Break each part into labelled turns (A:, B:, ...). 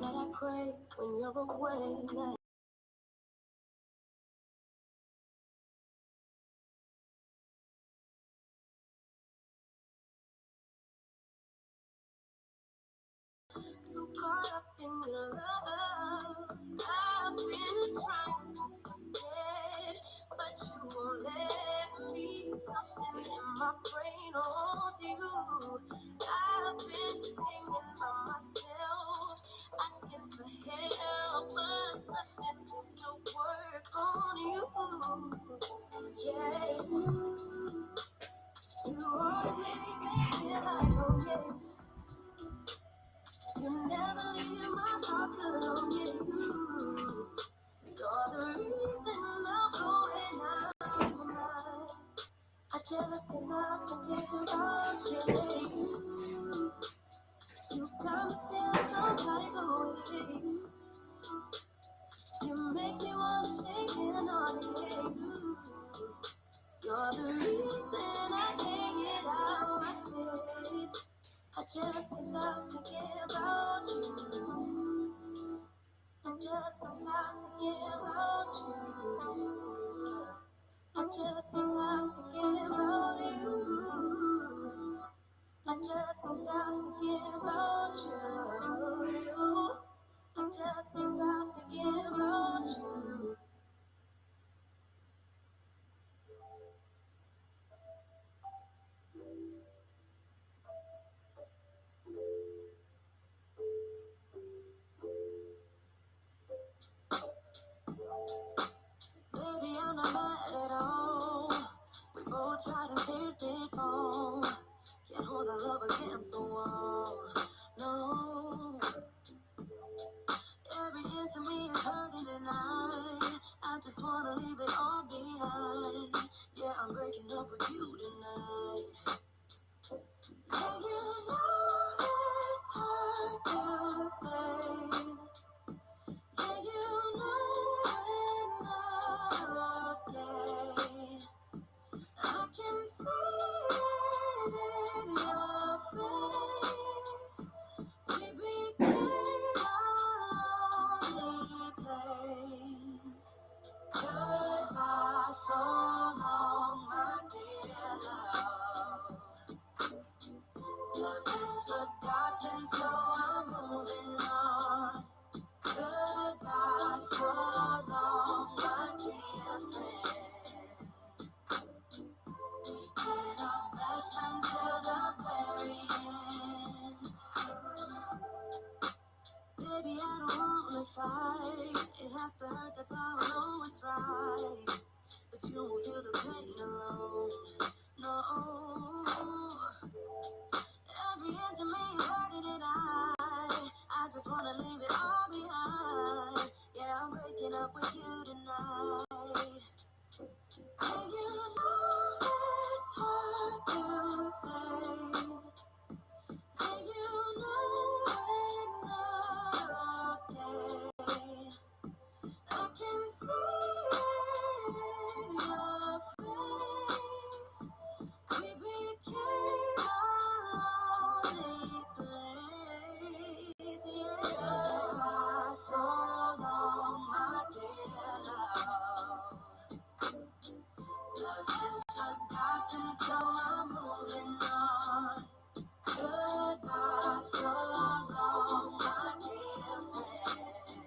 A: that I crave when you're away. Too caught up in your love. I've been trying to forget, but you won't let me. Something in my brain holds you. I've been hanging by myself, asking for help, but nothing seems to work on you. Yeah, you always make me feel like okay. You never leave my heart alone, yeah, you're the reason I'm going out of my mind. I just can't stop thinking about you. You got me feeling some type of way. You make me wanna stay in on it. You're the reason I can't get out of bed. I just can't stop thinking about you. I just can't stop thinking about you. I just can't stop thinking about you. I just can't stop thinking about you. I just can't stop thinking about you. Baby, I'm not mad at all. We both tried and tasted fall. Can't hold our love against the wall. No, every inch of me is hurting tonight. I just wanna leave it all behind. Yeah, I'm breaking up with you tonight. Yeah, you know it's hard to say. Yeah, you know we're not okay. I can see it in your face. We became a lonely place. Goodbye, so long, my dear love. Love is forgotten, so I'm moving on. Goodbye, so long, my dear friend. Did our best until the very end. Baby, I don't wanna fight. It has to hurt, that's how I know it's right. But you won't feel the pain alone. No. Every inch of me is hurting and I just wanna leave it all behind. Yeah, I'm breaking up with you tonight. Yeah, you know it's hard to say. Yeah, you know we're not okay. I can see it in your face. We became a lonely place. Yeah, so long, my dear love. Love is forgotten, so I'm moving on. Goodbye, so long, my dear friend.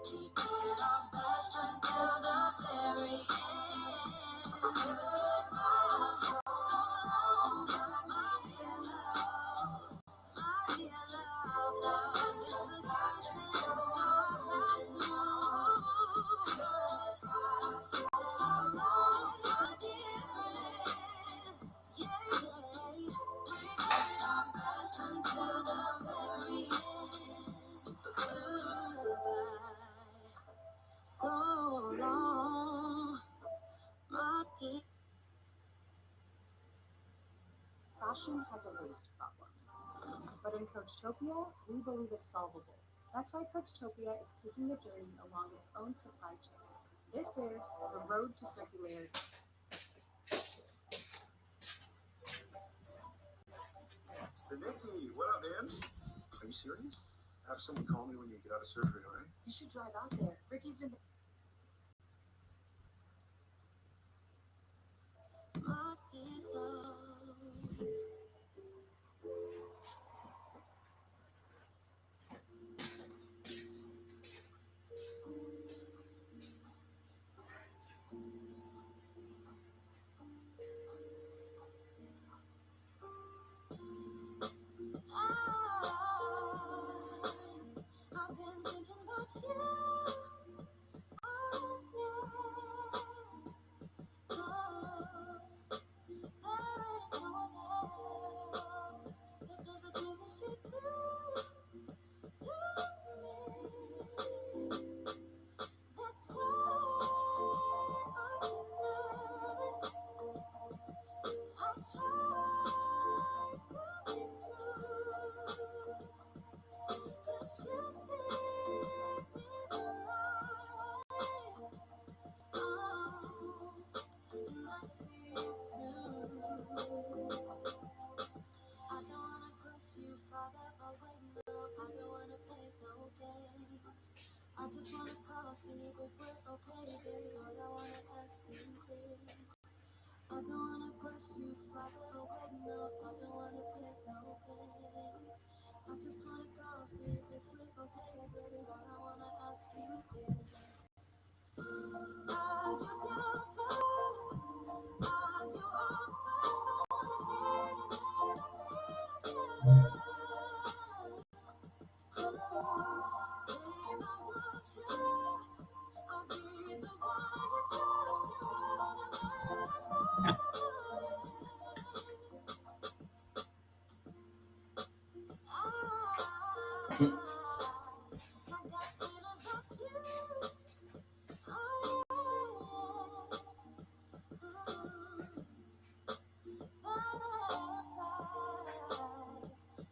A: We did our best until the very end. Goodbye, so long, my dear love. My dear love, love is forgotten, so I'm to move. Goodbye, so long, my dear friend. Yeah, we did our best until the very end. But goodbye. So long, my dear. Fashion has a waste problem, but in Coachtopia, we believe it's solvable. That's why Coachtopia is taking the journey along its own supply chain. This is the road to circularity.
B: Nikki, what up, man?
A: you serious? Have someone call me when you get out of surgery, all right? You should drive out there. Ricky's been. I've been thinking about you. Oh, yeah. Oh, there ain't no one else that does the things that you do to me. That's why I get nervous. I try to be good. But you see me the right way. Oh, and I see it too. I don't wanna push you farther away, no. I don't wanna play no games. I just wanna call, see if we're okay, babe. All I wanna ask you is, I don't wanna push you farther away, no. I don't wanna play no games. I just wanna call, see if we're okay, babe. All I wanna ask you is, are you beautiful? Are you all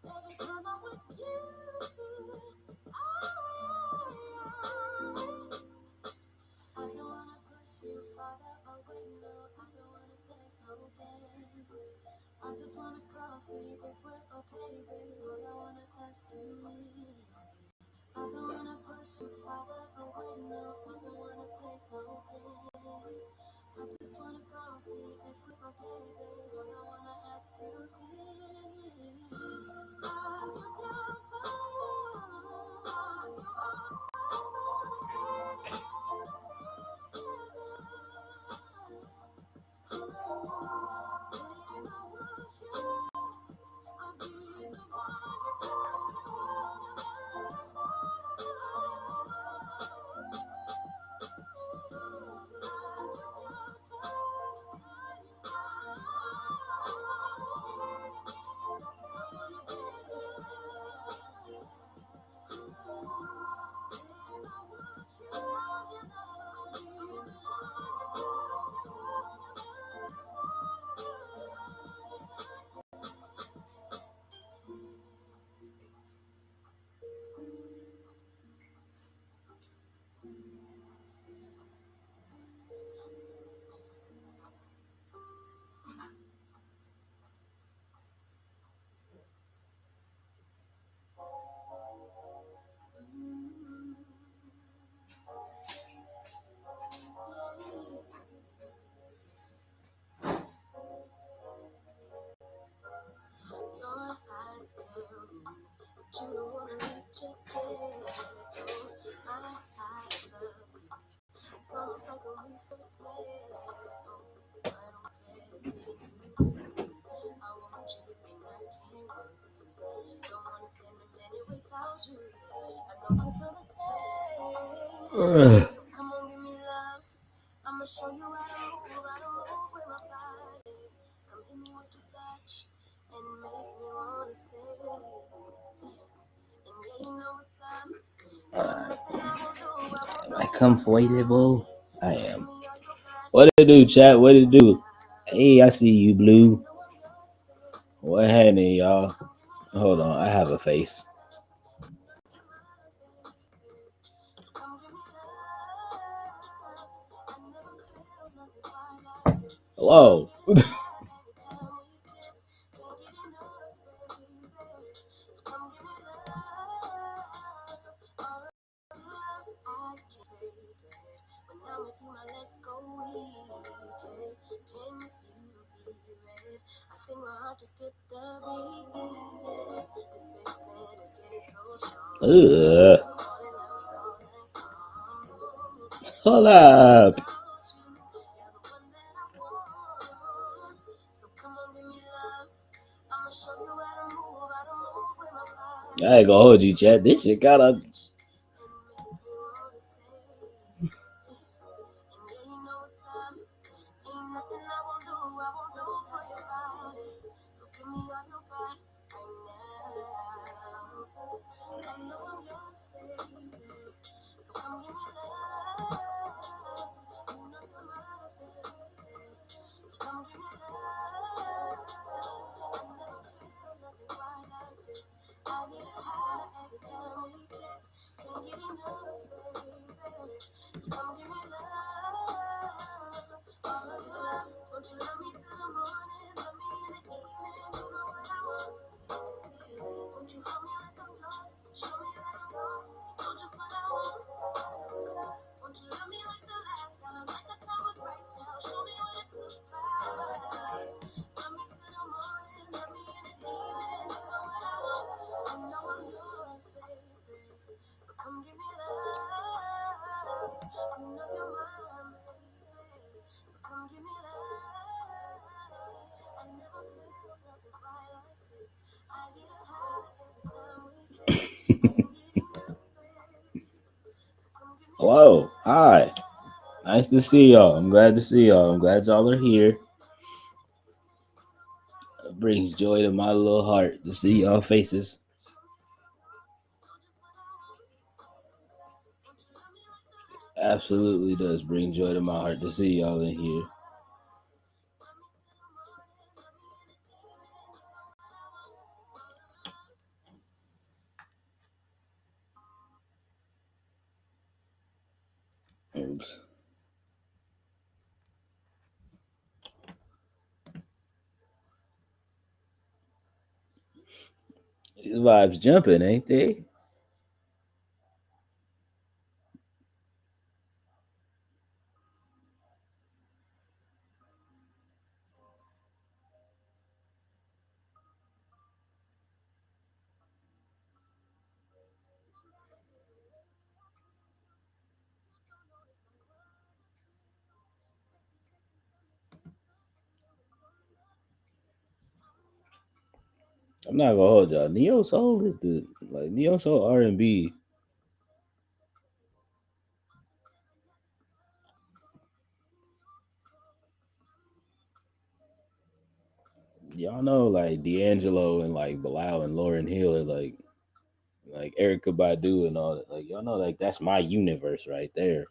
A: every time I'm with you, I don't wanna push you farther away, no. I don't wanna play no games. I just wanna call, see if we're okay, babe. All I wanna ask you is, I don't wanna push you farther away, no. I don't wanna play no games. I just wanna call, see if we're okay, babe. All I wanna ask you is, are you down for? Are you Your eyes tell me that you don't wanna leave just yet. My eyes agree. It's almost like when we first met. I don't care, it's getting too late. I want you and I can't wait. Don't wanna spend a minute without you. I know you feel the same. So come on, give me love. I'ma show you how to move with my body. Come hit me with your touch and make me wanna say, and yeah, you know what's up. Nothing I won't do, am I comfortable? I am. What it do, chat? What it do? Hey, I see you, Blue. What happening, y'all? Hold on, I have a face. Hello. Ugh. Hold up. I ain't gonna hold you, Chad. This shit kind of. Whoa. Hi. Nice to see y'all. I'm glad to see y'all. I'm glad y'all are here. It brings joy to my little heart to see y'all faces. Absolutely does bring joy to my heart to see y'all in here. Oops. These vibes jumping, ain't they? I'm not gonna hold y'all. Neo Soul is the Neo Soul R&B. Y'all know like D'Angelo and like Bilal and Lauren Hill are like Erica Badu and all that. Like y'all know like that's my universe right there.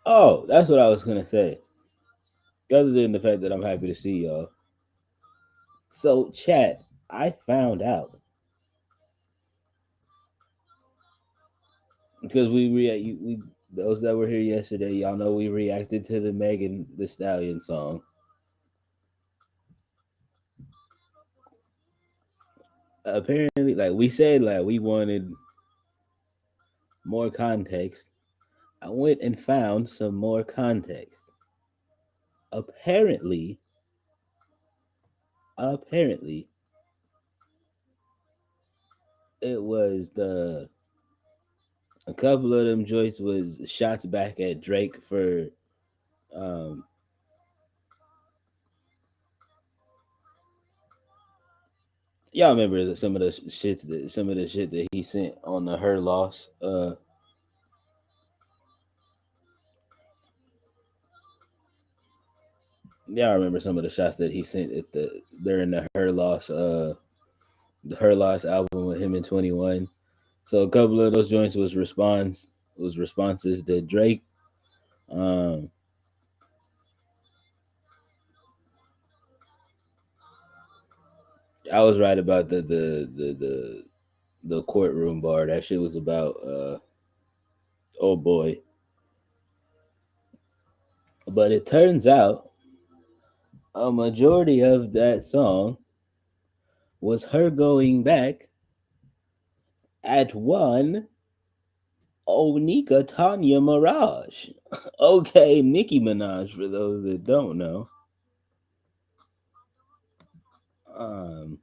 A: Oh, that's what I was gonna say. Other than the fact that I'm happy to see y'all. So, chat, I found out because we those that were here yesterday, y'all know we reacted to the Megan the Stallion song. Apparently, like we said, like we wanted more context. I went and found some more context. Apparently, apparently, it was the a couple of them joints was shots back at Drake for um y'all remember some of the shit that he sent on the Her Loss. Y'all remember some of the shots that he sent at the during the Her Loss album with him in 21. So a couple of those joints was responses to Drake. Um I was right about the courtroom bar. That shit was about oh boy. But it turns out a majority of that song was her going back at one Onika Tanya Mirage. Okay, Nicki Minaj, for those that don't know. Um,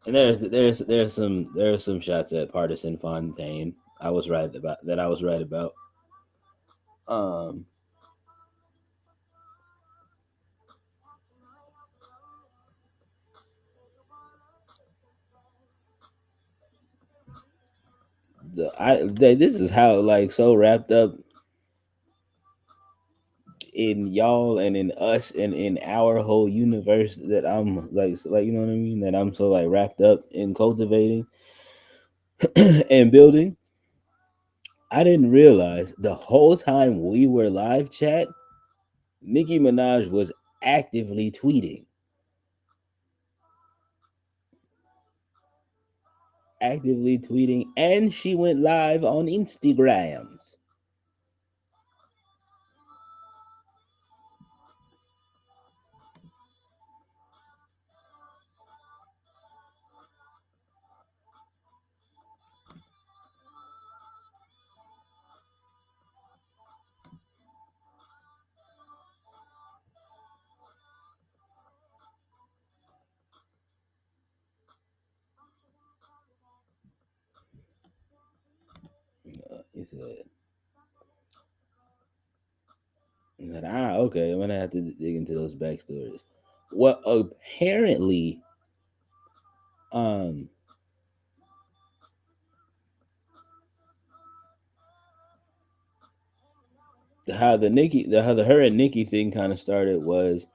A: and there's some shots at Partisan Fontaine. I was right about that. I was right about. Um, this is how like so wrapped up in y'all and in us and in our whole universe that I'm like you know what I mean, that I'm so like wrapped up in cultivating and building. I didn't realize the whole time we were live chat, Nicki Minaj was actively tweeting, and she went live on Instagrams. He said, okay, I'm gonna have to dig into those backstories. Well, apparently, um, how the her and Nikki thing kind of started was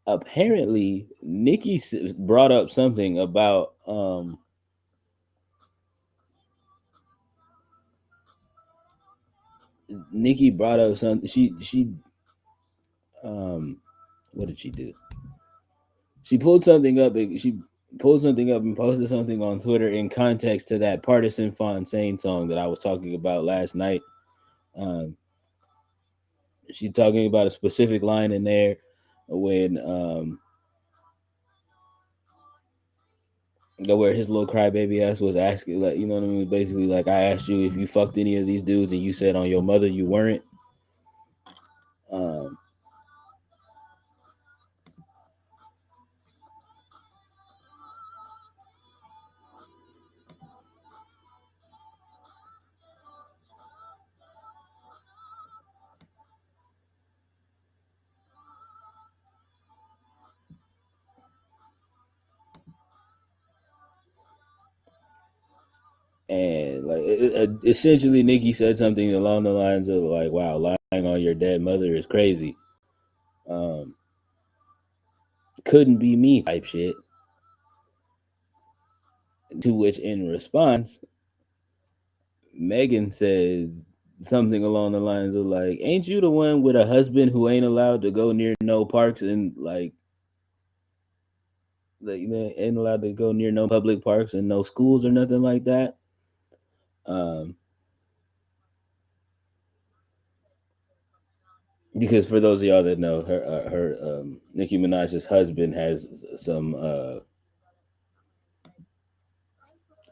A: apparently Nikki brought up something about Nikki brought up something. She um what did she do? She pulled something up. She pulled something up and posted something on Twitter in context to that Partisan Fontaine song that I was talking about last night. Um, she talking about a specific line in there when where his little crybaby ass was asking, like, you know what I mean, basically like, I asked you if you fucked any of these dudes and you said on your mother you weren't. Um, and like essentially Nikki said something along the lines of like, wow, lying on your dead mother is crazy. Um, couldn't be me type shit. To which in response, Megan says something along the lines of like, ain't you the one with a husband who ain't allowed to go near no parks and like you know, ain't allowed to go near no public parks and no schools or nothing like that. Um, because for those of y'all that know, her Nicki Minaj's husband has some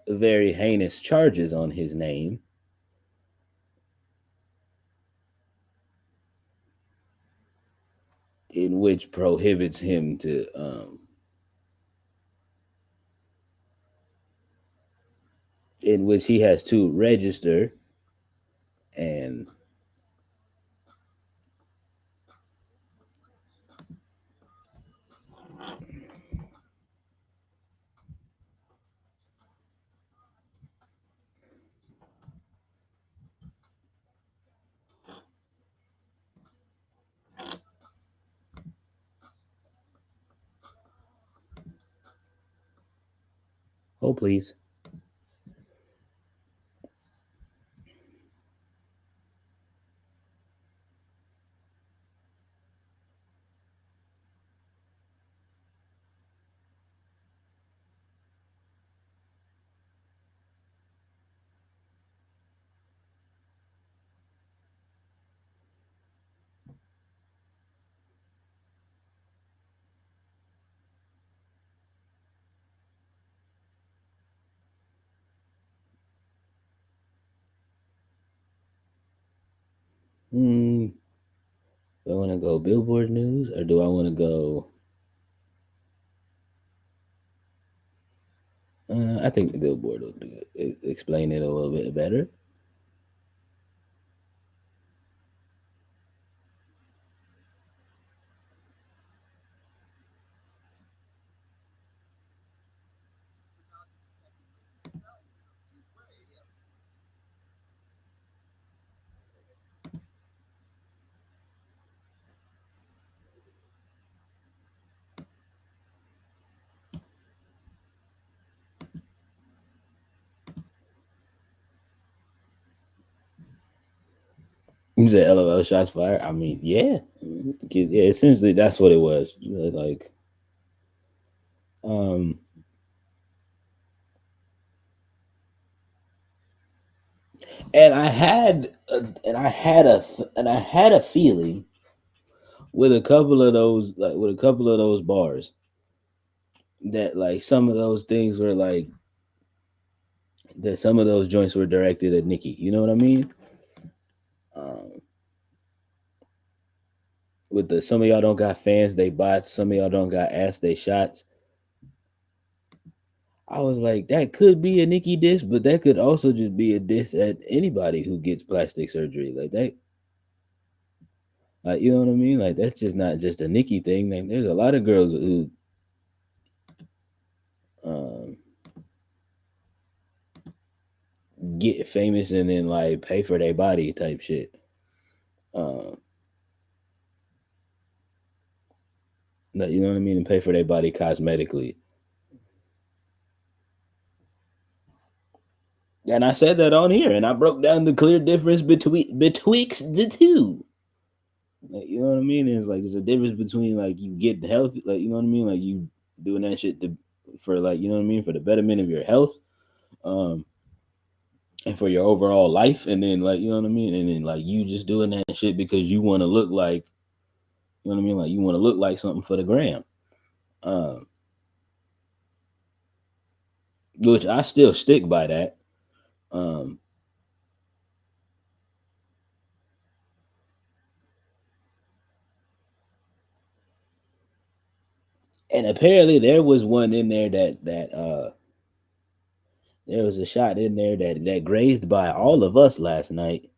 A: very heinous charges on his name, in which prohibits him to in which he has to register and oh please. Hmm. Do I want to go Billboard News or do I want to go? I think the Billboard will do it. Explain it a little bit better. You said LOL shots fired. I mean, yeah, yeah. Essentially, that's what it was. Like, um, and I had a feeling with a couple of those, like with a couple of those bars, that like some of those things were like that some of those joints were directed at Nikki. You know what I mean? Um, with the some of y'all don't got fans, they bots. Some of y'all don't got ass, they shots. I was like, that could be a Nikki diss, but that could also just be a diss at anybody who gets plastic surgery. Like that, like you know what I mean? Like that's just not just a Nikki thing. Like there's a lot of girls who um, get famous and then like pay for their body type shit. Um, like, you know what I mean? And pay for their body cosmetically. And I said that on here, and I broke down the clear difference betwixt the two. Like, you know what I mean? It's like it's a difference between like you get healthy, like you know what I mean, like you doing that shit for like you know what I mean for the betterment of your health, um, and for your overall life, and then like you know what I mean, and then like you just doing that shit because you want to look like you know what I mean, like you want to look like something for the gram, um, which I still stick by that. Um, and apparently there was one in there that there was a shot in there that grazed by all of us last night.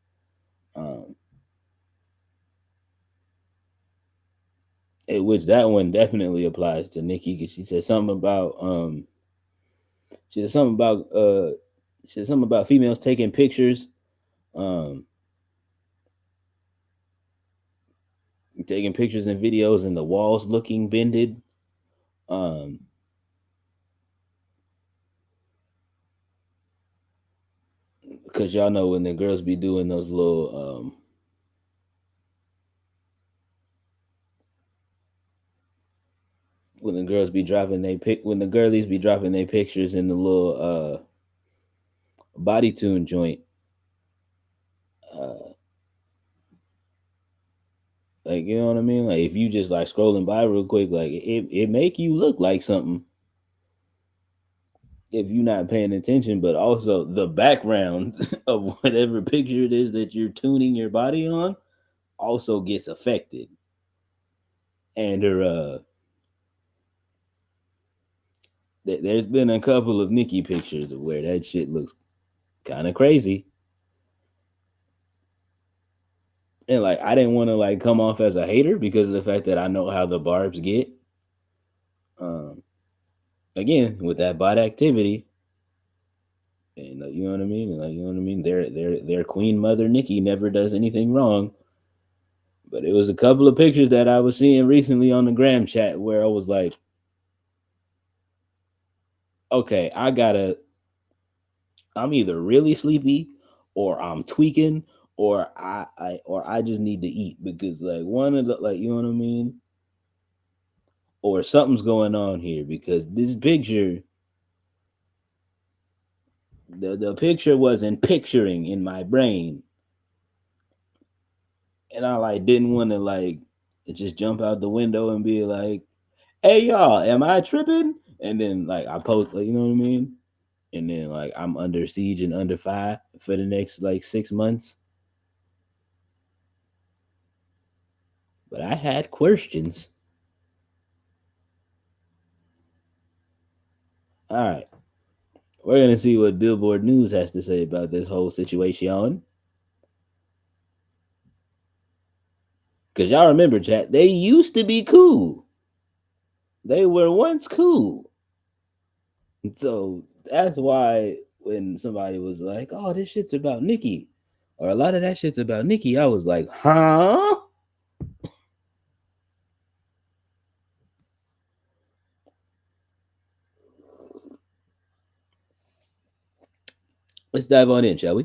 A: Um, which that one definitely applies to Nikki because she said something about she said something about females taking pictures, um taking pictures and videos and the walls looking bended. Um because y'all know when the girls be doing those little when the girls be dropping they pic when the girlies be dropping their pictures in the little body tune joint, uh like you know what I mean, like if you just like scrolling by real quick, like it make you look like something if you're not paying attention, but also the background of whatever picture it is that you're tuning your body on also gets affected. And there's been a couple of Nikki pictures where that shit looks kind of crazy. And like I didn't want to like come off as a hater because of the fact that I know how the barbs get. Um, again with that bot activity, and you know what I mean. And, like you know what I mean. Their queen mother Nikki never does anything wrong. But it was a couple of pictures that I was seeing recently on the gram chat where I was like, okay, I'm either really sleepy or I'm tweaking or I just need to eat because like one of the like you know what I mean? Or something's going on here because this picture the picture wasn't picturing in my brain. And I like didn't want to like just jump out the window and be like, hey y'all, am I tripping? And then like I post like, you know what I mean? And then like I'm under siege and under fire for the next like 6 months. but I had questions. All right, we're gonna see what Billboard News has to say about this whole situation. Cause y'all remember, chat, they used to be cool. They were once cool. So that's why when somebody was like, "Oh, this shit's about Nikki," or a lot of that shit's about Nikki, I was like, "Huh?" Let's dive on in, shall we?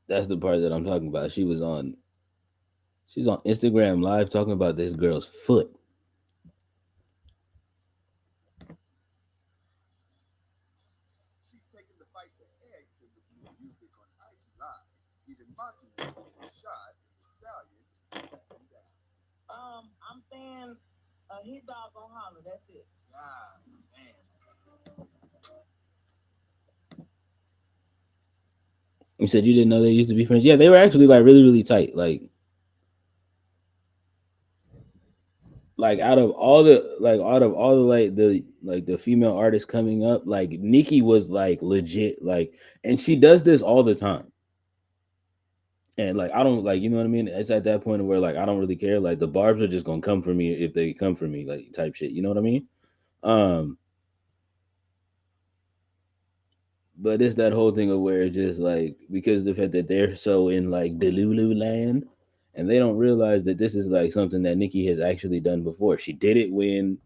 A: That's the part that I'm talking about. She's on Instagram live talking about this girl's foot.
B: I'm saying a hit dog gonna holler. That's it.
A: You said you didn't know they used to be friends. Yeah, they were actually like really, really tight. Like out of all the like the female artists coming up, like Nikki was like legit like, and she does this all the time. And like I don't like, you know what I mean? It's at that point where like I don't really care. Like the barbs are just gonna come for me if they come for me, like type shit. You know what I mean? Um, but it's that whole thing of where it's just like because the fact that they're so in like Delulu land, and they don't realize that this is like something that Nikki has actually done before. She did it with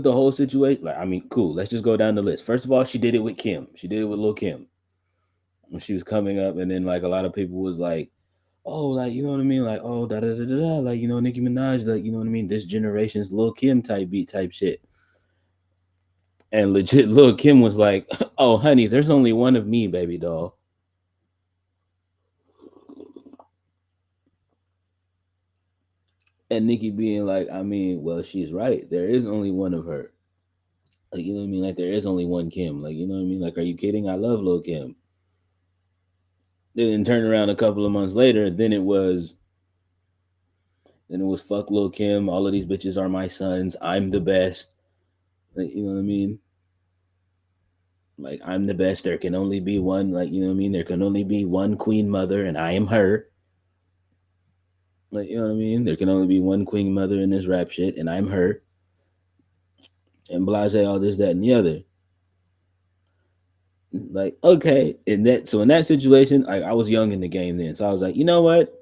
A: the whole situation. Like, I mean, cool. Let's just go down the list. First of all, she did it with Kim. She did it with Lil Kim when she was coming up, and then like a lot of people was like, "Oh, like you know what I mean? Like, oh, da da da da da, like you know Nicki Minaj, like you know what I mean? This generation's Lil Kim type beat type shit." And legit, Lil Kim was like, "Oh, honey, there's only one of me, baby doll." And Nicki being like, "I mean, well, she's right. There is only one of her. Like, you know what I mean? Like, there is only one Kim. Like, you know what I mean? Like, are you kidding? I love Lil Kim." Then turn around a couple of months later, then it was fuck Lil Kim. All of these bitches are my sons. I'm the best. Like, you know what I mean? Like I'm the best. There can only be one. Like you know what I mean? There can only be one queen mother, and I am her. Like you know what I mean? There can only be one queen mother in this rap shit, and I'm her. And blase all this, that, and the other. Like okay, in that situation, I was young in the game then, so I was like, you know what?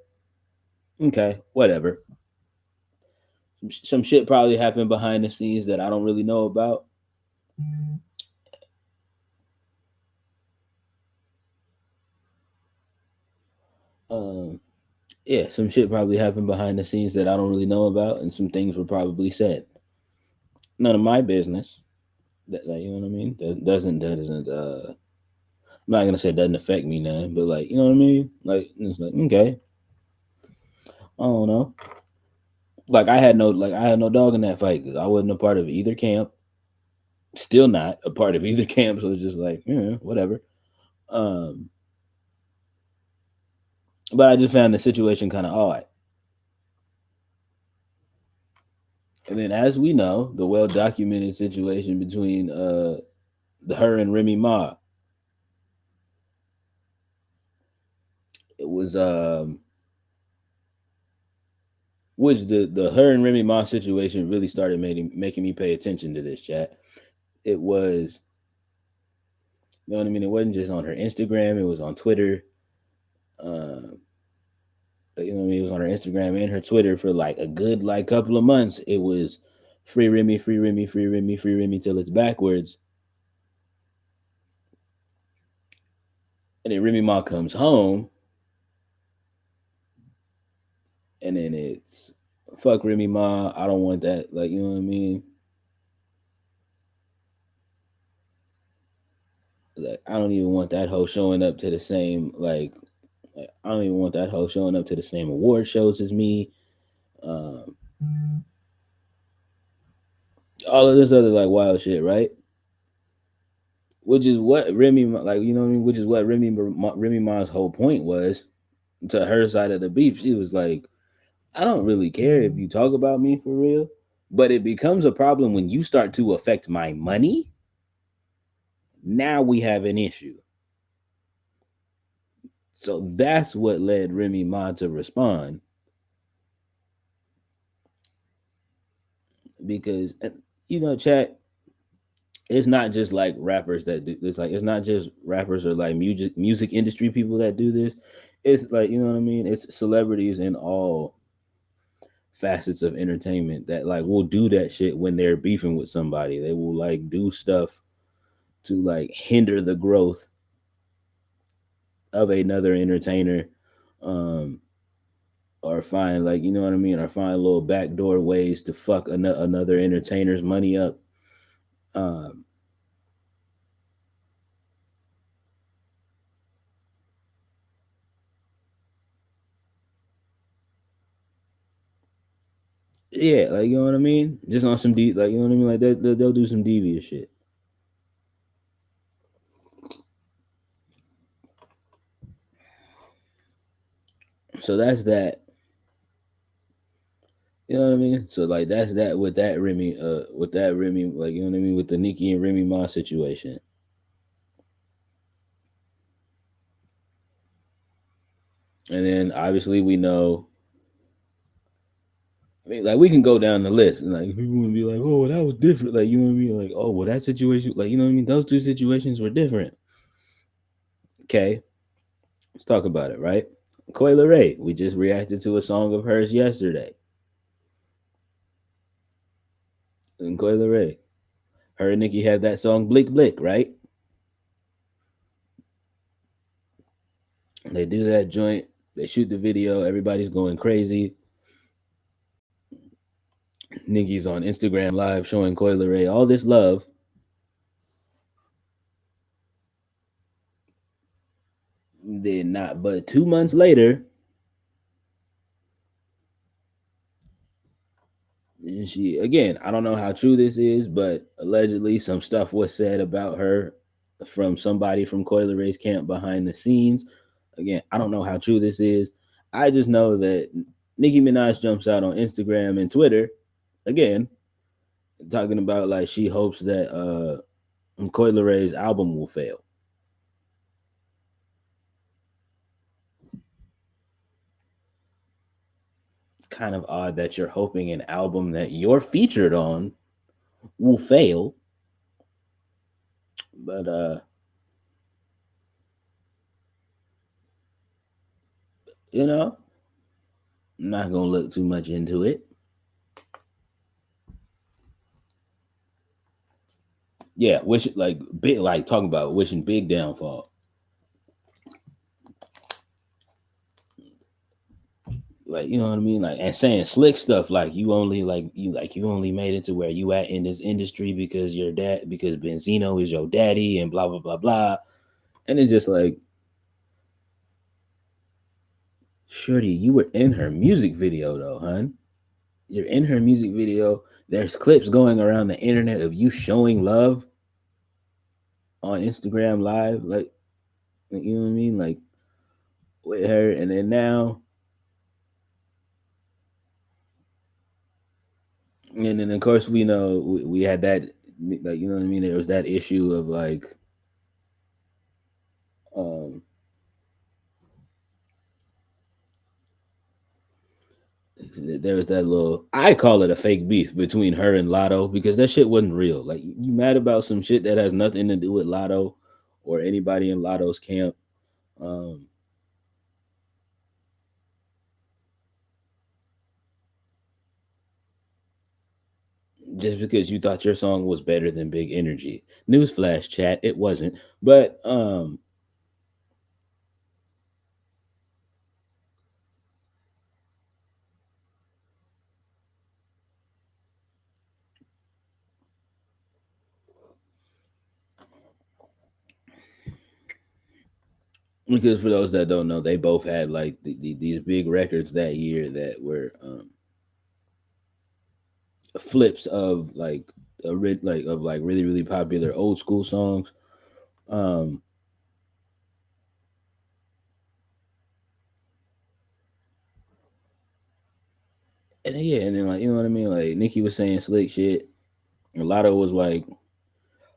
A: Okay, whatever. Some shit probably happened behind the scenes that I don't really know about. Um, yeah, some shit probably happened behind the scenes that I don't really know about, and some things were probably said. None of my business. That, like, you know what I mean? That doesn't. I'm not gonna say it doesn't affect me none, but like, you know what I mean? Like, it's like okay, I don't know. I had no dog in that fight because I wasn't a part of either camp. Still not a part of either camp, so it's just like, yeah, whatever. Um, but I just found the situation kind of odd. And then, as we know, the well documented situation between her and Remy Ma, it was which the her and Remy Ma situation really started making me pay attention to this chat. It was, you know what I mean? It wasn't just on her Instagram, it was on Twitter. Uh, you know what I mean? It was on her Instagram and her Twitter for like a good like couple of months. It was free Remy, free Remy, free Remy, free Remy till it's backwards. And then Remy Ma comes home and then it's fuck Remy Ma. I don't want that. Like, you know what I mean? like, I don't even want that hoe showing up to the same like, I don't even want that hoe showing up to the same award shows as me. Um, all of this other like wild shit, right? Which is what Remy like, you know what I mean? Which is what Remy Ma's whole point was to her side of the beef. She was like, I don't really care if you talk about me for real, but it becomes a problem when you start to affect my money. Now we have an issue. So that's what led Remy Ma to respond because chat. It's not just like rappers that do this. Like it's not just rappers or like music industry people that do this. It's like you know what I mean. It's celebrities in all facets of entertainment that like will do that shit when they're beefing with somebody. They will like do stuff to like hinder the growth of another entertainer, um, or find like you know what I mean, or find little backdoor ways to fuck another entertainer's money up. Um, yeah, like you know what I mean. Just on some deep, like you know what I mean. Like they'll do some devious shit. So that's that. You know what I mean? So like that's that with that Remy, like you know what I mean, with the Nicki and Remy Ma situation. And then obviously we know I mean, like we can go down the list and like people would be like, oh, that was different. Like you know what I mean? Like, oh well that situation like you know what I mean, those two situations were different. Okay, let's talk about it, right? Coyle Ray, we just reacted to a song of hers yesterday. And Coyle Ray. Her and Nicki had that song Blick Blick, right? They do that joint, they shoot the video, everybody's going crazy. Nicki's on Instagram Live showing Coyle Ray all this love. Then not but 2 months later, she again, I don't know how true this is, but allegedly some stuff was said about her from somebody from Coyle Ray's camp behind the scenes. Again, I don't know how true this is. I just know that Nicki Minaj jumps out on Instagram and Twitter again, talking about like she hopes that Coyle Ray's album will fail. Kind of odd that you're hoping an album that you're featured on will fail, but you know, I'm not gonna look too much into it. Yeah, wish like big, like talking about wishing big downfall, like you know what I mean, like and saying slick stuff like you only made it to where you at in this industry because your dad because Benzino is your daddy and blah blah blah blah, and it's just like, Shorty, you were in her music video though, hun. You're in her music video. There's clips going around the internet of you showing love on Instagram Live, like you know what I mean, like with her, and then now, and then of course we know we had that, like you know what I mean. There was that issue of like, um, there was that little, I call it a fake beef between her and Lotto because that shit wasn't real. Like you mad about some shit that has nothing to do with Lotto or anybody in Lotto's camp. Um, just because you thought your song was better than Big Energy. Newsflash, chat, it wasn't. But Because for those that don't know, they both had like these big records that year that were flips of like like really really popular old school songs. Um, and then, yeah, and then like you know what I mean. Like Nicki was saying slick shit. Lotto was like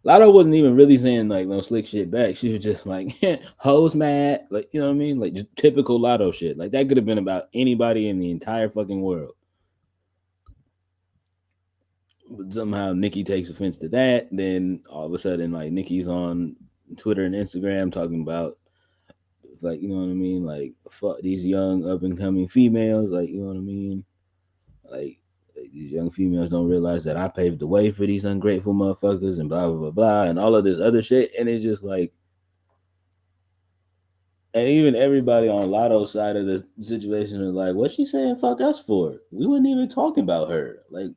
A: Lotto wasn't even really saying like no slick shit back. She was just like hoes mad, like you know what I mean, like just typical Lotto shit. Like that could have been about anybody in the entire fucking world. But somehow Nikki takes offense to that. Then all of a sudden, like Nikki's on Twitter and Instagram talking about like you know what I mean, like fuck these young up and coming females, like you know what I mean, like these young females don't realize that I paved the way for these ungrateful motherfuckers and blah blah blah blah and all of this other shit, and it's just like, and even everybody on Lotto's side of the situation is like, what's she saying? Fuck us for? We wasn't even talking about her. Like,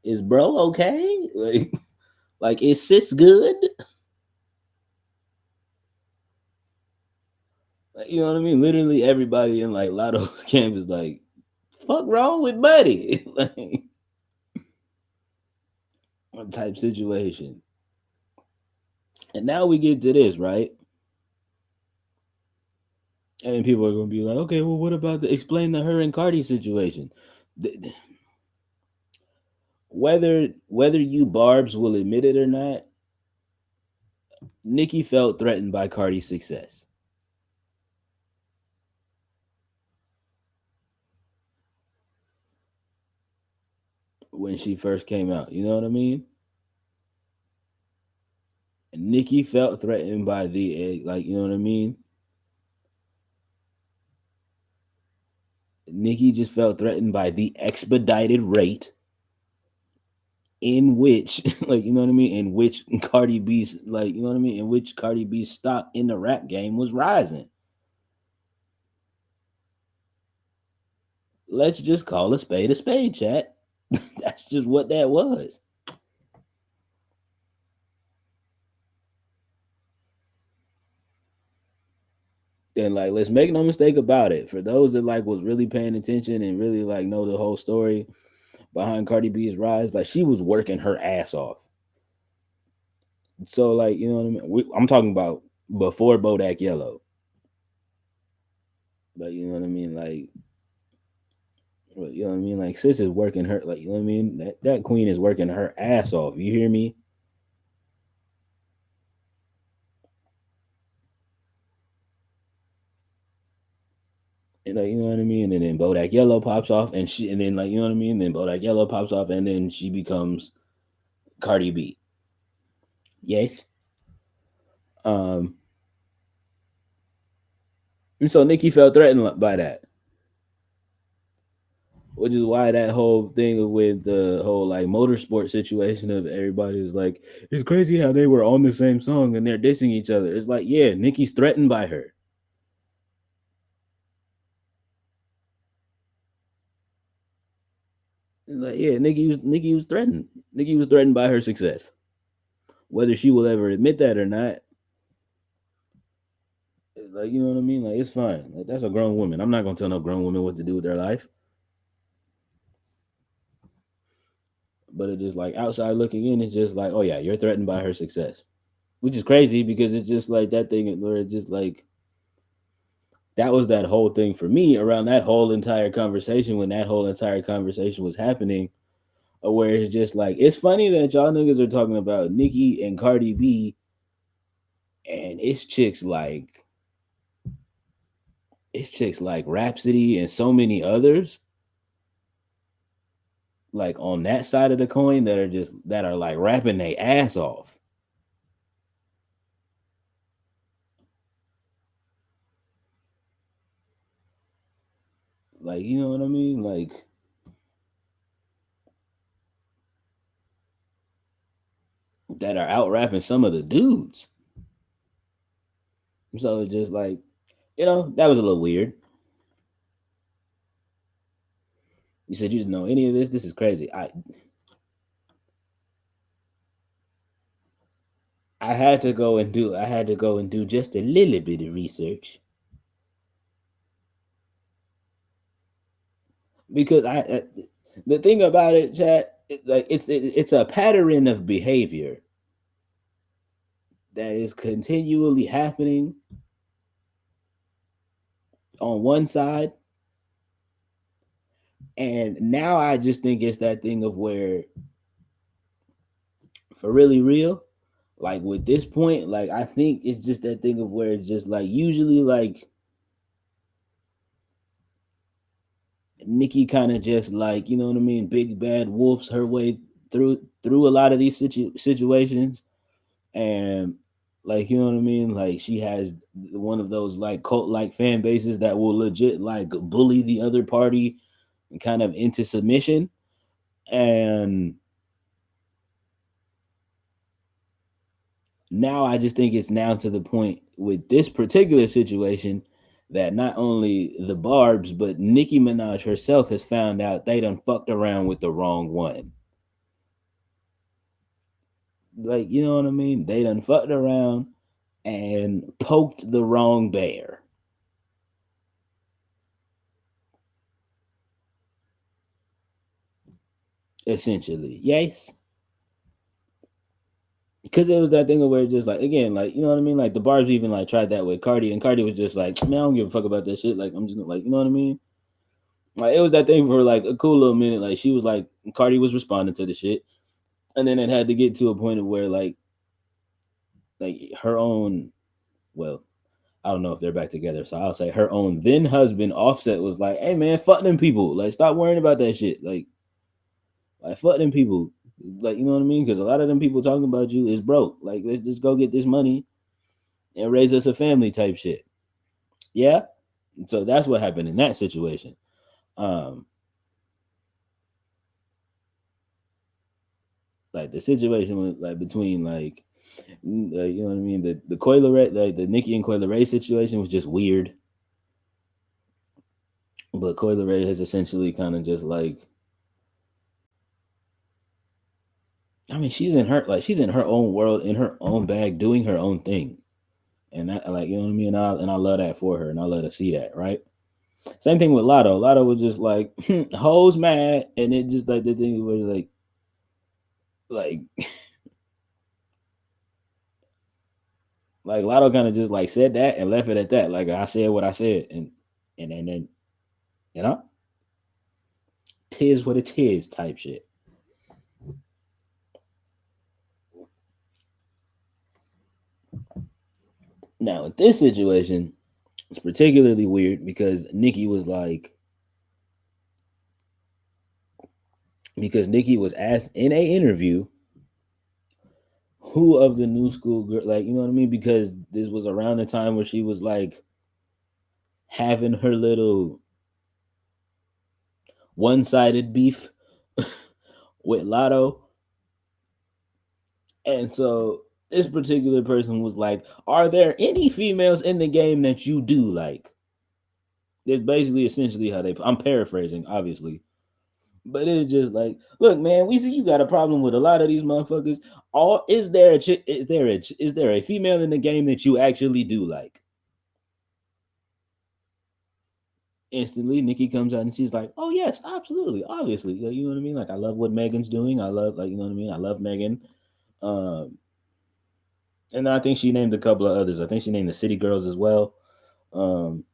A: is bro okay? Like is sis good? Like, you know what I mean? Literally everybody in like Lotto's camp is like, fuck wrong with Buddy? Like type situation. And now we get to this, right? And then people are gonna be like, okay, well, what about the explain the her and Cardi situation? Whether you Barb's will admit it or not, Nicki felt threatened by Cardi's success when she first came out. You know what I mean? Nicki felt threatened by the like, you know what I mean? Nicki just felt threatened by the expedited rate in which, like, you know what I mean, in which Cardi B's, like, you know what I mean, in which Cardi B's stock in the rap game was rising. Let's just call a spade, chat. That's just what that was. And like, let's make no mistake about it. For those that like was really paying attention and really like know the whole story behind Cardi B's rise, like she was working her ass off. So like, you know what I mean? I'm talking about before Bodak Yellow. Like, you know what I mean? Like, you know what I mean? Like, sis is working her, like, you know what I mean? That queen is working her ass off. You hear me? And like, you know what I mean? And then Bodak Yellow pops off, and then like, you know what I mean? Then Bodak Yellow pops off, and then she becomes Cardi B. Yes. Um, and so Nikki felt threatened by that, which is why that whole thing with the whole like motorsport situation of everybody is like, it's crazy how they were on the same song and they're dissing each other. It's like, yeah, Nikki's threatened by her. Like, yeah, Nikki was threatened. Nikki was threatened by her success. Whether she will ever admit that or not, like you know what I mean. Like it's fine. Like that's a grown woman. I'm not gonna tell no grown woman what to do with their life. But it just like outside looking in, it's just like, oh yeah, you're threatened by her success, which is crazy because it's just like that thing where it's just like that was that whole thing for me around that whole entire conversation when that whole entire conversation was happening, where it's just like it's funny that y'all niggas are talking about Nicki and Cardi B, and it's chicks like Rhapsody and so many others, like on that side of the coin that are like rapping their ass off. Like, you know what I mean? Like that are out rapping some of the dudes. So it's just like, you know, that was a little weird. You said you didn't know any of this. This is crazy. I had to go and do just a little bit of research because the thing about it, chat, it's like it's a pattern of behavior that is continually happening on one side, and now I just think it's that thing of where, for really real, like with this point, like I think it's just that thing of where it's just like usually like Nikki kind of just like, you know what I mean, big bad wolves her way through a lot of these situations, and like, you know what I mean, like she has one of those like cult like fan bases that will legit like bully the other party kind of into submission. And now I just think it's now to the point with this particular situation that not only the Barbs but Nicki Minaj herself has found out they done fucked around with the wrong one. Like, you know what I mean? They done fucked around and poked the wrong bear, essentially. Yes. Because it was that thing where it's just like, again, like, you know what I mean? Like the Barbs even like tried that with Cardi, and Cardi was just like, man, I don't give a fuck about that shit. Like, I'm just like, you know what I mean? Like, it was that thing for like a cool little minute. Like, she was like, Cardi was responding to the shit. And then it had to get to a point of where like her own, well, I don't know if they're back together. So I'll say her own then husband Offset was like, hey man, fuck them people. Like, stop worrying about that shit. Like fuck them people. Like, you know what I mean? Because a lot of them people talking about you is broke. Like, let's just go get this money and raise us a family type shit. Yeah. So that's what happened in that situation. Um, like the situation with like between like, you know what I mean, the Coyle Ray, like the Nicki and Coyle Ray situation was just weird. But Coyle Ray has essentially kind of just like, I mean, she's in her own world, in her own bag, doing her own thing, and that, like, you know what I mean. And I love that for her, and I love to see that, right? Same thing with Lotto. Lotto was just like hoes mad, and it just like the thing was like like Lotto kind of just like said that and left it at that. Like, I said what I said, and then you know, tis what it is type shit. Now in this situation, it's particularly weird because Nikki was asked in a interview who of the new school girl, like, you know what I mean, because this was around the time where she was like having her little one-sided beef with Lotto. And so this particular person was like, are there any females in the game that you do like? It's basically essentially how they, I'm paraphrasing obviously, but it's just like, look man, we see you got a problem with a lot of these motherfuckers. All is there a is there a female in the game that you actually do like? Instantly Nikki comes out and she's like, oh yes, absolutely, obviously. You know what I mean? Like, I love what Megan's doing. I love, like, you know what I mean, I love Megan. um and I think she named a couple of others. I think she named the City Girls as well. um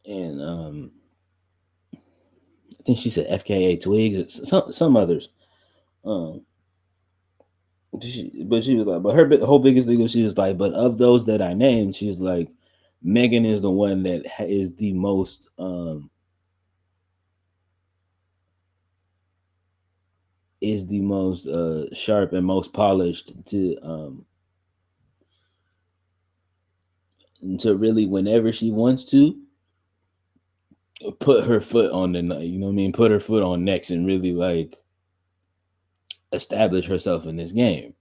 A: and I think she said FKA Twigs, some others. um but she was like, but her whole biggest thing was, she was like, but of those that I named, she's like, Megan is the one that is the most sharp and most polished to really, whenever she wants to, put her foot on the, you know what I mean, put her foot on necks and really like establish herself in this game.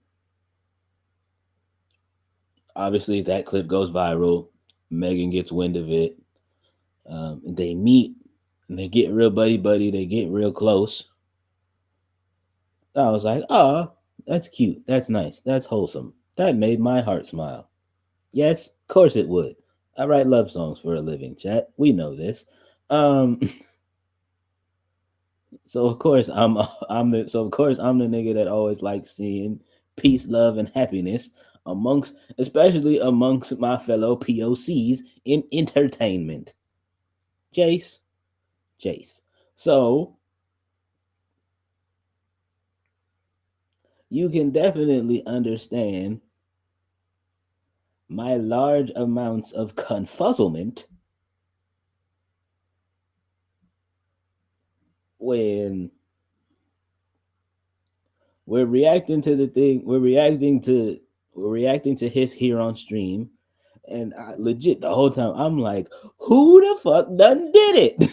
A: Obviously that clip goes viral. Megan gets wind of it. They meet and they get real buddy buddy. They get real close. I was like, oh, that's cute. That's nice. That's wholesome. That made my heart smile. Yes, of course it would. I write love songs for a living, chat. We know this. Um, so of course I'm the nigga that always likes seeing peace, love, and happiness especially amongst my fellow POCs in entertainment. Jace, Jace. So you can definitely understand my large amounts of confuzzlement when we're reacting to the thing. We're reacting to his here on stream, and I legit the whole time I'm like, who the fuck done did it?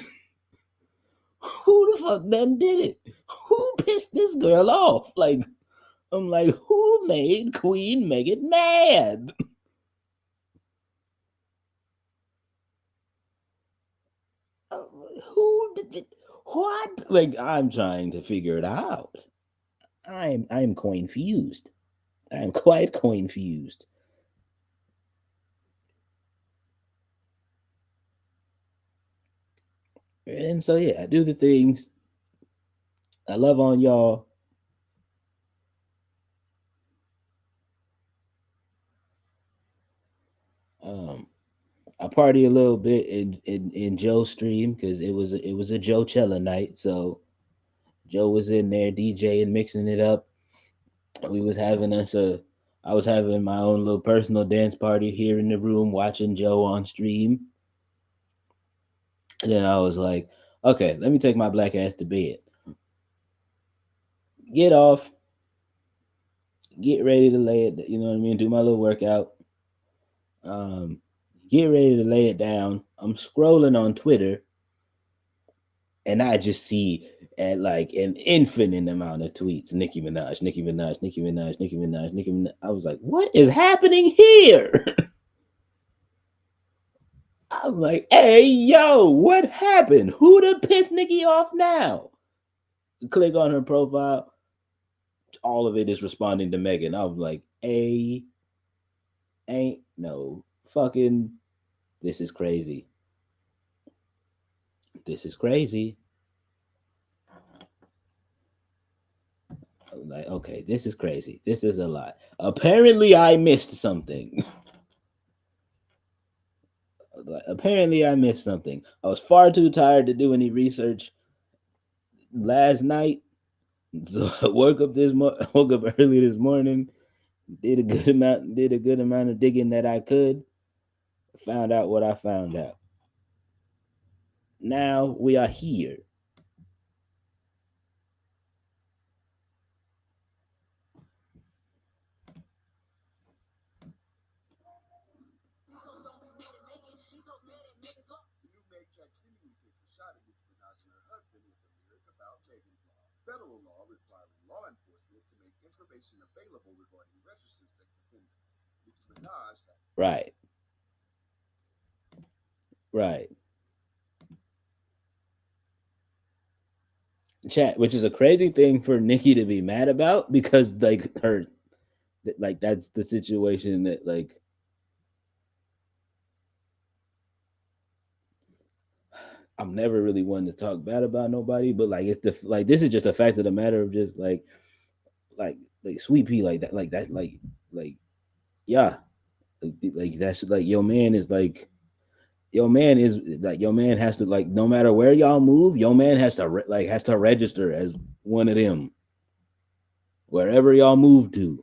A: Who the fuck done did it? Who pissed this girl off? Like I'm like, who made Queen Megan mad? Who did it? What? Like I'm trying to figure it out. I'm confused. I'm quite confused. And so yeah, I do the things. I love on y'all. Um, I party a little bit in Joe's stream because it was a Joe Cella night. So Joe was in there DJing, mixing it up. We was having us a I was having my own little personal dance party here in the room, watching Joe on stream. And then I was like, okay, let me take my black ass to bed. Get off, get ready to lay it. You know what I mean? Do my little workout. Um, get ready to lay it down. I'm scrolling on Twitter, and I just see at like an infinite amount of tweets. Nicki Minaj, Nicki Minaj, Nicki Minaj, Nicki Minaj, Nicki Minaj. I was like, what is happening here? I'm like, hey, yo, what happened? Who done pissed Nicki off now? Click on her profile. All of it is responding to Megan. I was like, hey, ain't no fucking. This is crazy. This is crazy. I'm like, okay, this is crazy. This is a lot. Apparently, I missed something. Apparently, I missed something. I was far too tired to do any research last night. So I woke up early this morning, did a good amount of digging that I could, found out what I found out. Now we are here. Right, right. Chat, which is a crazy thing for Nikki to be mad about because like that's the situation that like I'm never really one to talk bad about nobody, but like it's the like this is just a fact of the matter of just like like Sweet Pea like that like yeah like that's like your man has to like no matter where y'all move your man has to register as one of them wherever y'all move to.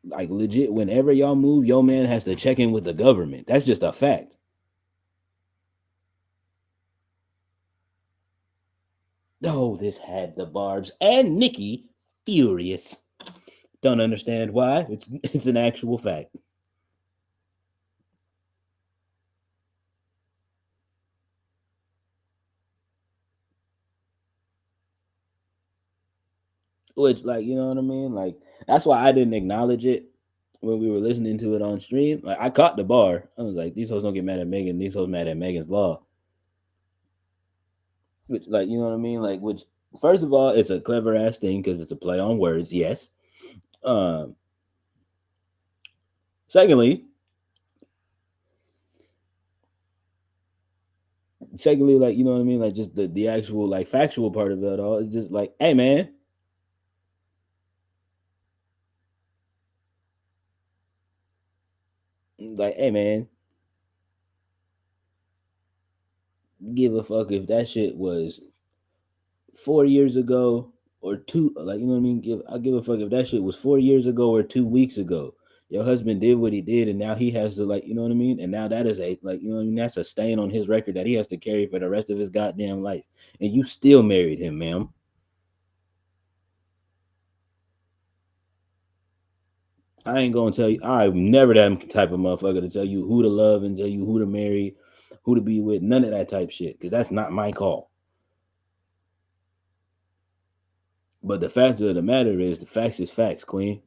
A: Like legit, whenever y'all move, your man has to check in with the government. That's just a fact. Oh, this had the Barbs and Nikki furious. Don't understand why. It's an actual fact. Which, like, you know what I mean? Like, that's why I didn't acknowledge it. when we were listening to it on stream. Like I caught the bar. I was like, these hoes don't get mad at Megan. These hoes mad at Megan's Law. Which, like, you know what I mean? Like, which first of all, it's a clever ass thing because it's a play on words. Yes. Um. Secondly, like, you know what I mean? Like, just the actual like factual part of it all. It's just like, hey man, like, hey man, give a fuck if that shit was 4 years ago or two. Like, you know what I mean? I give a fuck if that shit was 4 years ago or 2 weeks ago. Your husband did what he did, and now he has to, like, you know what I mean? And now that is a, like, you know what I mean? That's a stain on his record that he has to carry for the rest of his goddamn life. And you still married him, ma'am. I ain't gonna tell you. I'm never that type of motherfucker to tell you who to love and tell you who to marry, who to be with. None of that type shit, because that's not my call. But the fact of the matter is, the facts is facts, Queen.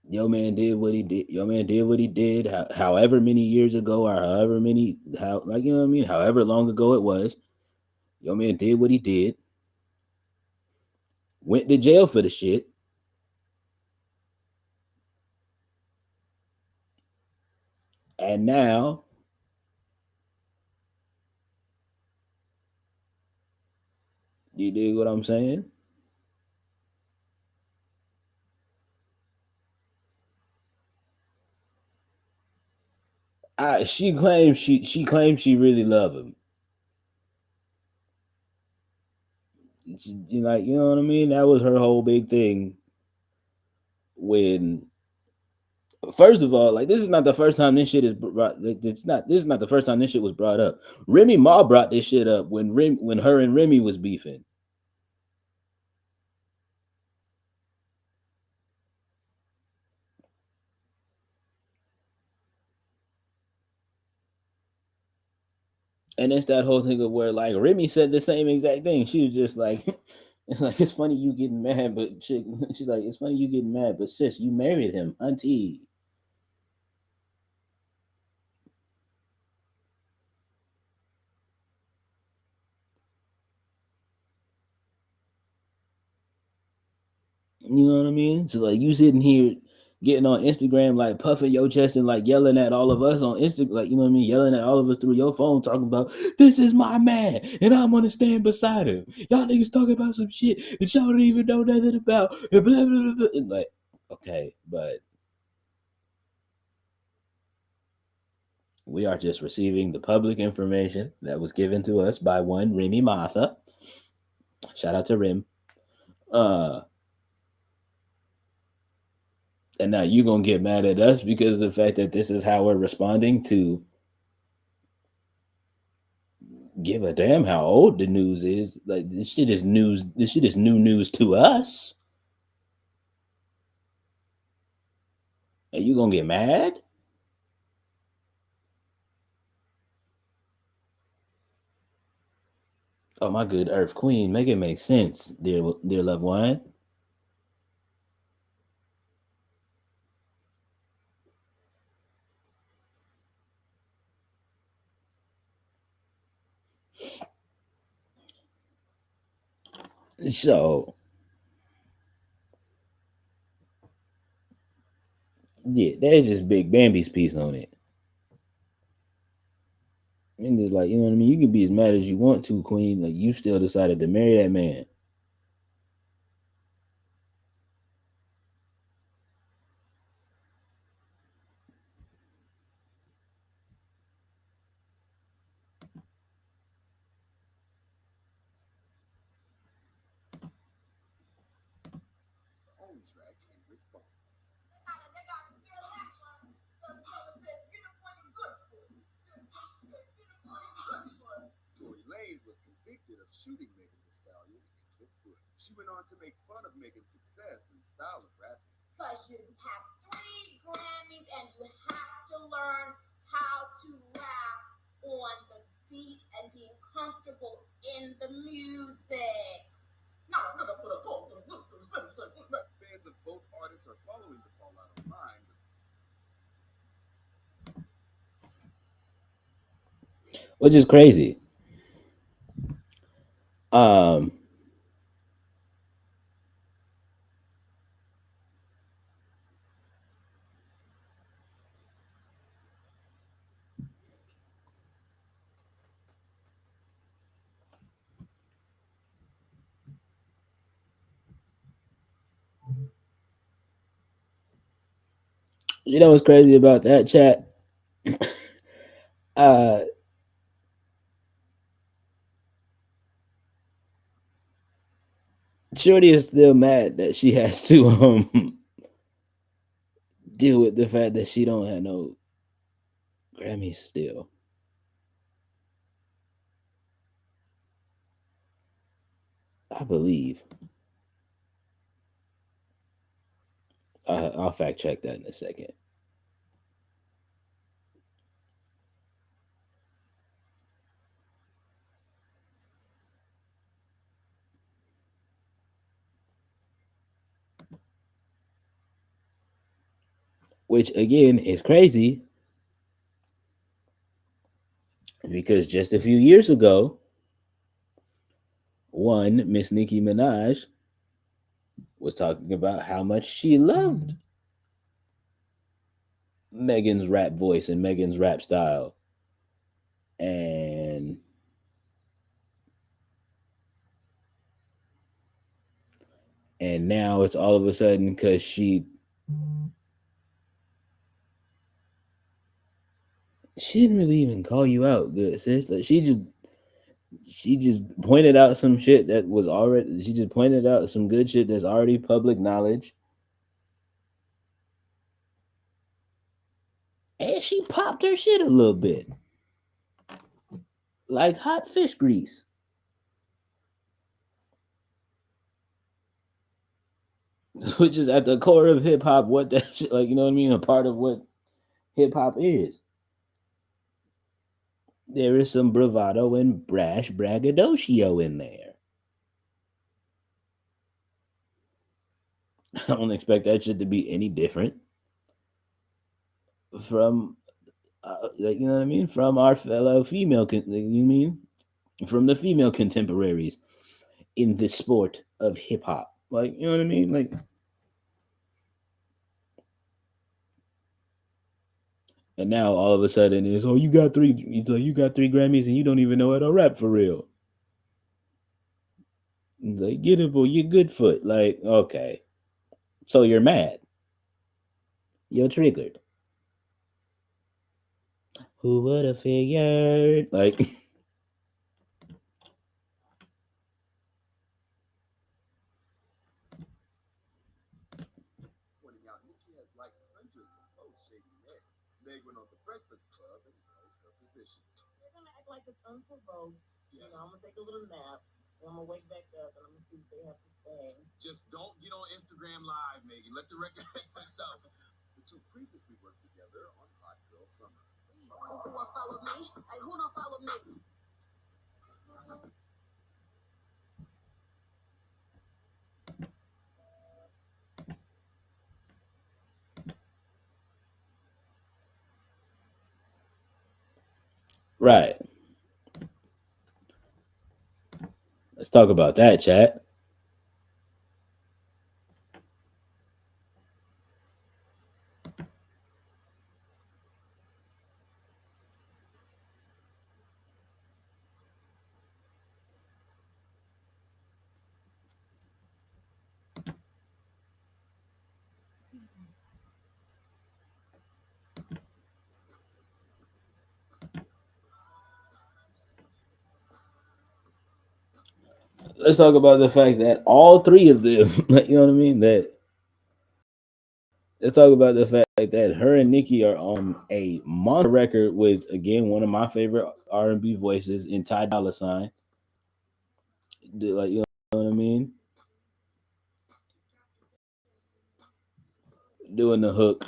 A: Your man did what he did. Your man did what he did. However many years ago, or however many, how, like, you know what I mean. However long ago it was, your man did what he did. Went to jail for the shit, and now you dig what I'm saying? She claims she really love him. Like, you know what I mean? That was her whole big thing. When first of all, like, this is not the first time this shit is brought. It's not. This is not the first time this shit was brought up. Remy Ma brought this shit up when her and Remy was beefing. And it's that whole thing of where, like, Remy said the same exact thing. She was just like, it's like, it's funny you getting mad, but she's like, it's funny you getting mad, but sis, you married him, auntie. You know what I mean? So, like, you sitting here getting on Instagram, like, puffing your chest and like yelling at all of us on Instagram, like, you know what I mean, yelling at all of us through your phone, talking about, this is my man and I'm gonna stand beside him. Y'all niggas talking about some shit that y'all don't even know nothing about. And blah, blah, blah, blah. And like, okay, but we are just receiving the public information that was given to us by one Remy Martha. Shout out to Rim. Uh, and now you gonna get mad at us because of the fact that this is how we're responding to give a damn how old the news is. Like, this shit is news. This shit is new news to us. And you gonna get mad? Oh my good Earth Queen, make it make sense, dear loved one. So yeah, there's just Big Bambi's piece on it. And just like, you know what I mean, you can be as mad as you want to, Queen. Like, you still decided to marry that man. being comfortable in the music. No, no, no, no, no, no, no, no.
C: Fans of both artists are following the fallout online.
D: Which is crazy. Um, you know what's crazy about that chat? Uh, Shorty is still mad that she has to deal with the fact that she don't have no Grammys still. I believe. I'll fact check that in a second. Which again is crazy because just a few years ago, one Miss Nicki Minaj was talking about how much she loved Megan's rap voice and Megan's rap style. And now it's all of a sudden because she didn't really even call you out good, sis. Like she just pointed out some shit that was already, she just pointed out some good shit that's already public knowledge. And she popped her shit a little bit. Like hot fish grease. Which is at the core of hip hop, what that shit, like, you know what I mean? A part of what hip hop is. There is some bravado and brash braggadocio in there. I don't expect that shit to be any different from, like, you know what I mean? From our fellow female, you mean? From the female contemporaries in the sport of hip hop. Like, you know what I mean? Like, and now all of a sudden it's, oh, you got three. It's like, you got three Grammys and you don't even know how to rap for real. It's like, get it, boy. You're good foot. Like, okay, so you're mad. You're triggered. Who would have figured? Like,
C: Pointing out Nicki has liked hundreds of posts shading Meg. Meg went on the Breakfast Club and held her position.
B: They're gonna act like it's unprovoked. Yes. You know, I'm gonna take a little nap. And I'm gonna wake back up and I'm gonna see what they have to say.
C: Just don't get on Instagram Live, Megan. Let the record speak for itself. The two previously worked together on Hot Girl Summer.
A: Who don't follow me? Like, who don't follow me?
D: right. Let's talk about that, chat. Let's talk about the fact that all three of them, like, you know what I mean? That let's talk about the fact that her and Nicki are on a monster record with, again, one of my favorite R&B voices in Ty Dolla Sign. Like, you know what I mean? Doing the hook.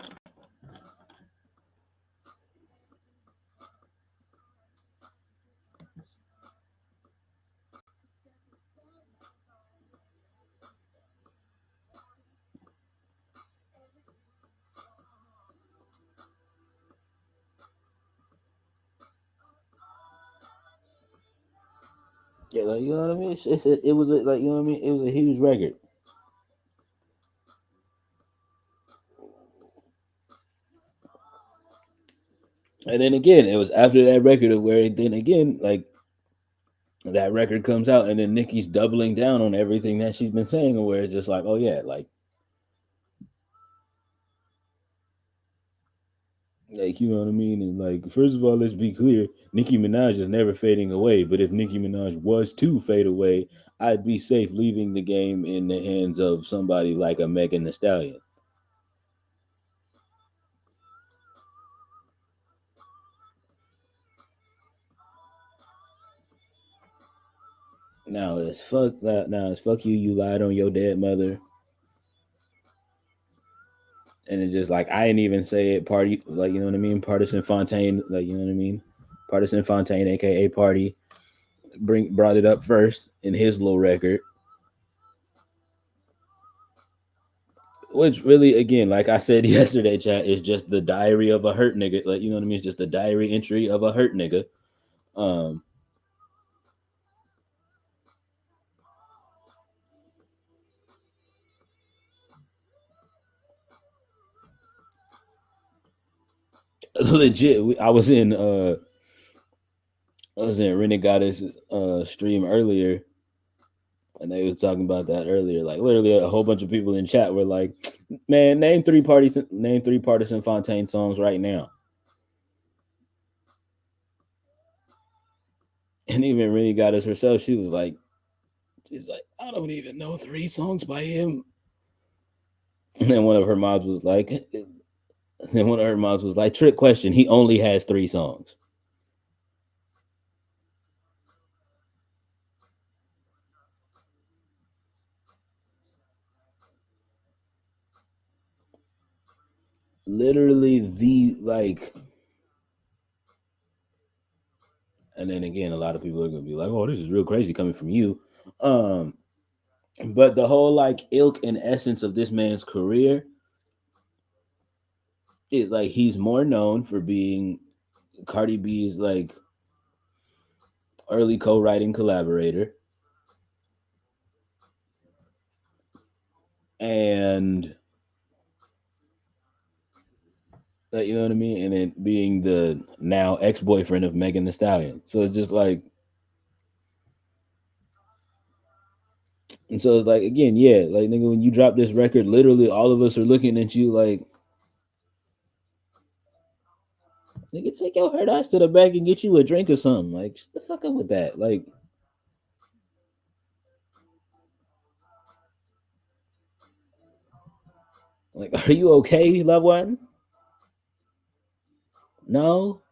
D: Yeah, like you know what I mean. It was like you know what I mean. It was a huge record. And then again, it was after that record of where then again like that record comes out, and then Nicki's doubling down on everything that she's been saying, where it's just like, oh yeah, like you know what I mean. And like, first of all, let's be clear: Nicki Minaj is never fading away. But if Nicki Minaj was to fade away, I'd be safe leaving the game in the hands of somebody like a Megan Thee Stallion. Now it's fuck that. Now it's fuck you. You lied on your dead mother. And it just like I didn't even say it. Party, like you know what I mean. Partisan Fontaine, like you know what I mean. Partisan Fontaine, aka Party, brought it up first in his little record, which really, again, like I said yesterday, chat is just the diary of a hurt nigga. Like you know what I mean. It's just the diary entry of a hurt nigga. Um, legit. I was in Renegade's stream earlier, and they were talking about that earlier. Like literally, a whole bunch of people in chat were like, "Man, name three Partisan Fontaine songs right now." And even Renegades herself, she's like, I don't even know three songs by him. And then one of her mods was like, trick question. He only has three songs. Literally the like. And then again, a lot of people are gonna be like, "Oh, this is real crazy coming from you." Um, but the whole like ilk and essence of this man's career is like he's more known for being Cardi B's like early co-writing collaborator, and you know what I mean, and then being the now ex-boyfriend of Megan Thee Stallion. So it's just like, and so it's like again, yeah, like nigga, when you drop this record, literally all of us are looking at you like, nigga, take your hurt ass to the back and get you a drink or something. Like, shut the fuck up with that. Like, are you okay, loved one? No,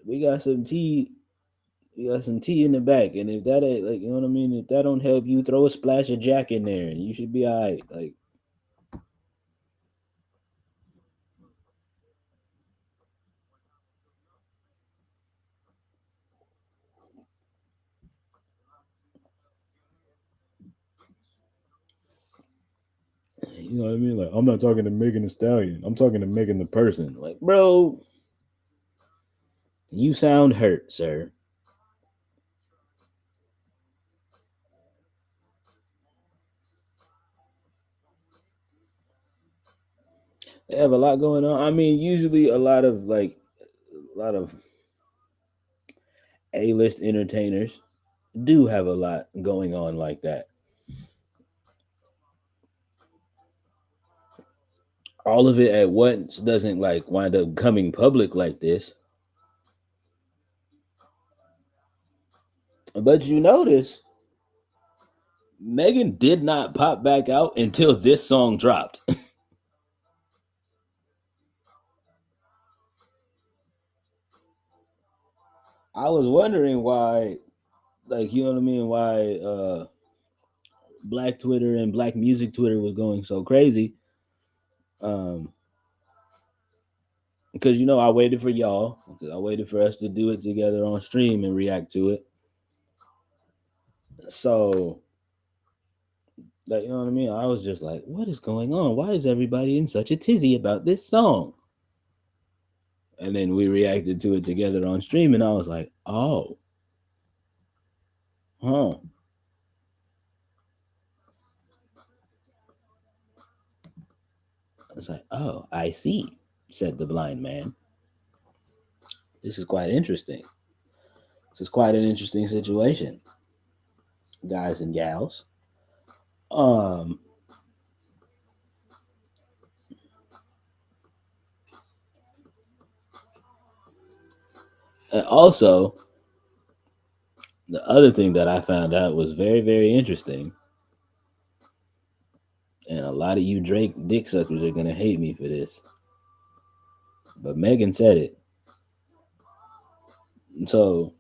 D: we got some tea. We got some tea in the back, and if that ain't like, you know what I mean, if that don't help you, throw a splash of Jack in there, and you should be all right. You know what I mean? Like, I'm not talking to Megan Thee Stallion. I'm talking to Megan the person. Like, bro, you sound hurt, sir. They have a lot going on. I mean, usually a lot of A-list entertainers do have a lot going on like that. All of it at once doesn't like wind up coming public like this. But you notice Megan did not pop back out until this song dropped. I was wondering why, like, you know what I mean, why Black Twitter and Black Music Twitter was going so crazy. Um, because you know, I waited for y'all. I waited for us to do it together on stream and react to it. So, like, you know what I mean? I was just like, what is going on? Why is everybody in such a tizzy about this song? And then we reacted to it together on stream, and I was like, oh. Huh. It's like, oh, I see, said the blind man. This is quite interesting. This is quite an interesting situation, guys and gals. Um, and also, the other thing that I found out was very, very interesting, and a lot of you Drake dick suckers are gonna hate me for this, but Megan said it. So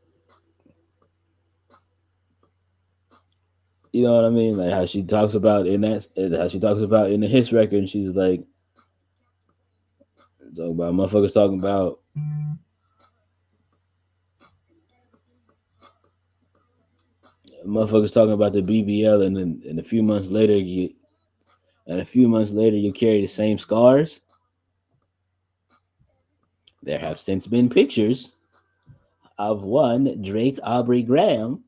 D: you know what I mean? Like how she talks about in that, how she talks about in the hits record, and she's like, talking about motherfuckers talking about the BBL, and a few months later you carry the same scars. There have since been pictures of one Drake Aubrey Graham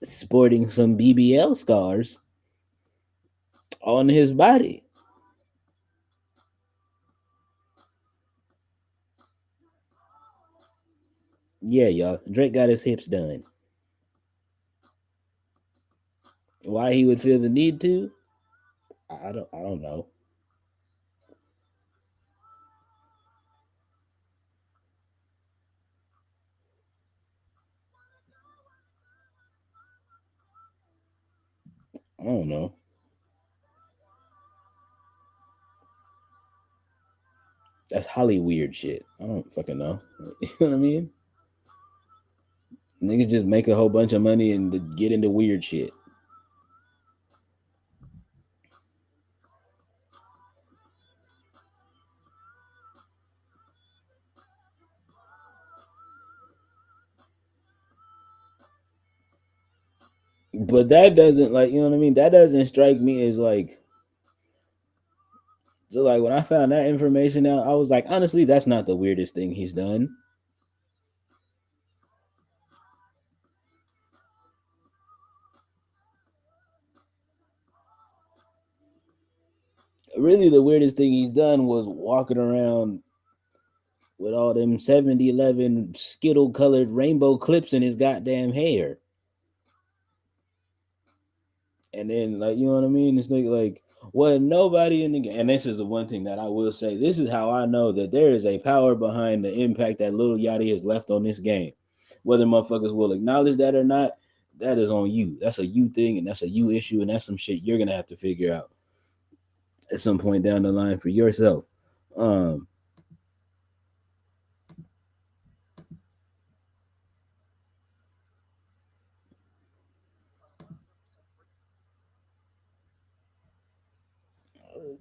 D: sporting some BBL scars on his body. Yeah, y'all. Drake got his hips done. Why he would feel the need to? I don't know. I don't know. That's Holly weird shit. I don't fucking know. You know what I mean? Niggas just make a whole bunch of money and get into weird shit. But that doesn't, like, you know what I mean? That doesn't strike me as like, so like when I found that information out, I was like, honestly, that's not the weirdest thing he's done. Really, the weirdest thing he's done was walking around with all them 7011 skittle colored rainbow clips in his goddamn hair. And then, like, you know what I mean? It's like well, nobody in the game. And this is the one thing that I will say. This is how I know that there is a power behind the impact that Lil Yachty has left on this game. Whether motherfuckers will acknowledge that or not, that is on you. That's a you thing, and that's a you issue, and that's some shit you're gonna have to figure out at some point down the line for yourself. Um,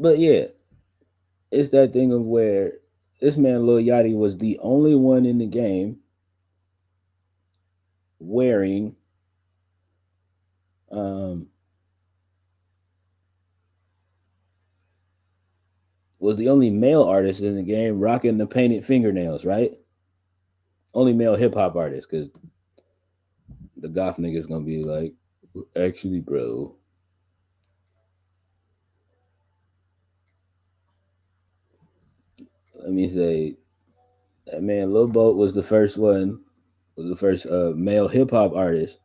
D: but yeah, it's that thing of where this man Lil Yachty was the only one in the game wearing um was the only male artist in the game rocking the painted fingernails, right? Only male hip hop artist, because the goth nigga's gonna be like, actually, bro, let me say, that man Lil Boat was the first one, was the first male hip hop artist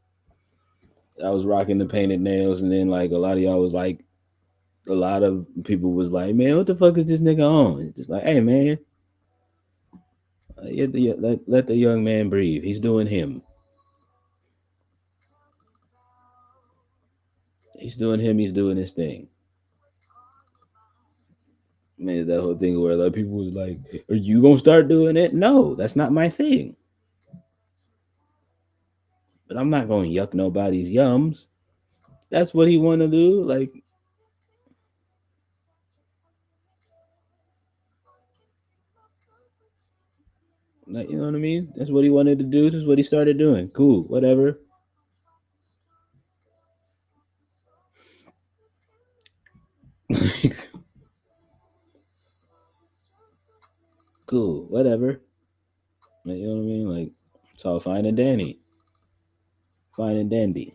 D: I was rocking the painted nails, and then like a lot of y'all was like, a lot of people was like, man, what the fuck is this nigga on? It's just like, hey man, let the young man breathe. He's doing him. He's doing him. He's doing his thing. Man, that whole thing where like people was like, "Are you gonna start doing it?" No, that's not my thing. But I'm not gonna yuck nobody's yums. That's what he want to do. Like, you know what I mean? That's what he wanted to do. That's what he started doing. Cool, whatever. Cool, whatever. Like, you know what I mean? Like, it's all fine and dandy. Fine and dandy.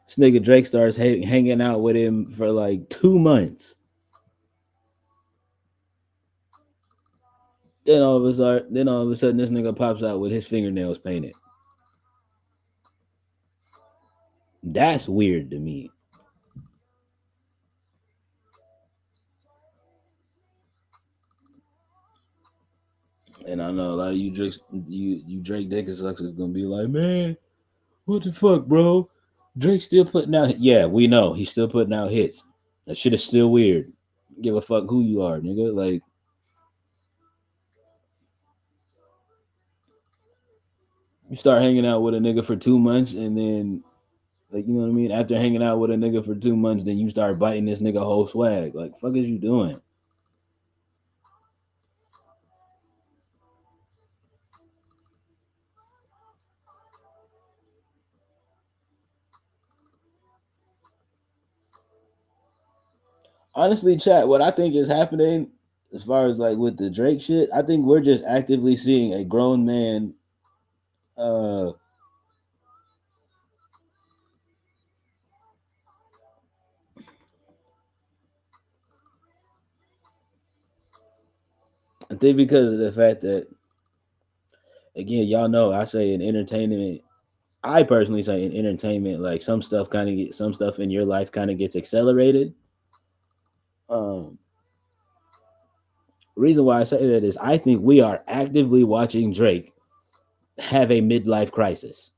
D: This nigga Drake starts hanging out with him for like 2 months. Then all of a sudden, this nigga pops out with his fingernails painted. That's weird to me. And I know a lot of you Drake Dick suckers is gonna be like, man, what the fuck, bro? Drake still putting out. Yeah, we know he's still putting out hits. That shit is still weird. Give a fuck who you are, nigga. Like you start hanging out with a nigga for 2 months, and then like you know what I mean. After hanging out with a nigga for 2 months, then you start biting this nigga whole swag. Like fuck is you doing? Honestly, chat. What I think is happening, as far as like with the Drake shit, I think we're just actively seeing a grown man. Uh, I think because of the fact that again, y'all know I say in entertainment. I personally say in entertainment, like some stuff in your life kind of gets accelerated. Um, reason why I say that is I think we are actively watching Drake have a midlife crisis.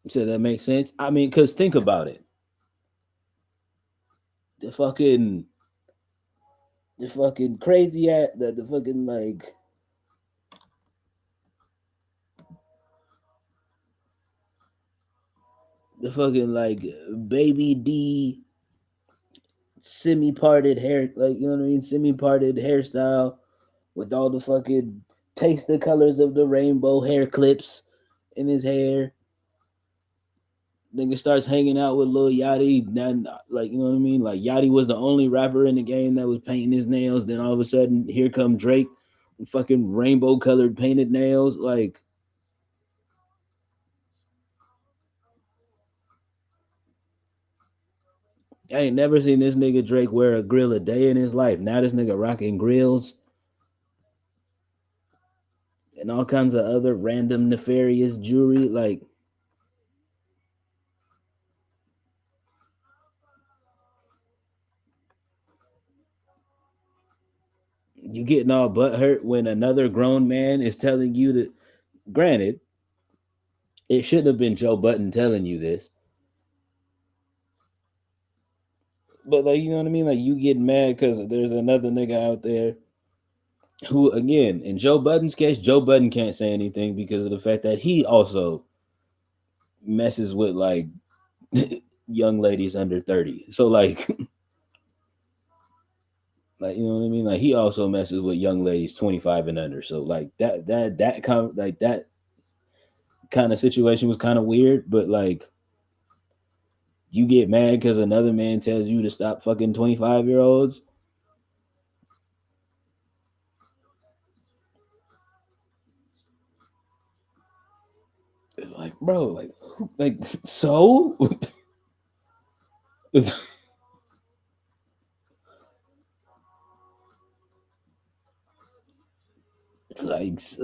D: So that makes sense. I mean, cause think about it. The fucking crazy at the fucking like the fucking like baby D semi parted hair, like you know what I mean, semi parted hairstyle with all the fucking taste the colors of the rainbow hair clips in his hair. Nigga starts hanging out with Lil Yachty. Then, like, you know what I mean? Like, Yachty was the only rapper in the game that was painting his nails. Then all of a sudden, here come Drake, fucking rainbow colored painted nails. Like, I ain't never seen this nigga Drake wear a grill a day in his life. Now this nigga rocking grills and all kinds of other random nefarious jewelry. Like, you getting all butt hurt when another grown man is telling you that. Granted, it shouldn't have been Joe Button telling you this, but like you know what I mean. Like you get mad because there's another nigga out there who, again, in Joe Budden's case, Joe Budden can't say anything because of the fact that he also messes with like young ladies under 30. So like, like you know what I mean. Like he also messes with young ladies 25 and under. So like that kind of situation was kind of weird, but like you get mad because another man tells you to stop fucking 25-year-olds. It's like, bro, like so. it's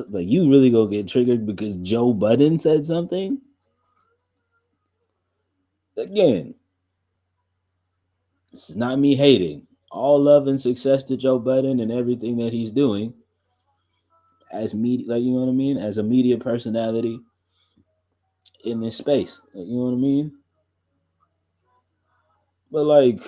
D: like you really go get triggered because Joe Budden said something. Again, this is not me hating. All love and success to Joe Budden and everything that he's doing as media, like you know what I mean, as a media personality in this space. Like, you know what I mean? But like,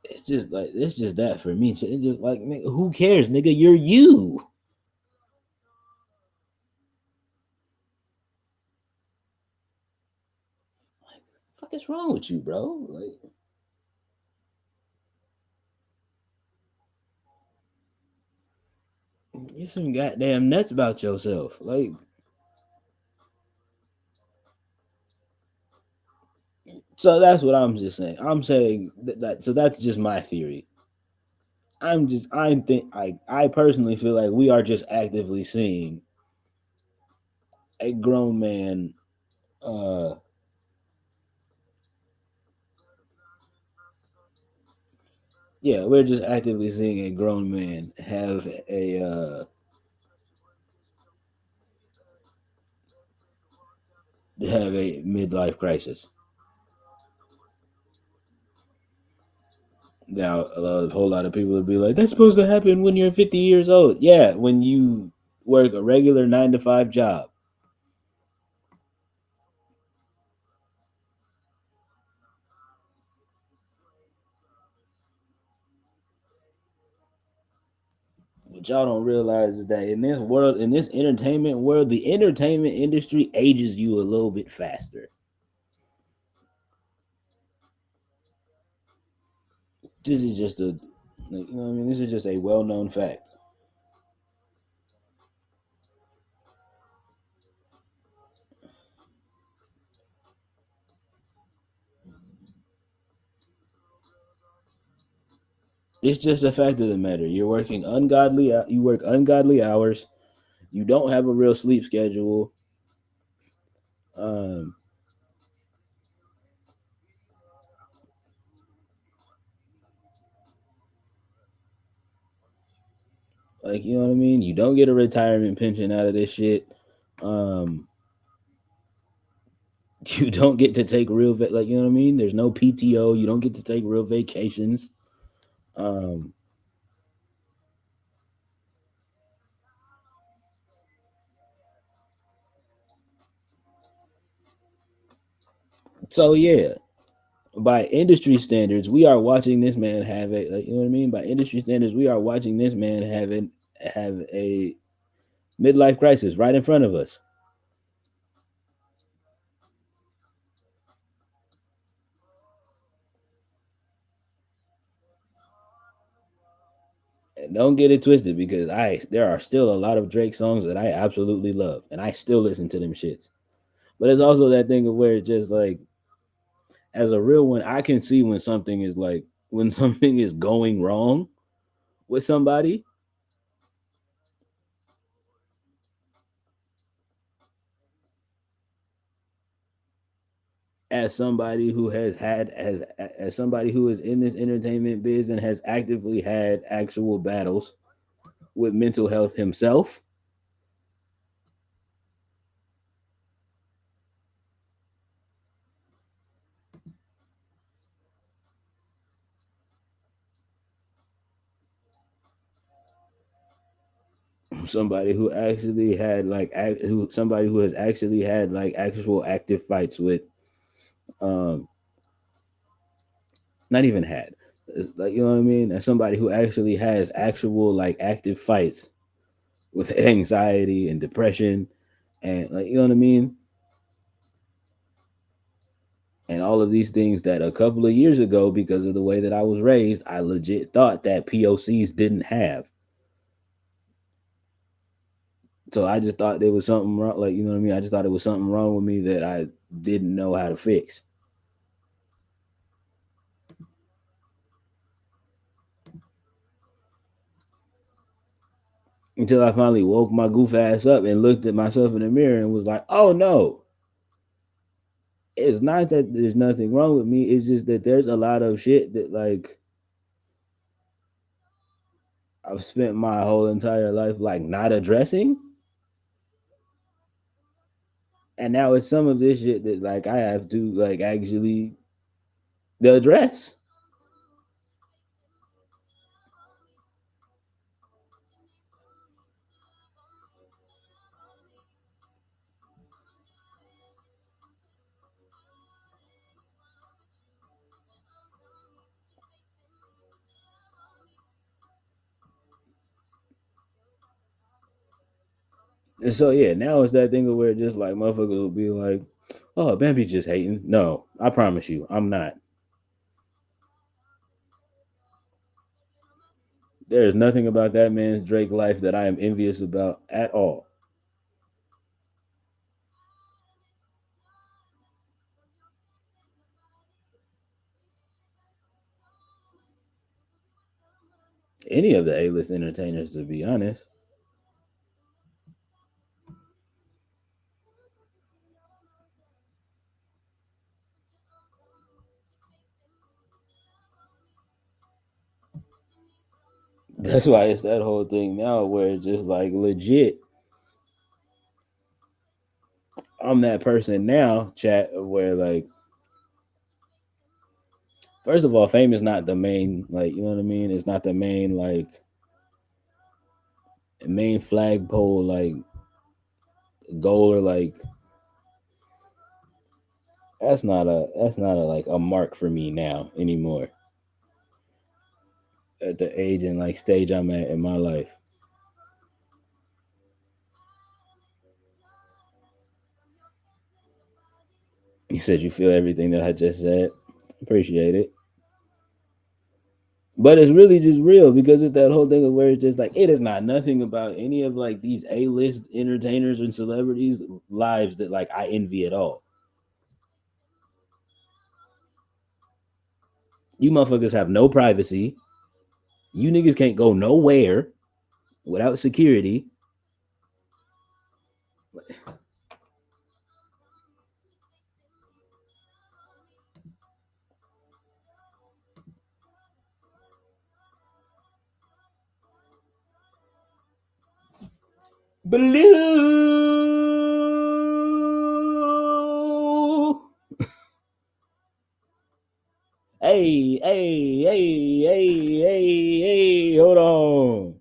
D: it's just that for me. It's just like, nigga, who cares, nigga? You're you. Fuck is wrong with you, bro? Like, you some goddamn nuts about yourself. Like, so that's what I'm just saying. I'm saying that so that's just my theory. I personally feel like we are just actively seeing a grown man uh yeah, we're just actively seeing a grown man have a midlife crisis. Now, a whole lot of people would be like, "That's supposed to happen when you're 50 years old." Yeah, when you work a regular 9 to 5 job. What y'all don't realize is that in this world, in this entertainment world, the entertainment industry ages you a little bit faster. This is just a, like, you know what I mean? This is just a well known fact. It's just a fact of the matter. You work ungodly hours. You don't have a real sleep schedule. Um, like, you know what I mean? You don't get a retirement pension out of this shit. Um, you don't get to take like, you know what I mean? There's no PTO. You don't get to take real vacations. Um, so yeah, by industry standards, we are watching this man have a, like, you know what I mean? By industry standards, we are watching this man have a midlife crisis right in front of us. And don't get it twisted because I there are still a lot of Drake songs that I absolutely love and I still listen to them shits. But it's also that thing of where it's just like as a real one, I can see when something is like when something is going wrong with somebody as somebody who has had as somebody who is in this entertainment biz and has actively had actual battles with mental health himself. Somebody who actually had like who somebody who has actually had like actual active fights with um not even had like, you know what I mean, as somebody who actually has actual like active fights with anxiety and depression and, like, you know what I mean, and all of these things that a couple of years ago, because of the way that I was raised, I legit thought that POCs didn't have. So I just thought there was something wrong, like, you know what I mean, I just thought it was something wrong with me that I didn't know how to fix until I finally woke my goof ass up and looked at myself in the mirror and was like, oh no, it's not that there's nothing wrong with me. It's just that there's a lot of shit that, like, I've spent my whole entire life like not addressing. And now it's some of this shit that like I have to like actually address. And so yeah, now it's that thing where just like motherfuckers will be like, Oh, Bambi's just hating. No, I promise you, I'm not. There is nothing about that man's Drake life that I am envious about at all. Any of the A-list entertainers, to be honest. That's why it's that whole thing now where it's just like legit. I'm that person now, chat, where like first of all, fame is not the main, like, you know what I mean? It's not the main, like, main flagpole, like, goal or, like, that's not a, like, a mark for me now anymore at the age and, like, stage I'm at in my life. You said you feel everything that I just said. Appreciate it. But it's really just real because it's that whole thing of where it's just like it is not nothing about any of like these A-list entertainers and celebrities' lives that like I envy at all. You motherfuckers have no privacy. You niggas can't go nowhere without security. Blue. Hey, hey, hey, hey, hey, hey, hold on.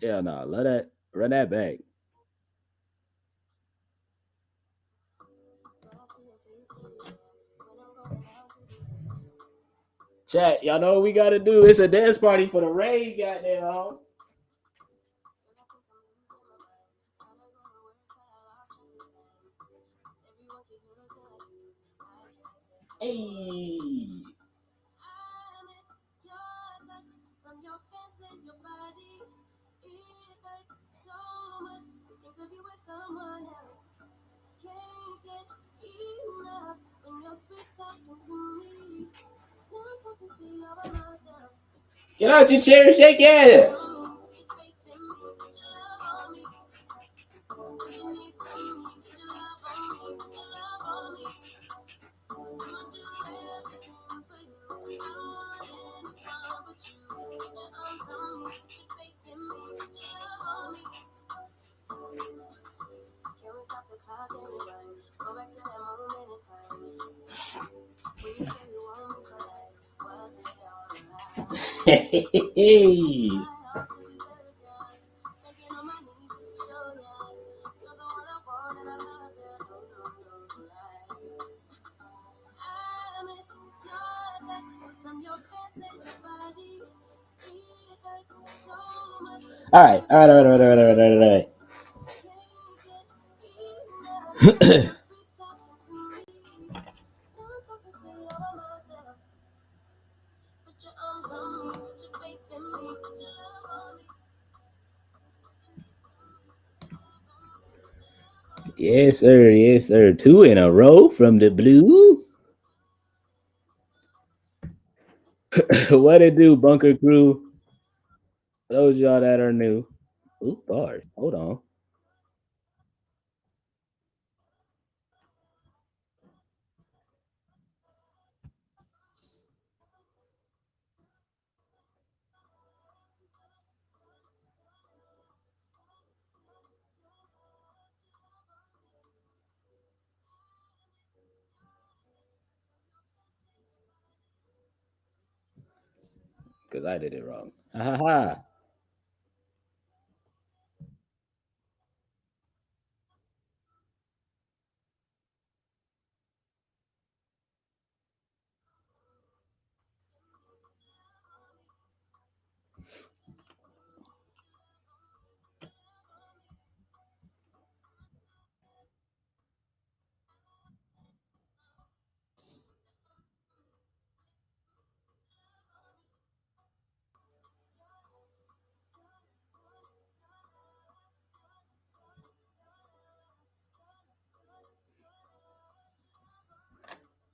D: Yeah, nah, let that run that back. Chat, y'all know what we gotta do. It's a dance party for the raid, goddamn. Hey. Get out your chair and shake your ass. Hey. All right, all right, all right, all right, all right, all right, all right. Yes, sir. Yes, sir. Two in a row from the blue. What it do, bunker crew? Those y'all that are new. Ooh, bars. Hold on. Because I did it wrong. Ha ha ha.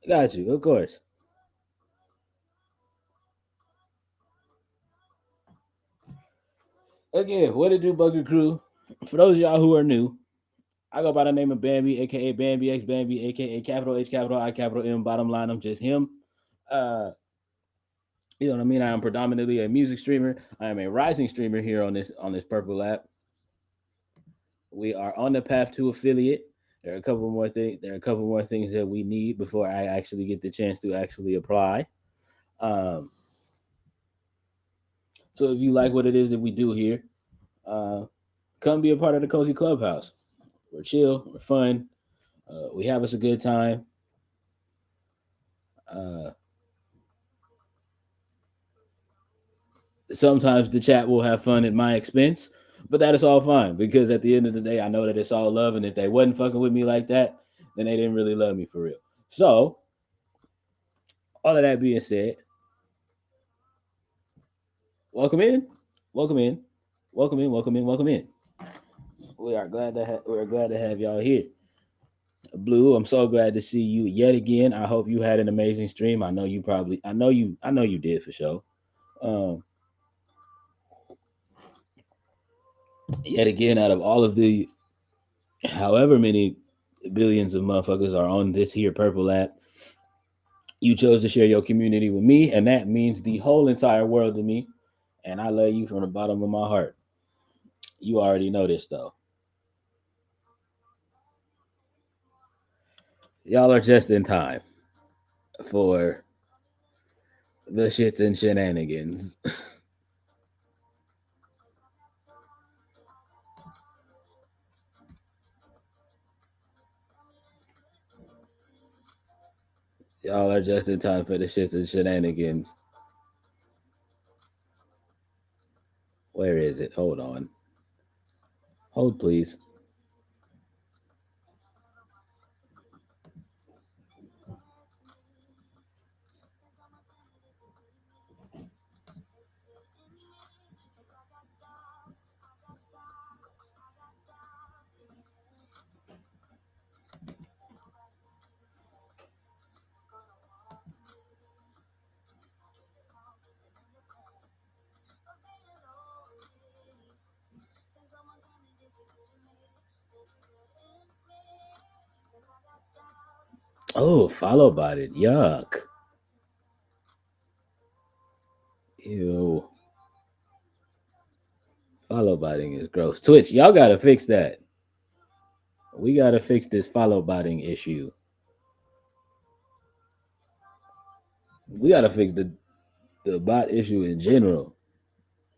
D: Got you, of course. Again, what it do, Bugger Crew? For those of y'all who are new, I go by the name of Bambi, aka Bambi X Bambi, aka capital H capital I capital M. Bottom line, I'm just him. Uh, you know what I mean? I am predominantly a music streamer. I am a rising streamer here on this Purple app. We are on the path to affiliate. There are a couple more things. There are a couple more things that we need before I actually get the chance to actually apply. Um, so if you like what it is that we do here, uh, come be a part of the cozy clubhouse. We're chill. We're fun. We have us a good time. Uh, Sometimes the chat will have fun at my expense, but that is all fine because at the end of the day, I know that it's all love. And if they wasn't fucking with me like that, then they didn't really love me for real. So, all of that being said, welcome in, welcome in, welcome in, welcome in, welcome in. We are glad to have y'all here. Blue, I'm so glad to see you yet again. I hope you had an amazing stream. I know you did for sure. Um, Yet again, out of all of the however many billions of motherfuckers are on this here purple app, you chose to share your community with me, and that means the whole entire world to me. And I love you from the bottom of my heart. You already know this though. Y'all are just in time for the shits and shenanigans. Y'all are just in time for the shits and shenanigans. Where is it? Hold on. Hold, please. Oh, follow bot it. Yuck. Ew. Follow botting is gross. Twitch, y'all gotta fix that. We gotta fix this follow botting issue. We gotta fix the bot issue in general.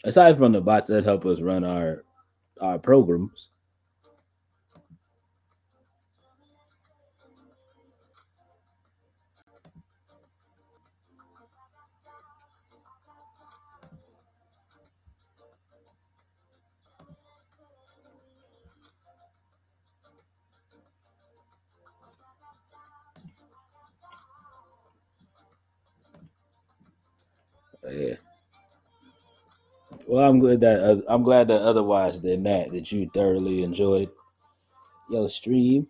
D: Aside from the bots that help us run our programs. Yeah. Well, I'm glad that otherwise than that you thoroughly enjoyed your stream.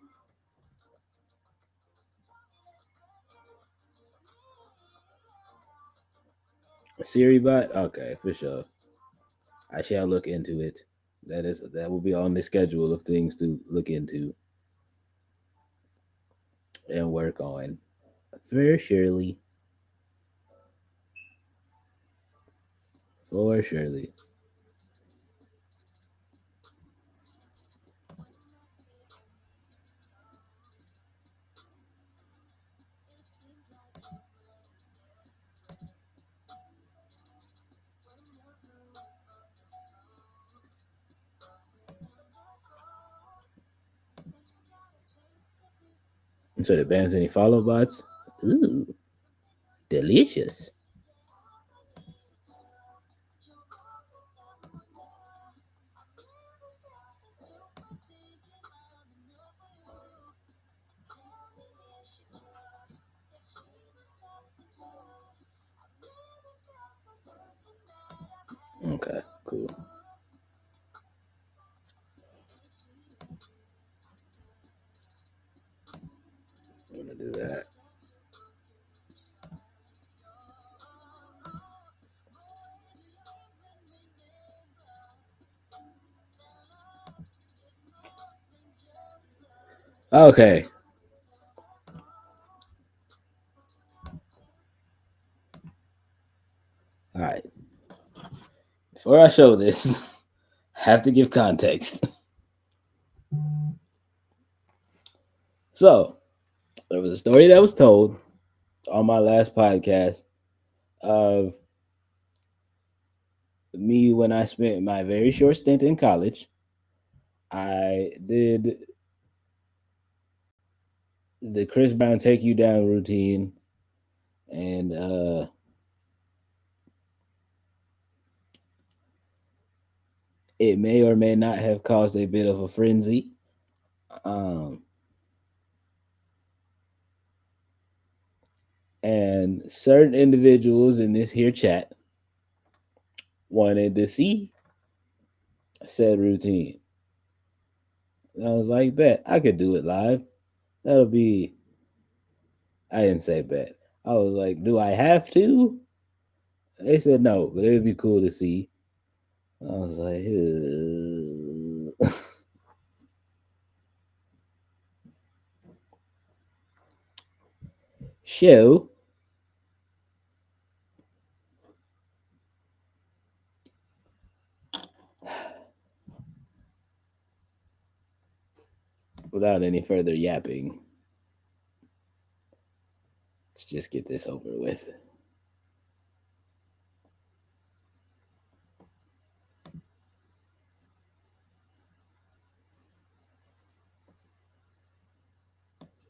D: Siri bot, okay, for sure. I shall look into it. That will be on the schedule of things to look into and work on. For surely. For surely. So the bans any follow bots? Ooh, delicious. Okay, cool. I'm gonna do that. Okay. All right. Before I show this, I have to give context. So, there was a story that was told on my last podcast of me when I spent my very short stint in college. I did the Chris Brown take you down routine, and it may or may not have caused a bit of a frenzy. Um, and certain individuals in this here chat wanted to see said routine. And I was like, bet I could do it live. That'll be. I didn't say bet. I was like, do I have to? They said no, but it'd be cool to see. I was like, show without any further yapping. Let's just get this over with.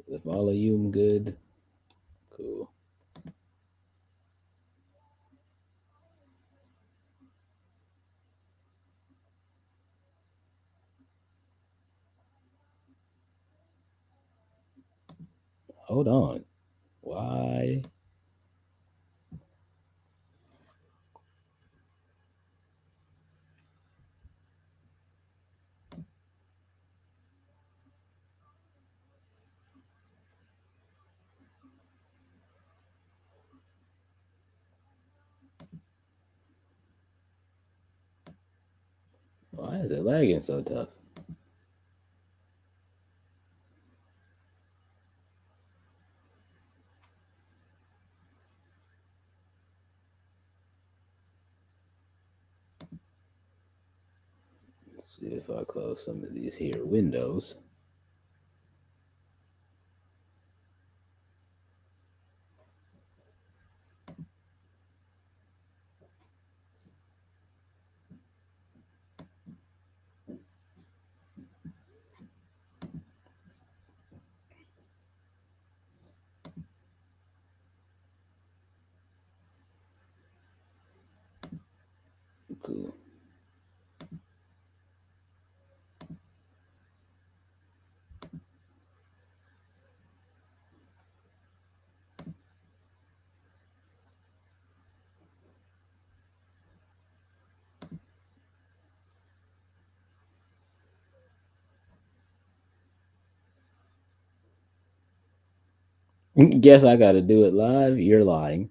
D: The volume good. Cool. Hold on. Why? Why is it lagging so tough? Let's see if I close some of these here windows. Cool. Guess I got to do it live. You're lying.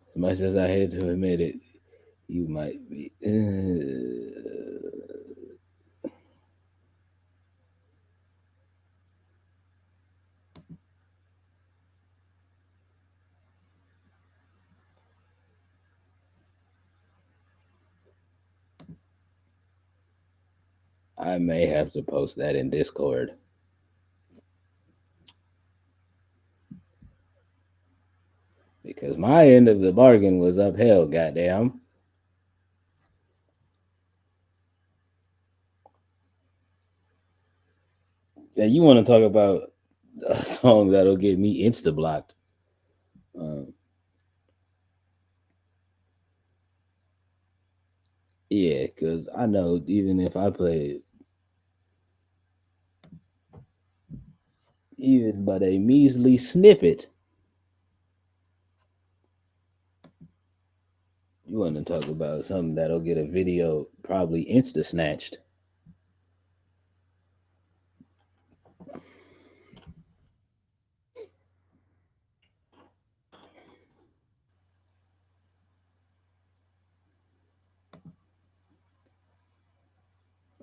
D: As much as I hate to admit it, you might be. I may have to post that in Discord. Because my end of the bargain was upheld, goddamn. Yeah, you want to talk about a song that'll get me insta blocked? Um, yeah, because I know even if I play it, even but a measly snippet, you want to talk talk about something that'll get a video probably insta snatched.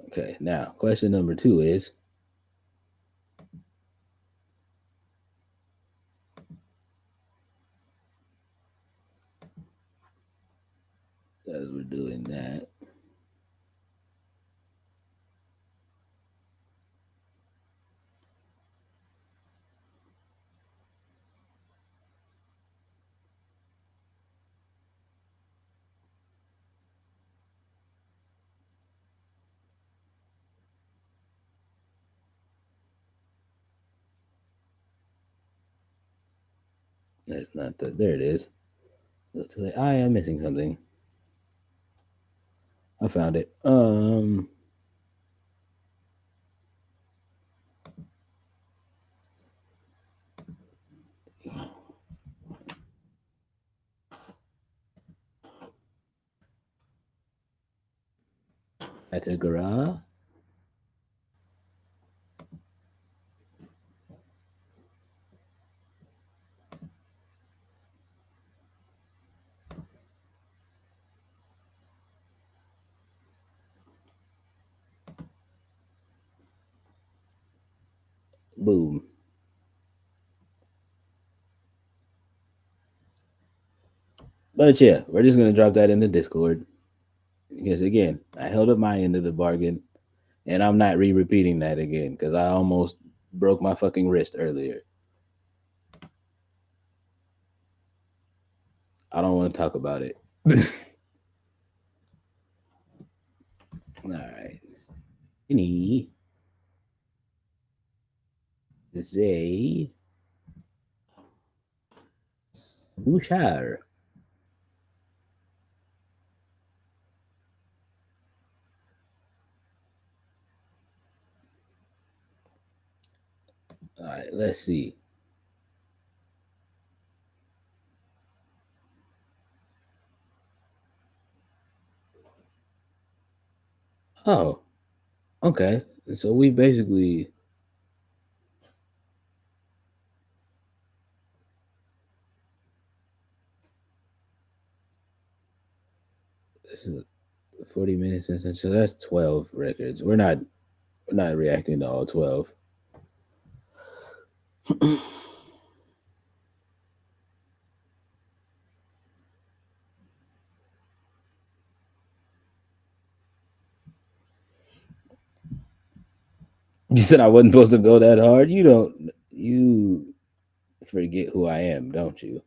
D: Okay, now question number 2 is, as we're doing that, that's not the, there it is. Looks like I am missing something. I found it. Category. Boom. But yeah, we're just gonna drop that in the Discord because again, I held up my end of the bargain, and I'm not repeating that again because I almost broke my fucking wrist earlier. I don't want to talk about it. All right. Any say Bouchard. All right, let's see. Oh, okay. So we basically this is 40 minutes since, so that's 12 records. We're not reacting to all 12. You said I wasn't supposed to go that hard. You forget who I am, don't you?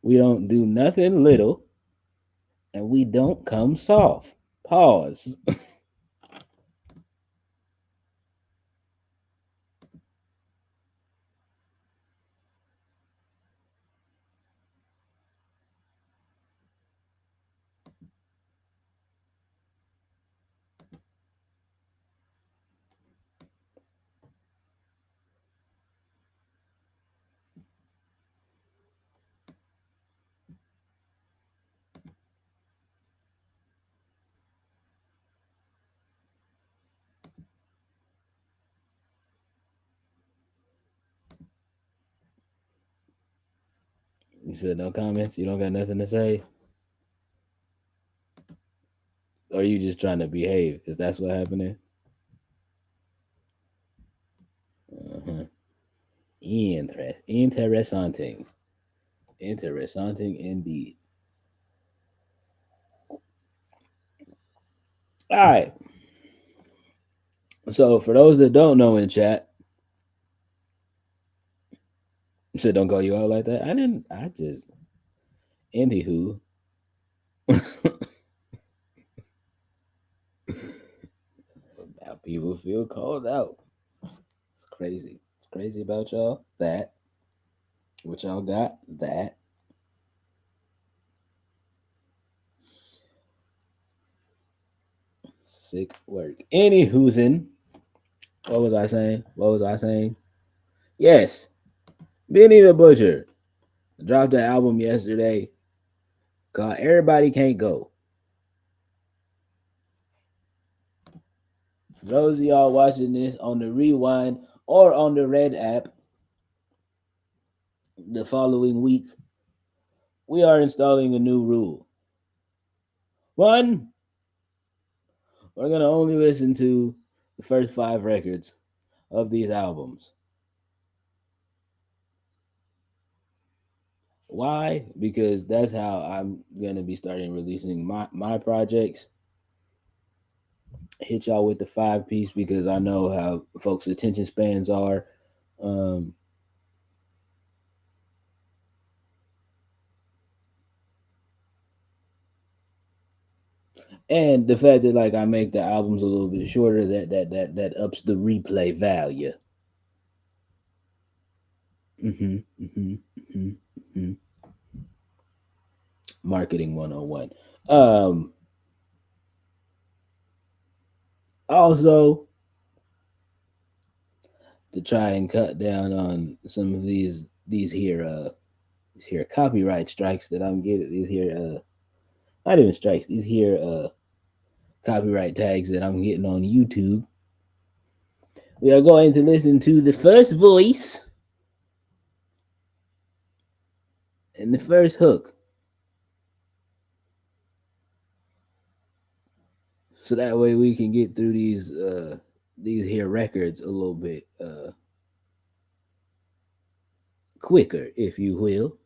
D: We don't do nothing little, and we don't come soft. Pause. You said no comments. You don't got nothing to say, or are you just trying to behave? Is that's what happening? Uh-huh. Interesting. Interesting indeed. All right. So for those that don't know in chat, you said don't call you out like that. I didn't. I just. Anywho. Now people feel called out. It's crazy. It's crazy about y'all. That. What y'all got? That. Sick work. Anywho's in. What was I saying? What was I saying? Yes. Benny the Butcher dropped the album yesterday. Cause everybody can't go. For those of y'all watching this on the rewind or on the red app the following week, we are installing a new rule. One, we're gonna only listen to the first 5 records of these albums. Why? Because that's how I'm gonna be starting releasing my projects. Hit y'all with the 5 piece because I know how folks' attention spans are. Um, and the fact that like I make the albums a little bit shorter, that ups the replay value. Mm-hmm, mm-hmm, mm-hmm, mm-hmm. Marketing 101. Um, Also, to try and cut down on some of these here copyright strikes that I'm getting, these here not even strikes, these here copyright tags that I'm getting on YouTube. We are going to listen to the first voice and the first hook. So that way we can get through these here records a little bit quicker, if you will.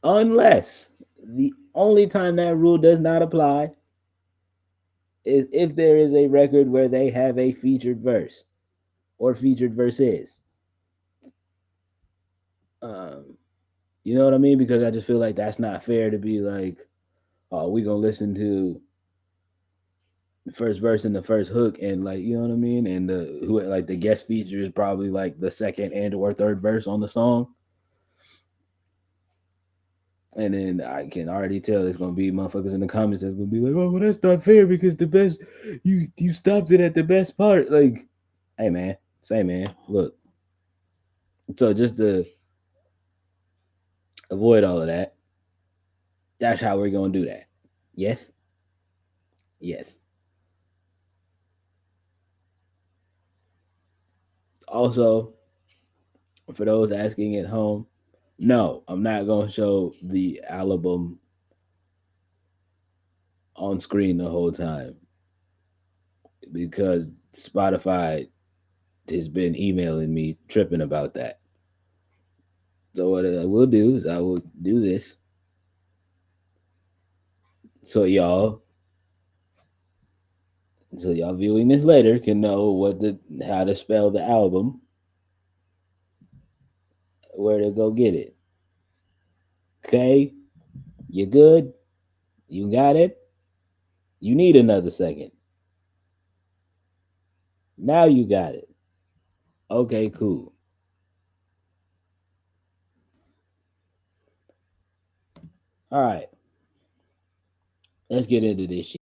D: Unless the only time that rule does not apply is if there is a record where they have a featured verse or featured verses. Um, you know what I mean? Because I just feel like that's not fair to be like, oh, we gonna listen to the first verse and the first hook, and like, you know what I mean? And the who like the guest feature is probably like the second and or third verse on the song. And then I can already tell there's gonna be motherfuckers in the comments that's gonna be like, "Oh, well, that's not fair because the best you stopped it at the best part." Like, hey man, say man, look. So just to avoid all of that, that's how we're gonna do that. Yes, yes. Also, for those asking at home, no, I'm not gonna show the album on screen the whole time because Spotify has been emailing me tripping about that. So what I will do is I will do this so y'all viewing this later can know what the how to spell the album, where to go get it. Okay, you good? You got it? You need another second. Now you got it. Okay, cool. All right, let's get into this shit.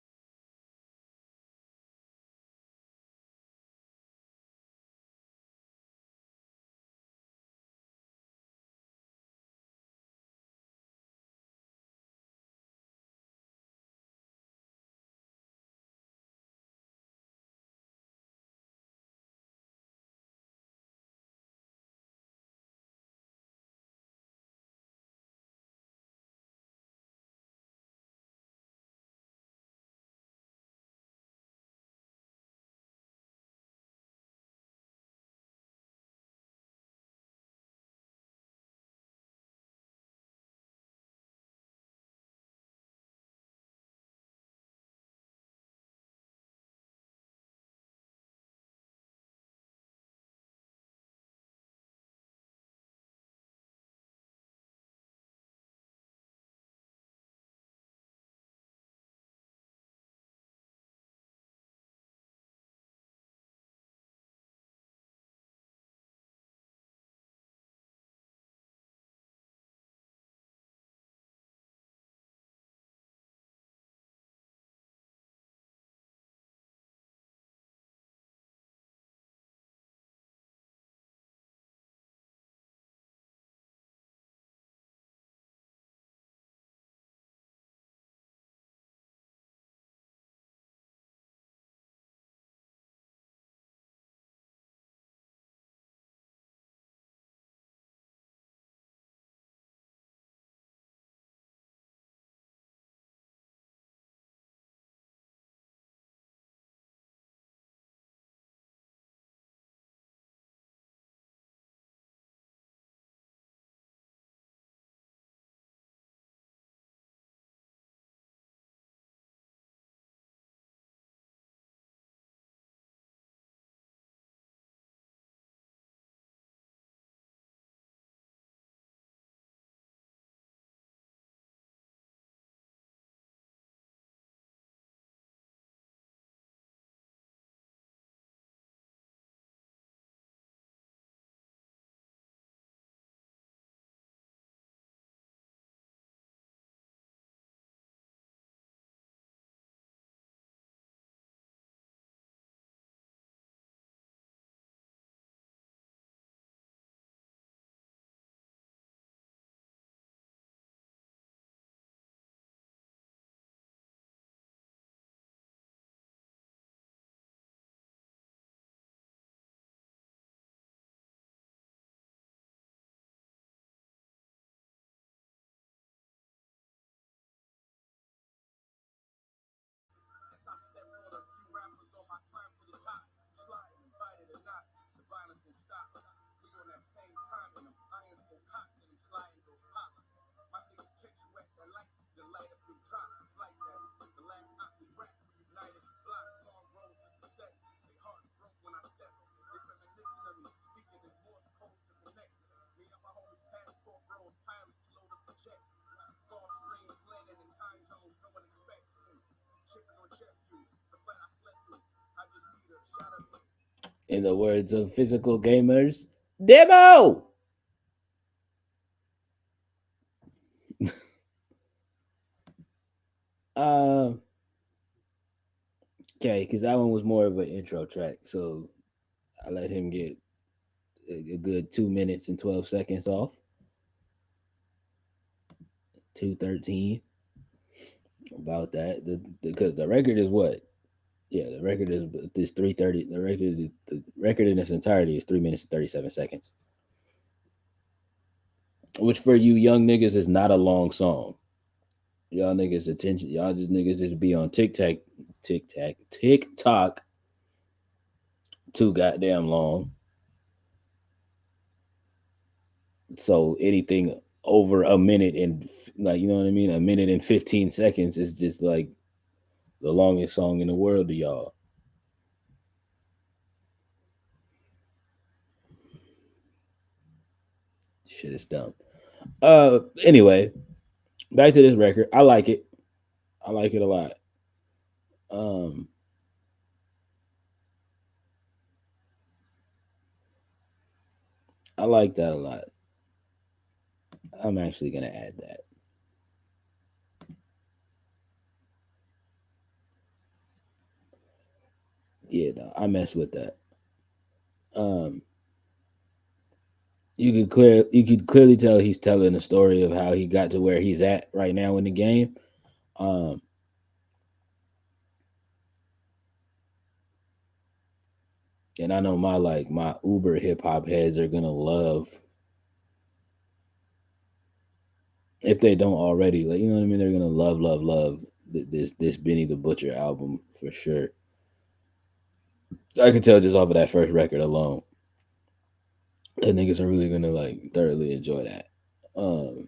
C: stop. We on that same time in them. Irons go cocked in them, sliding those pop. My niggas catch you at that light, then light up your drop. It's like that. The last night we rap, we united the block. Long roads to success. They hearts broke when I step. They reminiscing of me, speaking in Morse code to connect. Me and my homies passport bros, pilots load up the check. Gulf streams landing in time zones no one expects. Chipping on jet fuel, the flight I slept through. I just need a shout out to.
D: In the words of physical gamers, demo. uh, okay, because that one was more of an intro track, so I let him get a good 2 minutes and 12 seconds off. 2:13 about that. Because the record is what? Yeah, the record is this 3:30. The record in its entirety is 3 minutes and 37 seconds, which for you young niggas is not a long song. Y'all niggas attention. Y'all just niggas just be on TikTok too goddamn long. So anything over a minute and like you know what I mean, a minute and 15 seconds is just like the longest song in the world to y'all. Shit is dumb. Anyway, back to this record. I like it. I like it a lot. Um, I like that a lot. I'm actually gonna add that. Yeah, no, I mess with that. Um, you could clearly tell he's telling the story of how he got to where he's at right now in the game. Um, and I know my Uber hip hop heads are gonna love if they don't already. Like you know what I mean, they're gonna love this Benny the Butcher album for sure. I can tell just off of that first record alone. That niggas are really gonna like thoroughly enjoy that. Um,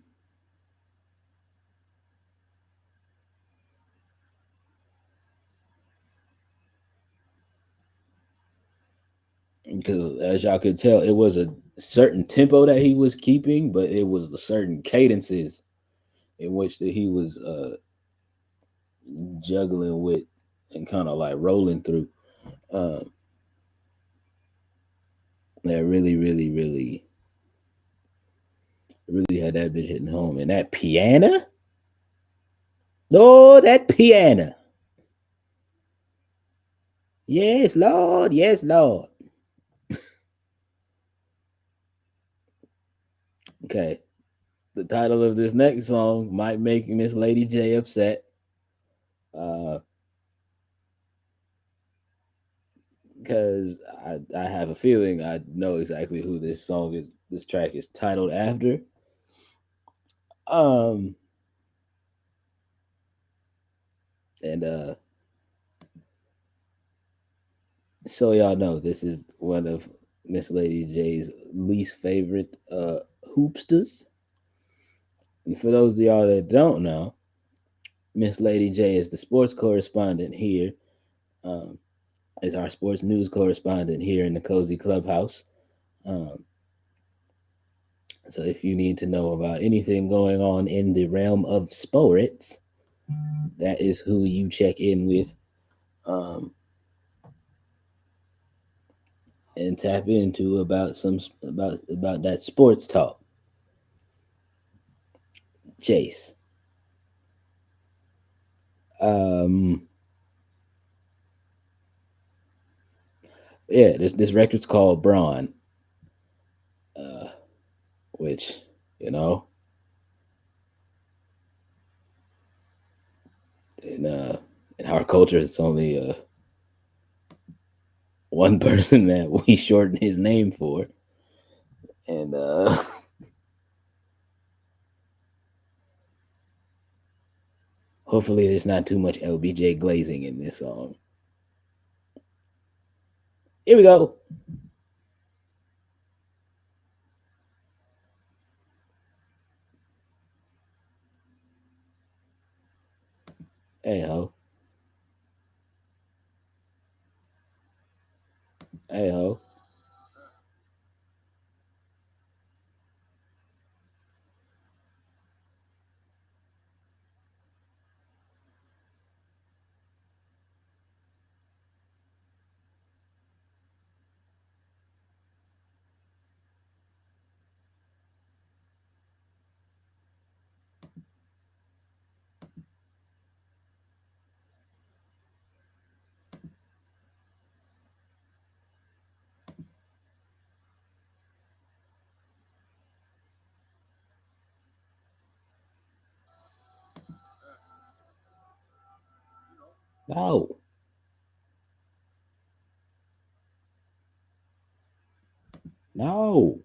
D: because as y'all could tell, it was a certain tempo that he was keeping, but it was the certain cadences in which that he was juggling with and kind of like rolling through. Um, that really had that bitch hitting home. And that piano, oh, that piano, yes, Lord, yes, Lord. Okay, the title of this next song might make Miss Lady J upset. Uh, because I have a feeling I know exactly who this track is titled after. Um and so y'all know this is one of Miss Lady J's least favorite hoopsters. And for those of y'all that don't know, Miss Lady J is the sports correspondent here. Um is our sports news correspondent here in the cozy clubhouse. Um so if you need to know about anything going on in the realm of sports, that is who you check in with um, and tap into about about that sports talk. Chase. Um, yeah, this record's called Braun, uh, which you know, in in our culture, it's only one person that we shorten his name for, and hopefully, there's not too much LBJ glazing in this song. Here we go. Hey ho, hey ho. No, no.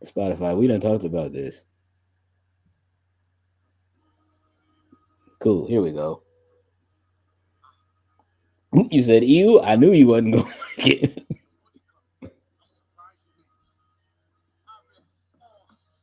D: Spotify, we done talked about this. Cool. Here we go. You said ew. I knew you wasn't going to like it.
C: I've been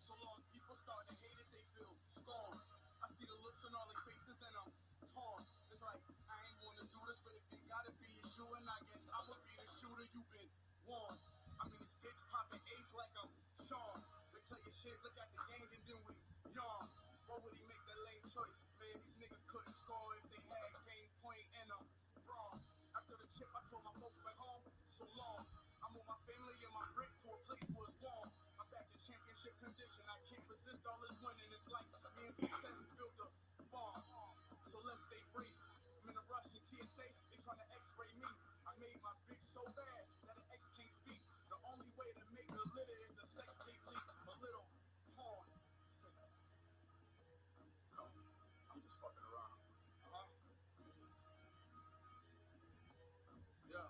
C: so long, people starting to hate it, they feel scorn. I see the looks on all their faces and I'm torn. It's like, I ain't wanna do this, but if you gotta be a shooter, I guess I'ma be the shooter, you've been warned. I'm in this bitch popping ace like I'm Sean. They play your shit, look at the game, and then we yawn. Why would he make that lame choice? Man, these niggas couldn't score if they had game point and a brawl. After the chip, I told my folks back home, so long. I moved my family and my brick to a place where it's warm. I'm back in championship condition. I can't resist all this winning. It's like me and success built a farm. So let's stay free. I'm in a rush in TSA. They trying to X-ray me. I made my bitch so bad that an X can't speak. The only way to make a litter is a sex tape leak. A little porn. No, I'm just fucking around. Uh-huh. Yeah.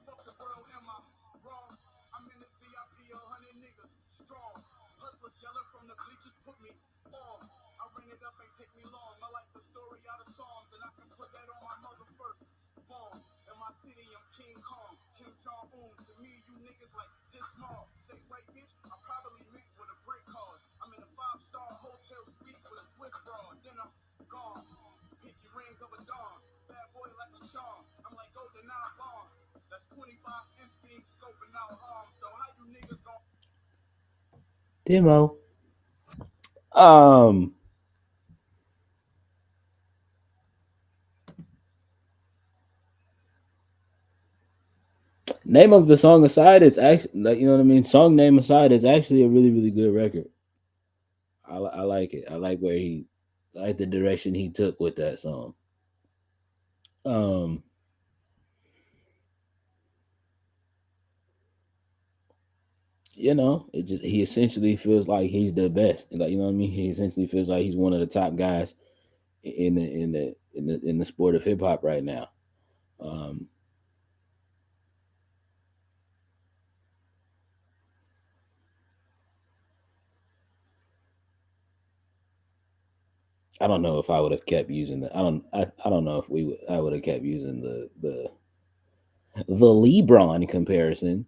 C: Fuck the world, am I wrong? I'm in the VIP, 100 niggas strong. Hustlers yelling from the bleachers, put me on. I ran it up, ain't take me long. I like the story out of Psalms, and I can put that on my mother first. Born in my city, I'm King Kong, Kim Jong Un. To me, you niggas like this small. Say right, bitch, I probably meet with a brick card. I'm in a 5-star hotel suite with a Swiss broad. Then I'm gone. Pinky ring of a dawn. Bad boy like a Sean. I'm like golden eye bomb. That's 25 emptying scoping out arms. So how you niggas gon'
D: Demo. Um, Name of the song aside, it's actually like you know what I mean. Song name aside, it's actually a really really good record. I like it. I like where he, I like the direction he took with that song. Um, you know, it just he essentially feels like he's the best. Like you know what I mean. He essentially feels like he's one of the top guys in the sport of hip hop right now. Um, I don't know if I would have kept using the. I don't know if we would. I would have kept using the LeBron comparison.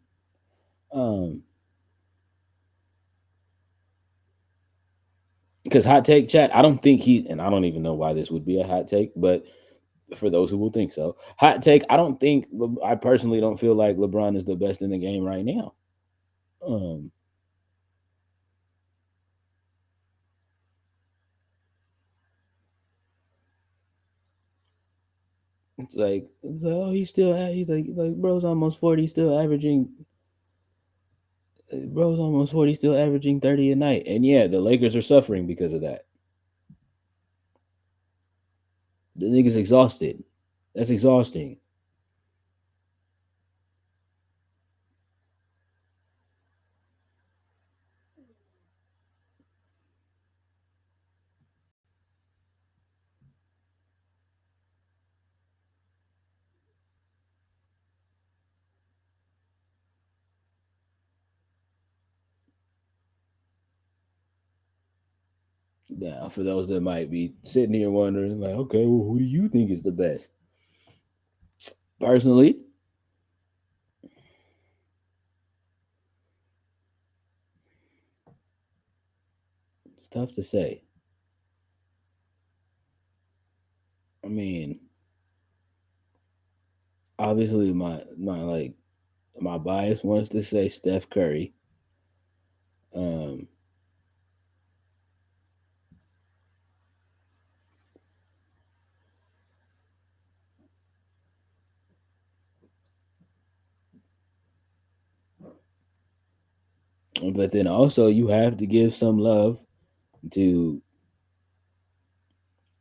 D: Um, because hot take chat, I don't think he, and I don't even know why this would be a hot take, but for those who will think so, hot take, I don't think I personally don't feel like LeBron is the best in the game right now. Um, it's like oh he's like bro's almost 40, still averaging bro's almost 40, still averaging 30 a night, and yeah, the Lakers are suffering because of that. The nigga's exhausted. That's exhausting. Now, for those that might be sitting here wondering, like, okay, well, who do you think is the best? Personally, tough to say. I mean, obviously my bias wants to say Steph Curry. Um, but then also you have to give some love to, you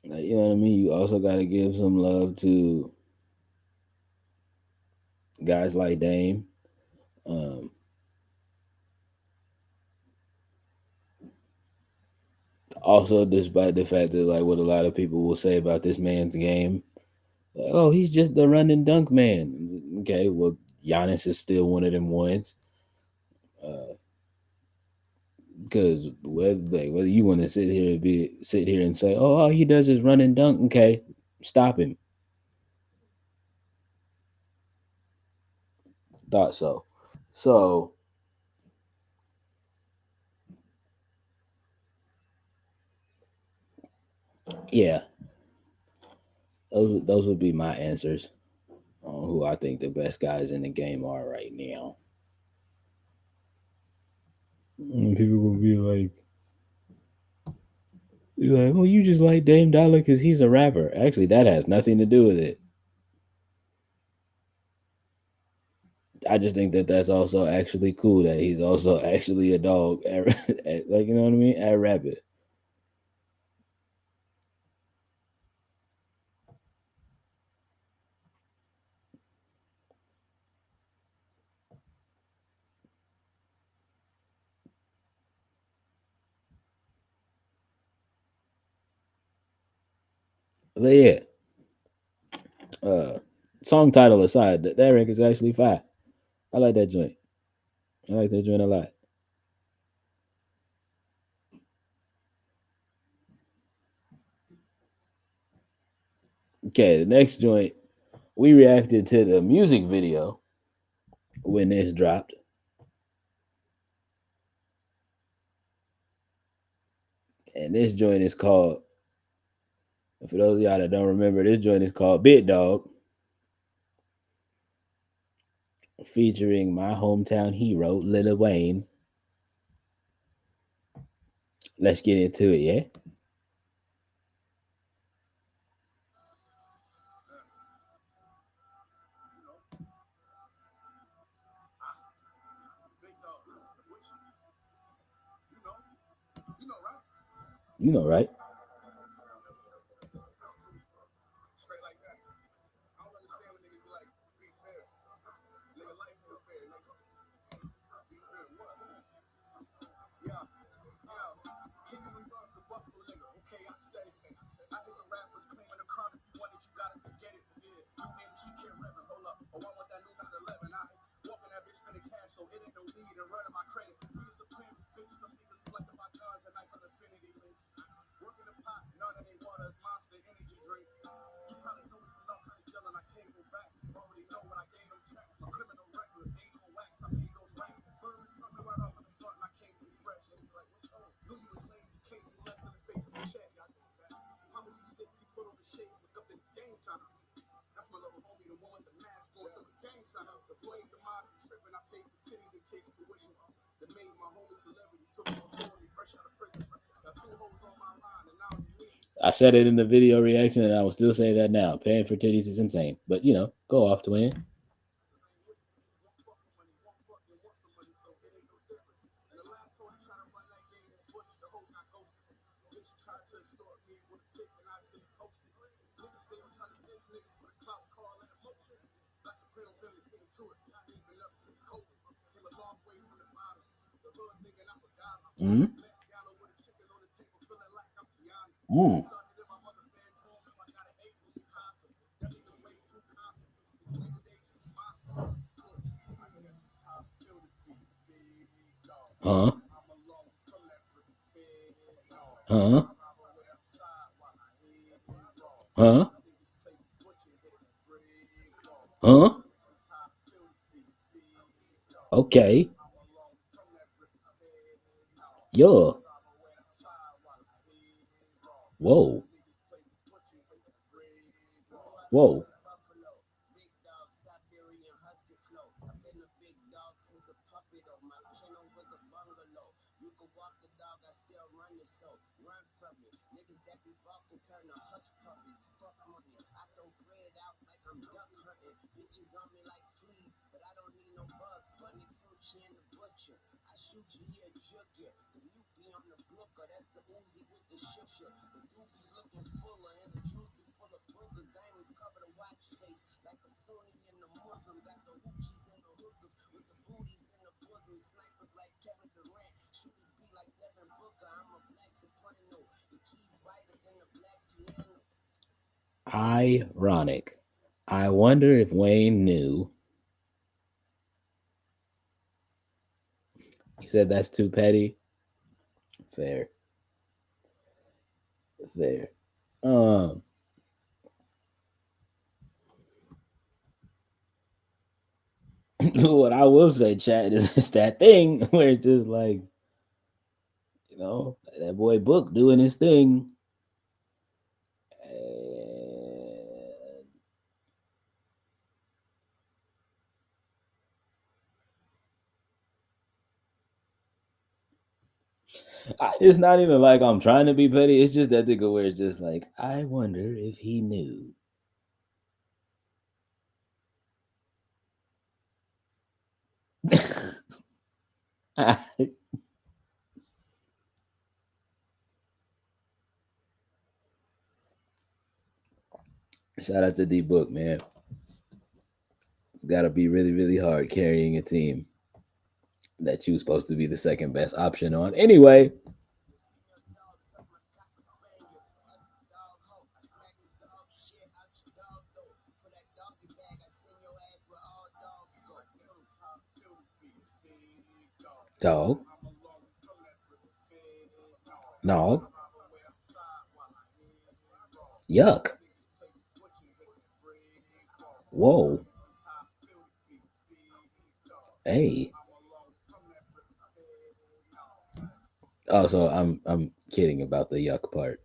D: know what I mean. You also got to give some love to guys like Dame. Um, Also, despite the fact that like what a lot of people will say about this man's game, like, oh, he's just the run and dunk man. Okay, well, Giannis is still one of them ones. Because whether you want to sit here and say, oh, all he does is run and dunk. Okay, stop him. Thought so. So yeah, those would be my answers on who I think the best guys in the game are right now. And people will be like, you're like, oh, you just like Dame Dollar because he's a rapper. Actually, that has nothing to do with it. I just think that that's also actually cool that he's also actually a dog, like you know what I mean, at rabbit. But yeah, uh, song title aside, that record's actually fire. I like that joint. I like that joint a lot. Okay, the next joint, we reacted to the music video when this dropped, and this joint is called. For those of y'all that don't remember, this joint is called Big Dog, featuring my hometown hero Lil Wayne. Let's get into it, yeah.
C: Big dog, the butcher. You know, you know, right?
D: You know, right?
C: Straight like that. I don't understand when niggas be like, be fair. Nigga, life ain't fair, nigga. Be fair, what? Yeah, yeah. Can you reverse the Buffalo nigga? Okay, I said it. I hear some rappers claiming the crown. If you want it, you gotta forget it. Yeah, UMG can't rap it. Hold up. Oh, I want that new 911. I walking that bitch spending cash, so it ain't no need to run my credit. We the supreme bitch. Them niggas collecting my guns and nice on affinity links. Working the pot, none of they water is monster energy drink. You probably know me from no kind of yelling. I can't go back. Already know what I gave them tracks. My criminal record ain't no wax. I made those racks. First, coming right off in the front, and I can't be fresh. And like, what's up? Knew you was lazy. Can't do less than a fake check. Y'all know that. How many sticks he put on the shades? Look up in his game time. That's my little homie, the one with the mask on. The gang sign up. So blame the mob and tripping. I paid for titties and kids tuition. That made my homie celebrity. Took him on tour. Fresh out of prison. Got 2 hoes on my line, and now you need.
D: I said it in the video reaction, and I will still say that now. Paying for titties is insane, but you know, go off, twin. Mm. Mm. Huh? Huh? Huh? Huh? Okay. Yeah. Whoa. Whoa.
C: Buffalo, big dog, Siberian husky flow. I've been a big dog since a puppy though. My kennel was a bungalow. You could walk the dog, I still run it, so run from me. Niggas that be walking turn to hush puppies. Fuck money, I throw bread out like I'm duck hunting. Bitches on me like fleas, but I don't need no bugs. Bunny Coochie and the butcher. I shoot you, yeah, jug ya. The mute be on the blooker, that's the Uzi with the shusher. The doobies looking fuller, and the juice be full of boogers. Diamonds cover the watch face like a Sunni and a Muslim. Got the hoochies and the hookers with the booties in the bosom. Snipers like Kevin Durant, shooters be like Devin Booker. I'm a black soprano, the keys whiter than a black piano.
D: Ironic. I wonder if Wayne knew. He said that's too petty. Fair. Fair. Um, what I will say, chat, is it's that thing where it's just like, that boy Book doing his thing. And it's not even like I'm trying to be petty. It's just that thing where it's just like, I wonder if he knew. Shout out to D Book, man. It's got to be really, really hard carrying a team that you're supposed to be the second best option on. Anyway,
C: You see your dog suck my cock a spaniel. That's a dog hoe. I smack the dog shit out your dog though. For that doggy bag, I send your ass where all dogs go. That's how I feel to be a big dog.
D: dog,
C: I'm a long from that river fed dog. I
D: no,
C: travel way outside while I hit raw. My
D: yuck,
C: niggas play the butcher, hit that bread raw.
D: whoa,
C: This is how I feel to be a big dog.
D: hey.
C: I'm a long from that river fed dog.
D: Oh, so I'm kidding about the yuck part.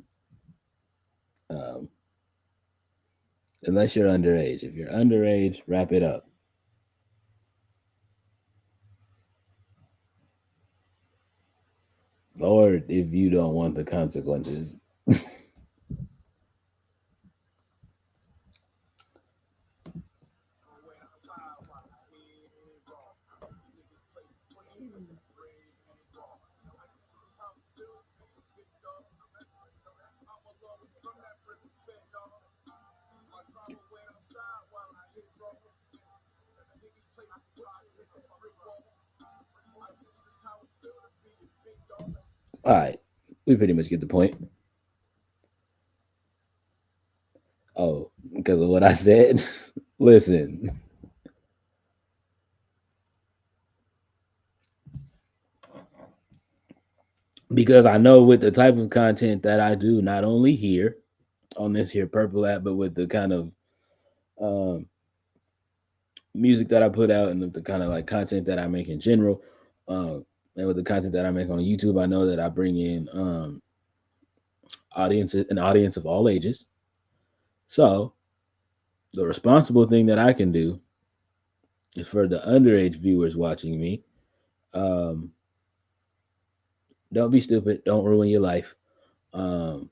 D: Um, unless you're underage. If you're underage, wrap it up. Or if you don't want the consequences.
C: Wait outside while I hit raw. Niggas play the butcher, hit that bread raw. I guess this how it feels to be a big dog. I'm a long from that river fed dog. I travel way outside while I hit raw. Niggas play the butcher, hit that brick wall. I guess this how it feels to be a big dog.
D: All right, we pretty much get the point. Oh, because of what I said. Listen, because I know with the type of content that I do, not only here on this here Purple app, but with the kind of um, music that I put out and the kind of like content that I make in general, uh, and with the content that I make on YouTube, I know that I bring in an audience of all ages. So the responsible thing that I can do is for the underage viewers watching me. Um, don't be stupid. Don't ruin your life. Um,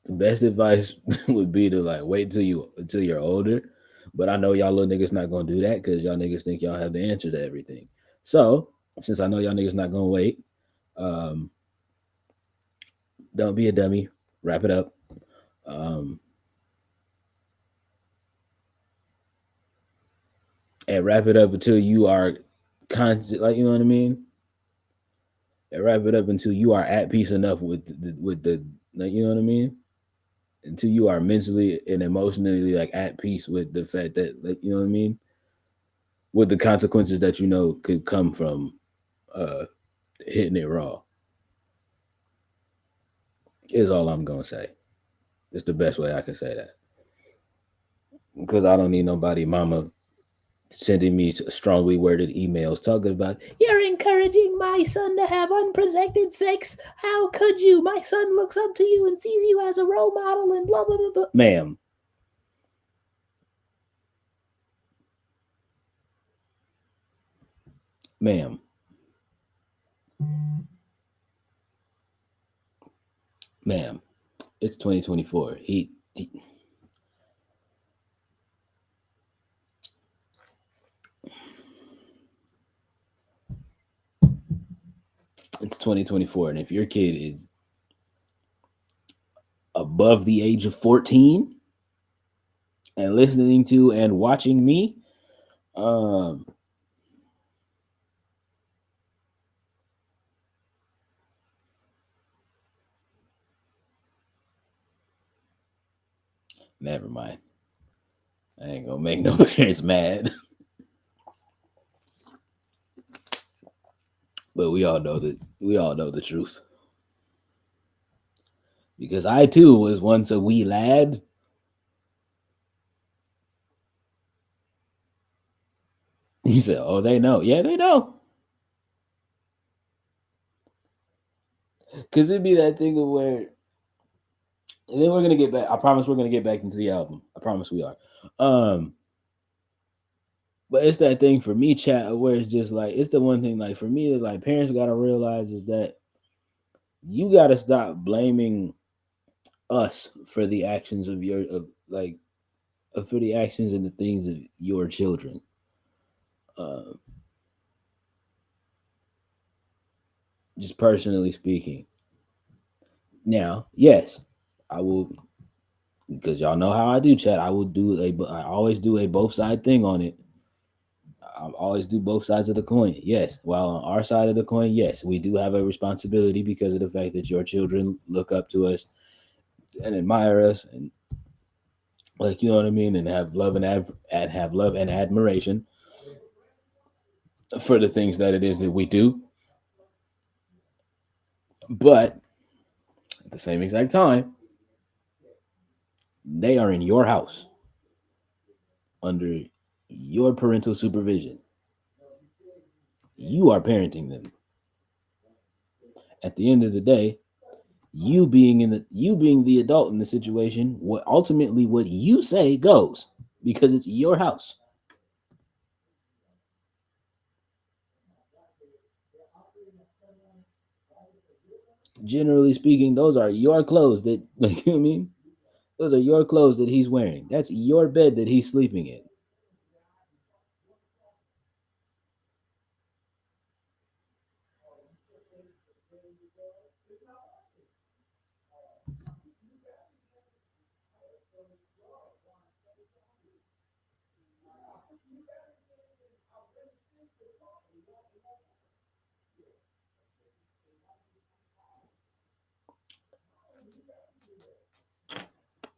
D: the best advice would be to like wait until you're older. But I know y'all little niggas not gonna do that because y'all niggas think y'all have the answer to everything. So since I know y'all niggas not gonna wait, um, don't be a dummy. Wrap it up. Um, and wrap it up until you are conscious. Like you know what I mean. And wrap it up until you are at peace enough with the like, you know what I mean. Until you are mentally and emotionally like at peace with the fact that like you know what I mean, with the consequences that you know could come from uh hitting it raw. Is all I'm gonna say. It's the best way I can say that because I don't need nobody mama sending me strongly worded emails talking about, you're encouraging my son to have unprotected sex. How could you? My son looks up to you and sees you as a role model and blah, blah, blah, blah. Ma'am. Ma'am. Ma'am. It's 2024. It's 2024. And if your kid is above the age of 14 and listening to and watching me, never mind. I ain't gonna make no parents mad. But we all know the truth. Because I too was once a wee lad. You said, oh, they know. Yeah, they know. Because it'd be that thing of where, and then we're gonna get back. I promise we're gonna get back into the album. I promise we are. But it's that thing for me, chat, where it's just like, it's the one thing, like, for me, like, parents gotta realize is that you gotta stop blaming us for the actions of your, for the actions and the things of your children. Just personally speaking. Now, yes, I will, because y'all know how I do, chat. I always do a both side thing on it. I always do both sides of the coin. Yes, while on our side of the coin, yes, we do have a responsibility because of the fact that your children look up to us and admire us, and, like, you know what I mean, and have love and have love and admiration for the things that it is that we do. But at the same exact time, they are in your house under your parental supervision. You are parenting them. At the end of the day, you being the adult in the situation, what you say goes, because it's your house. Generally speaking, those are your clothes that, like, you know what I mean? Those are your clothes that he's wearing. That's your bed that he's sleeping in.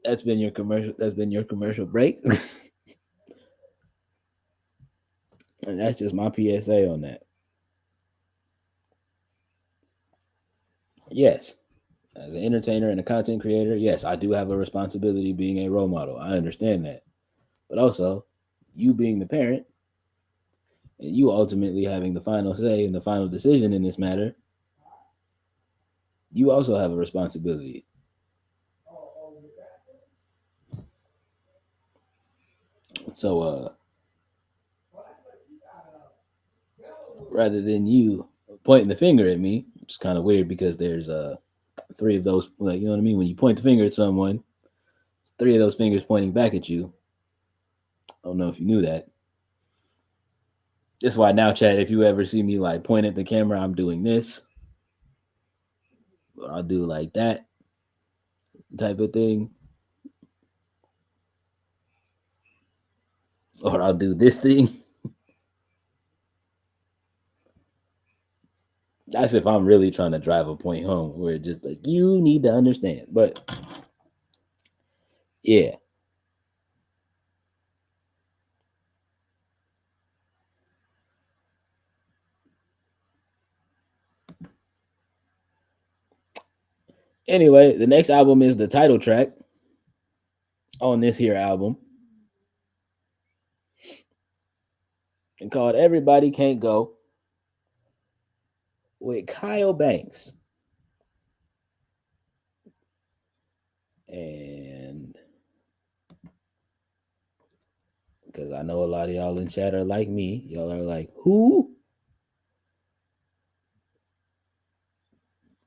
D: That's been your commercial. That's been your commercial break. And that's just my PSA on that. Yes, as an entertainer and a content creator, yes, I do have a responsibility being a role model. I understand that. But also, you being the parent and you ultimately having the final say and the final decision in this matter, you also have a responsibility. So, rather than you pointing the finger at me, which is kind of weird because there's three of those, like, you know what I mean? When you point the finger at someone, three of those fingers pointing back at you. I don't know if you knew that. That's why now, Chad, if you ever see me like point at the camera, I'm doing this, or I'll do like that type of thing, or I'll do this thing. That's if I'm really trying to drive a point home where it's just like, you need to understand. But yeah. Anyway, the next album is the title track on this here album. and called Everybody Can't Go with Kyle Banks. And because I know a lot of y'all in chat are like me, y'all are like, who?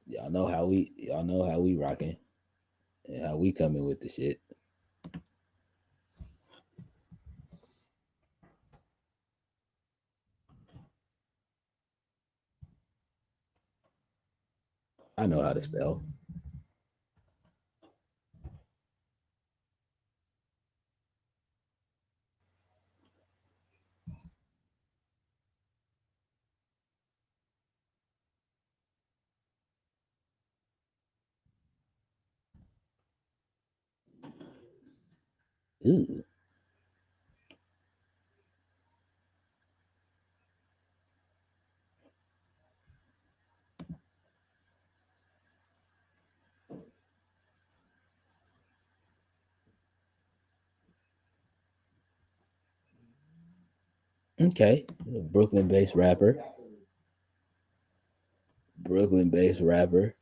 D: Y'all know how we rocking and how we coming with the shit. I know how to spell. Ooh. Okay. Brooklyn-based rapper. Brooklyn-based rapper.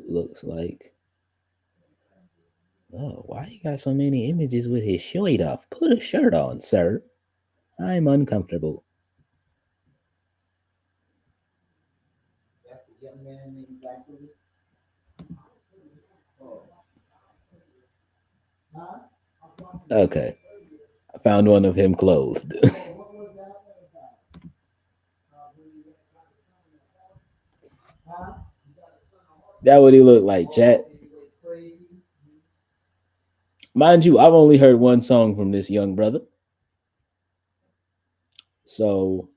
D: Looks like. Oh, why you got so many images with his shirt off? Put a shirt on, sir. I'm uncomfortable. Okay. I found one of him clothed. That what he looked like, chat. Mind you, I've only heard one song from this young brother. So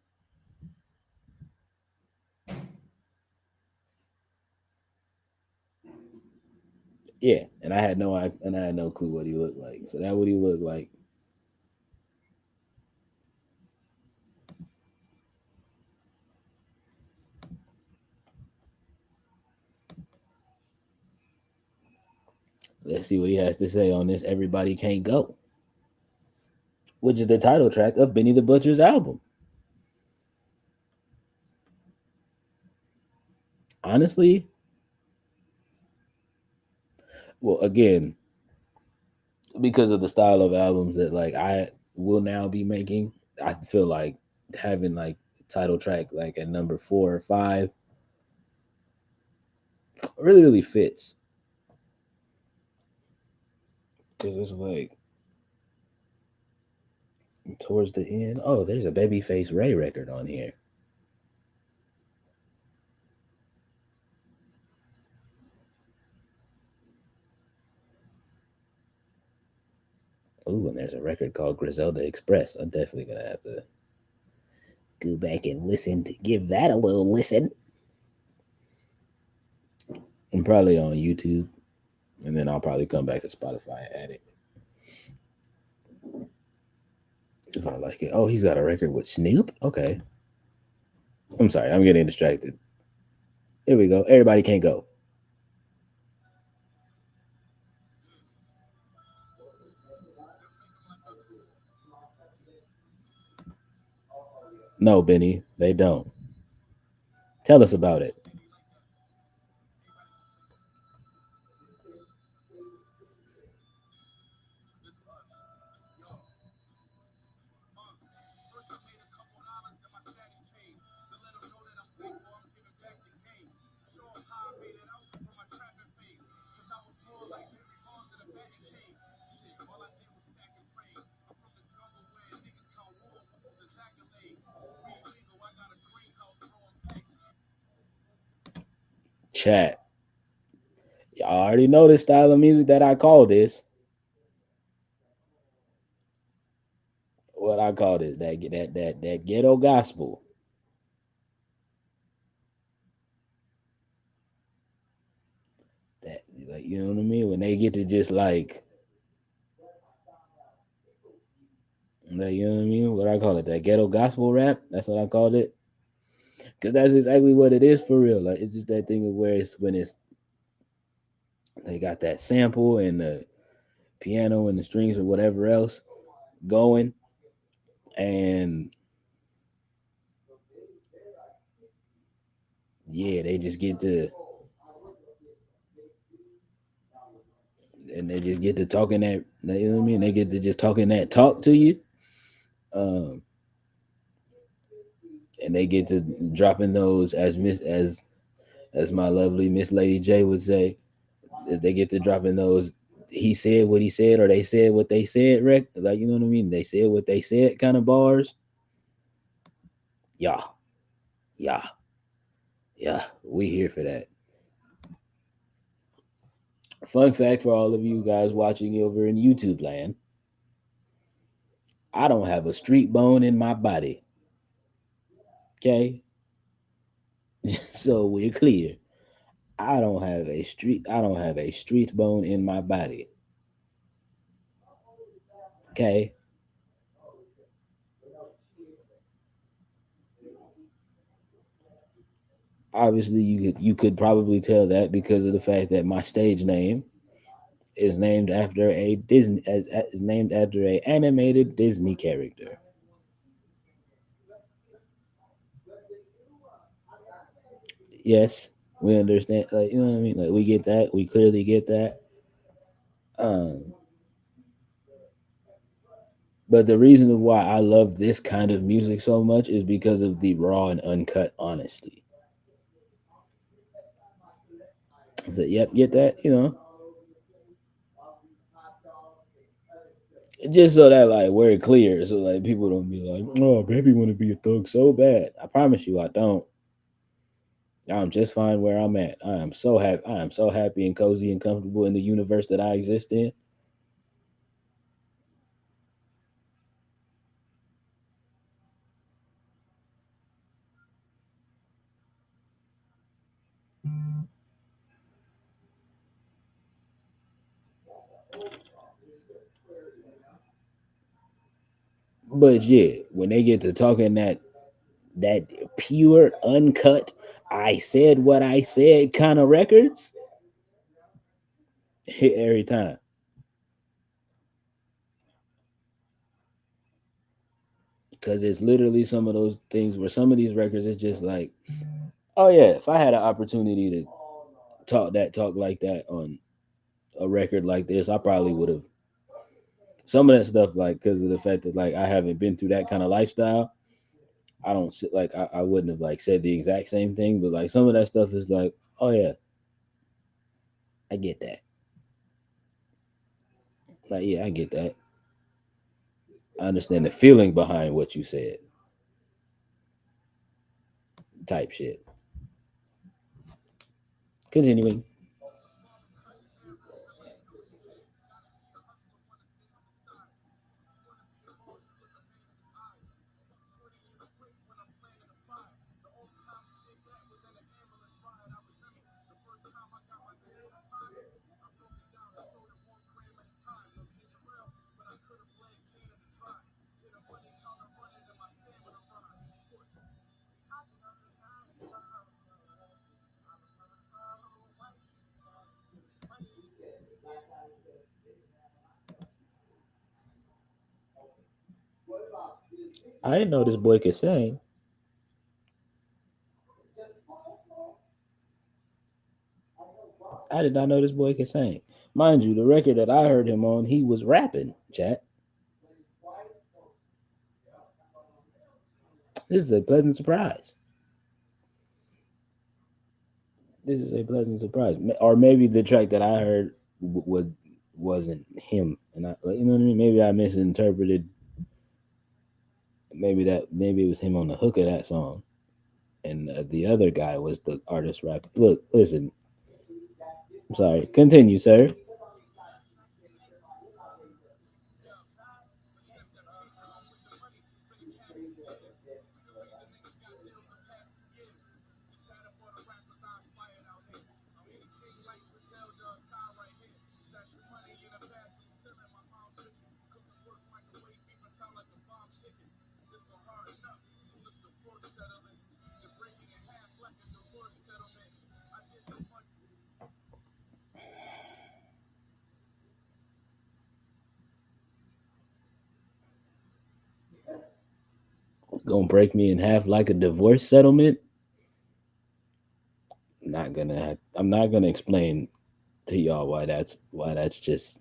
D: yeah, and I had no clue what he looked like. So that what he looked like. Let's see what he has to say on this Everybody Can't Go, which is the title track of Benny the Butcher's album. Honestly, well, again, because of the style of albums that like I will now be making, I feel like having like title track like at number 4 or 5 really fits because it's like towards the end. Oh, there's a Babyface Ray record on here. Ooh, and there's a record called Griselda Express. I'm definitely gonna have to go back and listen to give that a little listen. I'm probably on YouTube, and then I'll probably come back to Spotify and add it if I like it. Oh, he's got a record with Snoop. Okay, I'm sorry, I'm getting distracted. Here we go. Everybody Can't Go. No, Benny, they don't. Tell us about it.
C: First I made a couple dollars, then my status changed. To let them know that I'm grateful, I'm giving back the game. Show them how I made it out from my trapping phase. Cause I was more like Henry Bonds in a batting cage. Shit, all I did was stack and pray. I'm from the jungle where niggas count war whoopers as accolades. Be legal, I got a greenhouse growing packs.
D: Chat. Y'all already know this style of music that I call this. What I call this, that ghetto gospel. That like you know what I mean? When they get to just like you know what I mean? What I call it, that ghetto gospel rap. That's what I called it. Cause that's exactly what it is for real. Like it's just that thing of where it's when it's they got that sample and the piano and the strings or whatever else going, and yeah, they just get to, and they just get to talking that, you know what I mean? They get to just talking that talk to you. Um, and they get to dropping those as my lovely Miss Lady J would say, they get to dropping those he said what he said or they said what they said like you know what I mean, they said what they said kind of bars. Yeah, yeah, yeah, we here for that. Fun fact for all of you guys watching over in YouTube land, I don't have a street bone in my body. Okay. So we're clear. I don't have a street bone in my body. Okay. Obviously you could probably tell that because of the fact that my stage name is named after a Disney as is named after a animated Disney character. Yes, we understand. Like you know what I mean. Like we get that. We clearly get that. Um, but the reason of why I love this kind of music so much is because of the raw and uncut honesty. So yep, get that. Just so that like we're clear, so like people don't be like, "Oh, baby, want to be a thug so bad." I promise you, I don't. I'm just fine where I'm at. I am so happy. I am so happy and cozy and comfortable in the universe that I exist in. But yeah, when they get to talking that pure, uncut, I said what I said kind of records, hit every time. Because it's literally some of those things where some of these records it's just like, oh yeah, if I had an opportunity to talk like that on a record like this, I probably would have. Some of that stuff, like because of the fact that like I haven't been through that kind of lifestyle, I don't sit like I wouldn't have like said the exact same thing, but like some of that stuff is like, oh yeah, I get that. Like yeah, I get that. I understand the feeling behind what you said, type shit. Continuing. I didn't know this boy could sing. I did not know this boy could sing. Mind you, the record that I heard him on, he was rapping, chat. This is a pleasant surprise. This is a pleasant surprise. Or maybe the track that I heard wasn't him, and I, like, you know what I mean. Maybe I misinterpreted. Maybe it was him on the hook of that song, and the other guy was the artist rap. Look, listen. I'm sorry. Continue, sir. Gonna break me in half like a divorce settlement. I'm not gonna explain to y'all why that's just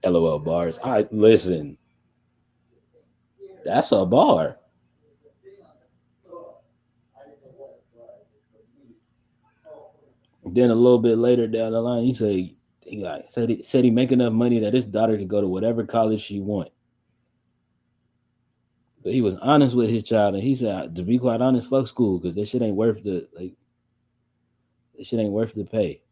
D: LOL bars. I listen. That's a bar. Then a little bit later down the line, said he make enough money that his daughter could go to whatever college she want. But he was honest with his child, and he said, to be quite honest, fuck school because that shit ain't worth the like. That shit ain't worth the pay.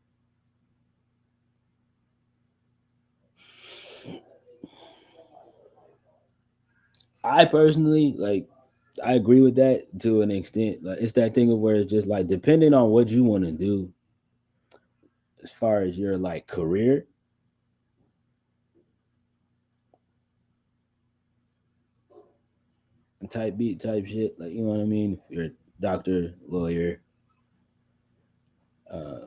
D: I personally like. I agree with that to an extent. Like it's that thing of where it's just like depending on what you want to do as far as your like career type beat type shit. Like you know what I mean. If you're a doctor, lawyer, uh,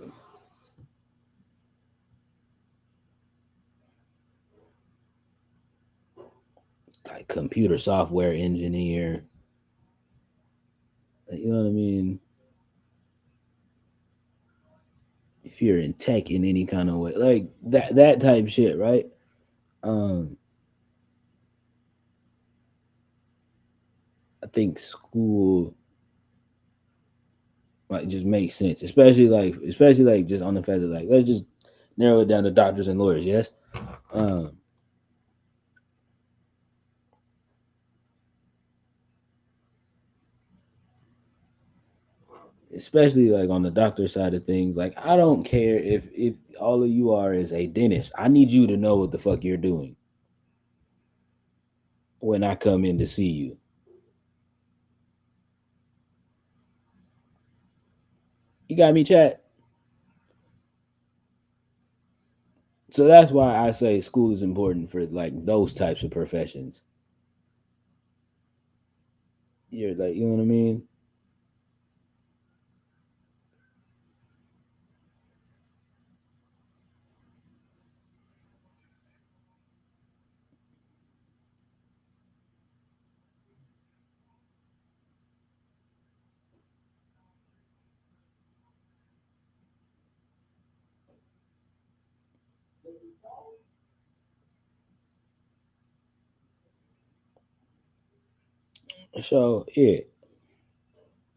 D: like computer software engineer, like, you know what I mean. If you're in tech in any kind of way, like that type shit, right? Um, I think school like just makes sense, especially like just on the fact that like let's just narrow it down to doctors and lawyers. Yes, um, especially like on the doctor side of things. Like I don't care if all of you are is a dentist. I need you to know what the fuck you're doing when I come in to see you. You got me, chat. So that's why I say school is important for like those types of professions. You're like, you know what I mean? So yeah.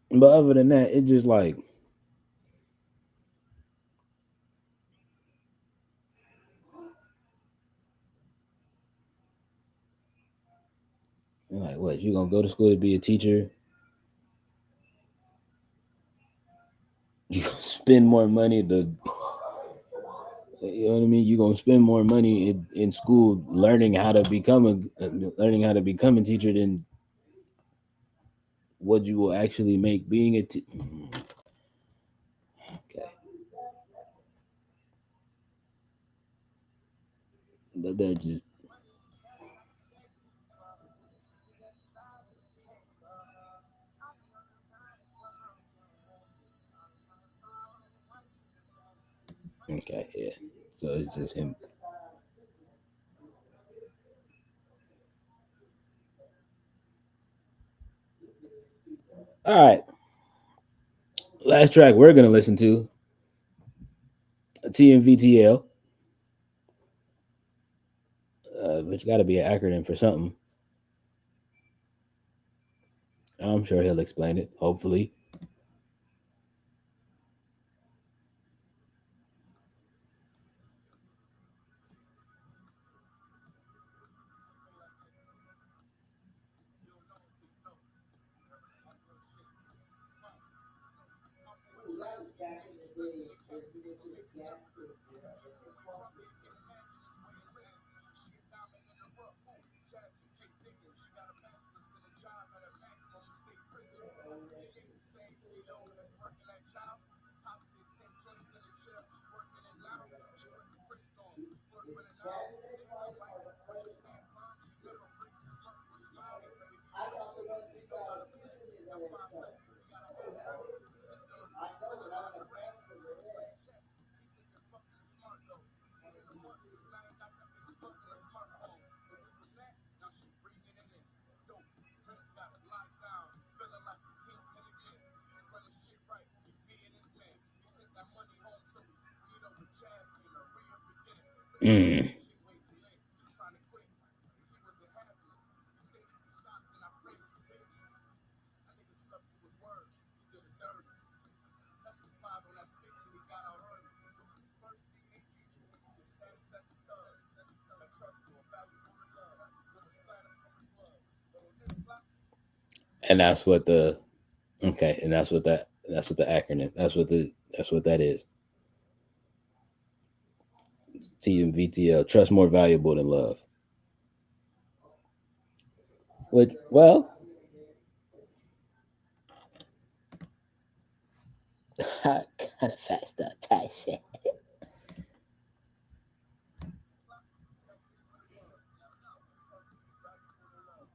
D: But other than that, it just like what, you gonna go to school to be a teacher? You gonna spend more money to you know what I mean? You gonna spend more money in school learning how to become a teacher than what you will actually make being a okay. But they're just okay, yeah. So it's just him. All right. Last track we're gonna listen to TMVTL, which got to be an acronym for something. I'm sure he'll explain it. Hopefully, Mm.
C: Shit way too late. She trying to quit. And he wasn't having it. He said if you stop, then I pray you bitch. That nigga slept through his word. He did it dirty. Testified on that fix and he got out early. What's the first thing they teach you is the status as a thug. That trust more valuable than love. Little splatters from the blood. But on this block,
D: And that's what the okay, and that's what the acronym. That's what that is. TMVTL. Trust more valuable than love. Which well, kind of fast up type shit.
C: that's just what it was. Trust more valuable than love.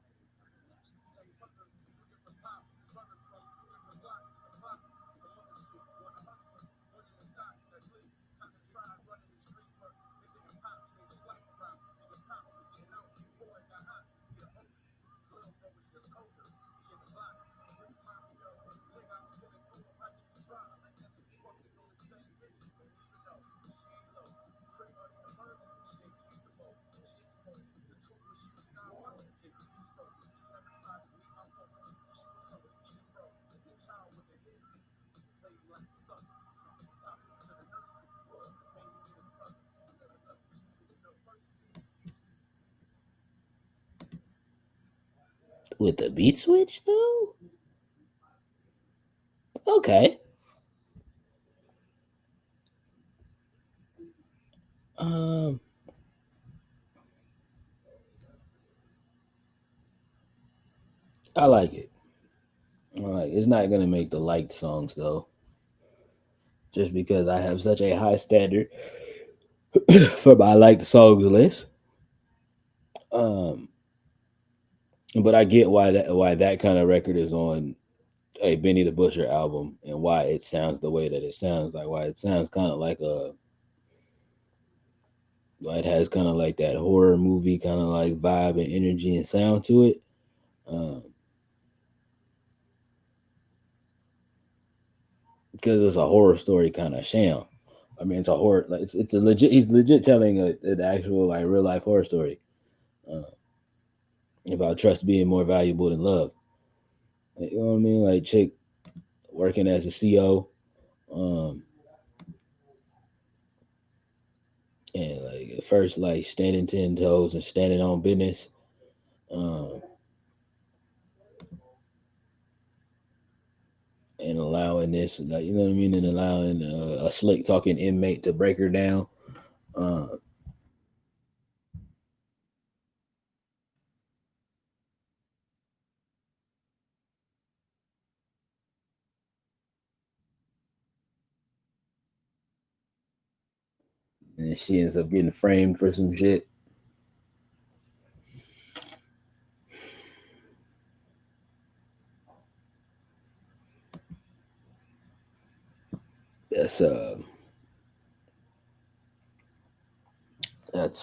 C: Same mother, two different pops, two brothers from two different blocks. The block, some other shit. One a hustler, one in the stocks that sleep. Kinda tried running the streets, but it didn't pop. Changed his life around. Nigga pops for getting out before it got hot. He the oldest. Little bro was just colder. He in the block. He remind me of nigga I'm sitting through if I get to try. Fucking on the same bitch, but even though she ain't low. Trey out in the murder, she gave keys to both. She exposed the truth when she was 9 months. Gave me some stroke. She never tried to meet my folks. She was so esteemed, bro. The child wasn't his. Played him like a son. Top to the nursery. Took the baby in his brother. Never know. It was the first thing he teach you.
D: With the beat switch though? Okay. Um I like it. I like it. It's not gonna make the liked songs though. Just because I have such a high standard for my liked songs list. Um but I get why that kind of record is on a Benny the Butcher album and why it sounds the way that it sounds, like why it sounds kind of like a why it has kind of like that horror movie kind of like vibe and energy and sound to it. Um, because it's a horror story kind of sham. I mean, it's a horror like it's a legit. He's legit telling an actual like real life horror story uh, about trust being more valuable than love. Like, you know what I mean? Like chick working as a CO, um, and like at first like standing 10 toes and standing on business. Um, and allowing this, like you know what I mean, and allowing a slick talking inmate to break her down. Uh, and she ends up getting framed for some shit. That's that's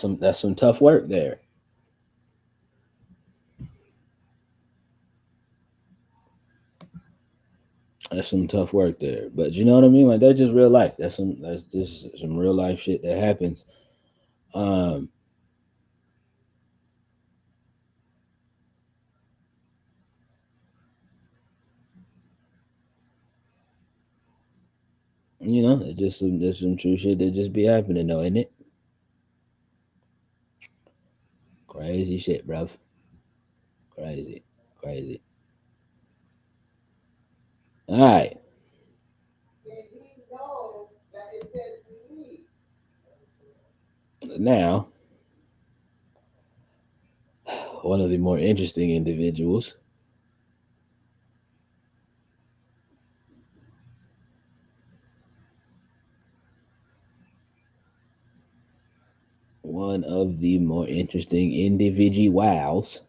D: some tough work there. That's some tough work there. But you know what I mean? Like that's just real life. That's just some real life shit that happens. Um, you know, it's just some there's some true shit that just be happening though, isn't it? Crazy shit, bruv. Crazy. Crazy. All right. Now, one of the more interesting individuals, one of the more interesting individuals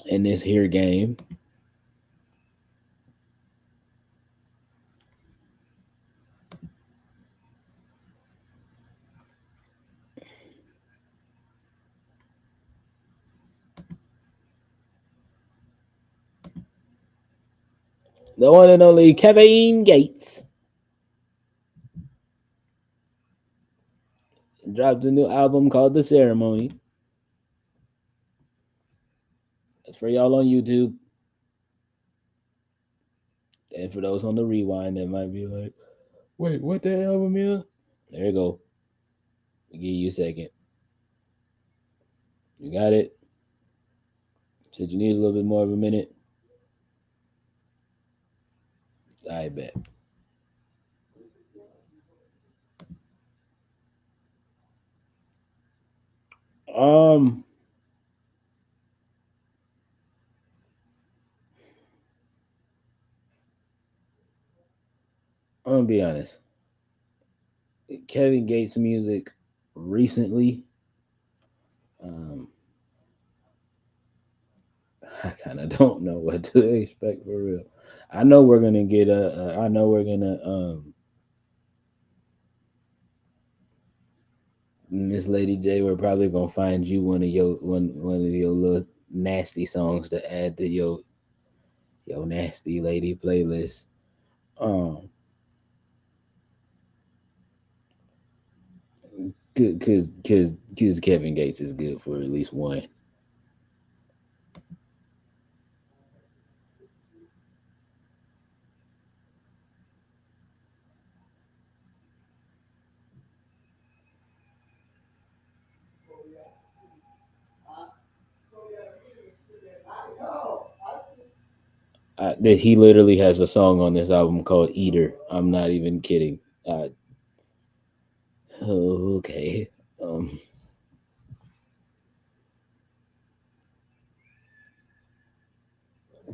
D: in this here game, the one and only Kevin Gates. dropped a new album called The Ceremony. It's for y'all on YouTube. And for those on the rewind that might be like, wait, what that album is? There you go. I'll give you a second. You got it? Said you need a little bit more of a minute? I bet. Um, I'm gonna be honest. Kevin Gates music recently, um, I kind of don't know what to expect for real. I know we're gonna get I know we're gonna Miss Lady J. We're probably gonna find you one of your little nasty songs to add to your nasty lady playlist. Um, cause Kevin Gates is good for at least one. That he literally has a song on this album called "Eater." I'm not even kidding. Uh, okay. Um,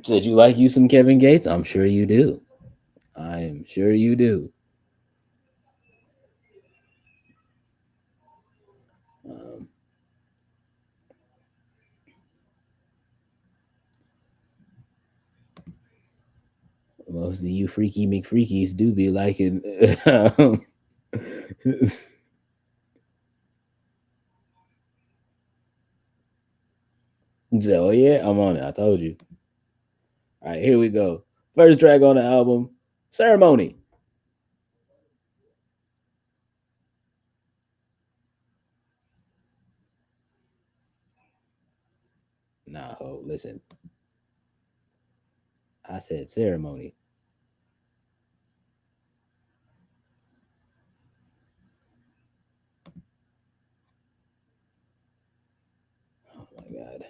D: said you like you some Kevin Gates? I'm sure you do. I'm sure you do. Um, Most of you freaky McFreakies do be liking. So, oh yeah, I'm on it. I told you. All right, here we go. First track on the album, Ceremony. Nah, ho, listen. I said Ceremony. Oh my god.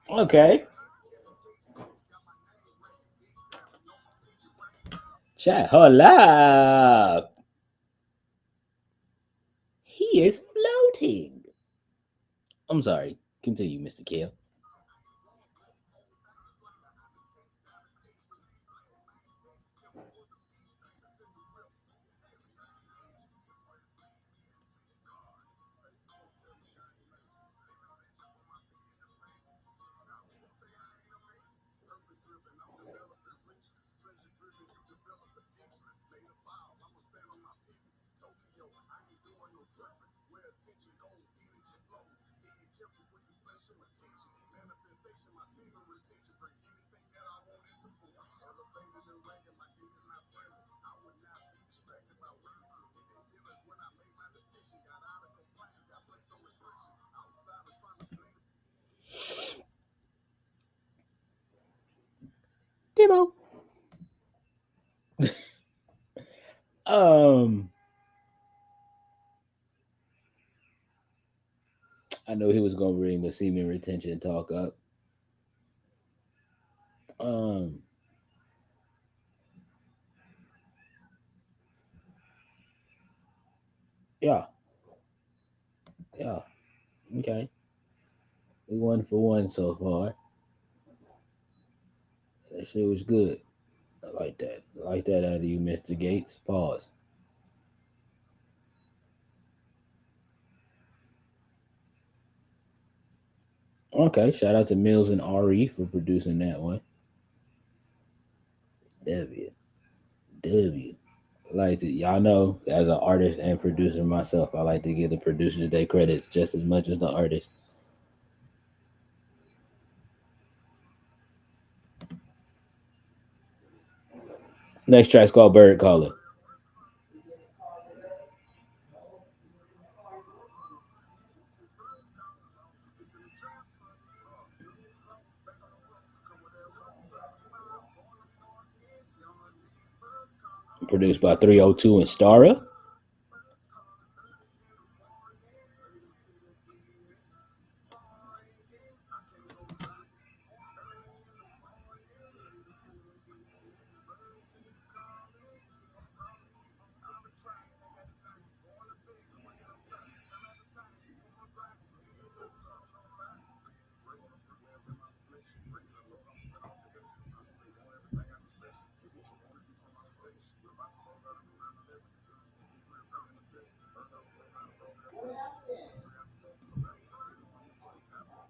D: Okay. Chat, hold up. He is floating. I'm sorry. Continue, Mr. Kale. you know. Um, I know he was gonna bring the semen retention talk up. Um, yeah, yeah, okay. We 1 for 1 so far. That shit was good. I like that. I like that out of you, Mr. Gates. Pause. Okay, shout out to Mills and Ari for producing that one. W. W. I like to, y'all know, as an artist and producer myself, I like to give the producers their credits just as much as the artists. Next track's called Bird Caller. Produced by 302 and Stara.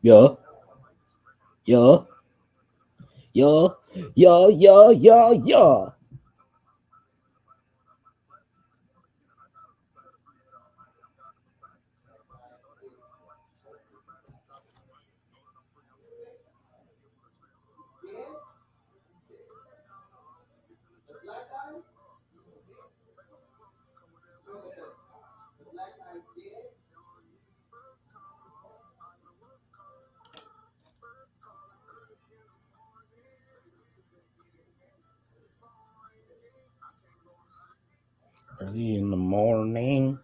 D: Yeah, yeah, yeah, yeah, yeah, yeah, yeah. Early in the morning.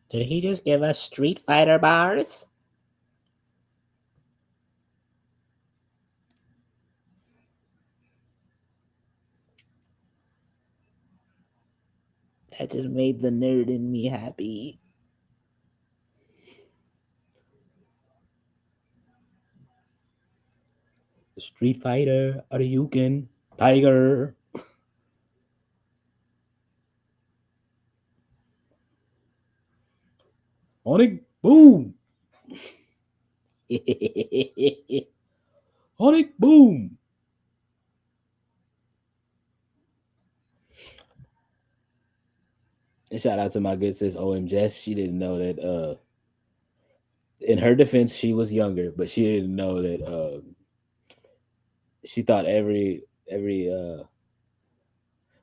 D: Did he just give us Street Fighter bars? That just made the nerd in me happy. Street Fighter, Aryuken, Tiger. Onic, boom. Onic, boom. And shout out to my good sis OM Jess. She didn't know that in her defense she was younger, but she didn't know that she thought every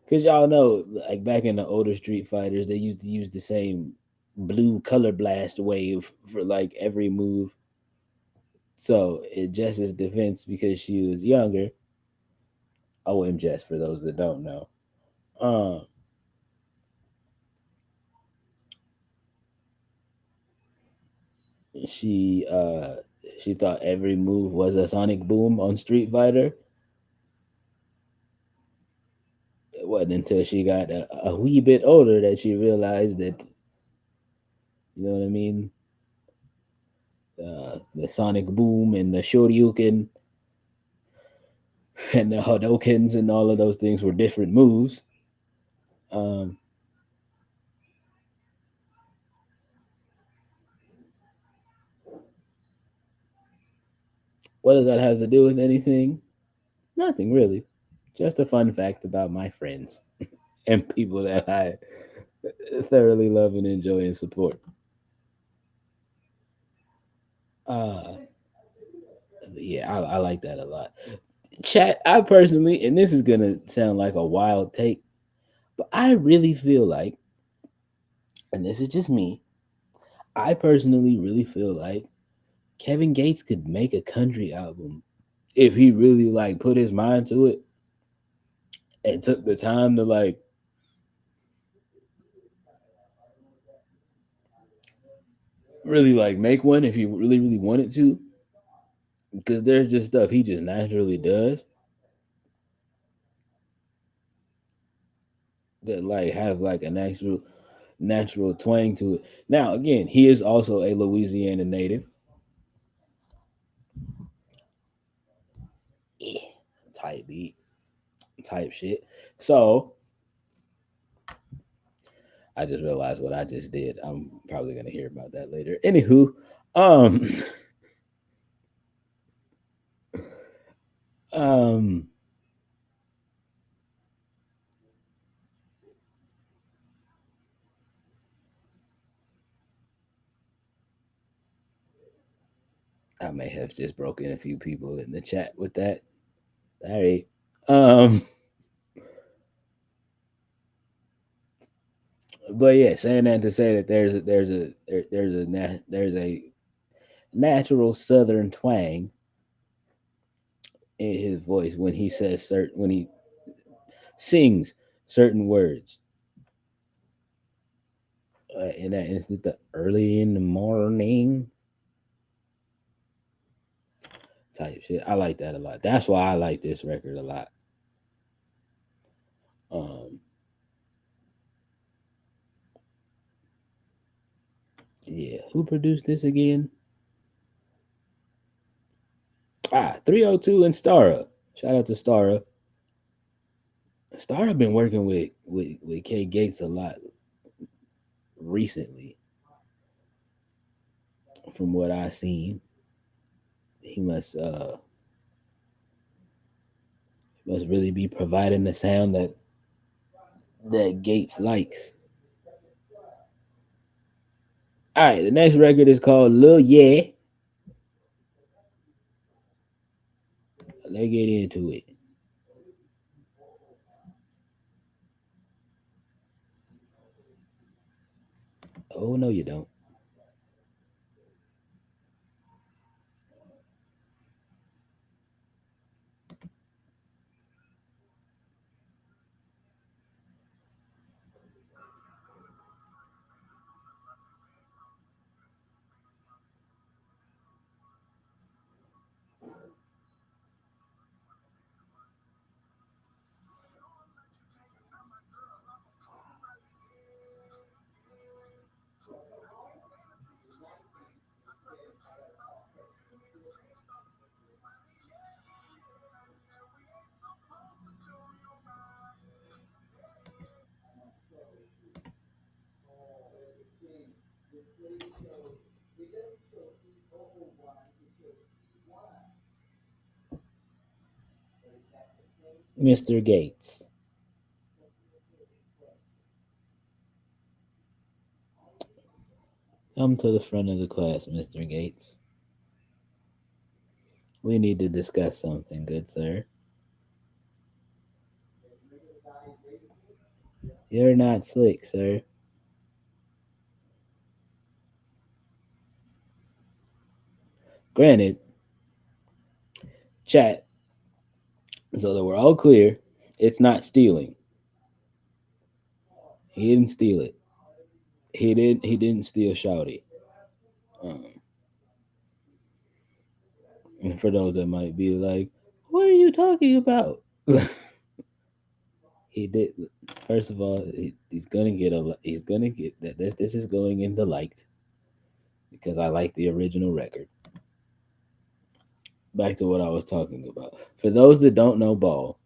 D: cause y'all know like back in the older Street Fighters they used to use the same blue color blast wave for like every move. So in Jess's defense, because she was younger, OM Jess for those that don't know. Um she uh she thought every move was a sonic boom on Street Fighter. It wasn't until she got a wee bit older that she realized that, you know what I mean, the sonic boom and the shoryuken and the hadokens and all of those things were different moves. Um, what does that have to do with anything? Nothing really. Just a fun fact about my friends and people Thoroughly love and enjoy and support. Uh, yeah, I like that a lot. Chat, I personally, and this is gonna sound like a wild take, but I really feel like, and this is just me, I personally really feel like Kevin Gates could make a country album if he really like put his mind to it and took the time to like really like make one if he really wanted to, because there's just stuff he just naturally does that like have like a natural twang to it. Now again, he is also a Louisiana native. Yeah, type beat, type shit. So I just realized what I just did. I'm probably gonna hear about that later. Anywho, um, um, I may have just broken a few people in the chat with that. Sorry. Um, but yeah, saying that to say that there's a natural Southern twang in his voice when he says certain when he sings certain words. In that instance, the early in the morning type shit. I like that a lot. That's why I like this record a lot. Um, yeah. Who produced this again? 302 and Stara. Shout out to Stara. Stara been working with K Gates a lot recently, from what I seen. He must really be providing the sound that Gates likes. All right, the next record is called Lil Yeah. Let's get into it. Oh no, you don't. Mr. Gates, come to the front of the class, Mr. Gates. We need to discuss something, good sir. You're not slick, sir. Granted, chat, so that we're all clear, it's not stealing. He didn't steal it. He didn't steal Shouty. Um, and for those that might be like, what are you talking about? He did. First of all, he's gonna get he's gonna get that. This is going into liked because I like the original record. Back to what I was talking about. For those that don't know Ball,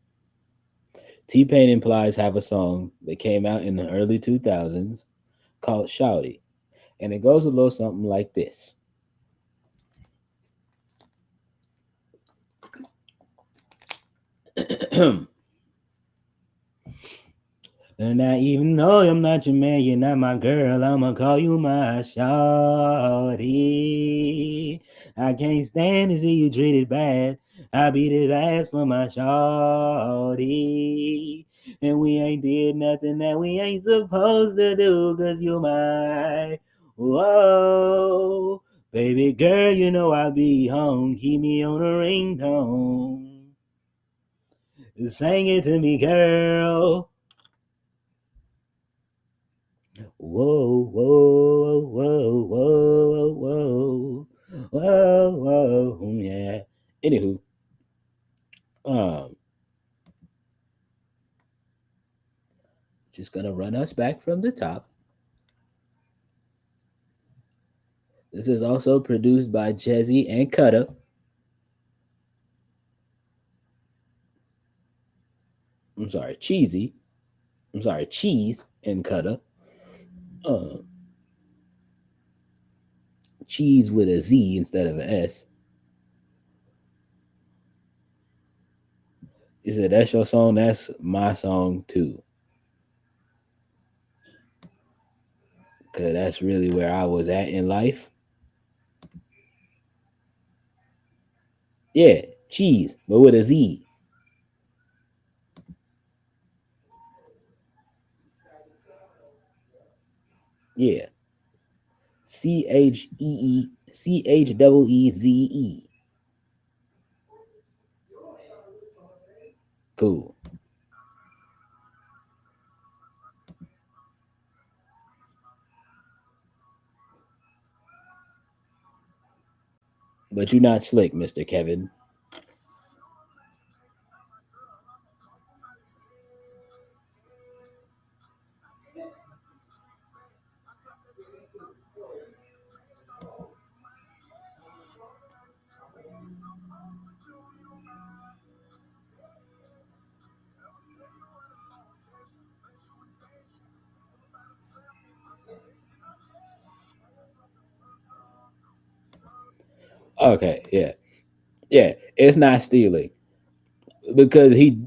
D: T Pain and Plies have a song that came out in the early 2000s called Shouty. And it goes a little something like this. And I, even though I'm not your man, you're not my girl, I'ma call you my shawty. I can't stand to see you treated bad. I beat his ass for my shawty. And we ain't did nothing that we ain't supposed to do, cause you my whoa. Baby girl, you know I be home. Keep me on a ringtone. Sing it to me, girl. Whoa, whoa, whoa, whoa, whoa, whoa, whoa, yeah. Anywho, um, just gonna run us back from the top. This is also produced by Jezzy and Cutter. I'm sorry, Cheesy. I'm sorry, Cheese and Cutter. Uh, cheese with a Z instead of an S. He said, "That's your song. That's my song too." Cause that's really where I was at in life. Yeah, cheese, but with a Z. Yeah, CHEECHEEZE. Cool. But you're not slick, Mr. Kevin. Okay, yeah. Yeah, it's not stealing because he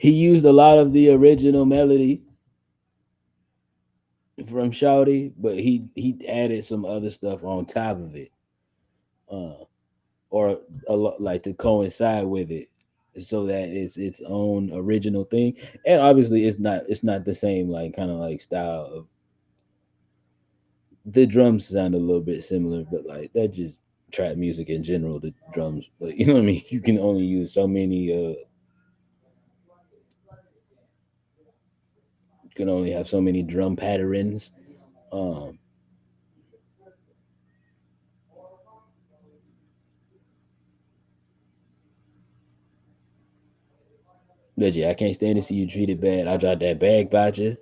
D: used a lot of the original melody from Shouty, but he added some other stuff on top of it, uh, or a lot like to coincide with it, so that it's its own original thing. And obviously, it's not the same like kind of like style of the drums sound a little bit similar, but like that just trap music in general, the drums. But you know what I mean? You can only use so many you can only have so many drum patterns. Um but yeah, I can't stand to see you treated bad. I dropped that bag by you.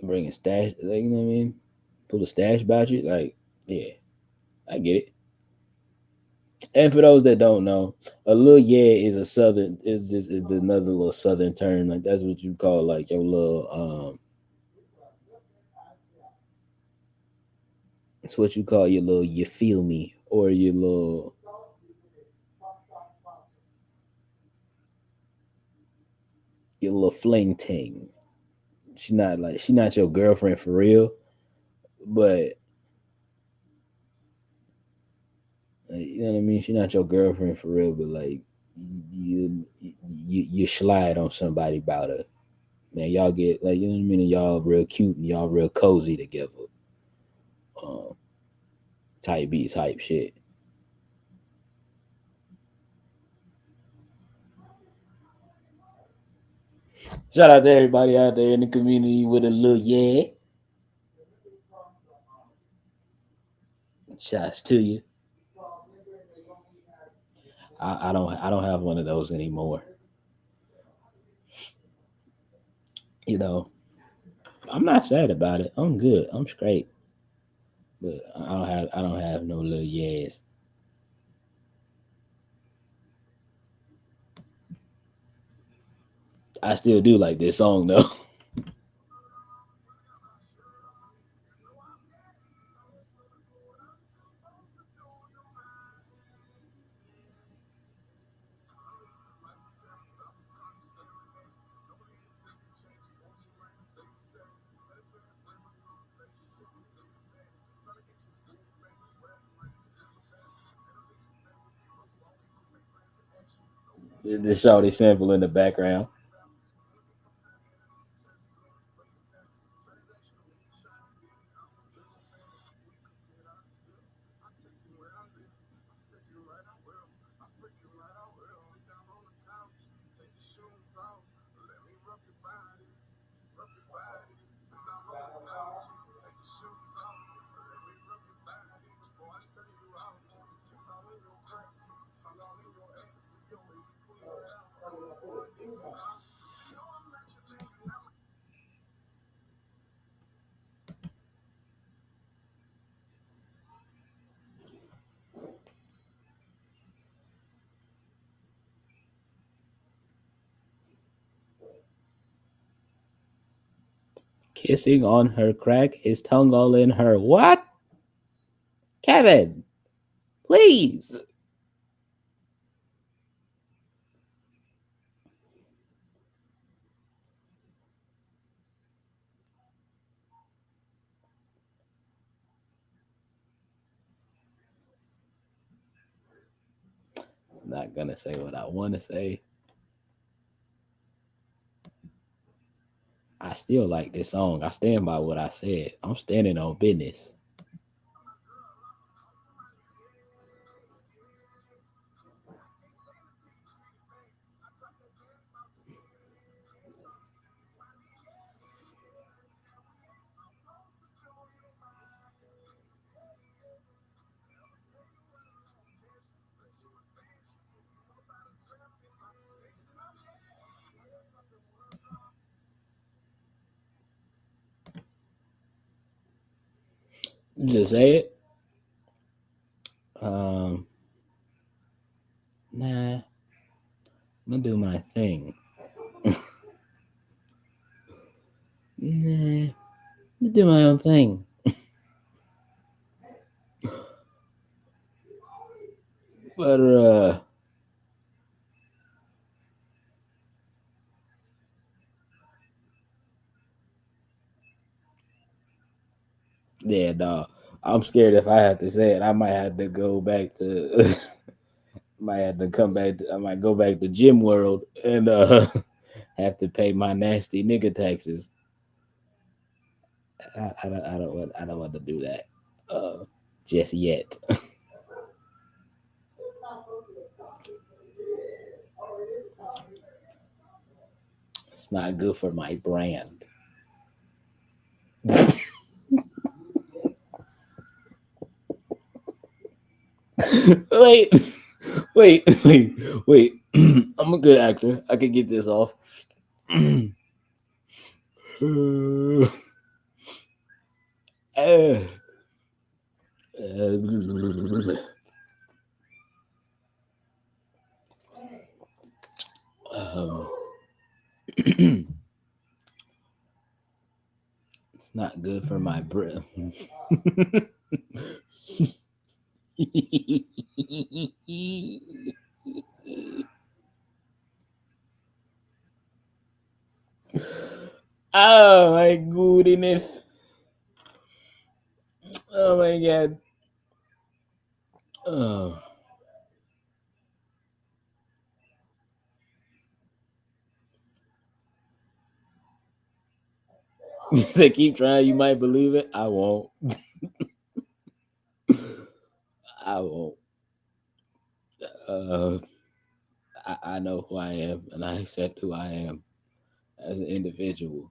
D: Bring a stash, like, you know what I mean? Pull a stash by you. Like, yeah, I get it. And for those that don't know, a little yeah is a southern it's another little southern term. Like that's what you call like your little it's what you call your little you feel me or your little fling ting. She not your girlfriend for real, but you know what I mean. She not your girlfriend for real, but like you slide on somebody about her. Man, y'all get like you know what I mean. And y'all real cute and y'all real cozy together. Um, type beat type shit. Shout out to everybody out there in the community with a little yeah. Shouts to you. I don't have one of those anymore. You know, I'm not sad about it. I'm good. I'm straight. But I don't have no little yes. I still do like this song though. The shorty sample in the background. Kissing on her crack, his tongue all in her. What? Kevin, please. Not gonna say what I want to say. I still like this song. I stand by what I said. I'm standing on business. Just say it. Um, nah, I'm gonna do my thing. Nah, I'm gonna do my own thing. But yeah, dog. I'm scared if I have to say it, I might have to go back to. Might have to come back. I might go back to gym world and have to pay my nasty nigga taxes. I don't want to do that. Just yet. It's not good for my brand. wait, wait. I'm a good actor. I can get this off. Uh, um, it's not good for my breath. Oh my goodness. Oh my god. Oh. You say keep trying, you might believe it. I won't. I won't. Uh, I know who I am and I accept who I am as an individual.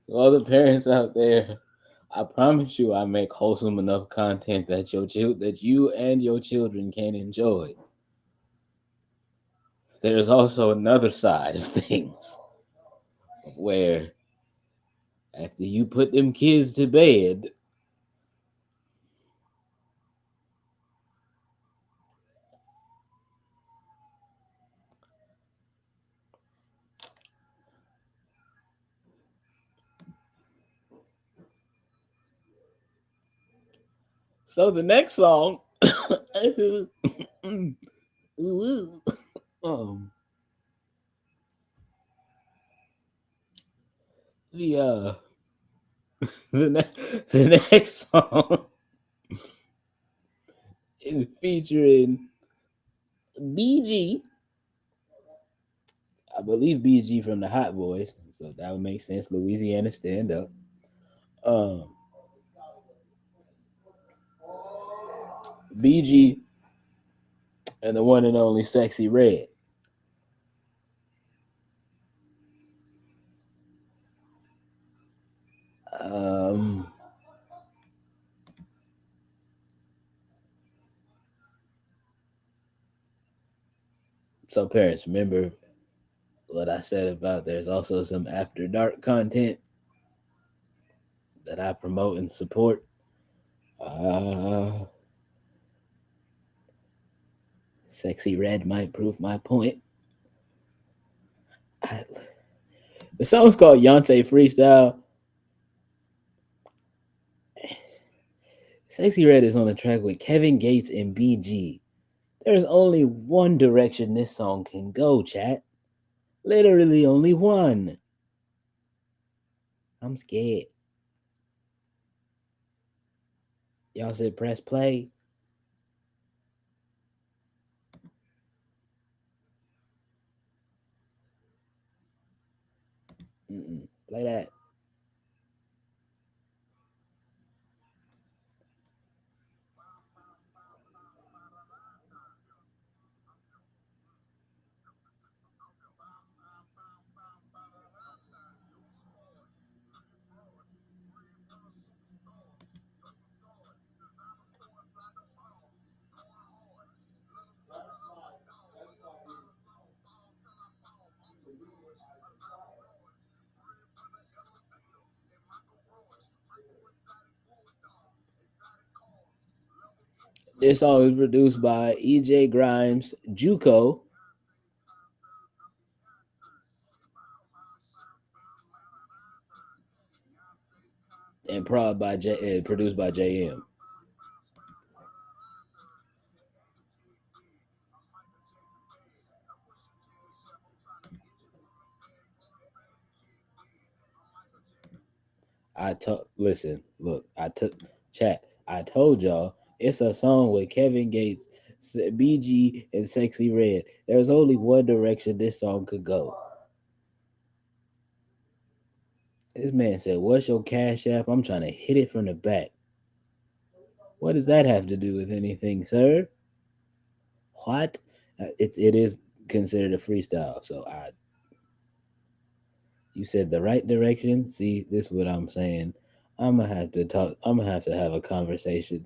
D: So all the parents out there, I promise you I make wholesome enough content that that you and your children can enjoy. There's also another side of things where after you put them kids to bed, so the next song um the the next song is featuring BG, I believe BG from the Hot Boys, so that would make sense. Louisiana stand up. Um, BG and the one and only Sexy Red. Um, so parents, remember what I said about there's also some after dark content that I promote and support. Uh, Sexy Red might prove my point. I, the song's called Yonsei Freestyle. Sexy Red is on a track with Kevin Gates and BG. There's only one direction this song can go, chat. Literally only one. I'm scared. Y'all said press play. Play that. This song is produced by EJ Grimes, Juco, and produced by JM. Look, chat. I told y'all it's a song with Kevin Gates, BG, and Sexy Red. There's only one direction this song could go. This man said, "What's your cash app? I'm trying to hit it from the back." What does that have to do with anything, sir? What? It is considered a freestyle. So you said the right direction. See, this is what I'm saying. I'm gonna have to talk. I'm gonna have to have a conversation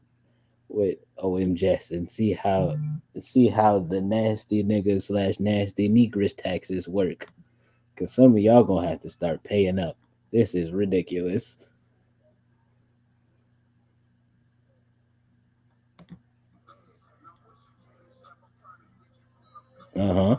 D: with OM Jess and see how the nasty niggas slash nasty negress taxes work. Cause some of y'all gonna have to start paying up. This is ridiculous. Uh huh.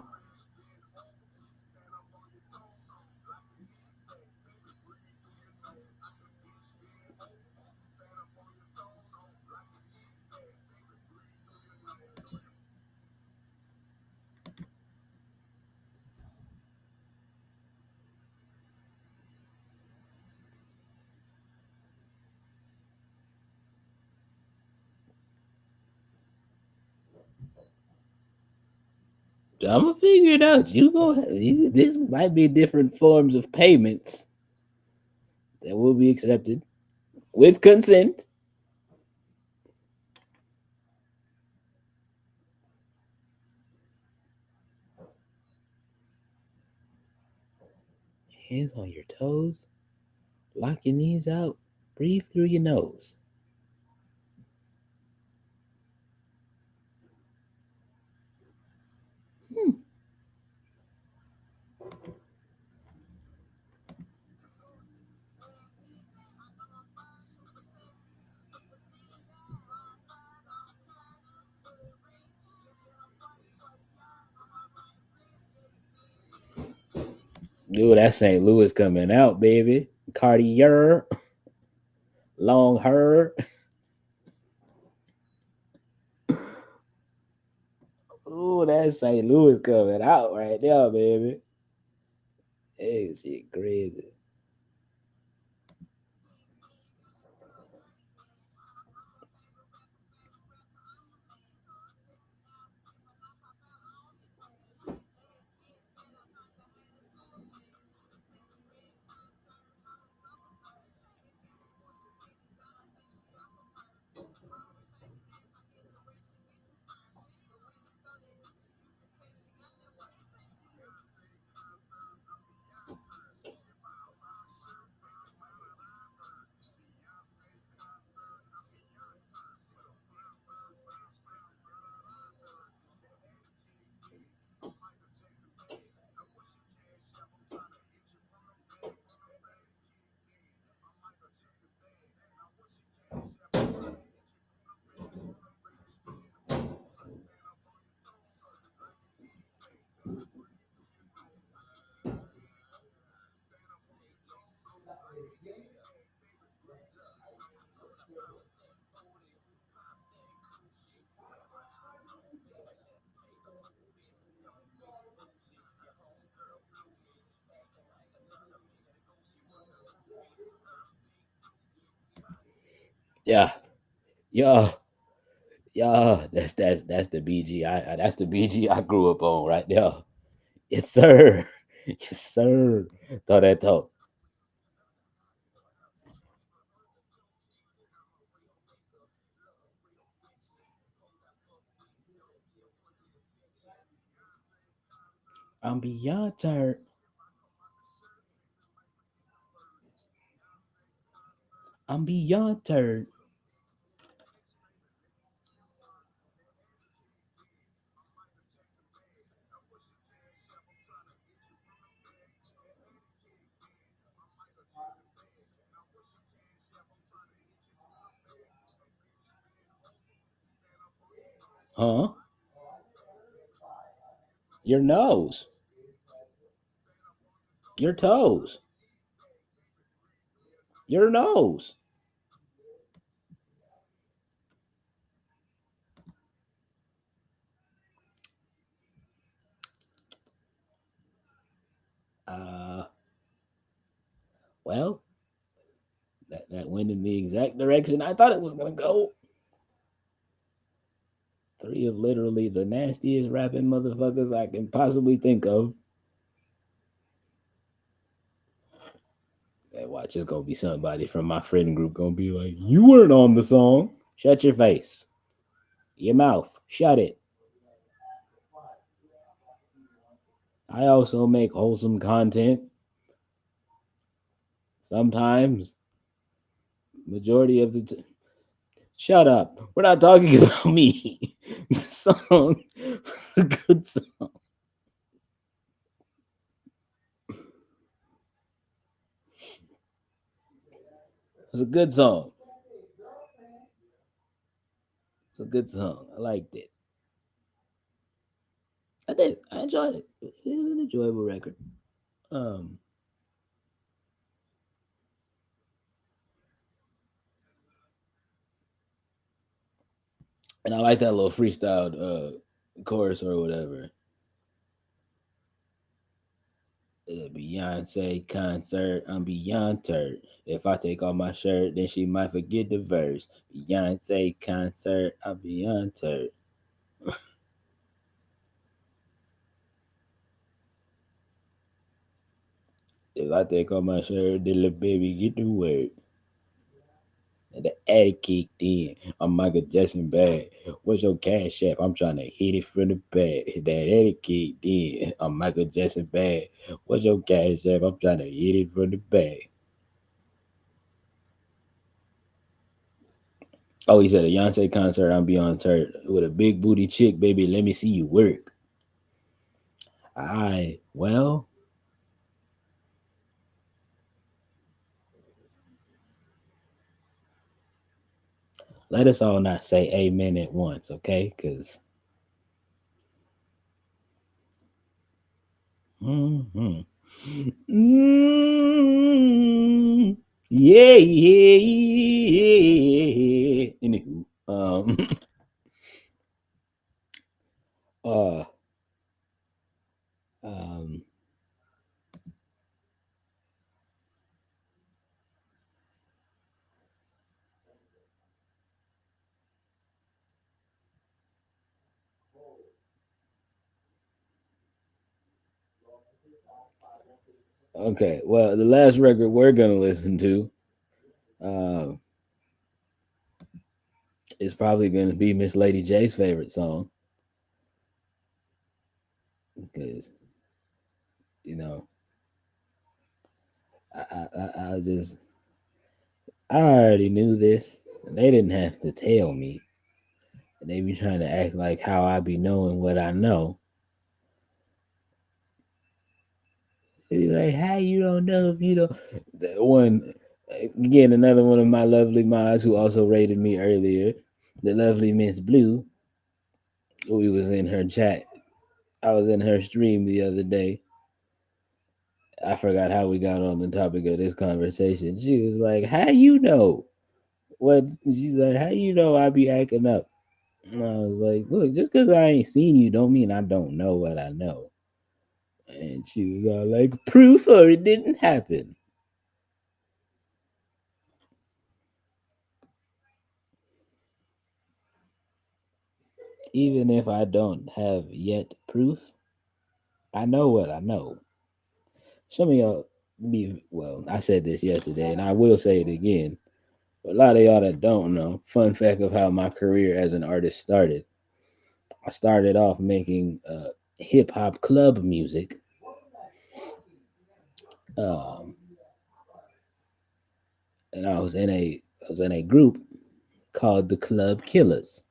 D: I'm gonna figure it out. This might be different forms of payments that will be accepted with consent. Hands on your toes. Lock your knees out. Breathe through your nose. Hmm. Dude, that St. Louis coming out, baby. Cartier, long hair. Ooh, that St. Louis coming out right there, baby. Hey, shit crazy. Yeah, yeah, yeah. That's the BG. That's the BG I grew up on right there. Yes, sir. Yes, sir. Thought that talk. I'm beyond tired. I'm beyond tired. Huh? Your nose. Your toes. Your nose. Uh, well, that went in the exact direction I thought it was gonna go. Three of literally the nastiest rapping motherfuckers I can possibly think of. And watch, it's gonna be somebody from my friend group gonna be like, "You weren't on the song. Shut your face. Your mouth. Shut it." I also make wholesome content. Sometimes, majority of the shut up. We're not talking about me. The song, a good song. It's a good song. It's a good song. I liked it. I did. I enjoyed it. It was an enjoyable record. Um, and I like that little freestyle chorus or whatever. The Beyonce concert, I'm beyond turd. If I take off my shirt, then she might forget the verse. Beyonce concert, I'm beyond turd. If I take off my shirt, then the baby get the word. And the attic kicked in. I'm Michael Jackson bad. What's your cash app? I'm trying to hit it from the back. That attic kicked in. I'm Michael Jackson bad. What's your cash app? I'm trying to hit it from the back. Oh, he said a Beyonce concert. I'm beyond turd with a big booty chick, baby. Let me see you work. I well, let us all not say amen at once, okay? Because mm-hmm. mm, yeah, yeah, yeah. Anywho, uh, um, okay. Well, the last record we're gonna listen to, um, is probably gonna be Miss Lady J's favorite song because you know I just I already knew this. They didn't have to tell me. They be trying to act like how I be knowing what I know. They be like, how you don't know if you don't. The one, again, another one of my lovely mods who also rated me earlier, the lovely Miss Blue. We was in her chat. I was in her stream the other day. I forgot how we got on the topic of this conversation. She was like, how you know? What she's like, how you know I be acting up? And I was like, look, just because I ain't seen you don't mean I don't know what I know. And she was all like, proof or it didn't happen. even if I don't have yet proof, I know what I know. Some of y'all be well, I said this yesterday and I will say it again. A lot of y'all that don't know, fun fact of how my career as an artist started. I started off making hip hop club music. Um, and I was in a group called the Club Killers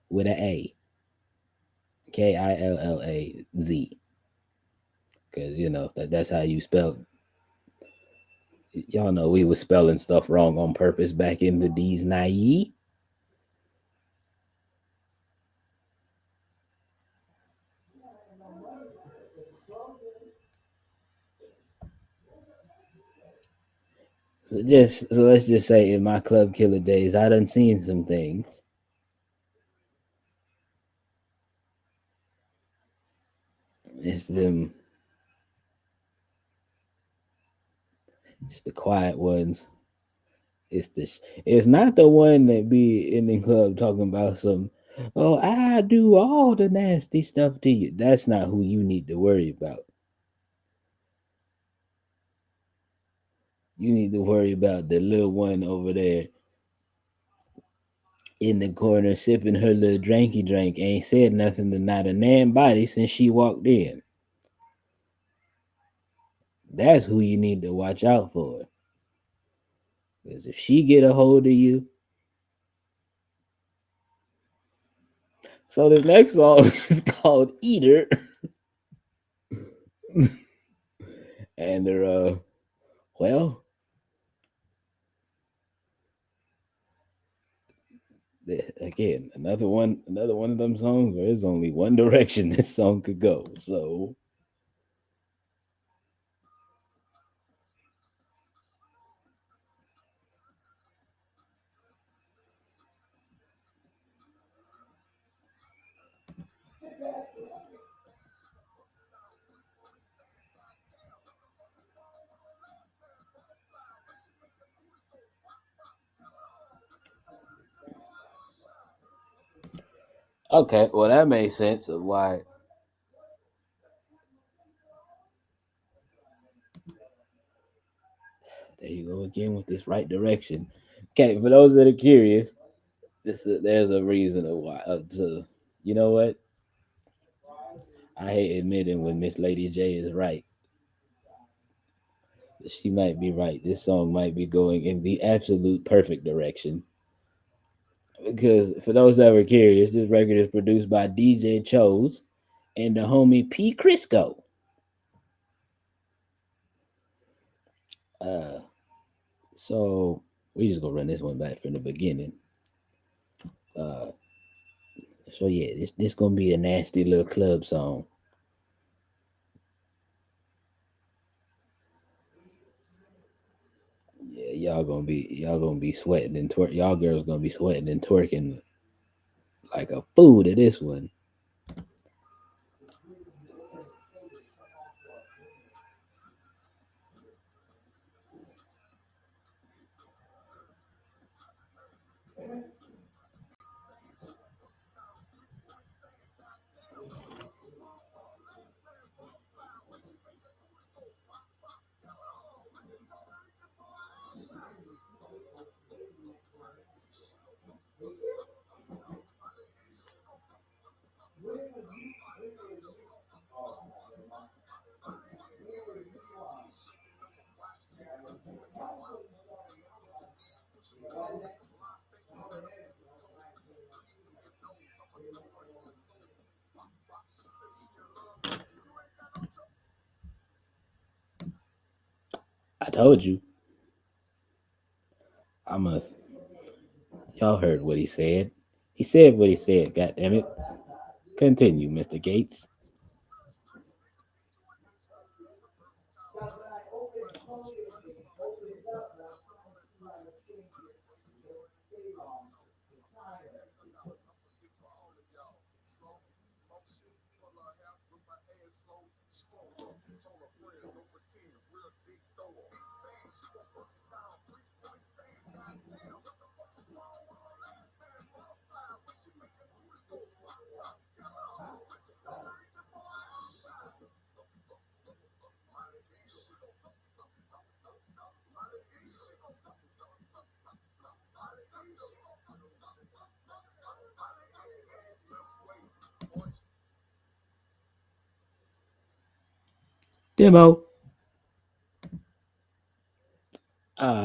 D: with an A. Killaz. Cause that's how you spell. Y'all know we was spelling stuff wrong on purpose back in the D's naive. So let's just say in my club killer days, I done seen some things. It's them. It's the quiet ones. It's not the one that be in the club talking about some. Oh, I do all the nasty stuff to you. That's not who you need to worry about. You need to worry about the little one over there in the corner sipping her little dranky drink. Ain't said nothing to not a nan body since she walked in. That's who you need to watch out for. Because if she get a hold of you, so this next song is called Eater, and they're well, again another one of them songs where there's only one direction this song could go. So okay, well that makes sense of why. There you go again with this right direction. Okay, for those that are curious, there's a reason of why. You know what? I hate admitting when Miss Lady J is right. She might be right. This song might be going in the absolute perfect direction. Because for those that were curious, this record is produced by DJ Chose and the homie P Crisco. Uh, so we just gonna run this one back from the beginning. Uh, so yeah, this gonna be a nasty little club song. Yeah, y'all gonna be sweating and twerk. Y'all girls gonna be sweating and twerking like a fool to this one. I told you. I'm a. Y'all heard what he said. He said what he said. God damn it. Continue, Mr. Gates. Demo. Um.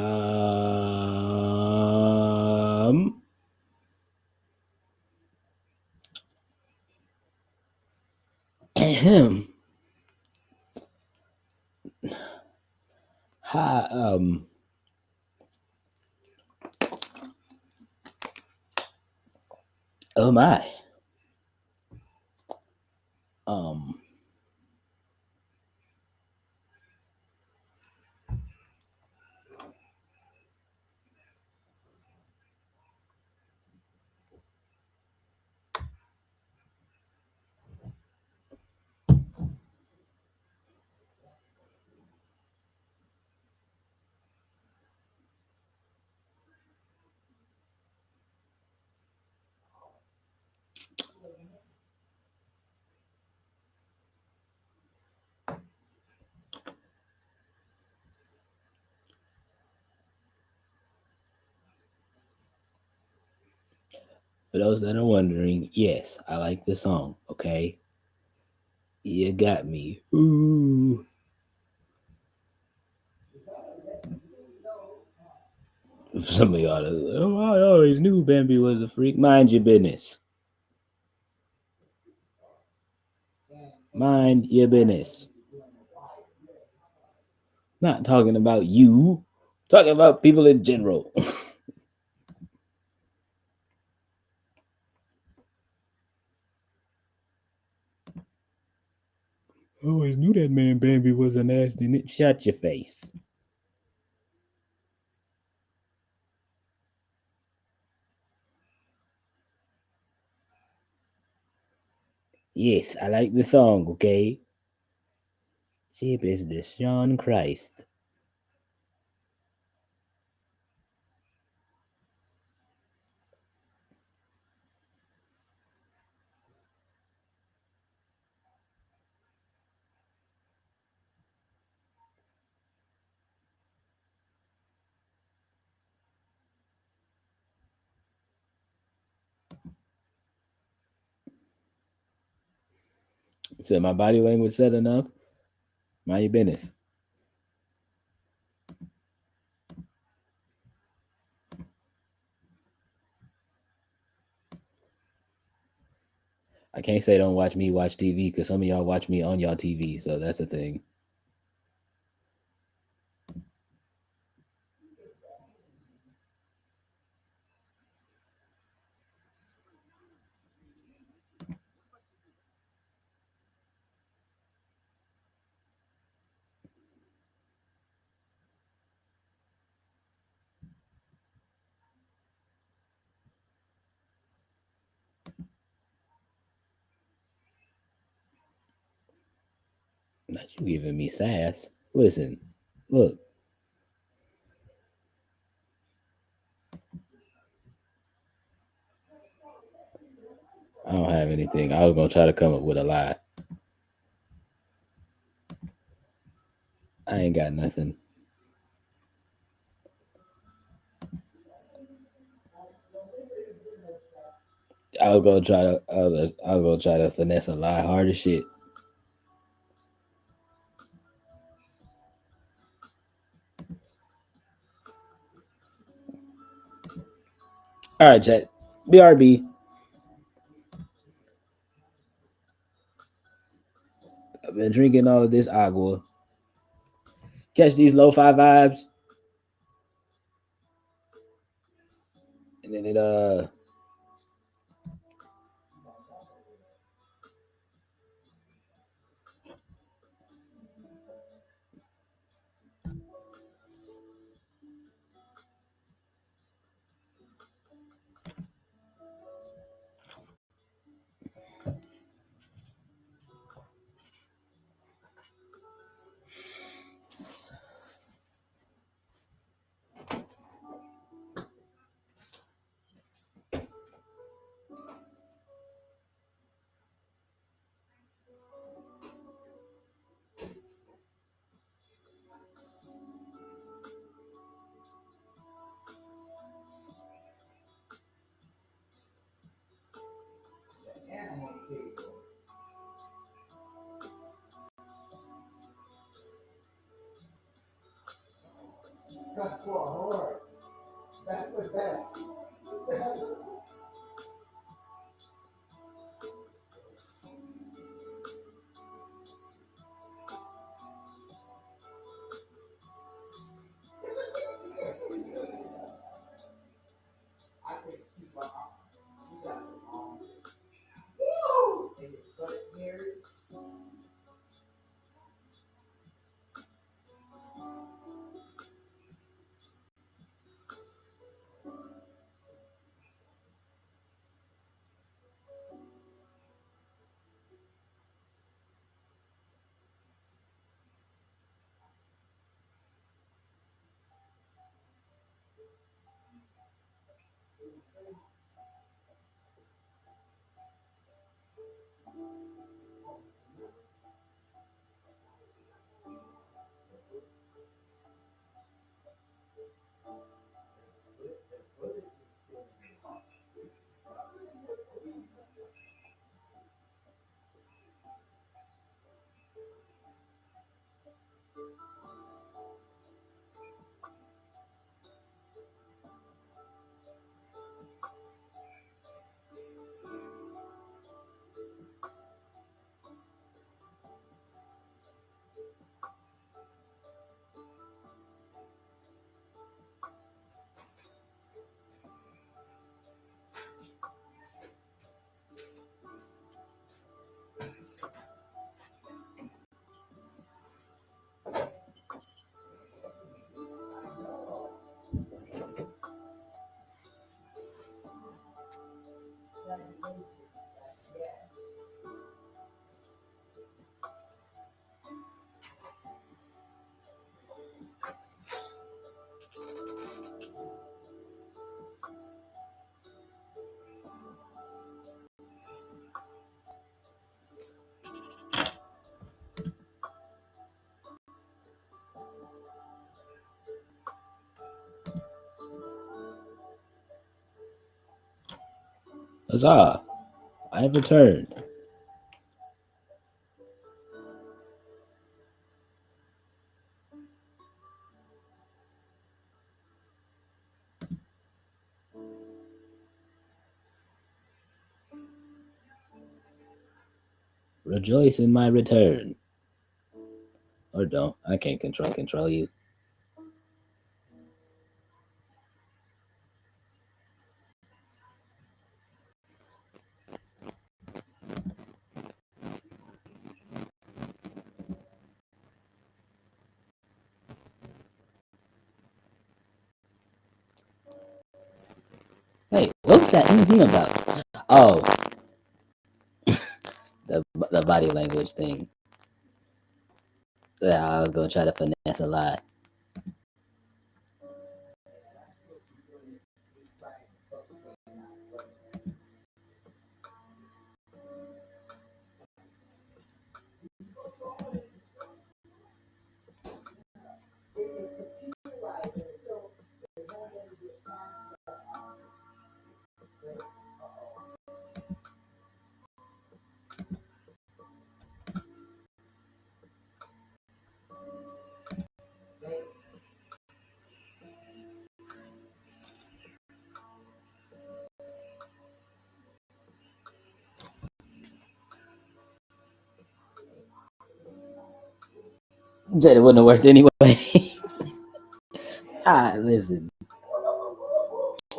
D: Ahem. Hi. Oh my. Um. For those that are wondering, yes, I like the song. Okay, you got me. Ooh. Some of y'all, oh, I always knew Bambi was a freak. Mind your business. Mind your business. Not talking about you. Talking about people in general. I always knew that man Bambi was a nasty. Shut your face. Yes, I like the song, okay? Cheap is the Sean Christ. So my body language said enough. Mind your business. I can't say don't watch me watch TV because some of y'all watch me on y'all TV, so that's the thing. Not you giving me sass. Listen, look, I don't have anything. I was gonna try to come up with a lie. I ain't got nothing. I was gonna try to finesse a lie hard as shit. All right, chat. BRB. I've been drinking all of this agua. Catch these lo-fi vibes, and then it.
C: That's for hard. That's what that. I can keep my arm. You got the arm. Woo! And it's butt scary.
D: Huzzah! I have returned. Rejoice in my return. Or don't. I can't control you. Wait, what was that thing about? Oh, the body language thing. Yeah, I was gonna try to finesse a lie. Said it wouldn't have worked anyway. Listen.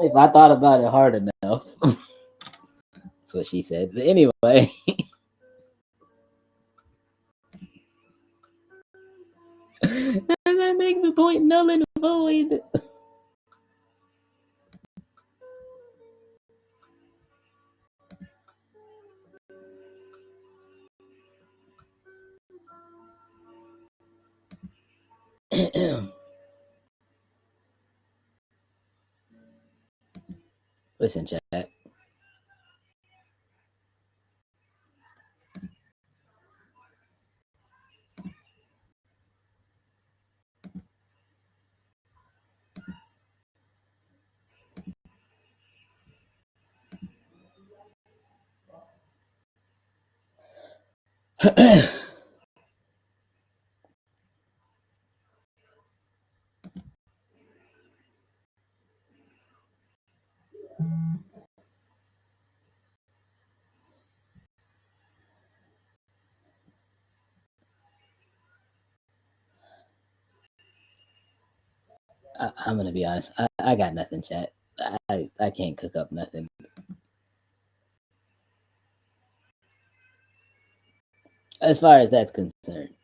D: If I thought about it hard enough, that's what she said. But anyway, does that make the point null and void? Listen, chat.
A: I'm gonna be honest. I got nothing, chat. I can't cook up nothing. As far as that's concerned.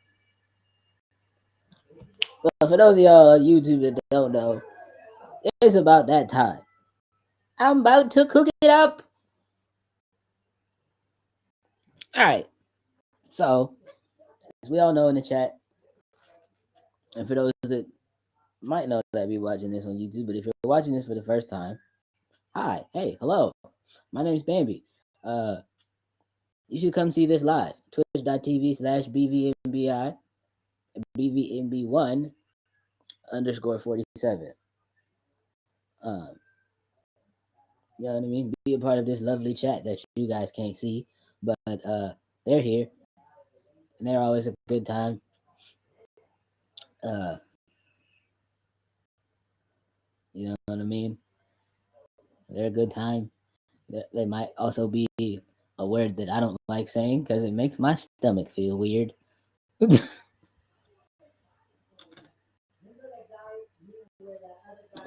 A: But for those of y'all on YouTube that don't know, it's about that time. I'm about to cook it up. All right. So, as we all know in the chat, and for those that might know that be watching this on YouTube, but if you're watching this for the first time, hi, hey, hello. My name's Bambi. You should come see this live. Twitch.tv/BVMBI BVMB1 underscore 47. Um, you know what I mean? Be a part of this lovely chat that you guys can't see, but they're here and they're always a good time. Uh, you know what I mean? They're a good time. There might also be a word that I don't like saying because it makes my stomach feel weird.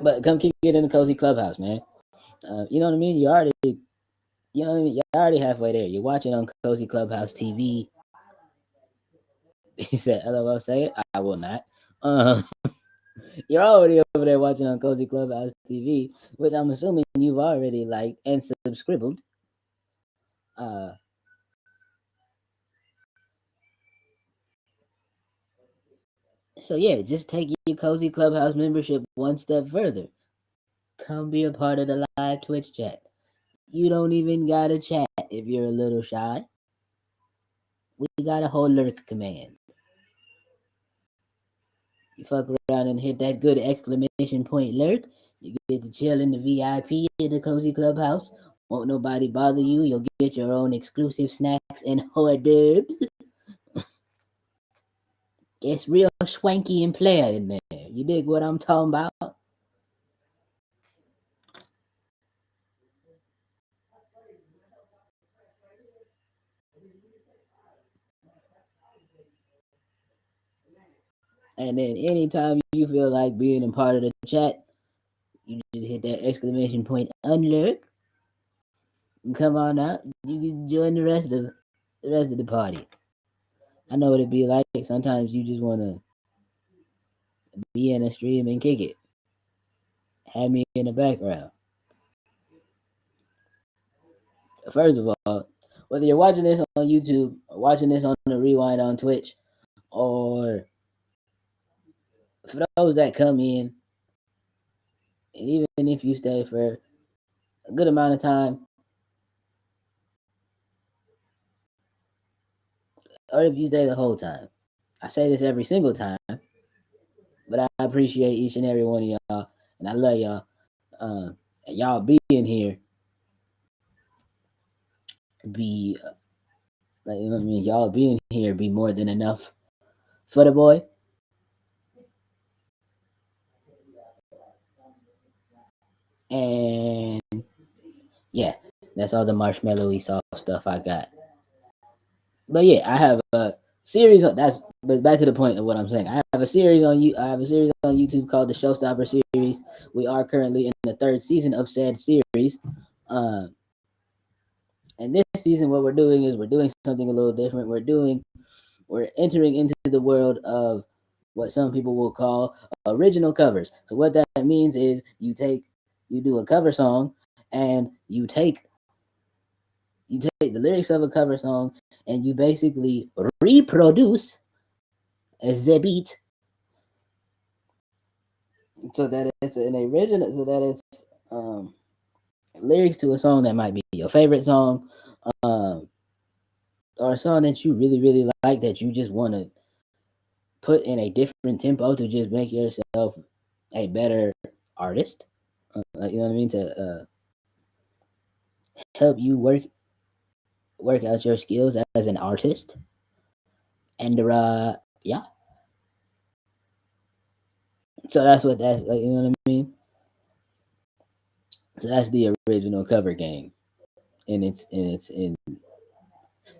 A: But come kick it in the cozy clubhouse, man. You know what I mean? You know what I mean? You're already halfway there. You're watching on Cozy Clubhouse TV. He said, "LOL, say it." I will not. You're already over there watching on Cozy Clubhouse TV, which I'm assuming you've already liked and subscribed. So yeah, just take your Cozy Clubhouse membership one step further. Come be a part of the live Twitch chat. You don't even gotta chat if you're a little shy. We got a whole lurk command. You fuck around and hit that good exclamation point lurk. You get to chill in the VIP in the Cozy Clubhouse. Won't nobody bother you. You'll get your own exclusive snacks and hors d'oeuvres. It's real swanky and player in there. You dig what I'm talking about? And then anytime you feel like being a part of the chat, you just hit that exclamation point unlurk. And come on out. You can join the party. I know what it'd be like. Sometimes you just wanna be in a stream and kick it. Have me in the background. First of all, whether you're watching this on YouTube, or watching this on the rewind on Twitch, or for those that come in, and even if you stay for a good amount of time, or if you stay the whole time, I say this every single time, but I appreciate each and every one of y'all, and I love y'all. And y'all being here, be like, you know what I mean. Y'all being here be more than enough for the boy. And yeah, that's all the marshmallowy soft stuff I got. But yeah, I have a series on that's but back to the point of what I'm saying. I have a series on YouTube called the Showstopper series. We are currently in the third season of said series. And this season what we're doing is we're doing something a little different. We're entering into the world of what some people will call original covers. So what that means is you do a cover song and you take the lyrics of a cover song and you basically reproduce the beat so that it's an original, so that it's lyrics to a song that might be your favorite song, or a song that you really really like that you just want to put in a different tempo to just make yourself a better artist. You know what I mean? To help you work out your skills as an artist. And yeah. So that's what that's like, you know what I mean? So that's the original cover game. And it's in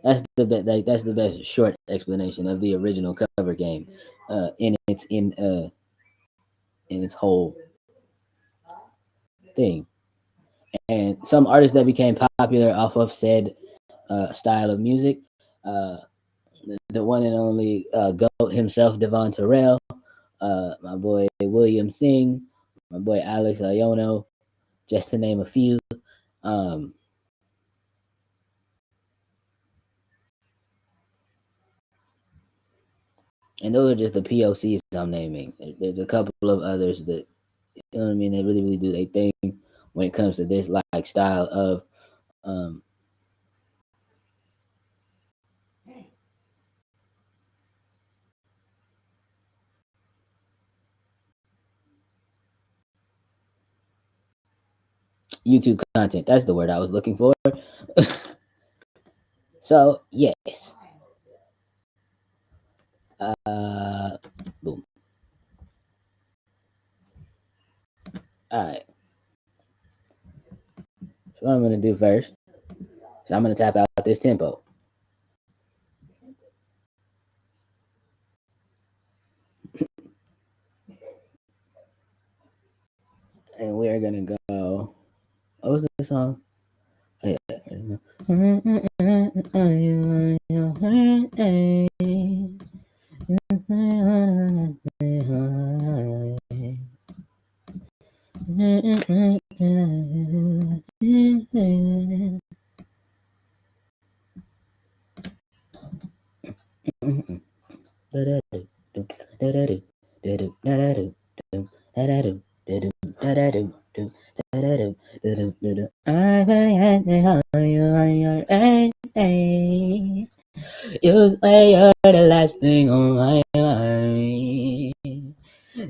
A: that's the best that's the best short explanation of the original cover game. In in its whole thing. And some artists that became popular off of said style of music, uh, the one and only GOAT himself, Devon Terrell, my boy William Singh, my boy Alex Iono, just to name a few. Um, and those are just the POCs I'm naming. There's a couple of others that, you know what I mean, they really, really do their thing when it comes to this like style of YouTube content. That's the word I was looking for. So yes. Boom. All right. So what I'm gonna do first is I'm gonna tap out this tempo. And we're gonna go. What was the song? Oh, yeah. You say you're the last thing on my mind.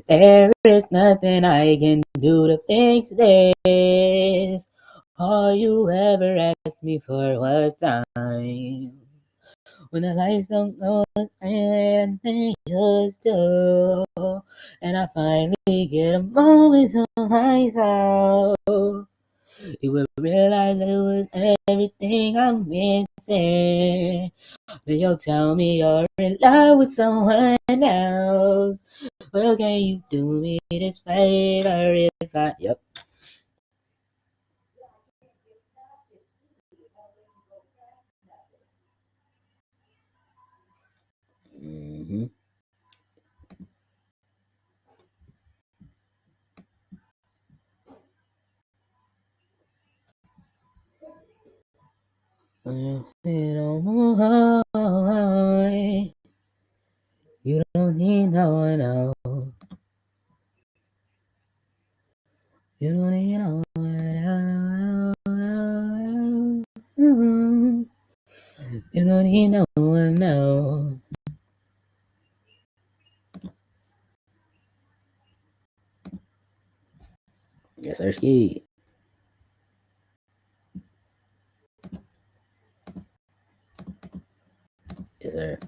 A: There is nothing I can do to fix this. All you ever asked me for was time. When the lights don't go and they just do, and I finally get a moment to myself, you will realize it was everything I'm missing. Then you'll tell me you're in love with someone else. Well, can you do me this favor if I? Yep. Mm-hmm. You don't need no one else. You don't need no one else. You don't need no one else. Yes, sir, ski. Yes, sir.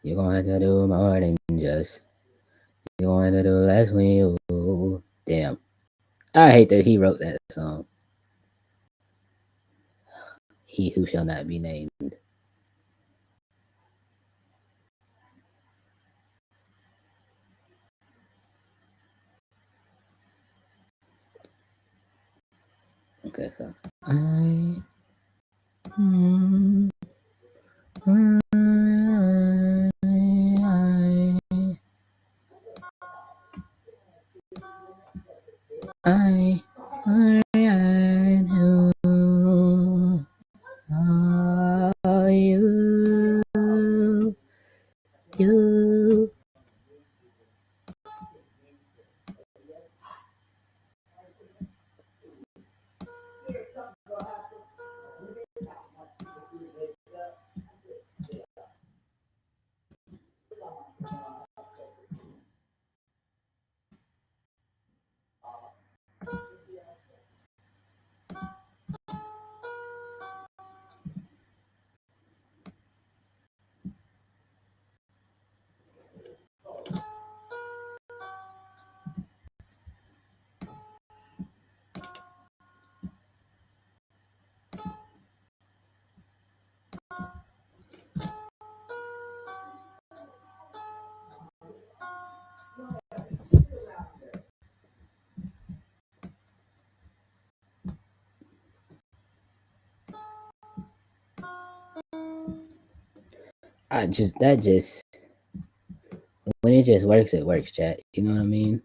A: You're going to do more than just. You're going to do less when you. Damn. I hate that he wrote that song. He who shall not be named. Okay, so. I who are you? You. I just that just when it works, chat. You know what I mean?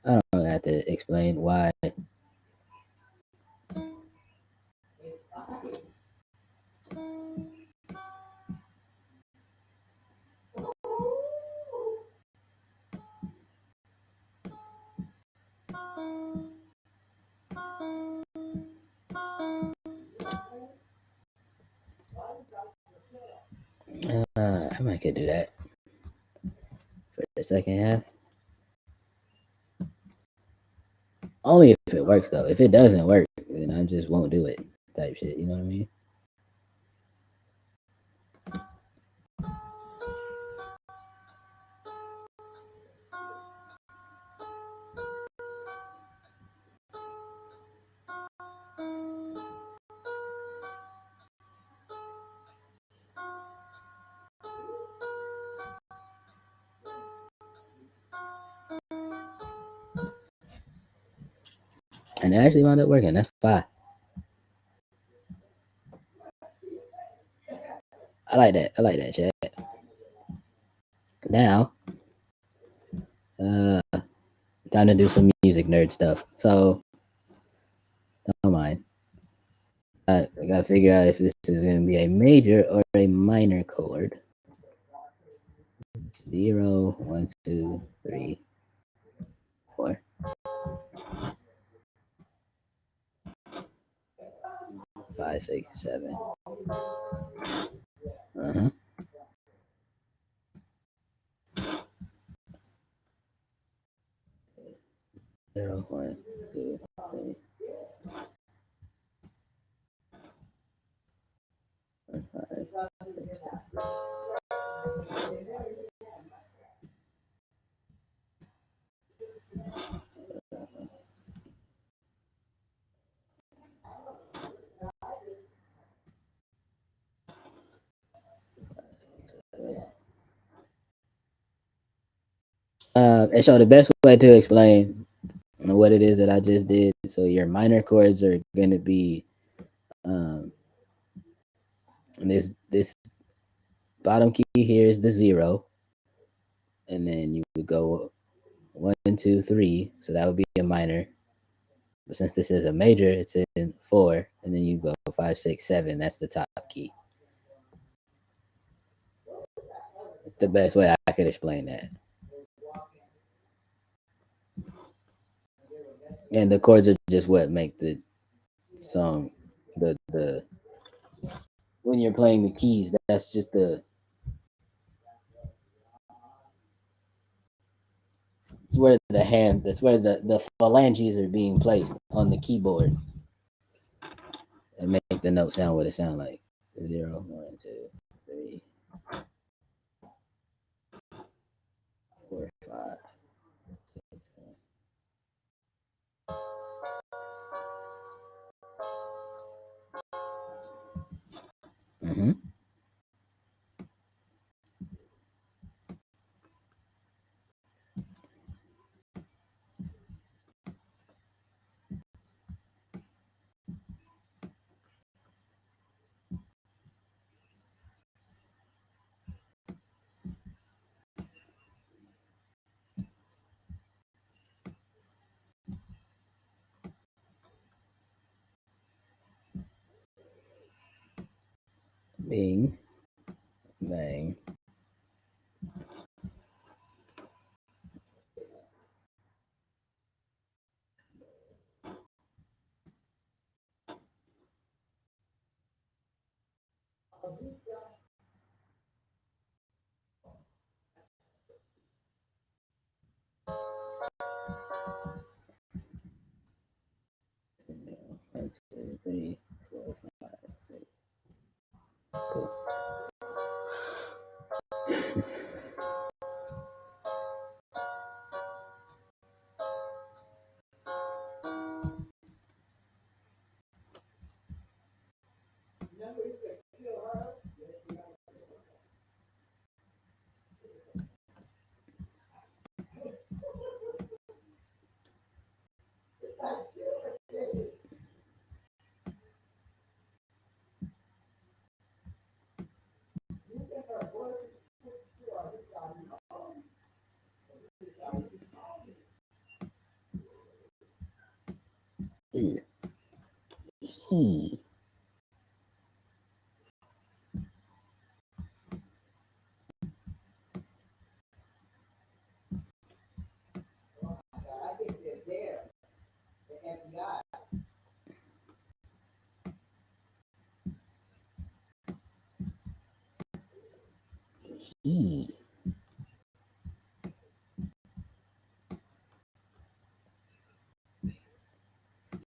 A: I don't have to explain why. I might could do that for the second half. Only if it works though. If it doesn't work, then I just won't do it. Type shit. You know what I mean? And it actually wound up working. That's fine. I like that. I like that, chat. Now, uh, time to do some music nerd stuff. So, don't mind. I gotta figure out if this is gonna be a major or a minor chord. 0, 1, 2, 3, 4, 5, 6, 7. Uh-huh. 0, 1, 2, 3, 4, 5, 6, 7. And so the best way to explain what it is that I just did. So your minor chords are going to be um, this bottom key here is the 0, and then you would go 1, 2, 3. So that would be a minor. But since this is a major, it's in 4, and then you go 5, 6, 7. That's the top key. It's the best way I could explain that. And the chords are just what make the song the when you're playing the keys. That's just the it's where the hand. That's where the phalanges are being placed on the keyboard and make the note sound what it sound like. 0, 1, 2, 3, 4, 5. Mm-hmm. Bing, bang. One, two, three, 4, 5, 6. Cool. He. He.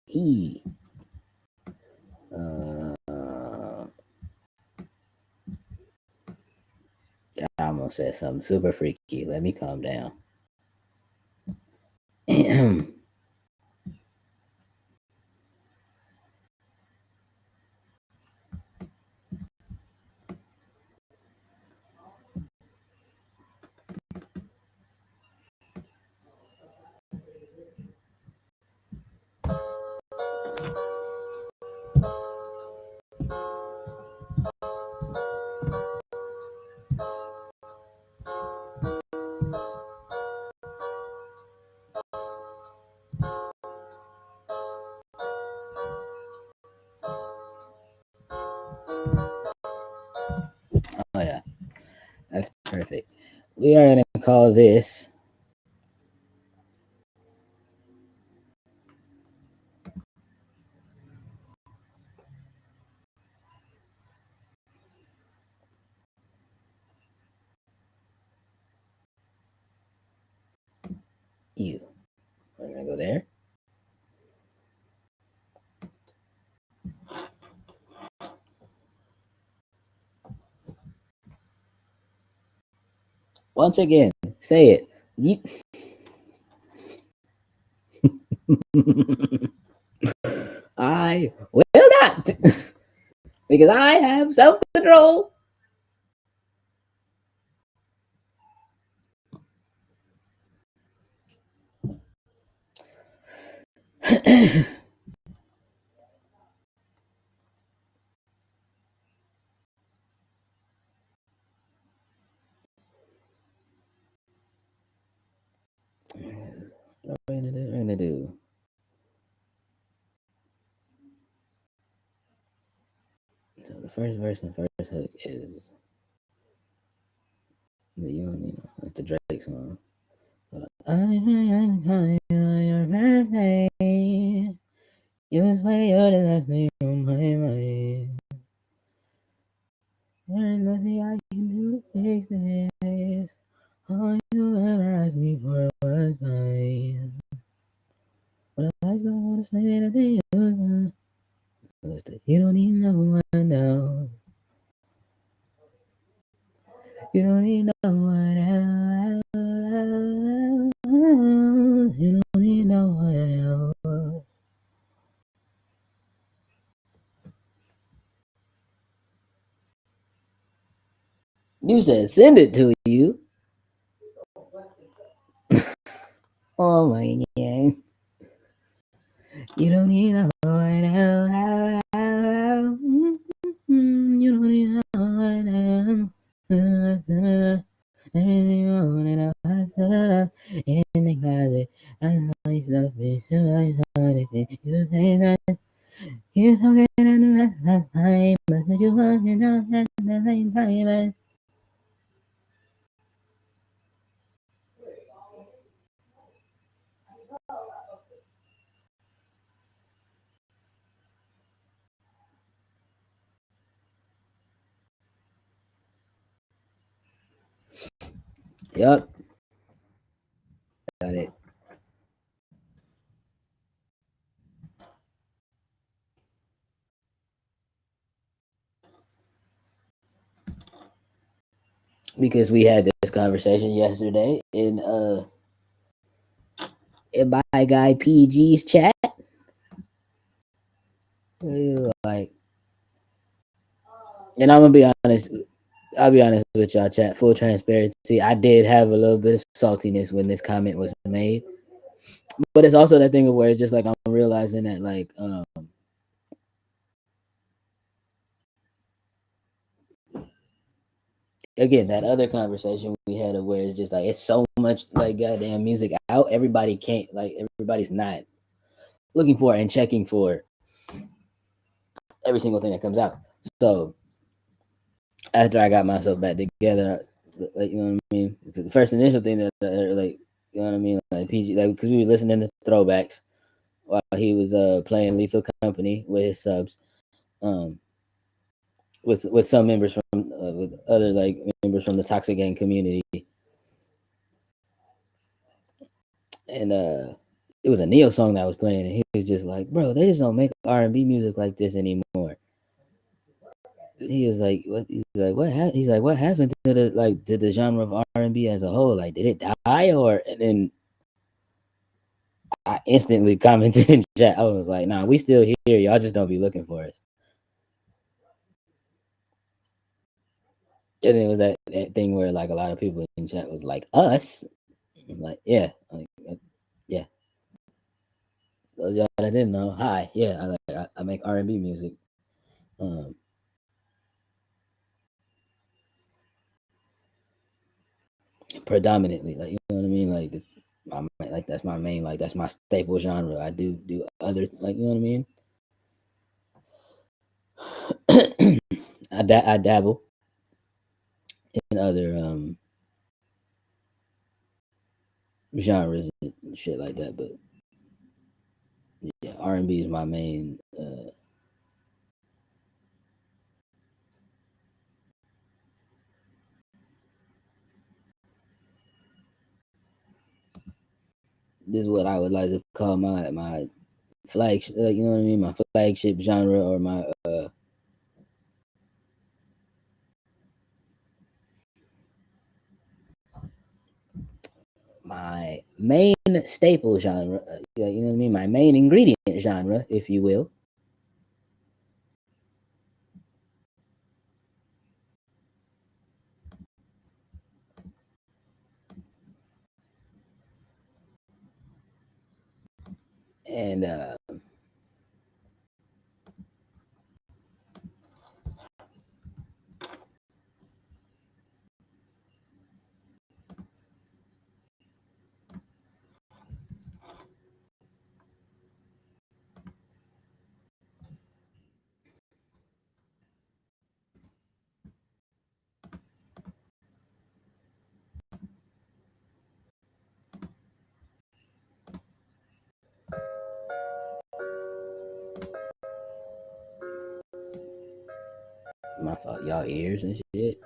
A: He. I almost said something super freaky. Let me calm down. Oh yeah, that's perfect. We are gonna call this you. We're gonna go there. Once again, say it. I will not, because I have self control. What are we gonna do? So the first verse and first hook is you don't need it's the Drake song. Your birthday. You was way you're the last thing on my mind. There's nothing I can do to fix this. All you ever asked me for was time. But I was not gonna say that you don't need no one now. You don't need no one else. You don't need no one else. You said send it to you. Oh my god. You don't need no one else. You don't need no one else. Everything you want in the closet. That's my stuff is so I thought it. You say that you talking in the rest of time, but you want to know at the same time. Yup, got it. Because we had this conversation yesterday in my guy PG's chat. Like, and I'm gonna be honest. I'll be honest with y'all, chat. Full transparency. I did have a little bit of saltiness when this comment was made, but it's also that thing of where it's just like I'm realizing that like again that other conversation we had of where it's just like it's so much like goddamn music out. Everybody can't like everybody's not looking for and checking for every single thing that comes out. So after I got myself back together, like you know what I mean. The first initial thing that like you know what I mean, like PG, like because we were listening to throwbacks while he was playing Lethal Company with his subs, um, with some members from with other like members from the Toxic Gang community, and it was a Neo song that was playing, and he was just like, "Bro, they just don't make R&B music like this anymore." He was like, "What?" He's like, "What?" He's like, "What happened to the genre of R&B as a whole? Like, did it die or?" And then I instantly commented in chat. I was like, "Nah, we still here. Y'all just don't be looking for us." And then it was that thing where like a lot of people in chat was like, "Us?" I'm like, yeah, like, yeah. Those y'all that didn't know, hi, yeah, I make R&B music. Um, Predominantly, like you know what I mean, like that's my main, like that's my staple genre. I do other, like you know what I mean. I dabble in other genres and shit like that, but yeah, R&B is my main. This is what I would like to call my flagship. You know what I mean, my flagship genre or my main staple genre. You know what I mean, my main ingredient genre, if you will. And my fault, y'all ears and shit.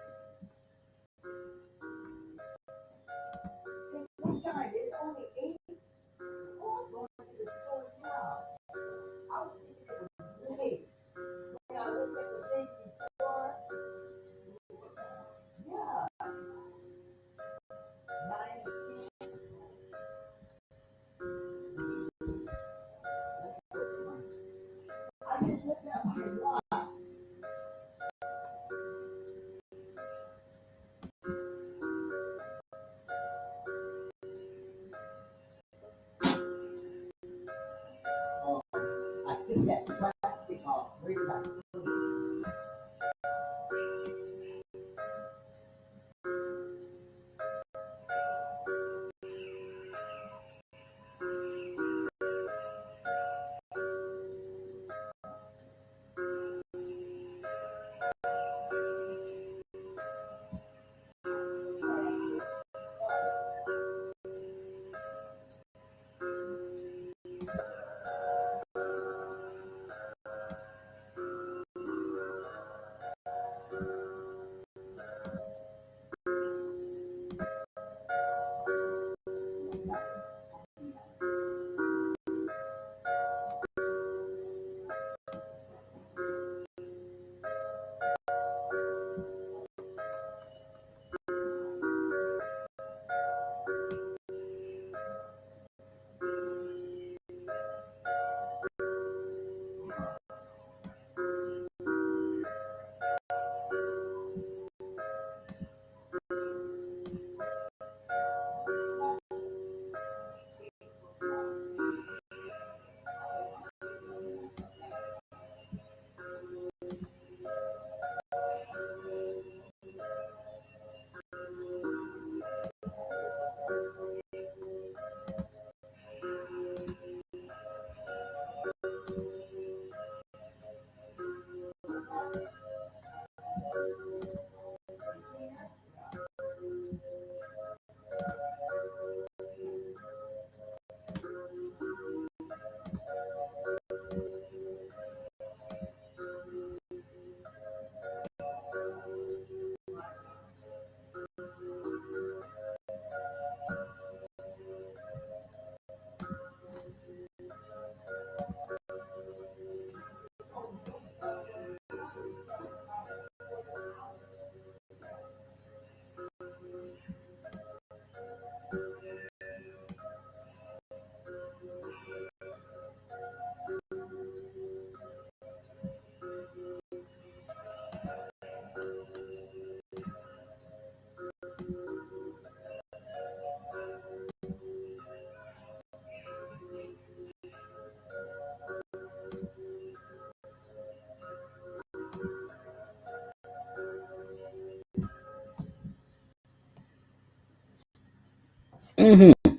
A: Mm-hmm.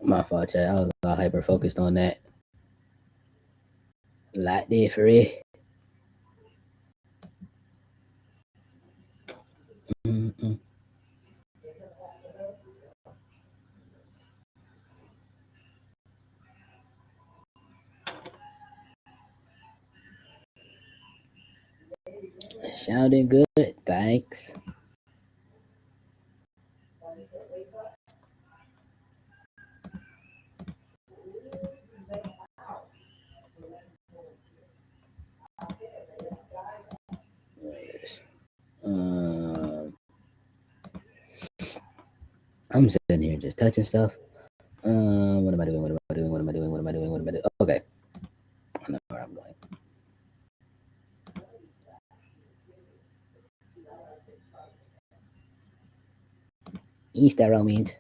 A: My fault, chat. I was all hyper focused on that. Like that for it. Mm-mm. Sounding good, thanks. Um, I'm sitting here just touching stuff. What am I doing? What am I doing? What am I doing? What am I doing? What am I doing? Okay, I know where I'm going. Easter Romans.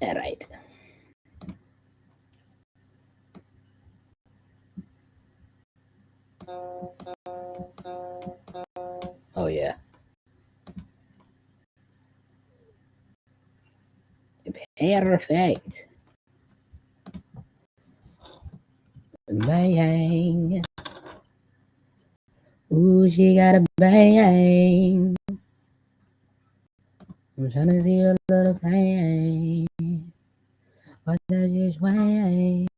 A: All right. Oh yeah. Perfect. Bang. Ooh, she got a bang. I'm trying to see a little thing. What does you swing?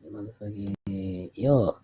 A: Motherfucking yo.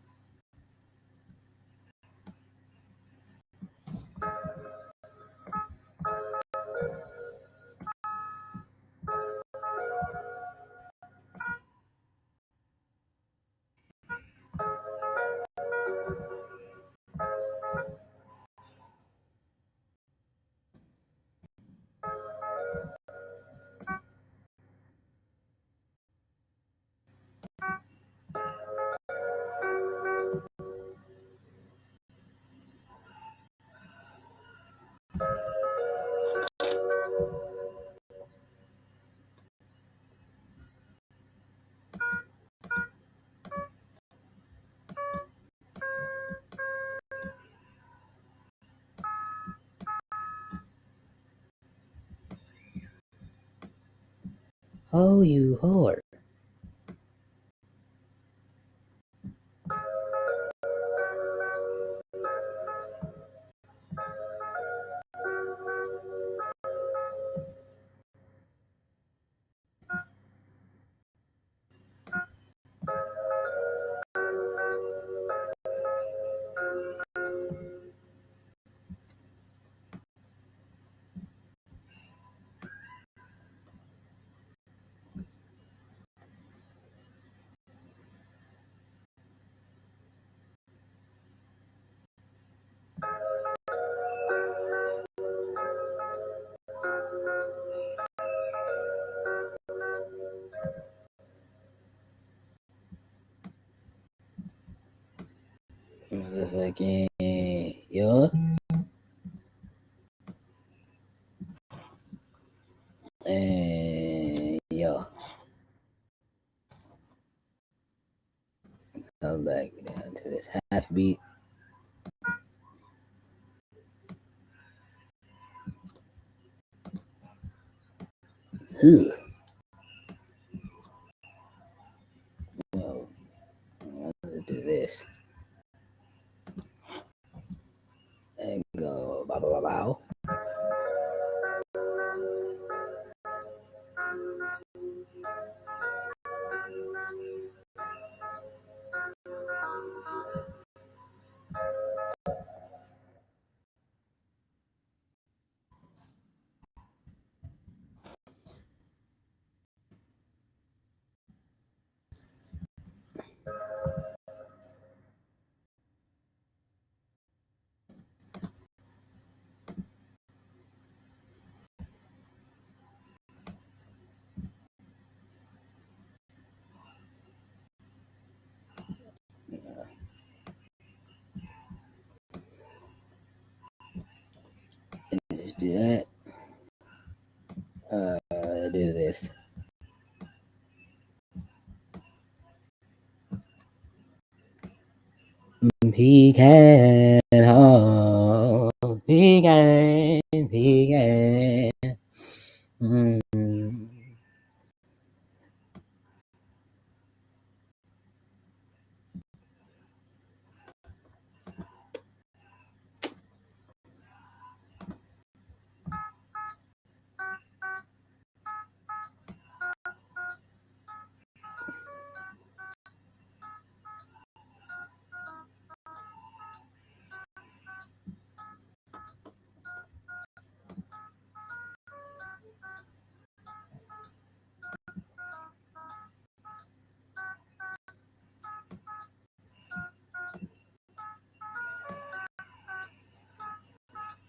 A: Oh, you whore. Motherfucking yo. And yo. Come back down to this half beat. Ugh. No, let's do this. And go bow bow bow. Just do that. Do this. He can hold. He can.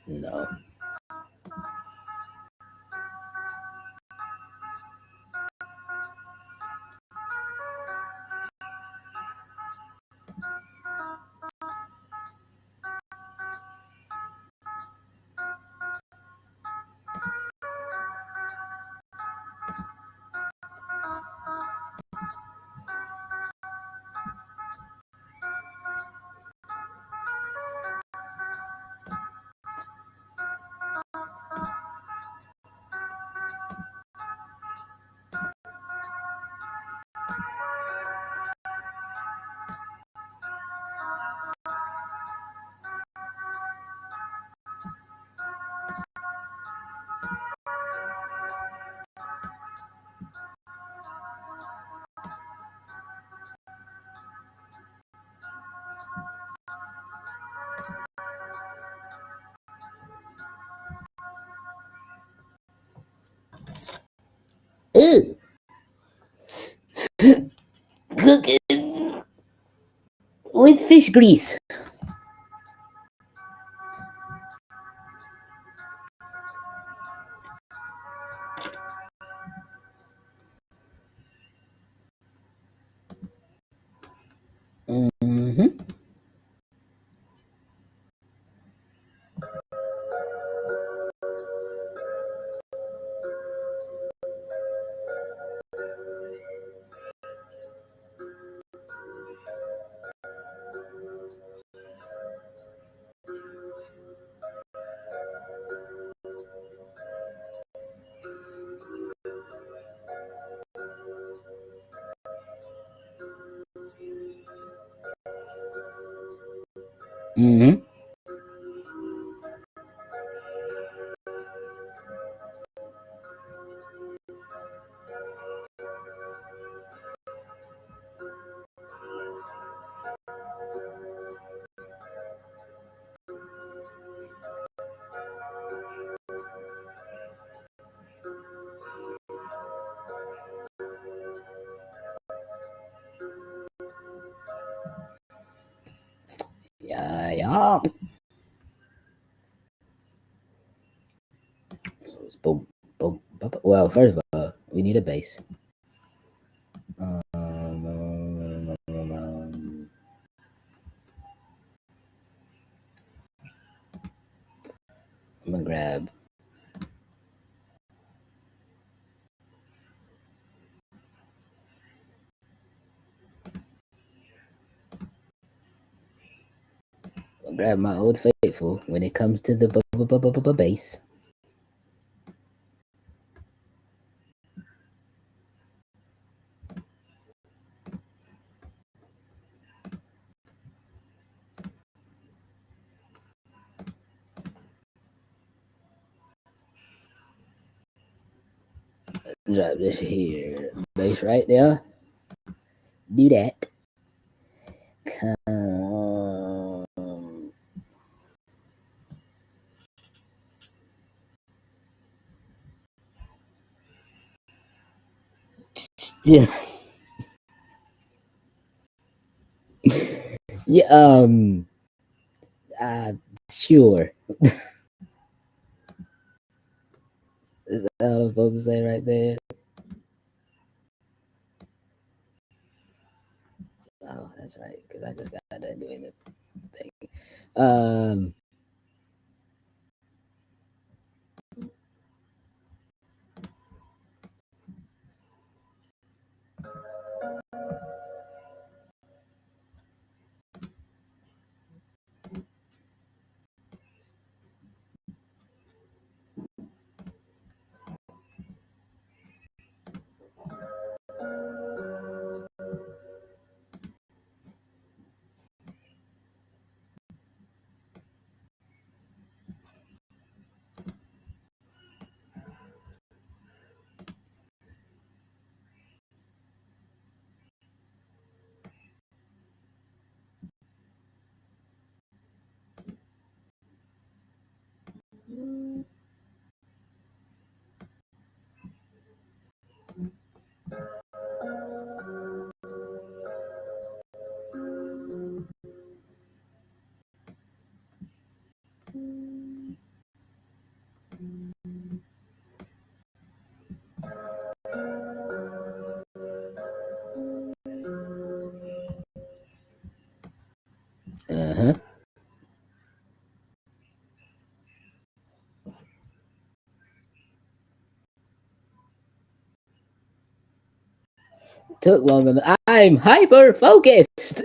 A: No. Ew. Cook it with fish grease. Mm-hmm. Mm-hmm. Yeah. Boom, boom, boom. Well, first of all, we need a bass. I'm gonna grab my old faithful when it comes to the bass. Drop this here. Bass right there. Do that. Come. Yeah. Yeah. Sure. Is that what I was supposed to say right there? Oh, that's right. Because I just got done doing the thing. Uh-huh. Took long enough. I'm hyper focused.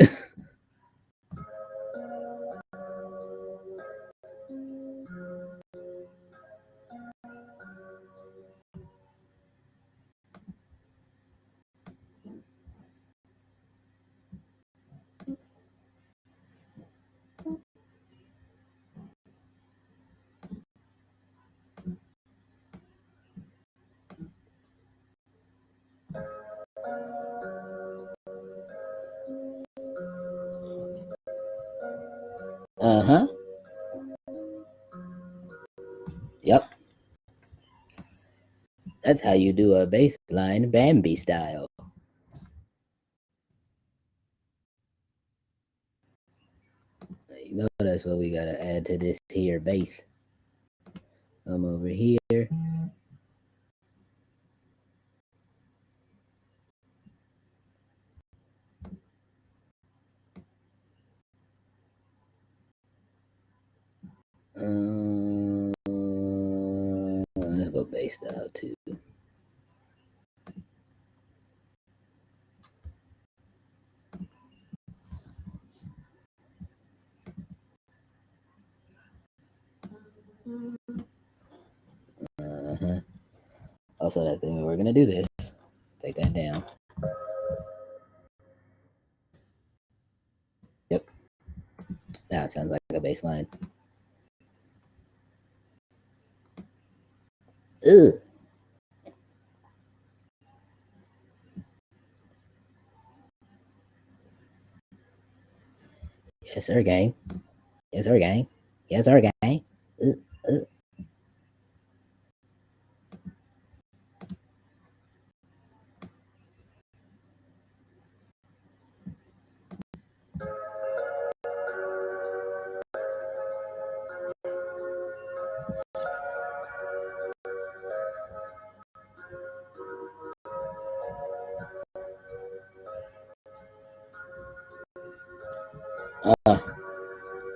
A: Uh-huh. Yep. That's how you do a bass line Bambi style. You know that's what we gotta add to this here bass. Come over here. Let's go bass style too. Uh-huh. Also, that thing we're gonna do this. Take that down. Yep. Now it sounds like a bass line. Ugh. Yes, sir, gang. Yes, sir, gang. Yes, sir, gang. Uh,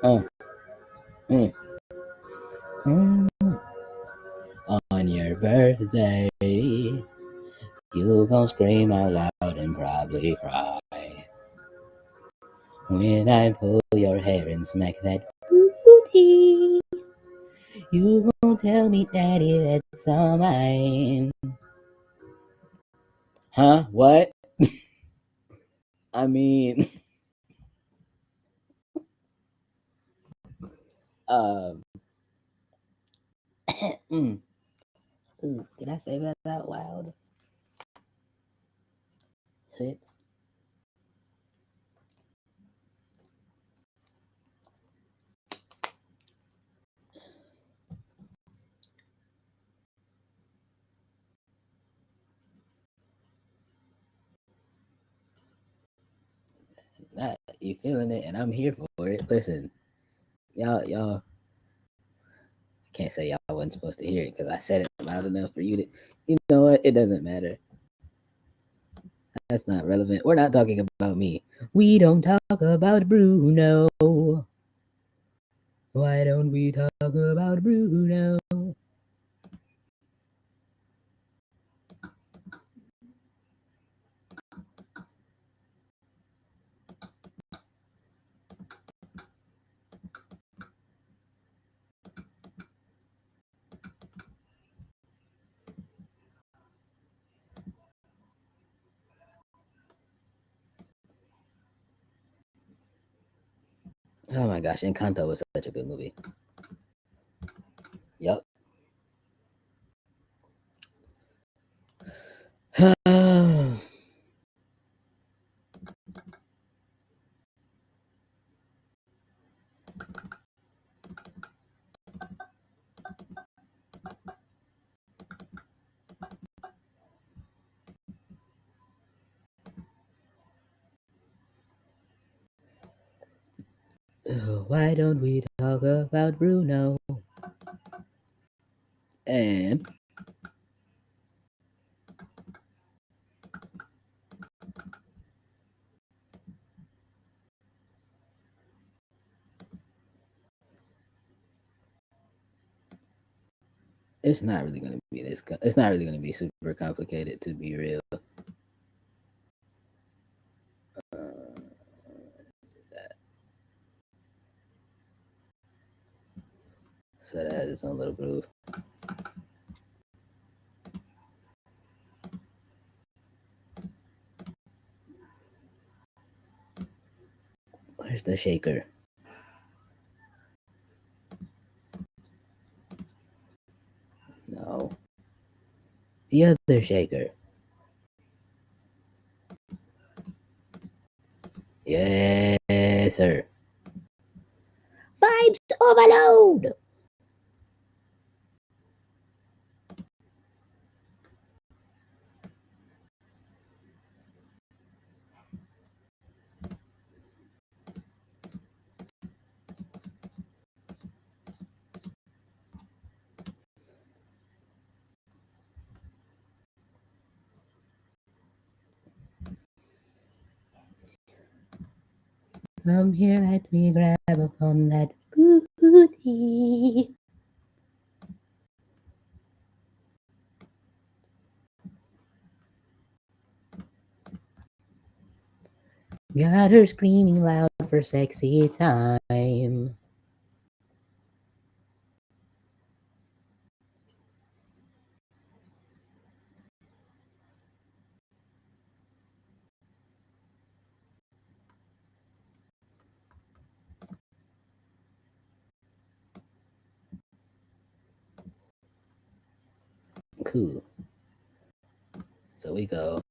A: uh, mm. your birthday, you gon' scream out loud and probably cry. When I pull your hair and smack that booty, you gon' tell me, Daddy, that's all mine. Huh? What? I mean, um, ooh, did I say that out loud? Shit. Not you feeling it, and I'm here for it. Listen, y'all. I can't say y'all wasn't supposed to hear it because I said it loud enough for you to. You know what? It doesn't matter. That's not relevant. We're not talking about me. We don't talk about Bruno. Why don't we talk about Bruno? Oh my gosh, Encanto was such a good movie. Yup. Why don't we talk about Bruno? And it's not really going to be this. It's not really going to be super complicated, to be real. So that has its own little groove. Where's the shaker? No. The other shaker. Yes, sir. Vibes overload. Come here, let me grab upon that booty. Got her screaming loud for sexy time. Cool. So we go.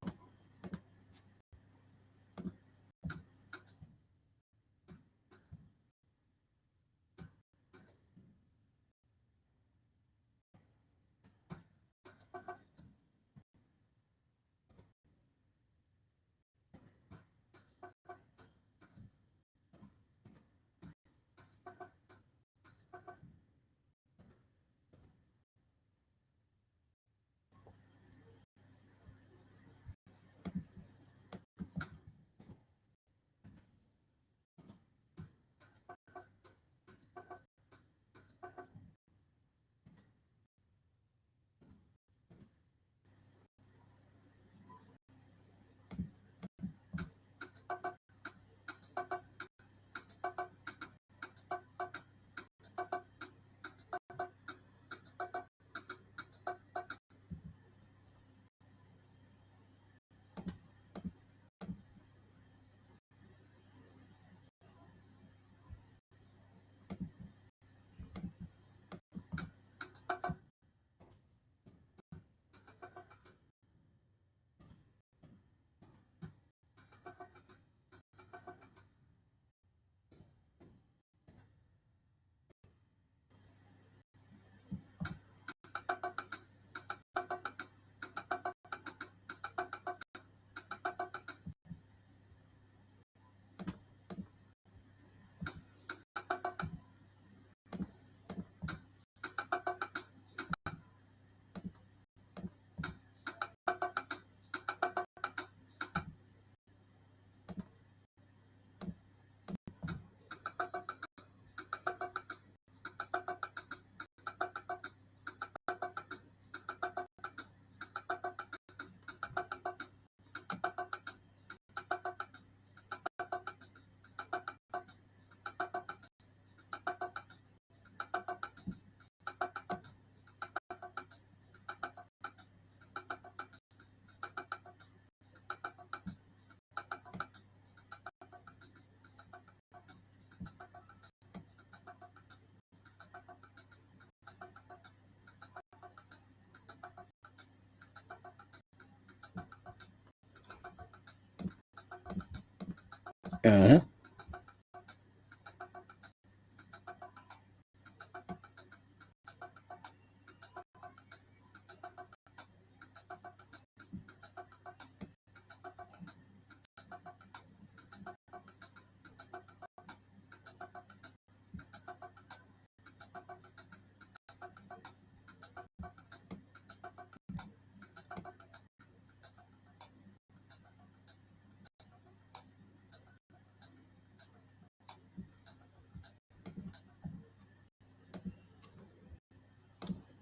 A: Uh-huh.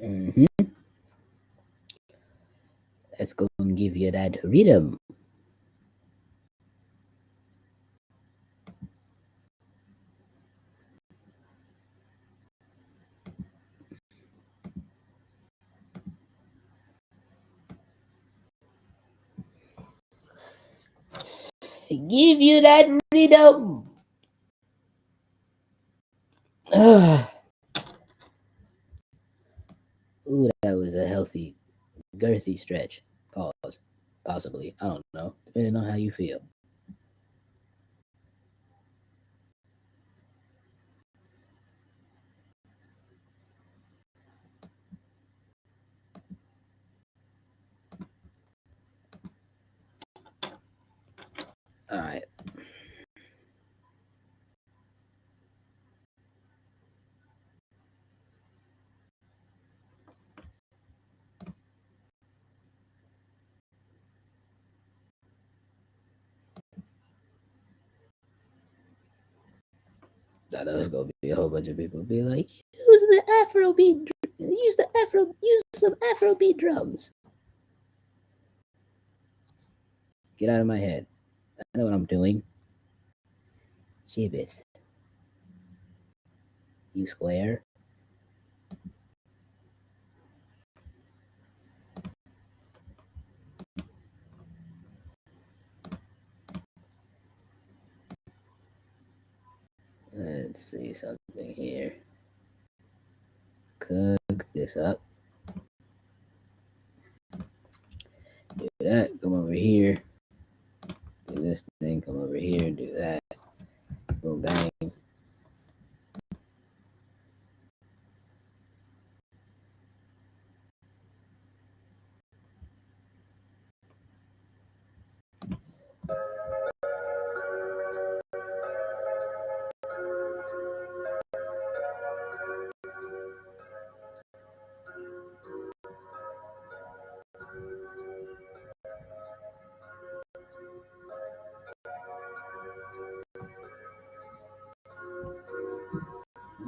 A: Mm-hmm. Let's go and give you that rhythm. Give you that rhythm. Ooh, that was a healthy, girthy stretch. Pause. Possibly. I don't know. Depending on how you feel. All right. Thought there was gonna be a whole bunch of people be like, use the Afrobeat, use some Afrobeat drums. Get out of my head. I know what I'm doing. Gibbeth. You square. Let's see something here. Cook this up. Do that. Come over here. Do this thing. Come over here. Do that. Boom, bang.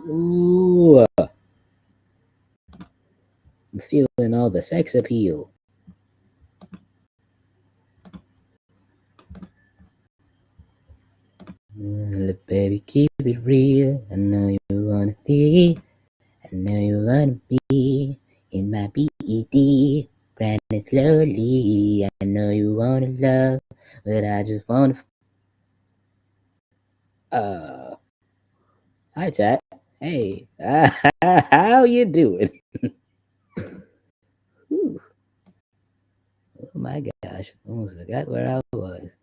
A: Ooh, I'm feeling all the sex appeal. Look, baby, keep it real. I know you wanna see. I know you wanna be in my BED. Grind it slowly. I know you wanna love, but I just wanna. Uh, Hi, chat. Hey, how you doing? Ooh, oh my gosh, almost forgot where I was.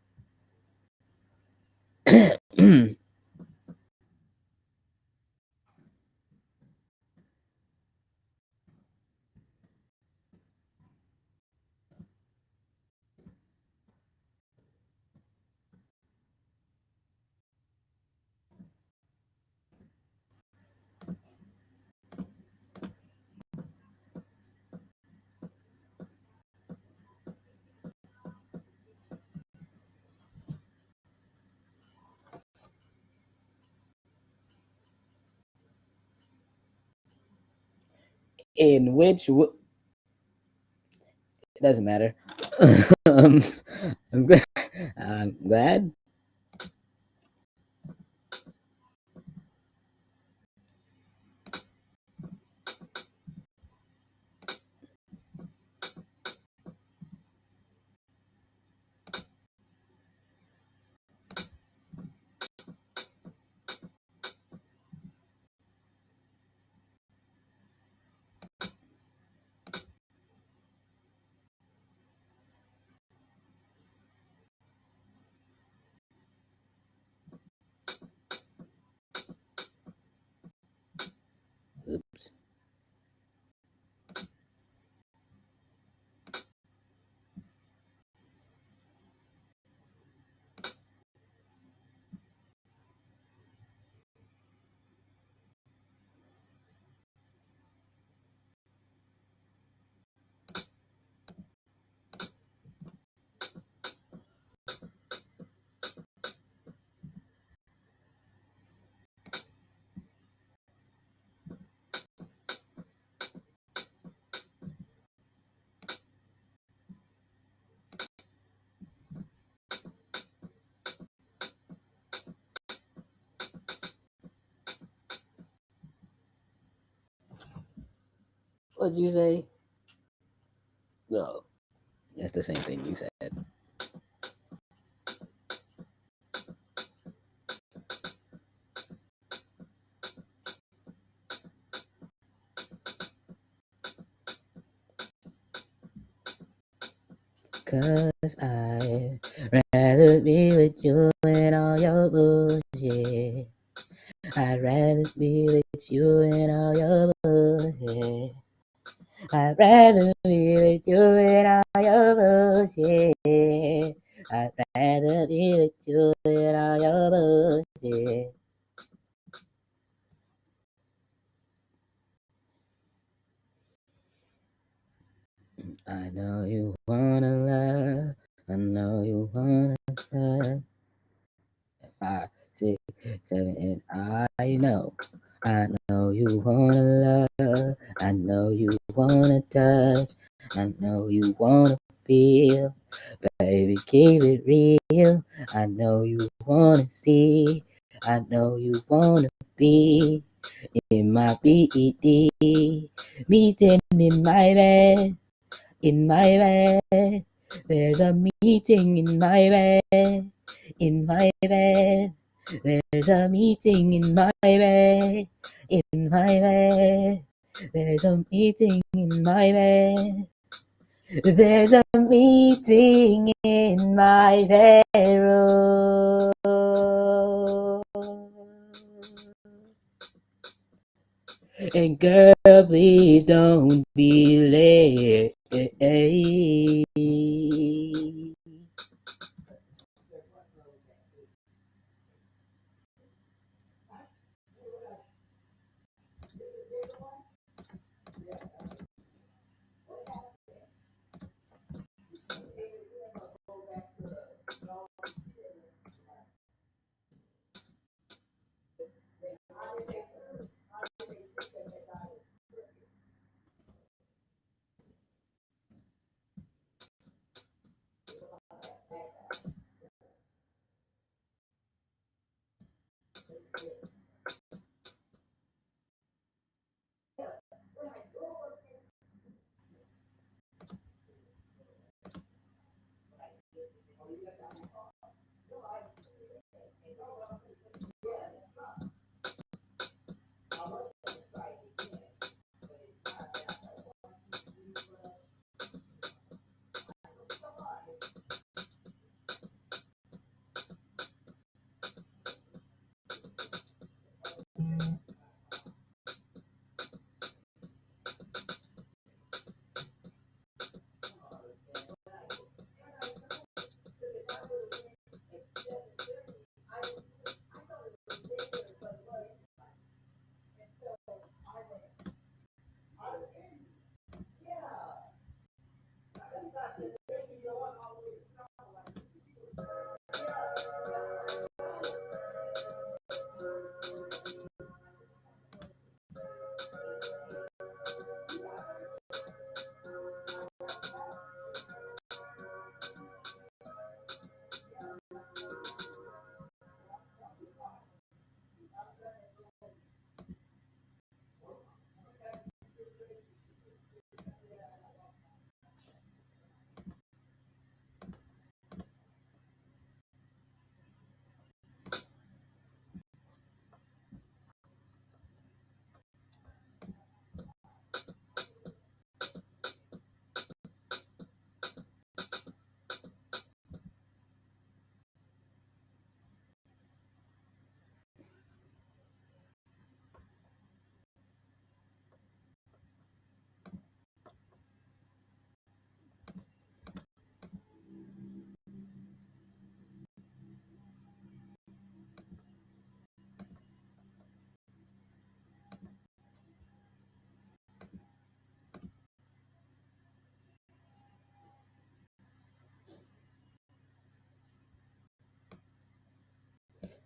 A: In which it doesn't matter. um, I'm glad. I'm glad. What'd you say? No, that's the same thing you said. Cause I'd rather be with you and all your bullshit. I'd rather be with you and all your bullshit. I'd rather be with you and all your bullshit. I'd rather be with you and all your bullshit. I know you wanna love. I know you wanna touch. 5, 6, 7, and I know you wanna love. I know you wanna touch. I know you wanna feel. Baby, keep it real. I know you wanna see. I know you wanna be in my BED. Meeting in my bed. In my bed, there's a meeting in my bed. In my bed, there's a meeting in my bed. In my bed, there's a meeting in my bed. There's a meeting in my bedroom. And girl, please don't be late.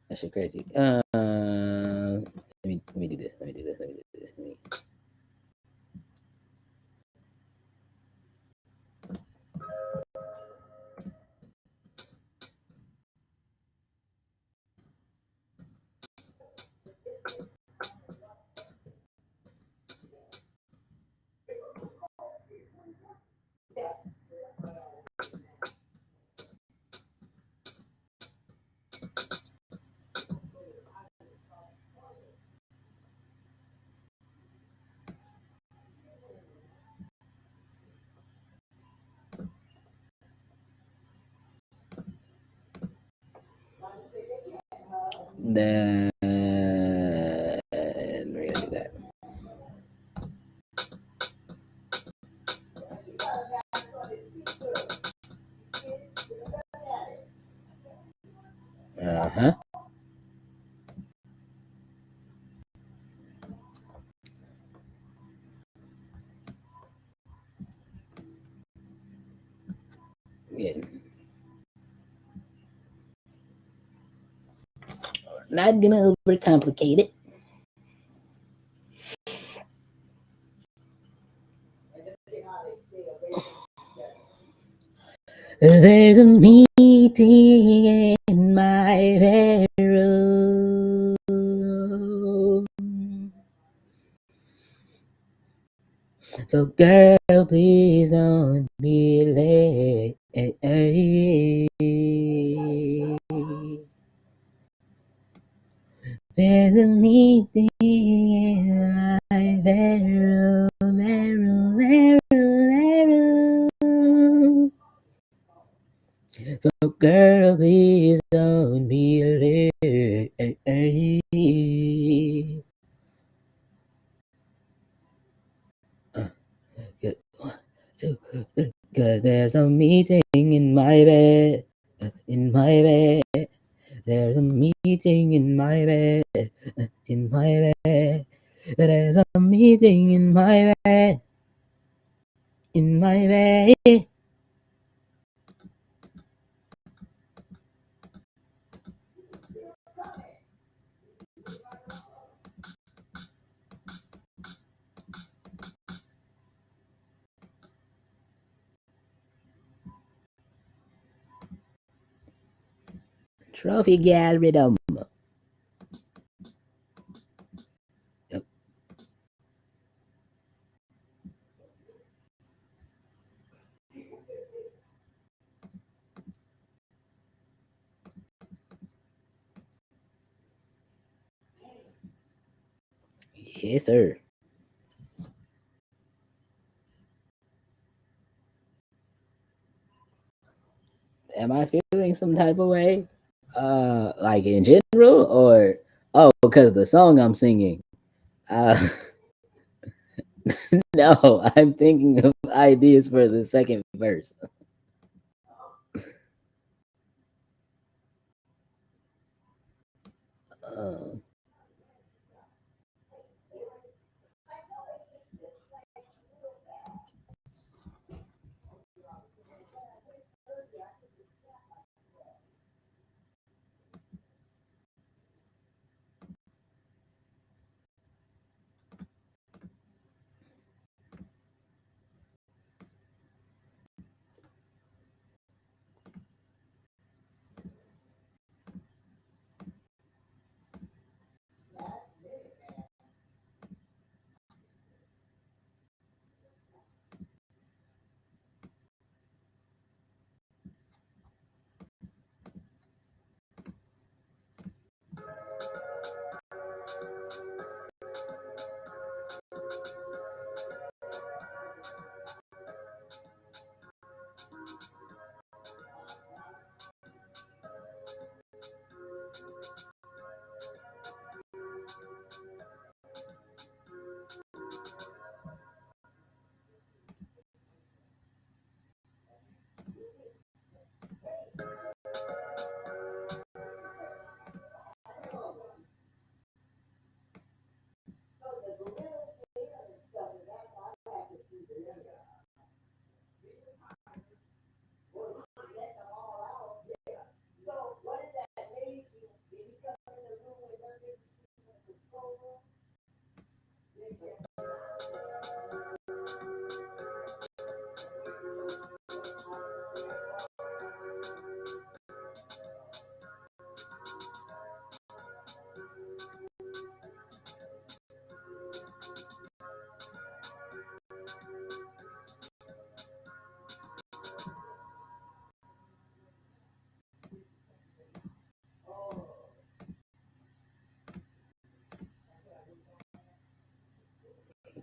A: That shit crazy. Let me do this. Let me do this. Let me do this. Let me. Then we're gonna do that. Uh-huh. Yeah. Not gonna overcomplicate it. There's a meeting in my bedroom. So girl, please don't be late. There's a meeting in my bedroom, bedroom. So girl, please don't be late. Good. 1, 2, 3. 'Cause there's a meeting in my bed. In my bed. There's a meeting in my bed. In my bed. There's a meeting in my bed. In my bed. Trophy gal rhythm. Yep. Yes, sir. Am I feeling some type of way? Like in general, or because the song I'm singing. Uh, no, I'm thinking of ideas for the second verse. Uh,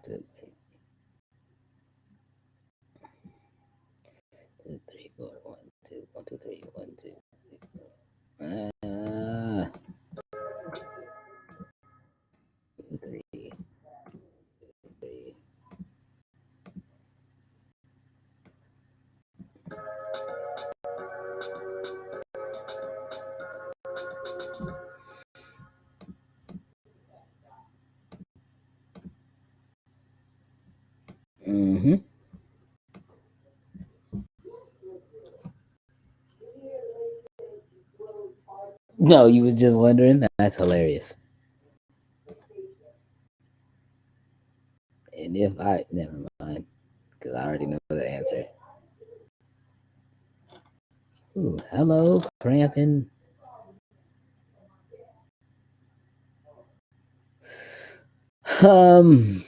A: two, 2, 3, 4, 1, 2, 1, 2, 3, 1, 2. Mm-hmm. No, you was just wondering? That's hilarious. And if I... Never mind. Because I already know the answer. Ooh, hello, cramping. Um...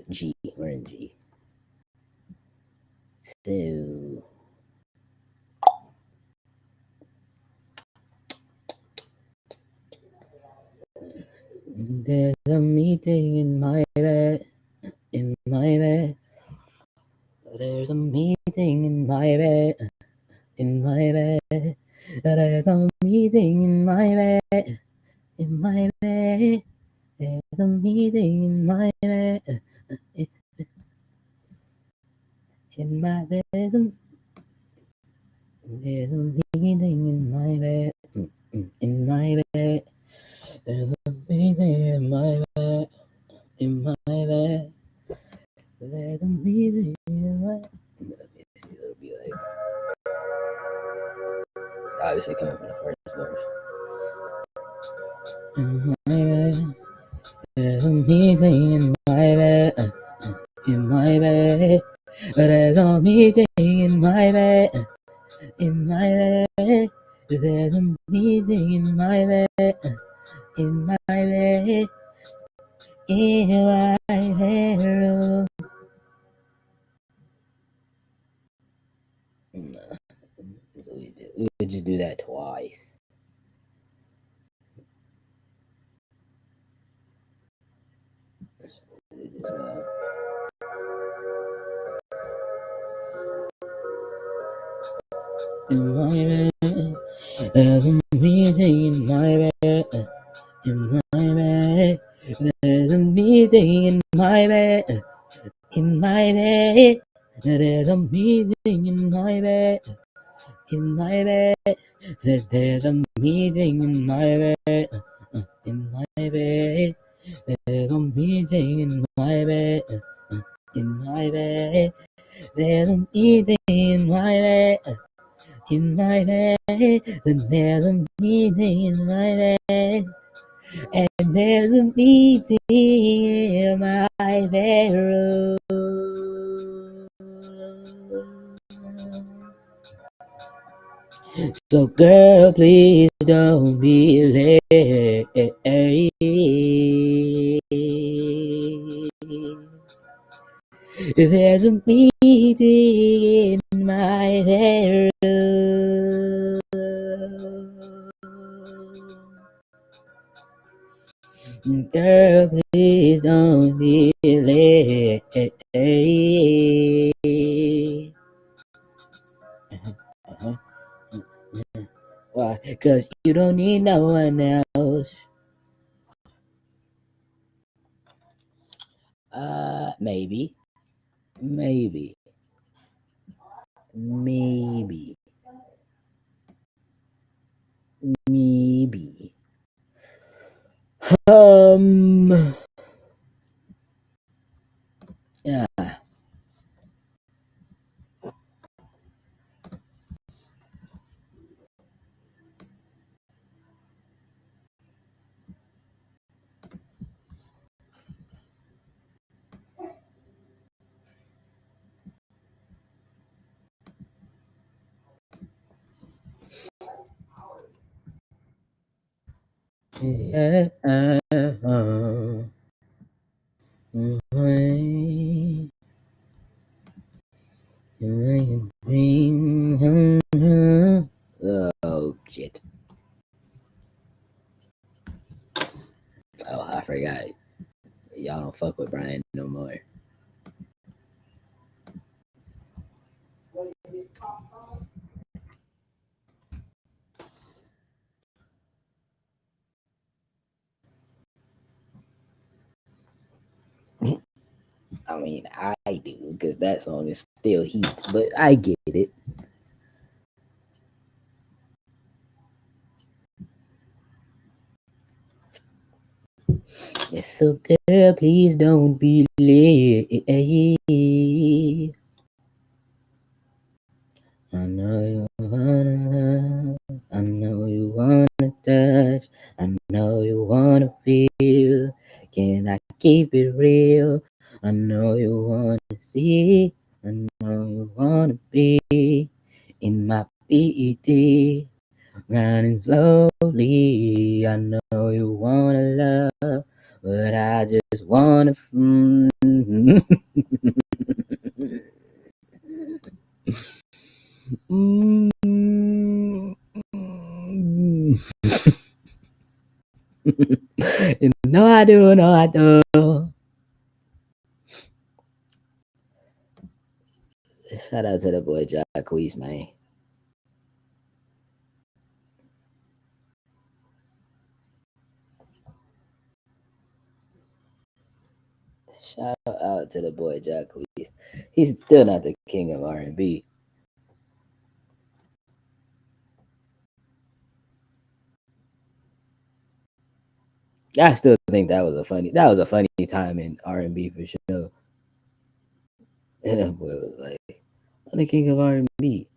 A: G. We're in G. So... There's a meeting in my bed. In my bed. There's a meeting in my bed. In my bed. There's a meeting in my bed. In my bed. There's a meeting in my bed. In my there's a meeting in my bed. In my bed. There's a meeting in my bed. In my bed. There's a meeting in my bed. It'll be like obviously coming from the first verse. In my bed. There's a meeting in my bed. In my bed. There's a meeting in my bed. In my bed. There's a meeting in my bed. In my bed. In my bedroom. So we would just do that twice. In my bed, there's a meeting in my bed. In my bed, there's a meeting in my bed. In my bed, there's a meeting in my bed. In my bed, said there's a meeting in my bed. In my bed, there's a meeting in my bed. In my bed, there's a meeting in my bed. In my bed, then there's a meeting in my bed. And there's a meeting in my bedroom. So girl, please don't be late. There's a meeting in my bedroom. Girl, please don't be late. Why? 'Cause you don't need no one else. Maybe. Maybe. Maybe. Maybe. Yeah. Yeah. Oh shit. Oh, I forgot. Y'all don't fuck with Brian no more. I mean, I do because that song is still heat, but I get it. So, girl, please don't be late. I know you wanna, I know you wanna touch, I know you wanna feel. Can I keep it real? I know you wanna see, I know you wanna be in my PED, grinding slowly. I know you wanna love, but I just wanna. No, I do, no, I do. Shout out to the boy Jacquees, man. Shout out to the boy Jacquees. He's still not the king of R&B. I still think that was a funny time in R&B for sure. And that boy was like, "I'm the king of R&B."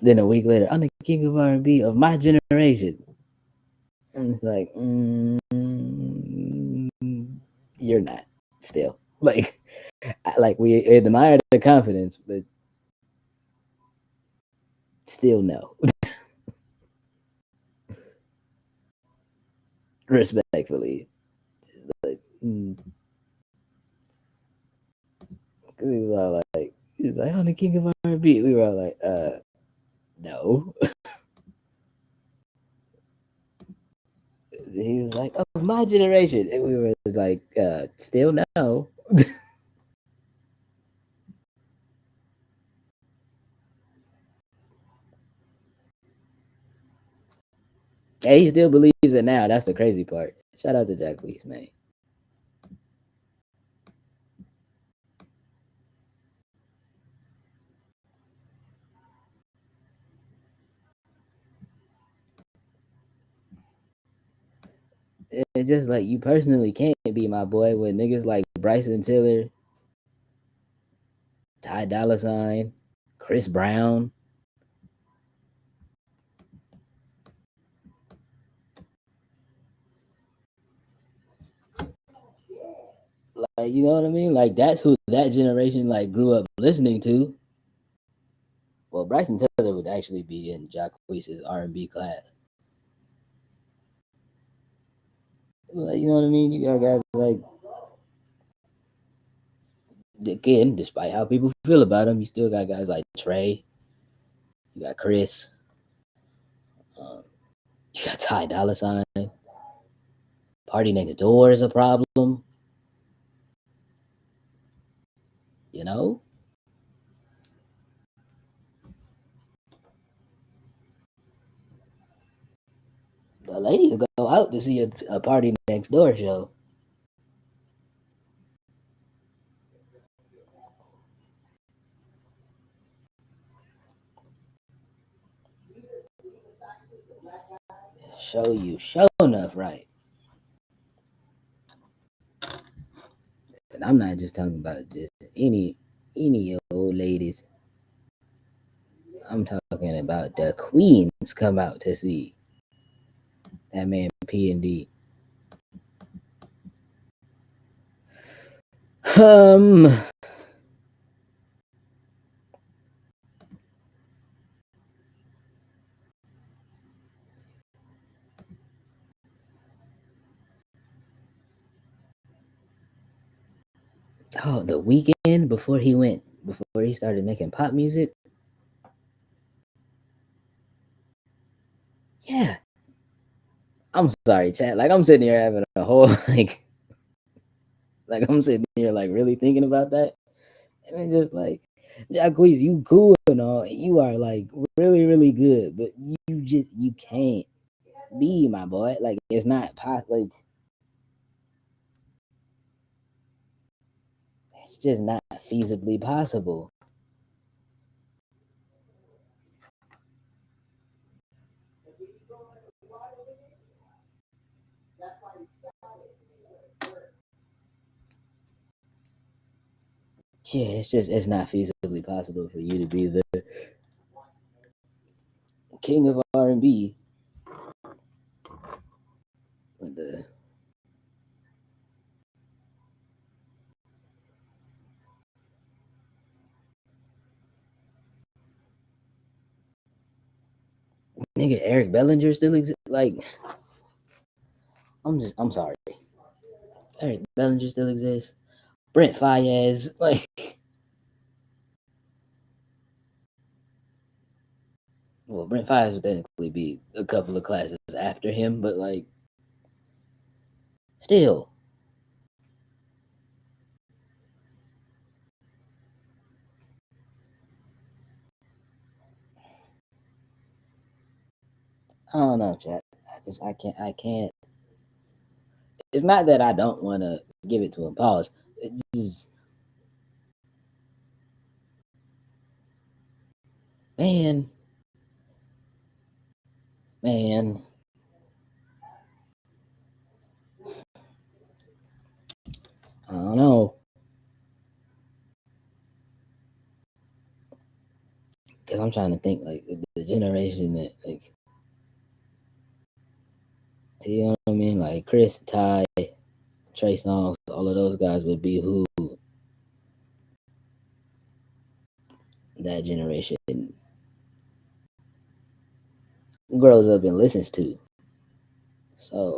A: Then a week later, "I'm the king of R&B of my generation." And it's like, you're not still. Like we admire the confidence, but still no. Respectfully, just like, we were all like, he's like, "I'm the king of R&B." We were all like, no. He was like, "Of my generation," and we were like, still no. And he still believes it now. That's the crazy part. Shout out to Jack Lees, man. It's just like you personally can't be my boy with niggas like Bryson Tiller, Ty Dolla Sign, Chris Brown. Like, you know what I mean? Like that's who that generation like grew up listening to. Well, Bryson Tiller would actually be in Jacquees' R&B class. Like, you know what I mean? You got guys like, again, despite how people feel about him, you still got guys like Trey. You got Chris. Um, you got Ty Dolla Sign. Party Next Door is a problem. You know, the ladies go out to see a Party Next Door show. Show you, show enough, right? And I'm not just talking about just any old ladies. I'm talking about the queens come out to see that man P&D. Um, oh, the weekend before he started making pop music. Yeah, I'm sorry, chat. Like I'm sitting here having a whole like I'm sitting here like really thinking about that, and it's just like, Jacquees, you cool and all, you are like really really good, but you can't be my boy. Like it's not possible. Like It's just not feasibly possible. Yeah, it's not feasibly possible for you to be the king of R&B. The nigga Eric Bellinger still exists. Like, I'm sorry. Eric Bellinger still exists. Brent Fayez, like, well, Brent Fayez would technically be a couple of classes after him, but like, still, I don't know, chat. I can't. It's not that I don't want to give it to him. Pause. It's just, man, man. I don't know, because I'm trying to think like the generation that like, you know what I mean, like Chris, Ty, Trey Songz, all of those guys would be who that generation grows up and listens to. So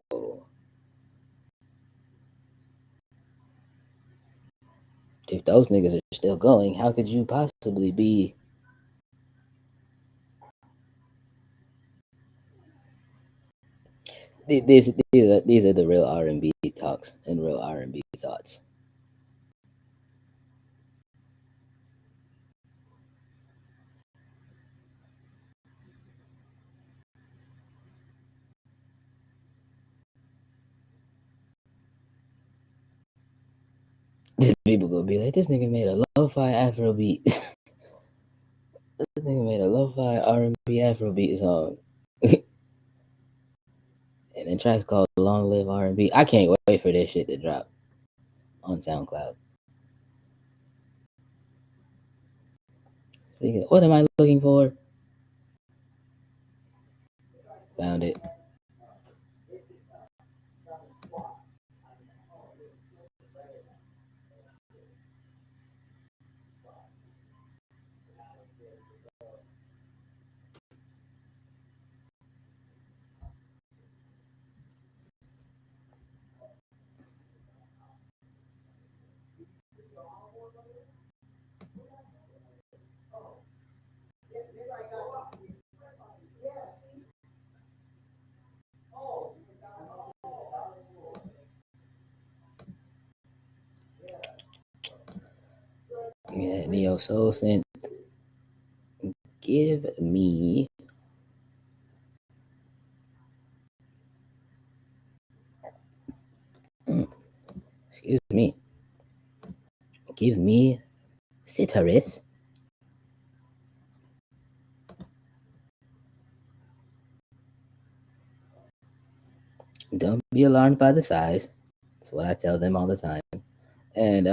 A: if those niggas are still going, how could you possibly be? These are the real R&B talks and real R&B thoughts. People gonna be like, this nigga made a lo-fi Afro beat. This nigga made a lo-fi R&B Afro beat song. And the track's called Long Live R&B. I can't wait for this shit to drop on SoundCloud. What am I looking for? Found it. Yeah, Neo Soul sent. Give me. Excuse me. Give me Citaris. Don't be alarmed by the size. That's what I tell them all the time. And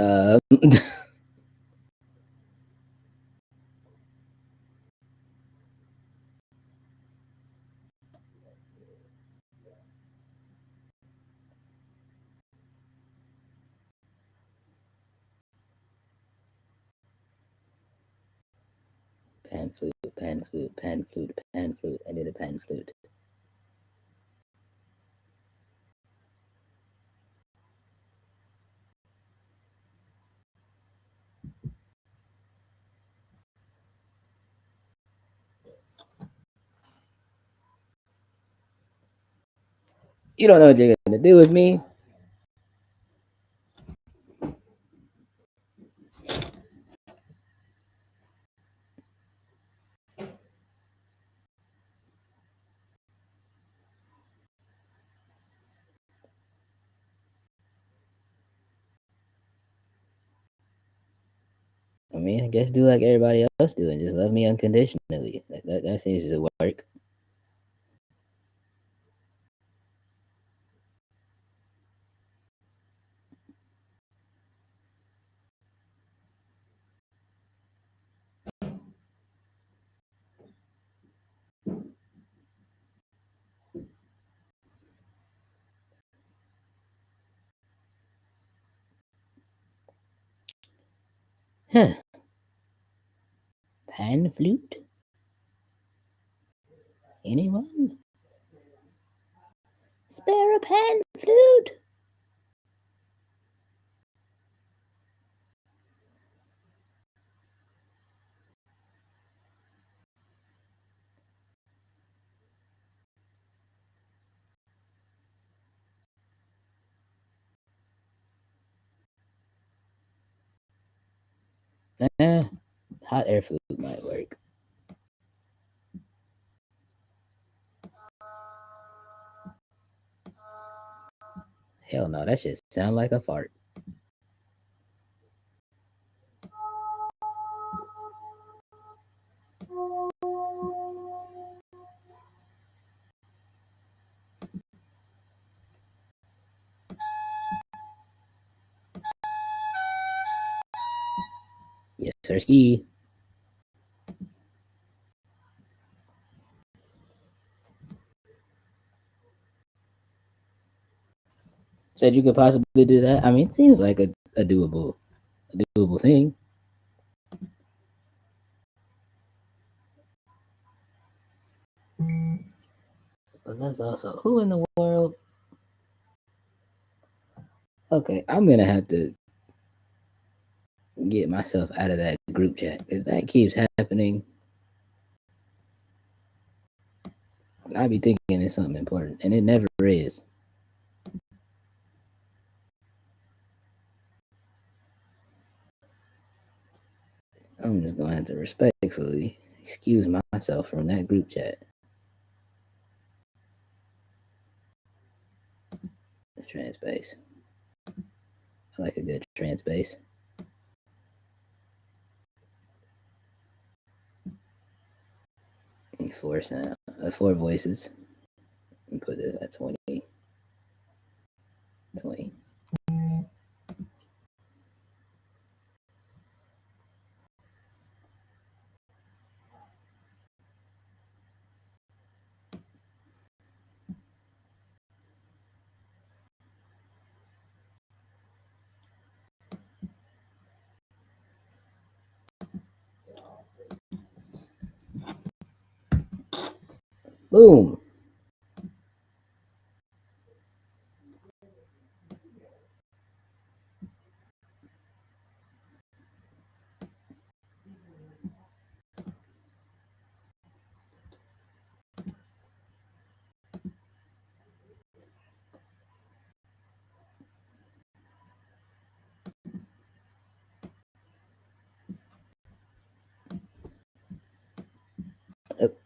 A: pan flute, pan flute, pan flute, pan flute. I did a pan flute. You don't know what you're gonna do with me. I mean, I guess do like everybody else do and just love me unconditionally. That seems to work. Huh. Pan flute? Anyone? Spare a pan flute? Hot air flute might work. Hell no, that shit sound like a fart. Yes, sir, ski. Said you could possibly do that. I mean, it seems like a doable thing. But that's also who in the world. Okay, I'm gonna have to get myself out of that group chat because that keeps happening. I be thinking it's something important, and it never is. I'm just gonna have to respectfully excuse myself from that group chat. Trans base. I like a good trans base. 4 sound, 4 voices. And put it at 20. 20. Boom. Yep.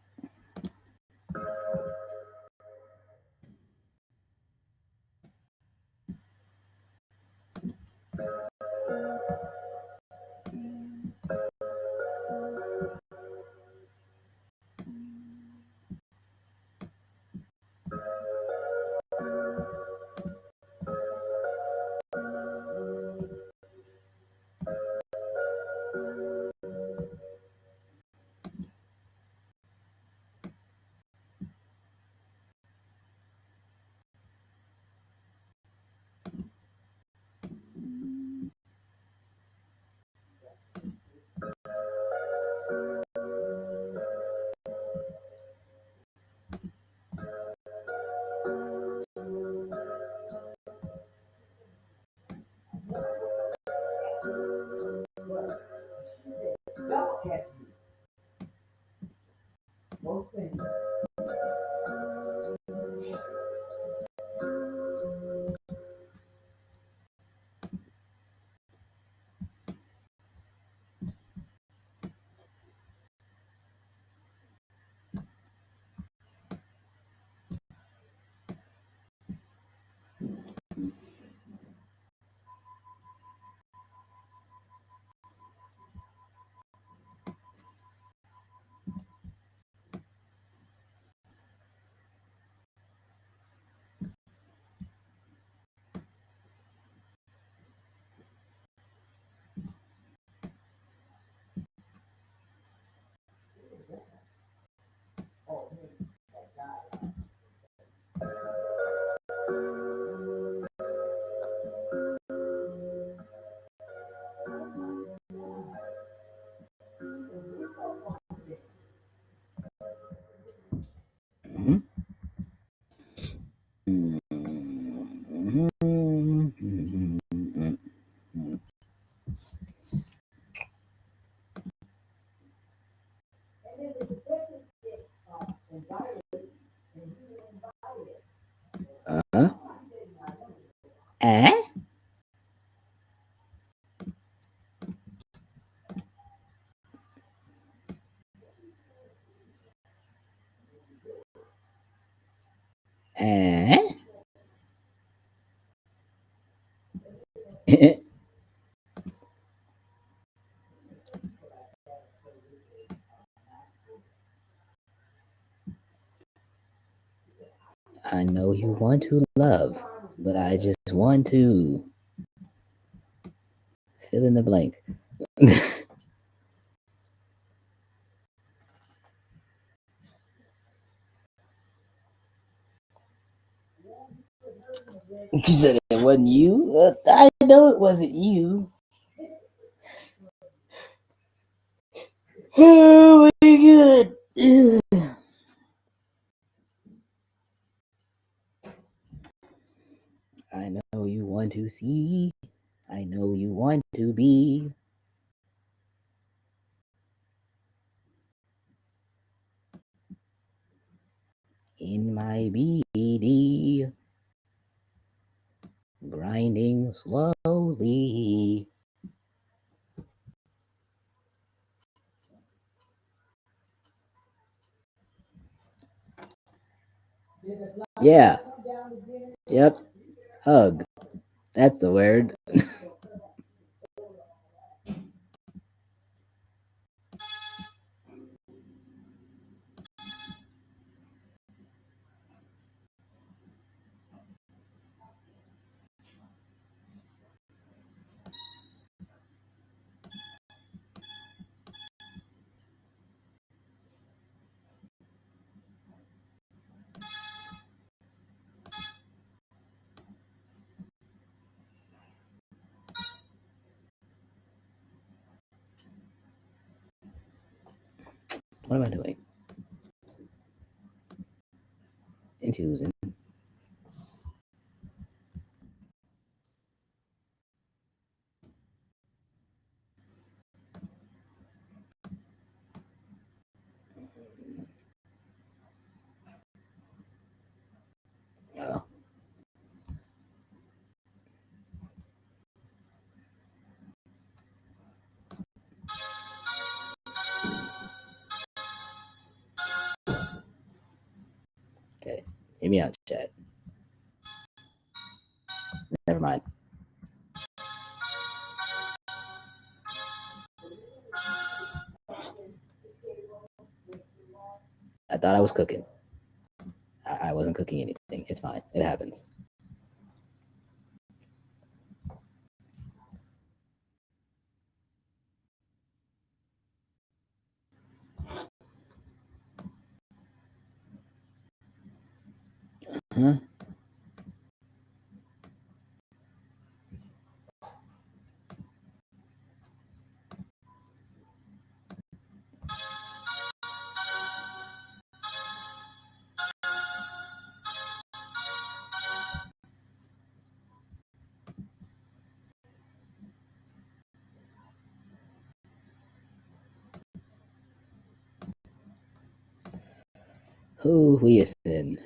A: Eh? I know you want to love, but I just want to fill in the blank. You said it wasn't you? I know it wasn't you. Oh my god. Ugh. I know you want to see. I know you want to be. In my BD, grinding slowly. Yeah. Yep. Hug. That's the word. What am I doing? Intuition. Oh. Okay. Hear me out, chat. Never mind. I thought I was cooking. I wasn't cooking anything. It's fine. It happens. Huh? Who we is in?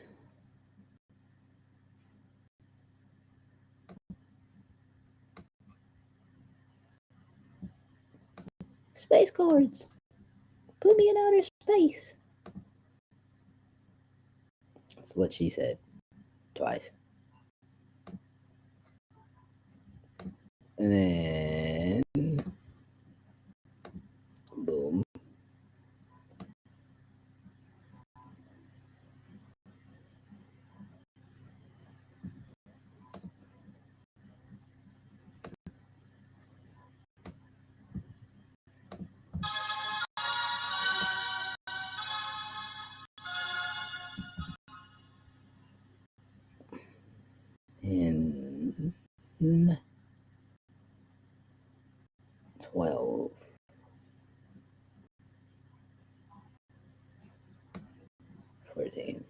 A: Space chords. Put me in outer space. That's what she said. Twice. And then boom. And 12. 14.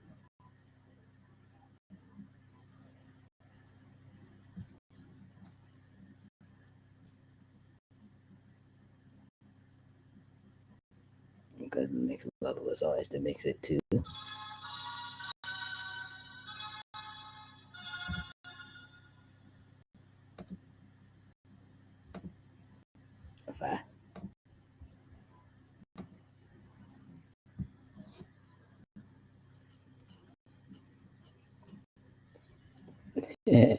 A: Good next level is always to mix it to 5. I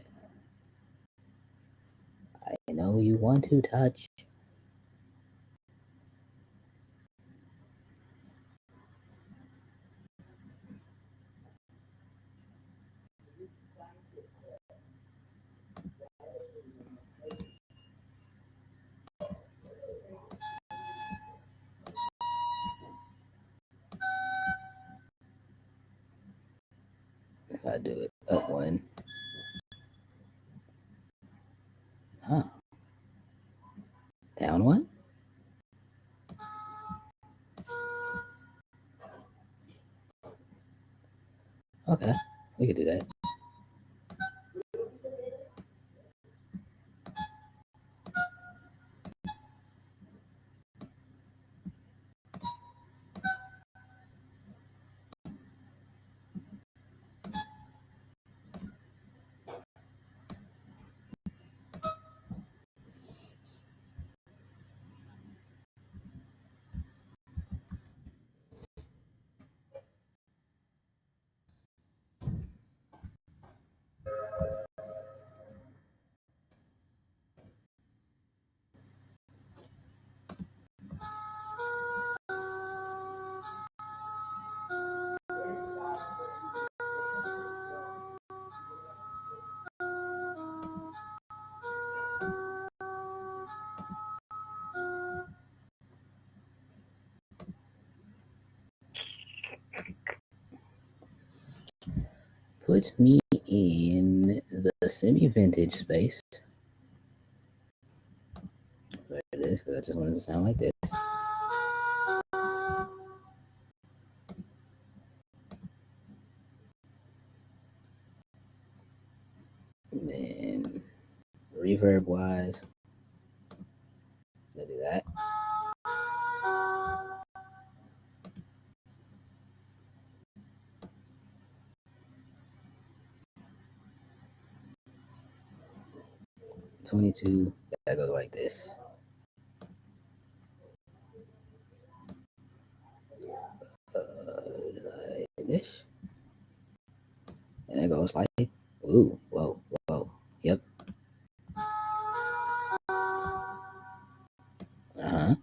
A: know you want to touch. If I do it up one. Huh. Down one? Okay, we could do that. Put me in the semi-vintage space. There it is, because I just wanted to sound like this. And then reverb-wise, I'll do that. $22, that goes like this. Like this. And it goes like, ooh, whoa, whoa, yep. Uh-huh.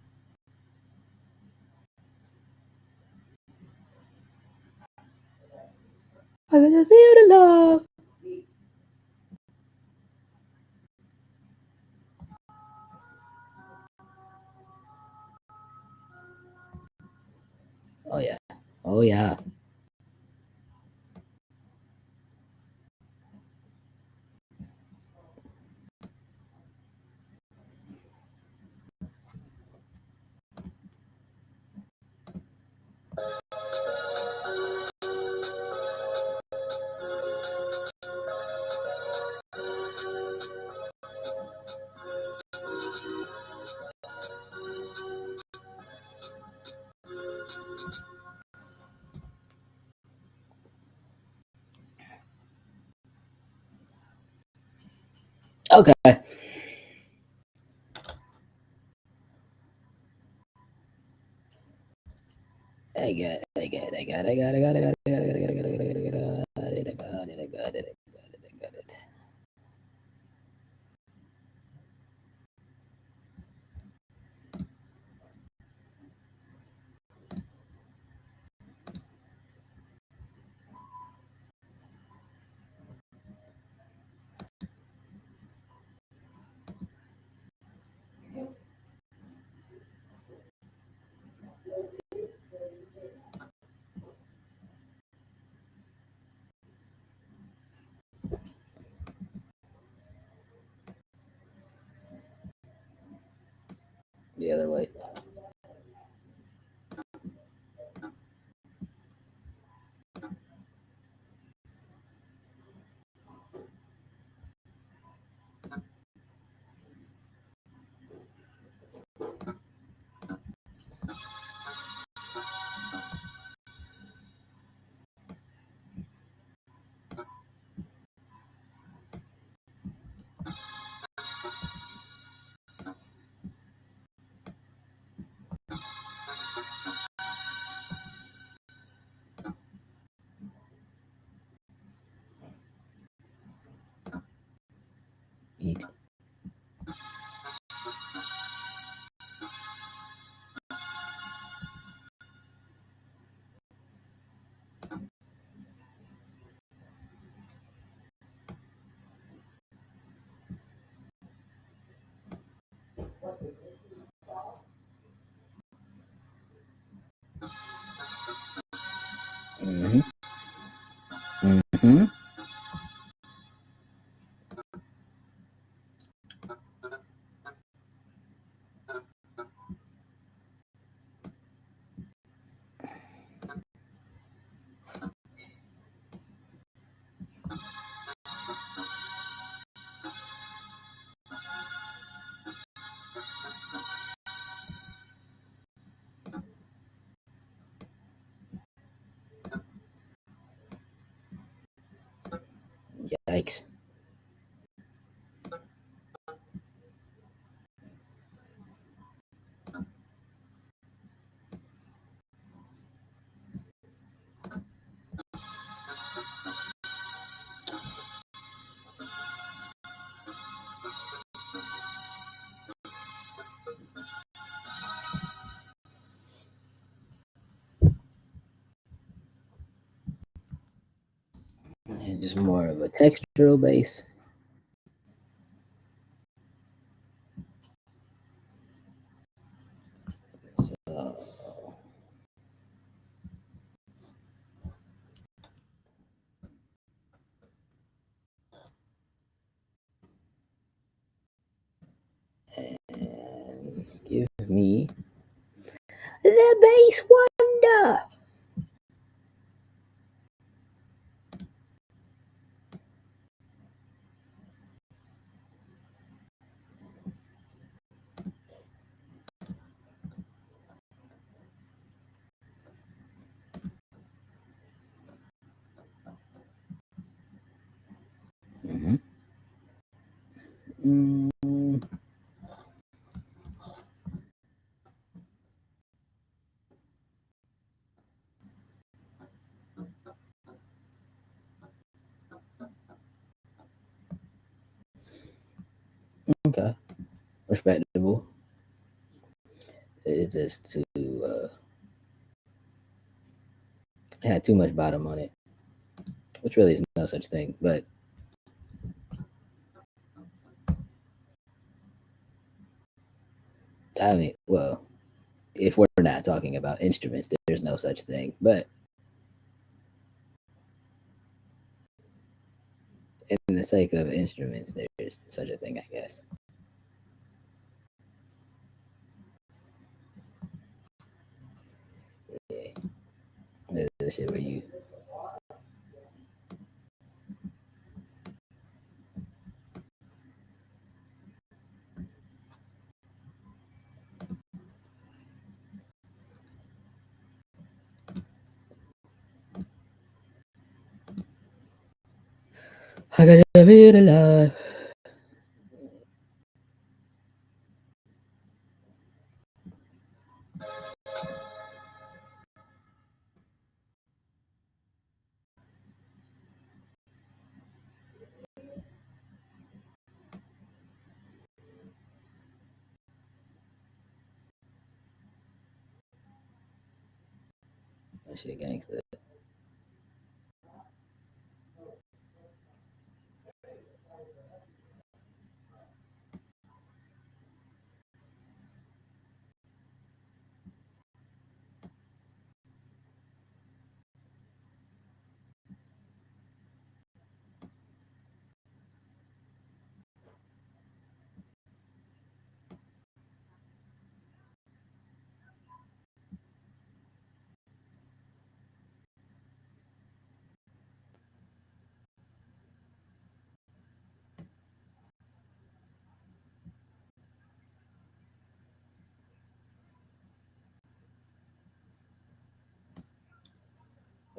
A: I gonna feel the love. Oh yeah. Oh yeah. Okay. I got it. The other way. Mm-hmm. Mm-hmm. Yikes. It's just more of a textural base. So, and give me the bass wonder. Mm-hmm. Mm, okay, respectable. It's just too it had too much bottom on it, which really is no such thing. But I mean, well, if we're not talking about instruments, there's no such thing. But in the sake of instruments, there's such a thing, I guess. Yeah, there's the shit where you. I gotta be alive. That shit gangster.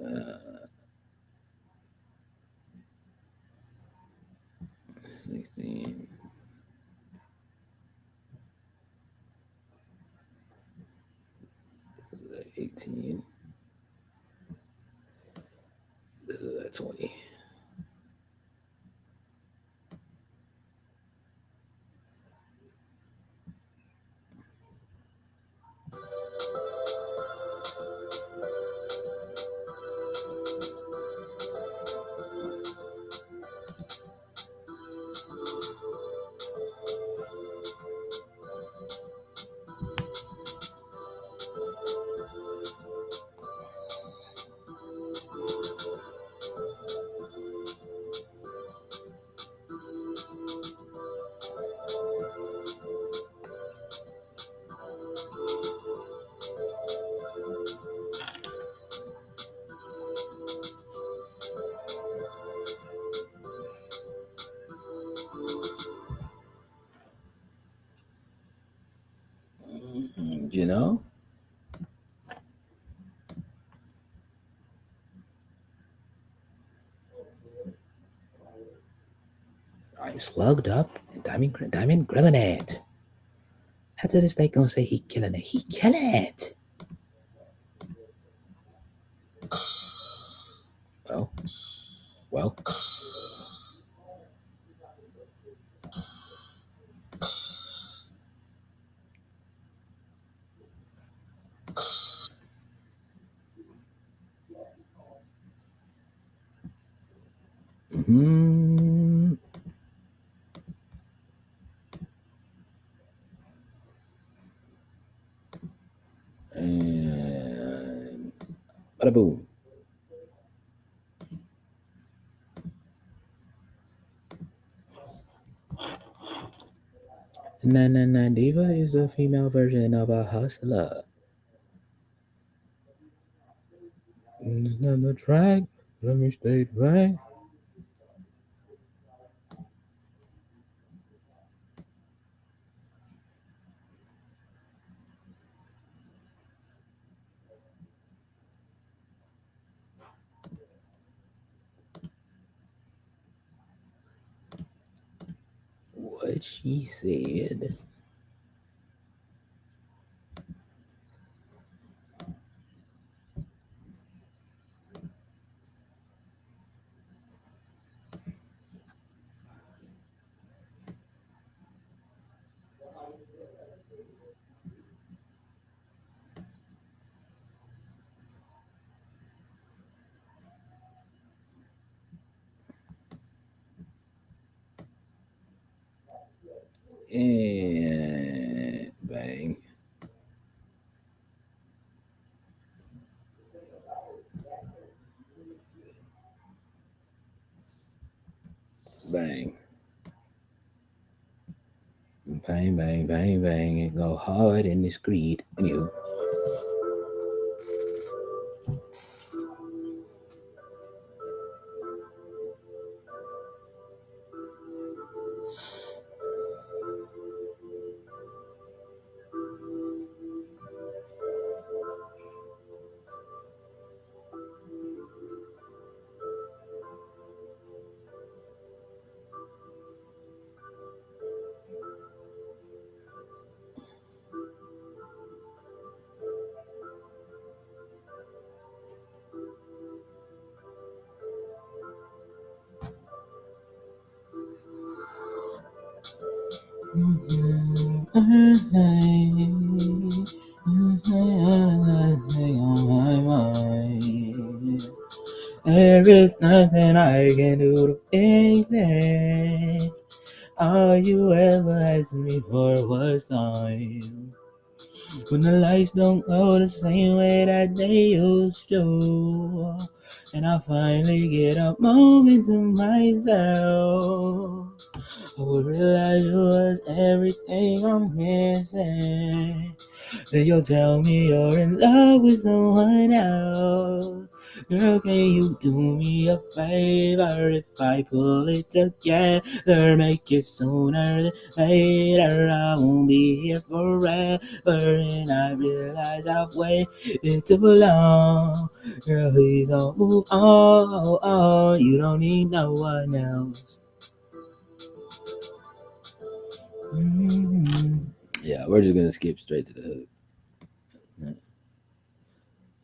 A: Uh, 16, 18, 20.
D: You know? I'm slugged up and Diamond grilling it. After this, they gonna say he killing it. He killing it. Well, well. Mm-hmm. And bada boom. Na Diva is a female version of a hustler. On the track, let me state right. What she said. And bang. Bang. Bang, bang, bang, bang. It go hard and discreet. You. On my mind. There is nothing I can do to fix it. All you ever asked me for was time. When the lights don't go the same way that they used to, and I finally get a moment to myself, I would realize you was everything I'm missing. Then you'll tell me you're in love with someone else. Girl, can you do me a favor if I pull it together? Make it sooner than later. I won't be here forever, and I realize I've waited too long. Girl, please don't move on. You don't need no one else. Mm-hmm. Yeah, we're just gonna skip straight to the hook.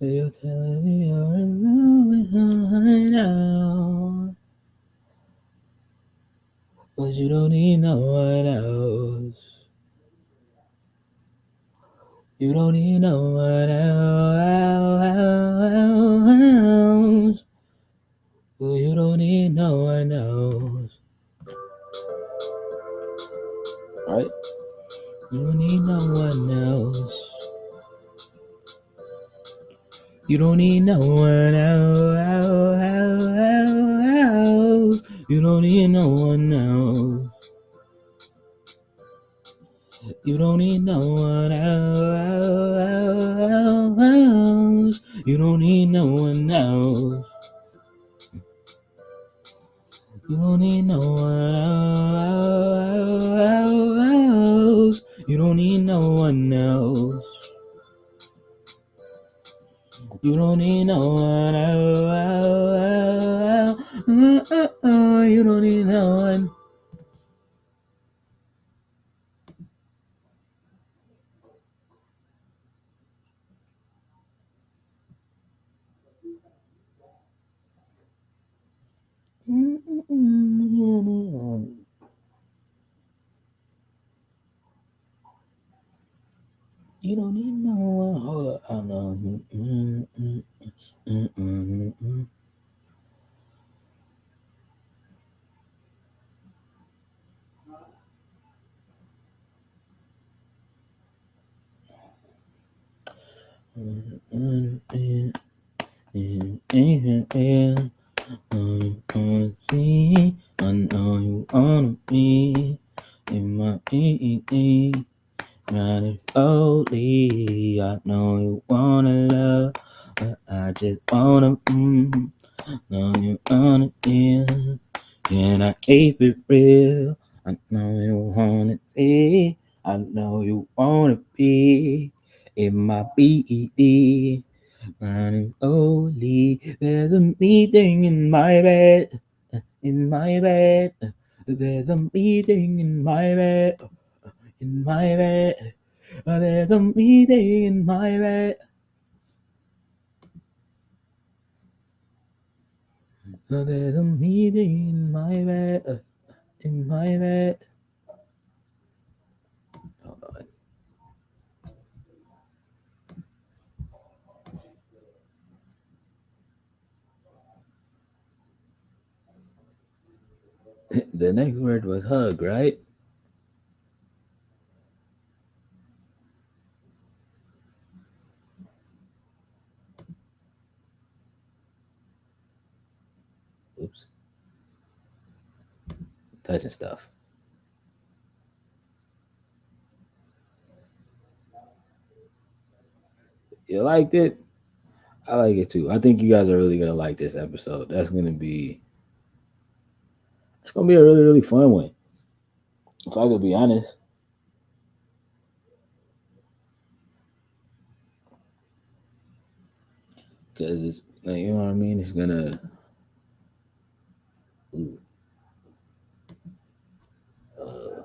D: You're telling me you're in love with someone else, but you don't need no one else. You don't need no one else. Well, you don't need no one else. Right? You don't need no one else. You don't need no one else. You don't need no one else. You don't need no one else. You don't need no one else. You don't need no one else. You don't need no one else. You don't need no one. You don't need no one. You don't need no one. Hold up. I know. See, I know you wanna be in my running slowly. I know you wanna love, but I just wanna know you wanna feel. Can I keep it real? I know you wanna see. I know you wanna be in my BED. Running slowly, there's a meeting in my bed, in my bed. There's a meeting in my bed, in my bed. There's a meeting in my bed. There's a meeting in my bed, in my bed. Hold on. The next word was hug, right? Oops. Touching stuff. You liked it? I like it too. I think you guys are really gonna like this episode. It's gonna be a really, really fun one. If I could be honest. Cause it's like, you know what I mean? It's gonna uh,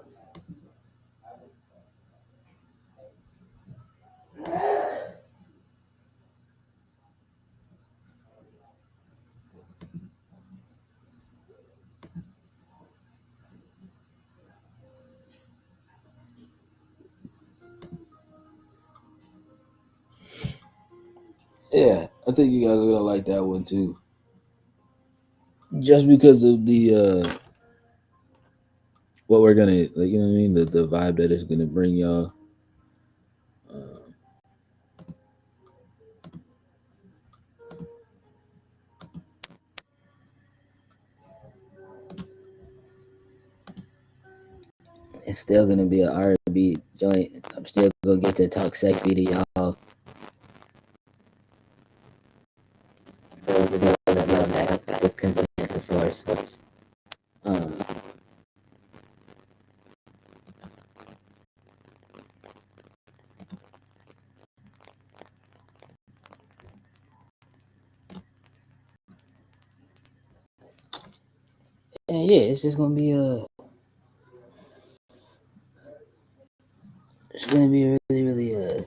D: yeah, I think you guys are gonna like that one too. Just because of the what we're gonna like, you know what I mean? The vibe that it's gonna bring y'all. Uh, it's still gonna be an R&B joint. I'm still gonna get to talk sexy to y'all. For those of y'all that know that with consent, of course. Um, and yeah, it's just gonna be it's gonna be really, really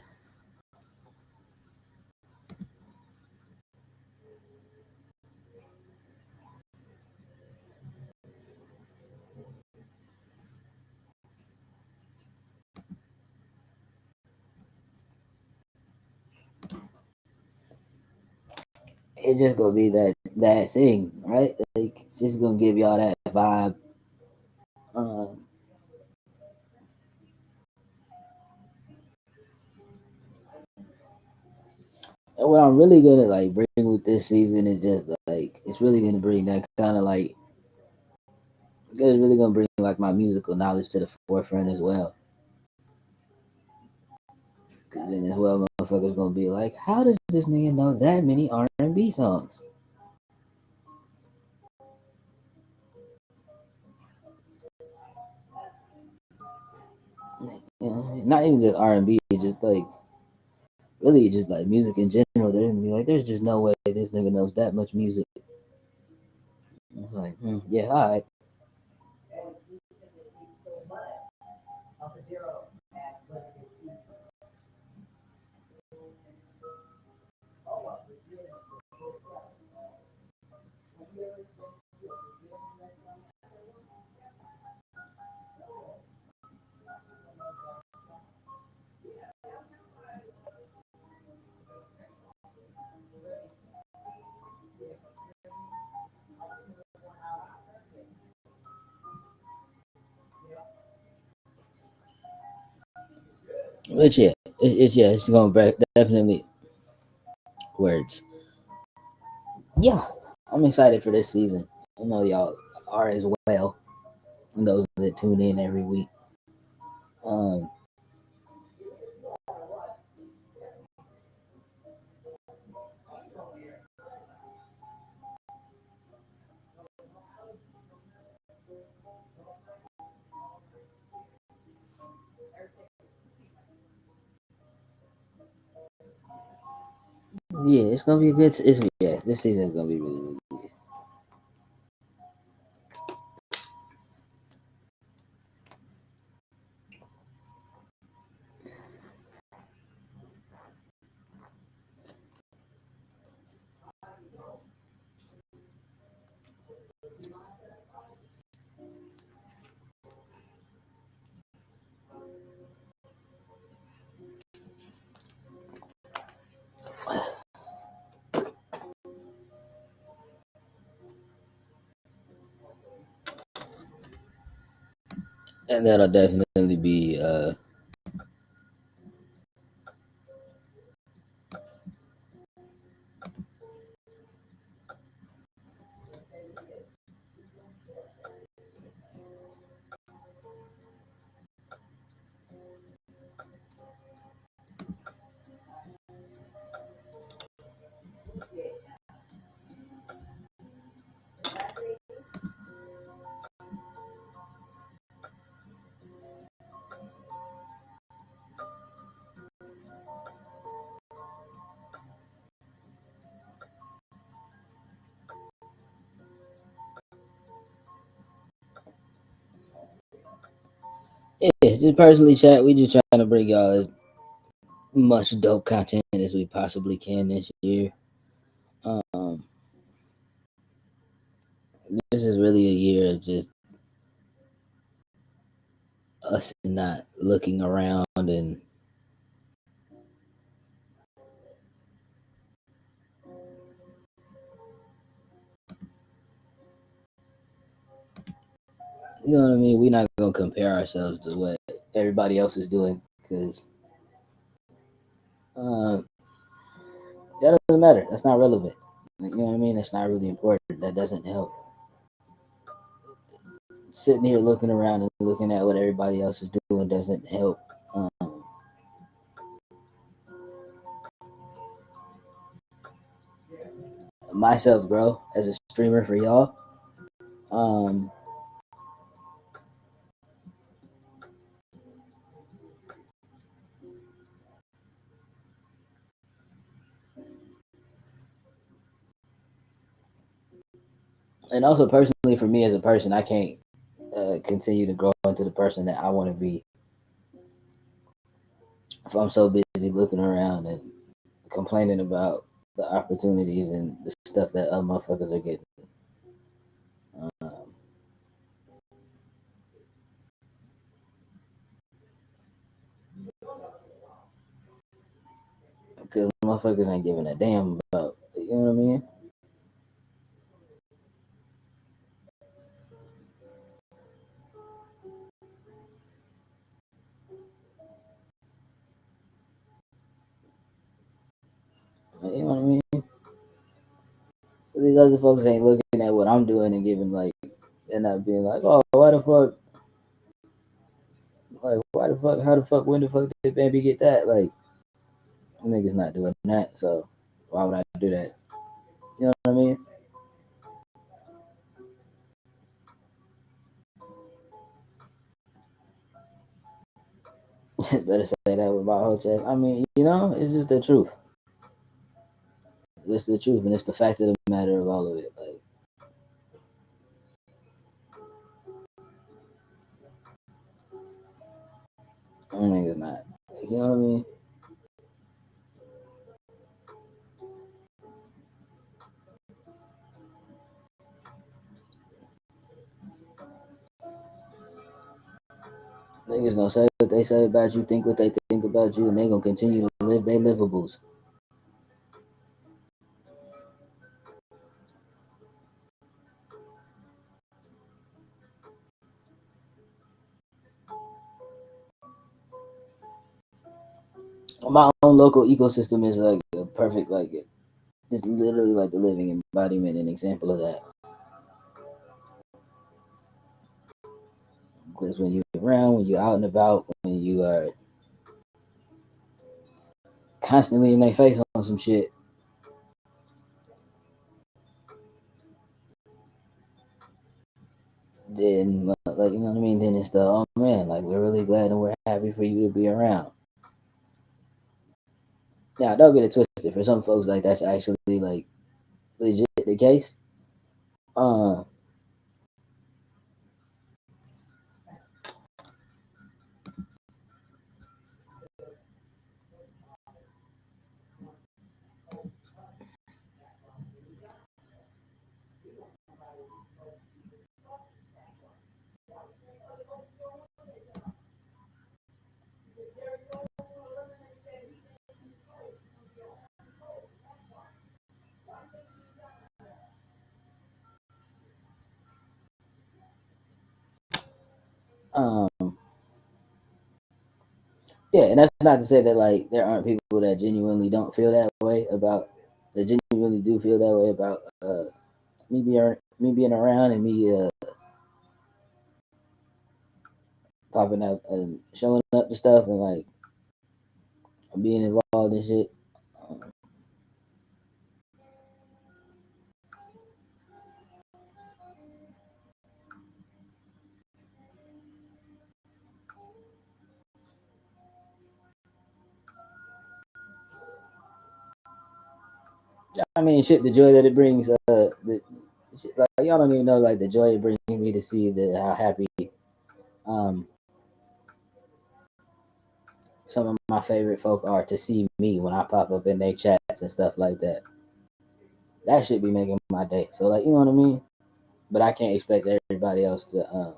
D: it's just gonna be that thing, right? Like it's just gonna give y'all that vibe. Um, and what I'm really gonna like bring with this season is just like it's really gonna bring that kind of like it's really gonna bring like my musical knowledge to the forefront as well. Cause then as well, motherfuckers gonna be like, how does this nigga know that many R&B songs? You know, not even just R&B, just like really just like music in general. They're gonna be
A: Like, there's just no way this nigga knows that much music. It's like, yeah, all right. But yeah, it's going back definitely words. Yeah, I'm excited for this season. I know y'all are as well. And those that tune in every week. Um, yeah, it's gonna be a good. Yeah, this season is gonna be really, really good. And that'll definitely be yeah. Just personally, chat. We just trying to bring y'all as much dope content as we possibly can this year. Um, this is really a year of just us not looking around and you know what I mean. We're not gonna compare ourselves to what everybody else is doing because uh, that doesn't matter. That's not relevant. You know what I mean? That's not really important. That doesn't help. Sitting here looking around and looking at what everybody else is doing doesn't help. Myself grow as a streamer for y'all. Um, and also personally for me as a person, I can't continue to grow into the person that I want to be if I'm so busy looking around and complaining about the opportunities and the stuff that other motherfuckers are getting. Because motherfuckers ain't giving a damn about, you know what I mean? You know what I mean? These other folks ain't looking at what I'm doing and giving like, and not being like, oh, why the fuck? Like, why the fuck? How the fuck? When the fuck did baby get that? Like, niggas not doing that, so why would I do that? You know what I mean? Better say that with my whole chest. I mean, you know, it's just the truth. That's the truth, and it's the fact of the matter of all of it. Like, niggas not. Like, you know what I mean? Niggas gonna say what they say about you, think what they think about you, and they gonna continue to live their livables. My own local ecosystem is like a perfect, like it's literally like the living embodiment and example of that. Because when you're around, when you're out and about, when you are constantly in their face on some shit, then like, you know what I mean? Then it's the, oh man, like, we're really glad and we're happy for you to be around. Now, don't get it twisted. For some folks, like, that's actually like legit the case. Uh, um, yeah, and that's not to say that like there aren't people that genuinely don't feel that way about, that genuinely do feel that way about me being around and me popping up and showing up to stuff and like being involved in shit. I mean, shit, the joy that it brings. Shit, like, y'all don't even know like the joy it brings me to see that how happy um some of my favorite folk are to see me when I pop up in their chats and stuff like that. That should be making my day. So like, you know what I mean? But I can't expect everybody else to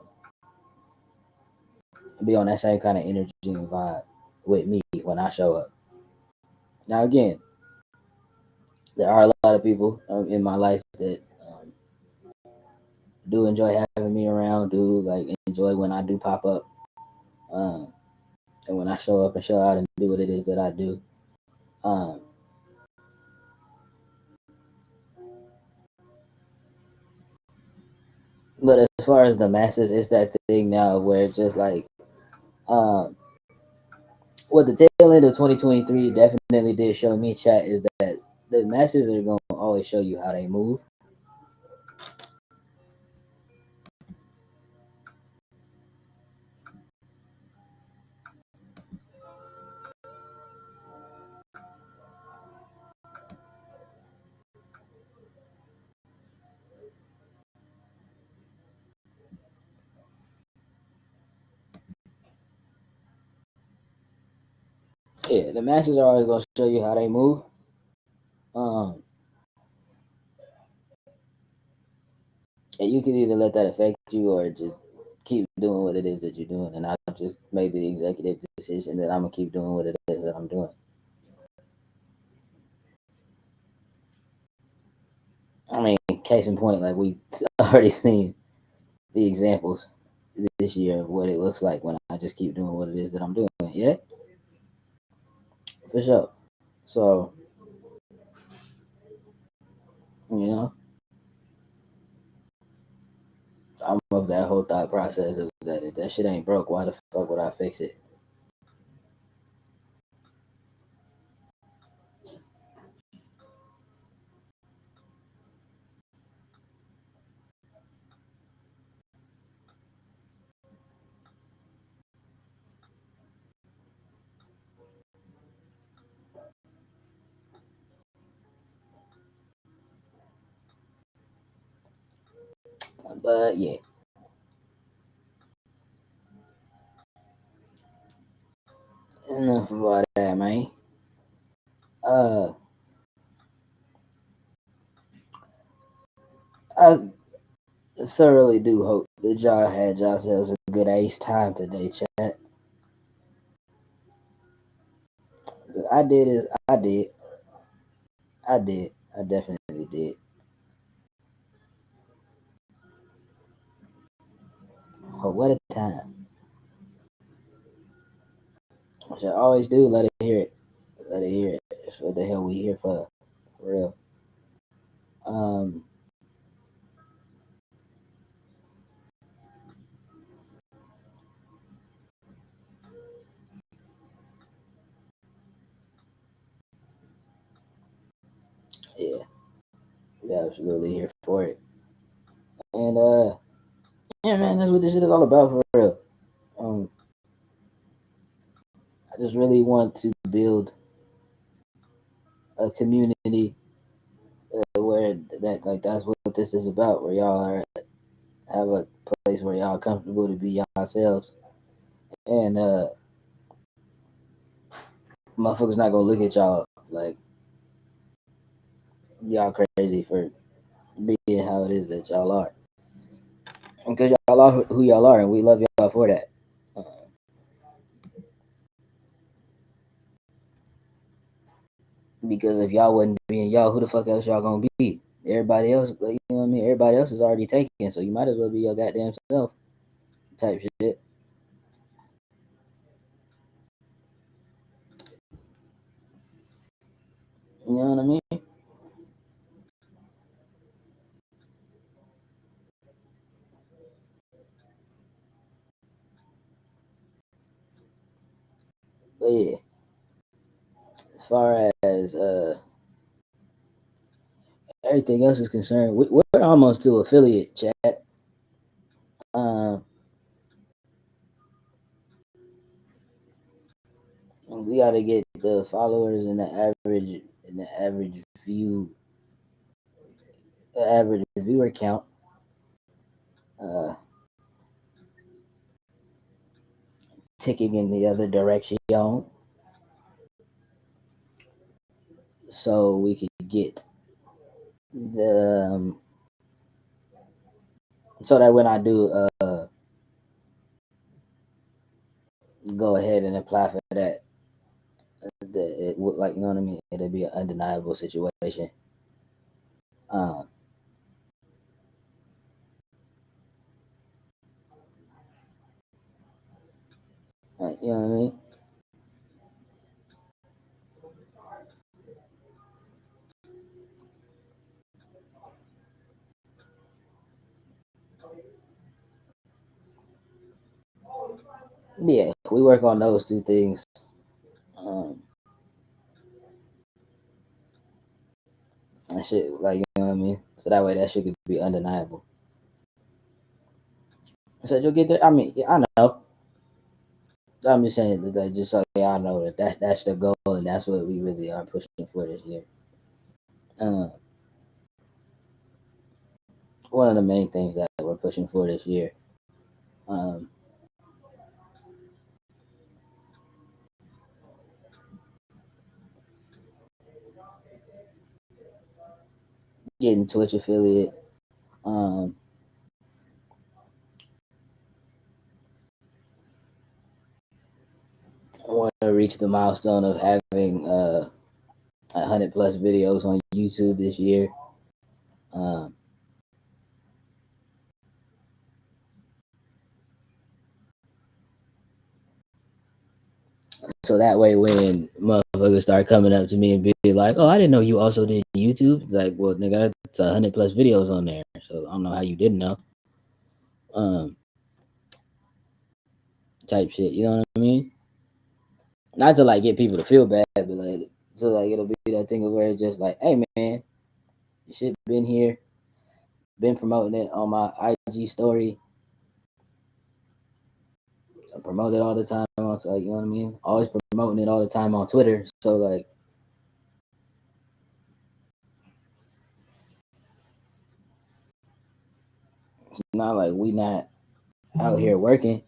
A: be on that same kind of energy and vibe with me when I show up. Now again, there are a lot of people in my life that do enjoy having me around, do like enjoy when I do pop up, um, and when I show up and show out and do what it is that I do. Um, but as far as the masses, it's that thing now where it's just like, um, what the tail end of 2023 definitely did show me, chat, is that the masses are going to always show you how they move. Yeah, the masses are always going to show you how they move. Um, and you can either let that affect you or just keep doing what it is that you're doing. And I just made the executive decision that I'm going to keep doing what it is that I'm doing. I mean, case in point, like we already seen the examples this year of what it looks like when I just keep doing what it is that I'm doing. Yeah, for sure. So, you know, I'm of that whole thought process of that if that shit ain't broke, why the fuck would I fix it? But yeah. Enough about that, man. Uh, I thoroughly do hope that y'all had yourselves a good ace time today, chat. I did it. I did. I did. I definitely did. Oh, what a time. Which I always do. Let it hear it. Let it hear it. That's what the hell we here for. For real. Um, yeah. We absolutely here for it. And yeah, man, that's what this shit is all about for real. Um, I just really want to build a community where that's what this is about. Where y'all are have a place where y'all comfortable to be yourselves, and motherfuckers not gonna look at y'all like y'all crazy for being how it is that y'all are, because y'all are who y'all are, and we love y'all for that. Because if y'all wasn't being y'all, who the fuck else y'all gonna be? Everybody else, like, you know what I mean? Everybody else is already taken, so you might as well be your goddamn self, type shit. You know what I mean? But yeah, as far as everything else is concerned, we're almost to affiliate chat. Um, we got to get the followers and the average view, the average viewer count. Uh, Ticking in the other direction, so we could get the so that when I do go ahead and apply for that, it would, like, you know what I mean, it'll be an undeniable situation. Um, like, you know what I mean? Yeah, we work on those two things. Um, that shit, like, you know what I mean. So that way, that shit could be undeniable. So you'll get there. I mean, yeah, I know. I'm just saying that just so y'all know that's the goal, and that's what we really are pushing for this year. Uh, One of the main things that we're pushing for this year. Um, Getting Twitch affiliate. Um, I want to reach the milestone of having 100 plus videos on YouTube this year. Um, so that way, when motherfuckers start coming up to me and be like, "Oh, I didn't know you also did YouTube," like, well, nigga, it's 100 plus videos on there, so I don't know how you didn't know. Um, Type shit, you know what I mean? Not to like get people to feel bad, but like, so like it'll be that thing of where it's just like, hey man, you should been here, been promoting it on my IG story. I promote it all the time on, like, you know what I mean? Always promoting it all the time on Twitter. So like, It's not like we not out here working.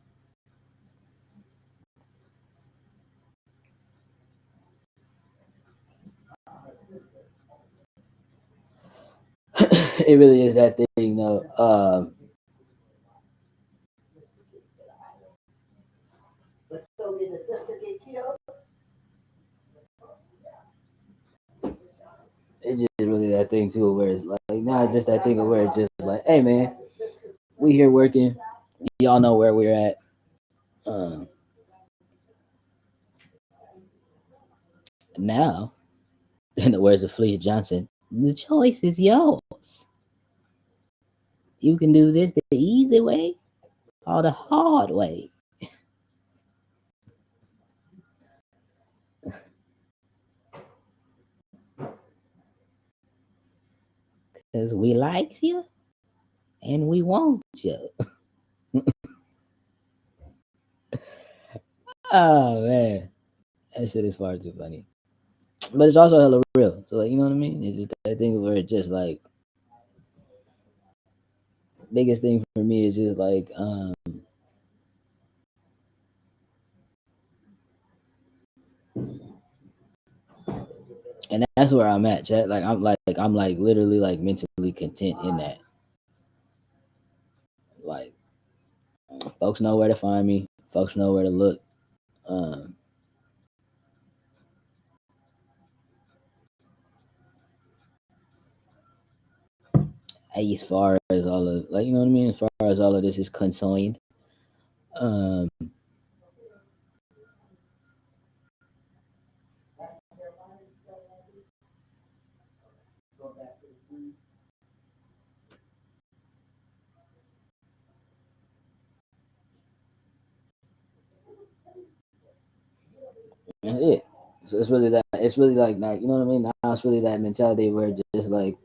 A: It really is that thing though.
B: So did the sister get killed?
A: It's just really that thing too, where it's like not just that thing of where it's just like, hey man, we here working. Y'all know where we're at. Um, Now, in the words of Fleet Johnson, the choice is yours. You can do this the easy way or the hard way. Cause we likes you and we want you. Oh man, that shit is far too funny. But it's also hella real. So like, you know what I mean? It's just that thing where it's just like biggest thing for me is just like and that's where I'm at, chat. Like I'm like literally like mentally content in that. Like folks know where to find me. Folks know where to look. Um, as far as all of like you know what I mean, as far as all of this is concerned, um, that's it. So it's really that. It's really like you know what I mean. Now it's really that mentality where it's just like,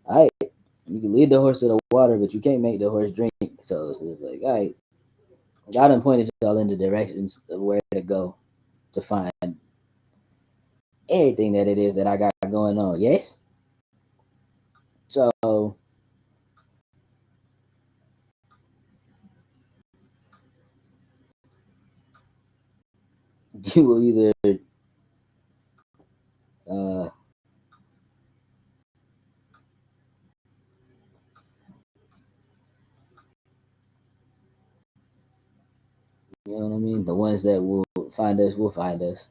A: all right, you can lead the horse to the water, but you can't make the horse drink. So it's just like, all right, God done pointed y'all in the directions of where to go to find everything that it is that I got going on. Yes. So you will either uh you know what I mean? The ones that will find us.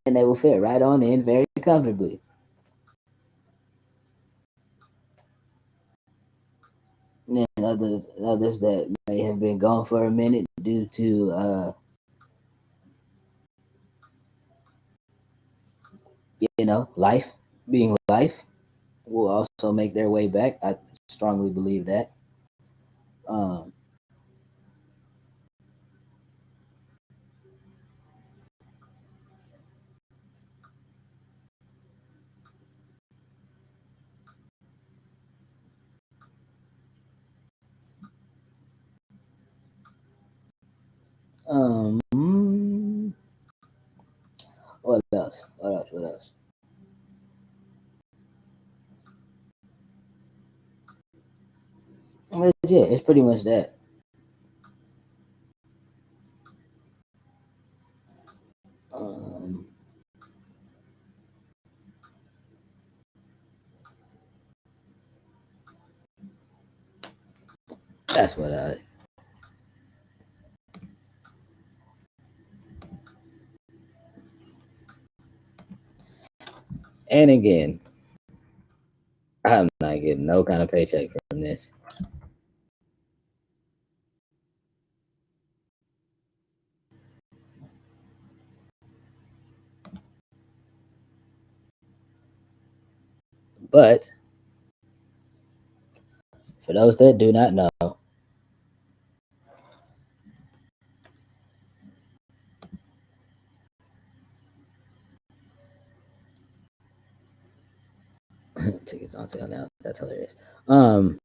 A: And they will fit right on in very comfortably. And others that may have been gone for a minute due to you know, life being life will also make their way back. I strongly believe that. Um um what else? What else? What else? But yeah, it's pretty much that. Um that's what I and again, I'm not getting no kind of paycheck from this. But for those that do not know, tickets on sale now. That's hilarious. Um,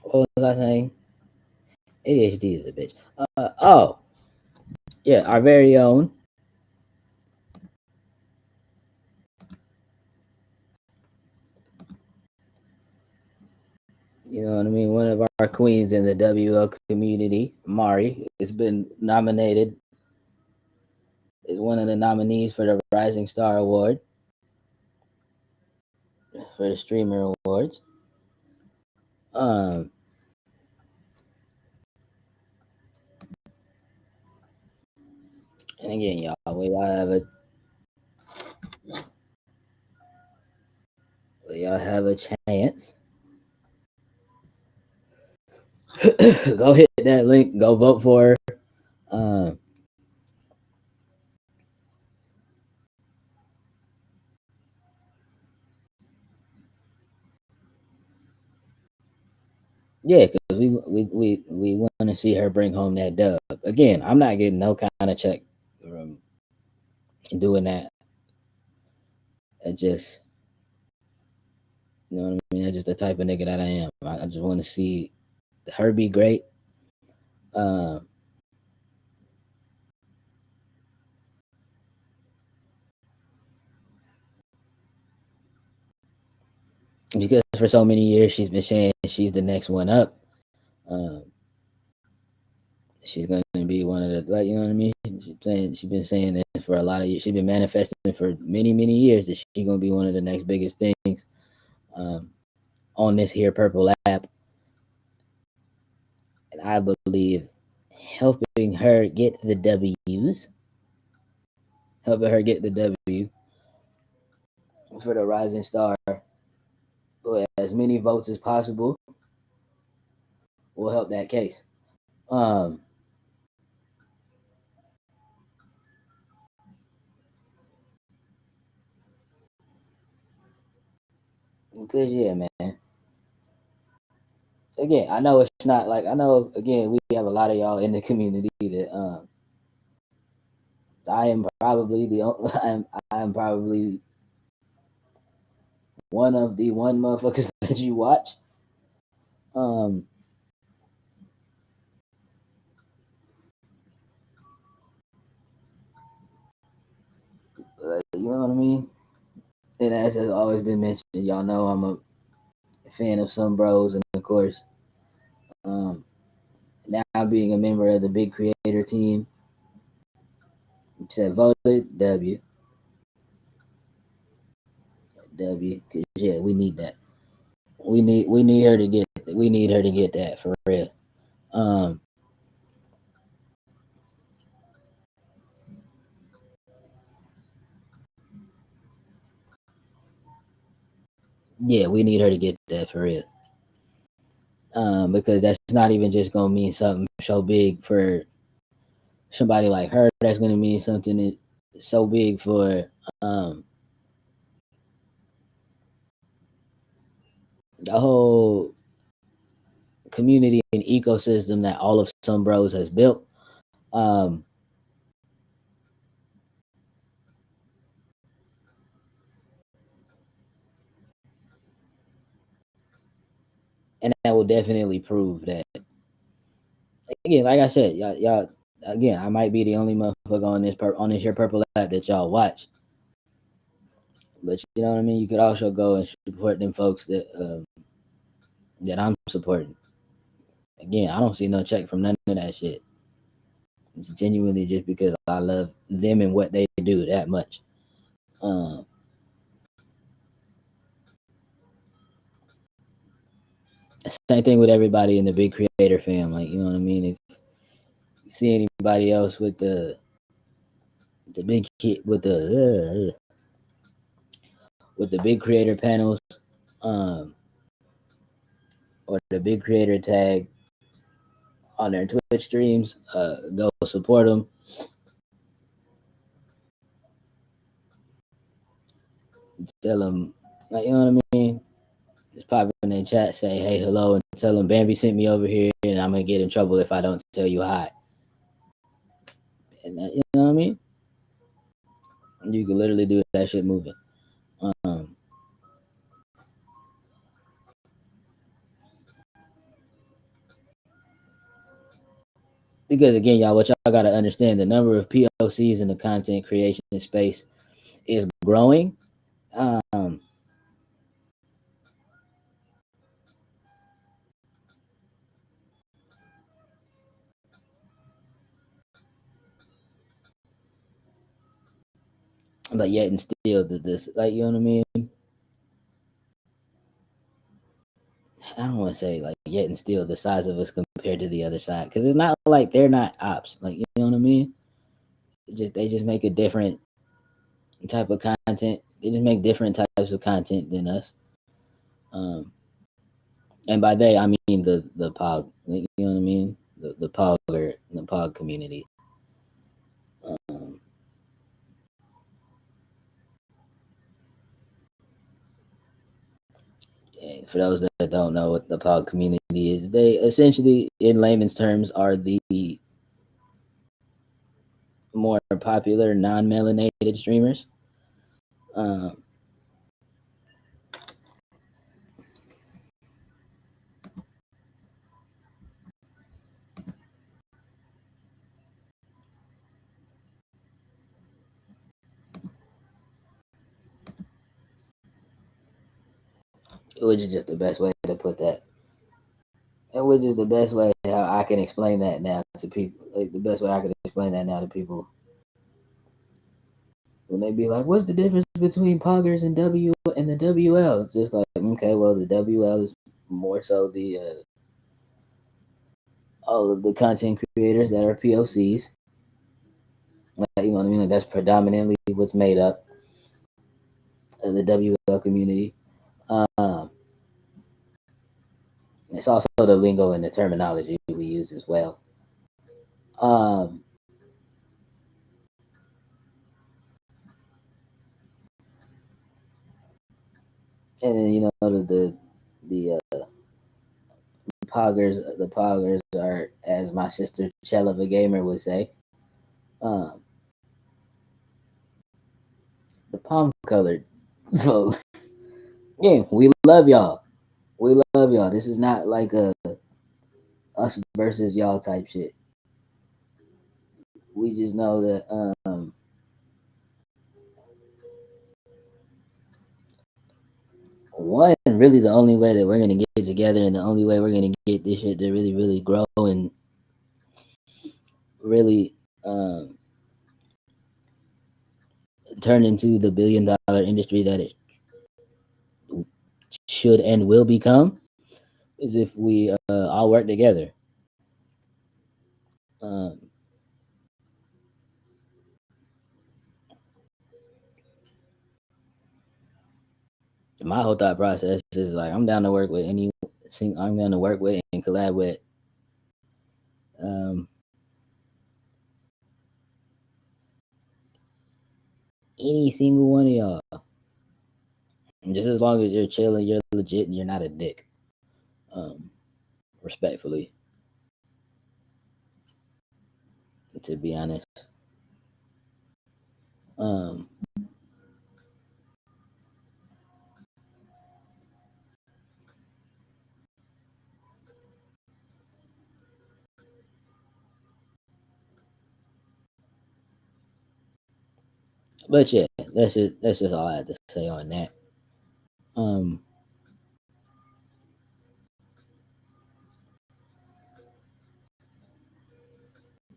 A: What was I saying? ADHD is a bitch. Oh, yeah, our very own. You know what I mean? One of our queens in the WL community, Mari, has been nominated as one of the nominees for the Rising Star Award for the Streamer Awards. Um, and again, y'all have a chance. Go hit that link. Go vote for her. Um, yeah, because we want to see her bring home that dub. Again, I'm not getting no kind of check from doing that. I just, you know what I mean? That's just the type of nigga that I am. I just want to see her be great. Um, because for so many years she's been saying she's the next one up. Um, she's gonna be one of the, like, you know what I mean. She's been saying that for a lot of years. She's been manifesting for many years that she's gonna be one of the next biggest things um, on this here purple app. And I believe helping her get the W's, helping her get the W for the Rising Star, with as many votes as possible, will help that case. Um, because yeah, man. Again, I know it's not like, I know again we have a lot of y'all in the community that I am probably I am probably one of the one motherfuckers that you watch. Um, you know what I mean? And as has always been mentioned, y'all know I'm a fan of some bros, and of course, um, now being a member of the big creator team, said voted because yeah, we need that. We need her to get that for real. Um, yeah, we need her to get that for real. Because that's not even just gonna mean something so big for somebody like her. That's gonna mean something so big for um, the whole community and ecosystem that all of Some Bros has built. Um, and that will definitely prove that. Again, like I said, y'all again, I might be the only motherfucker on this here purple app that y'all watch. But you know what I mean? You could also go and support them folks that I'm supporting. Again, I don't see no check from none of that shit. It's genuinely just because I love them and what they do that much. Um, Same thing with everybody in the big creator family. You know what I mean? If you see anybody else with the big kid with the big creator panels, um, or the big creator tag on their Twitch streams, go support them. Tell them, like, you know what I mean? Just pop in their chat, say hey, hello, and tell them Bambi sent me over here, and I'm gonna get in trouble if I don't tell you hi. And you know what I mean? You can literally do that shit moving. Um, because again, y'all, what y'all got to understand, the number of POCs in the content creation space is growing. Um, but yet and still, this, like, you know what I mean. I don't want to say like yet and still the size of us compared to the other side, because it's not like they're not ops. Like, you know what I mean. They just make a different type of content. They just make different types of content than us. Um, and by they, I mean the pog. You know what I mean? The pog, or the pog community. Um, and for those that don't know what the pog community is, they essentially, in layman's terms, are the more popular non-melanated streamers. Um, which is just the best way to put that. And which is the best way how I can explain that now to people. Like, the best way I can explain that now to people when they be like, "What's the difference between poggers and the WL?" It's just like, okay, well, the WL is more so the all of the content creators that are POCs. Like, you know what I mean? Like, that's predominantly what's made up of the WL community. Um, it's also the lingo and the terminology we use as well. Um, and then, you know, the poggers are, as my sister Cheleva Gamer would say, um, the palm colored folks. Yeah, we love y'all. We love y'all. This is not like a us versus y'all type shit. We just know that one, really the only way that we're gonna get together, and the only way we're gonna get this shit to really, really grow and really turn into the $1 billion industry that it should and will become, is if we all work together. Um, my whole thought process is like, I'm down to work with I'm down to work with and collab with um, any single one of y'all. And just as long as you're chilling, you're legit, and you're not a dick. Um, Respectfully, to be honest. Um, but yeah, that's just all I have to say on that. Um,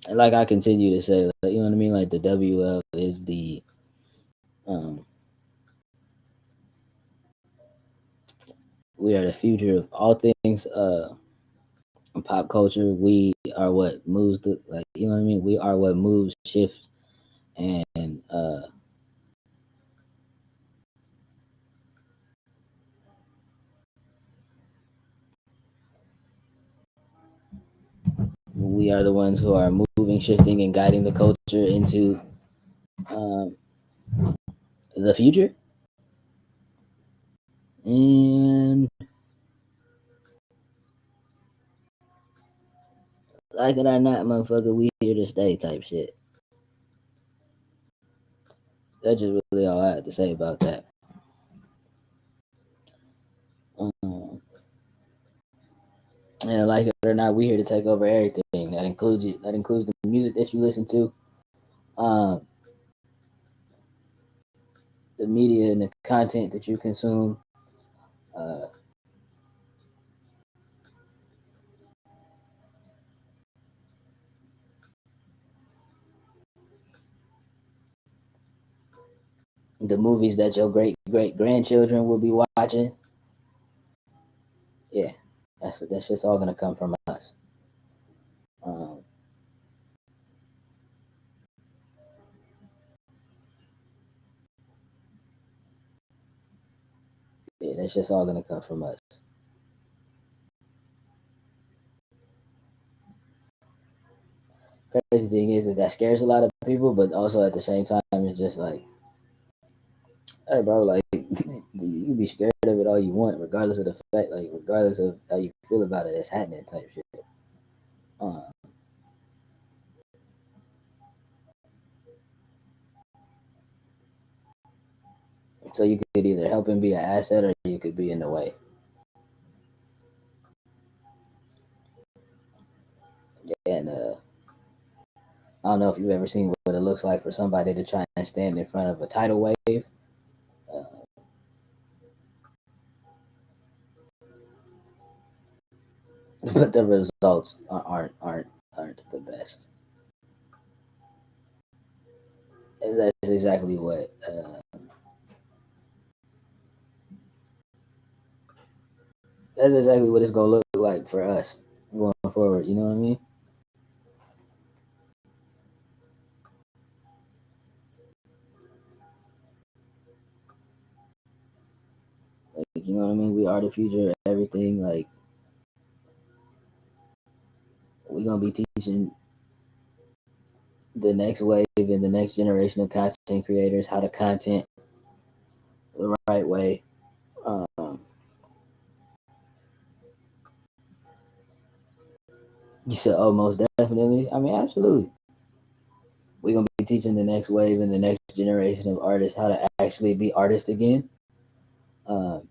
A: like I continue to say, like, you know what I mean? Like, the WL is the um, we are the future of all things pop culture. We are what moves the, like, you know what I mean? We are what moves, shifts, and we are the ones who are moving, shifting, and guiding the culture into um, the future. And like it or not, motherfucker, we here to stay type shit. That's just really all I have to say about that. Um, And like it or not, we here to take over everything. That includes you. That includes the music that you listen to, um, the media and the content that you consume. Uh, the movies that your great grandchildren will be watching. Yeah, that's just all gonna come from us. Um, yeah, that's just all gonna come from us. Crazy thing is that scares a lot of people, but also at the same time, it's just like, hey, bro, like you can be scared of it all you want, regardless of the fact, like regardless of how you feel about it, it's happening type shit. Uh, so you could either help him be an asset, or you could be in the way. And I don't know if you've ever seen what it looks like for somebody to try and stand in front of a tidal wave, uh, but the results aren't the best. That's exactly what. That's exactly what it's gonna look like for us going forward. You know what I mean? Like, you know what I mean? We are the future. Everything. Like, we're gonna be teaching the next wave and the next generation of content creators how to content the right way. Um, you said, oh, most definitely. I mean, absolutely. We're gonna be teaching the next wave and the next generation of artists how to actually be artists again. Um,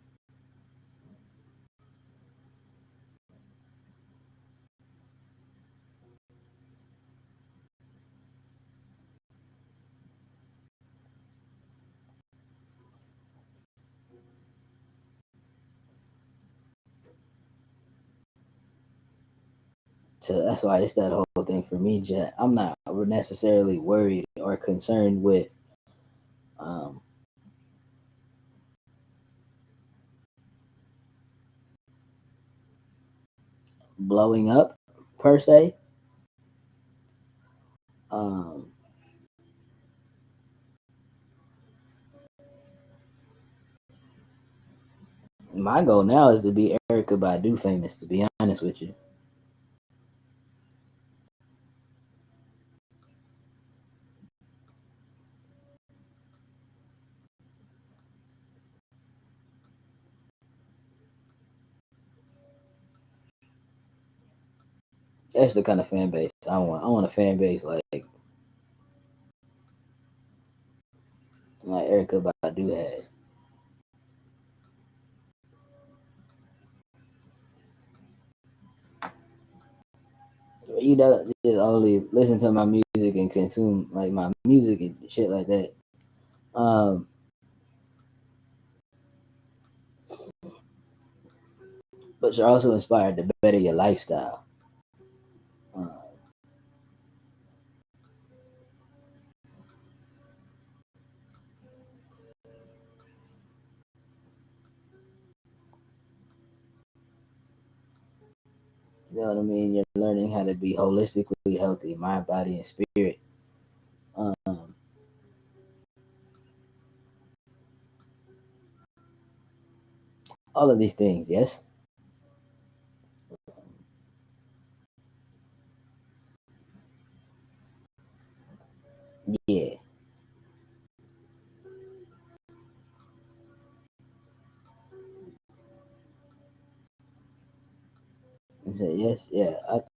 A: so that's why it's that whole thing for me, Jet. I'm not necessarily worried or concerned with um, blowing up per se. Um, my goal now is to be Erica Badu famous. To be honest with you, that's the kind of fan base I want. I want a fan base like Erica Badu has. You know, just only listen to my music and consume like my music and shit like that. Um, but you're also inspired to better your lifestyle. Uh, you know what I mean? You're learning how to be holistically healthy, mind, body, and spirit. Um, all of these things, yes. Yeah. I said, yes, yeah.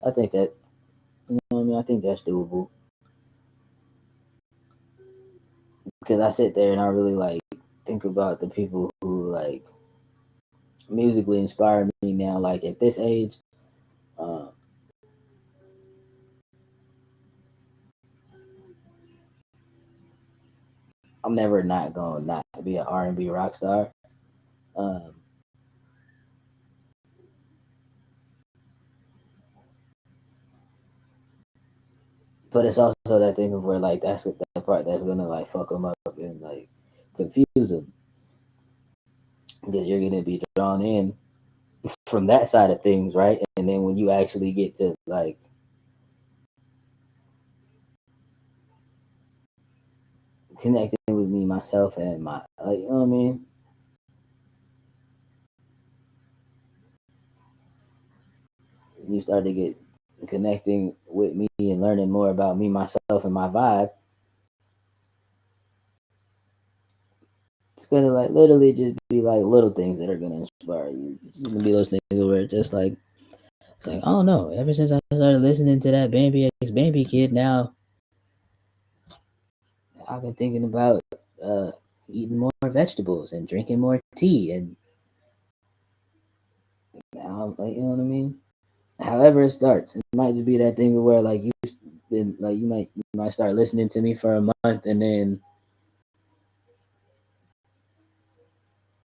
A: I think that, you know what I mean? I think that's doable. Because I sit there and I really like think about the people who like musically inspire me now, like at this age. Um, I'm never not gonna not be an R&B rock star. Um, but it's also that thing of where like that's the part that's gonna like fuck them up and like confuse them because you're gonna be drawn in from that side of things, right? And then when you actually get to like connecting with me, myself, and my like, you know what I mean? You start to get connecting with me and learning more about me, myself, and my vibe. It's gonna like literally just be like little things that are gonna inspire you. It's gonna be those things where it's just like it's like I don't know. Ever since I started listening to that Bambi X Bambi Kid, now I've been thinking about uh, eating more vegetables and drinking more tea, and now like you know what I mean. However it starts, it might just be that thing where like you've been like you might start listening to me for a month, and then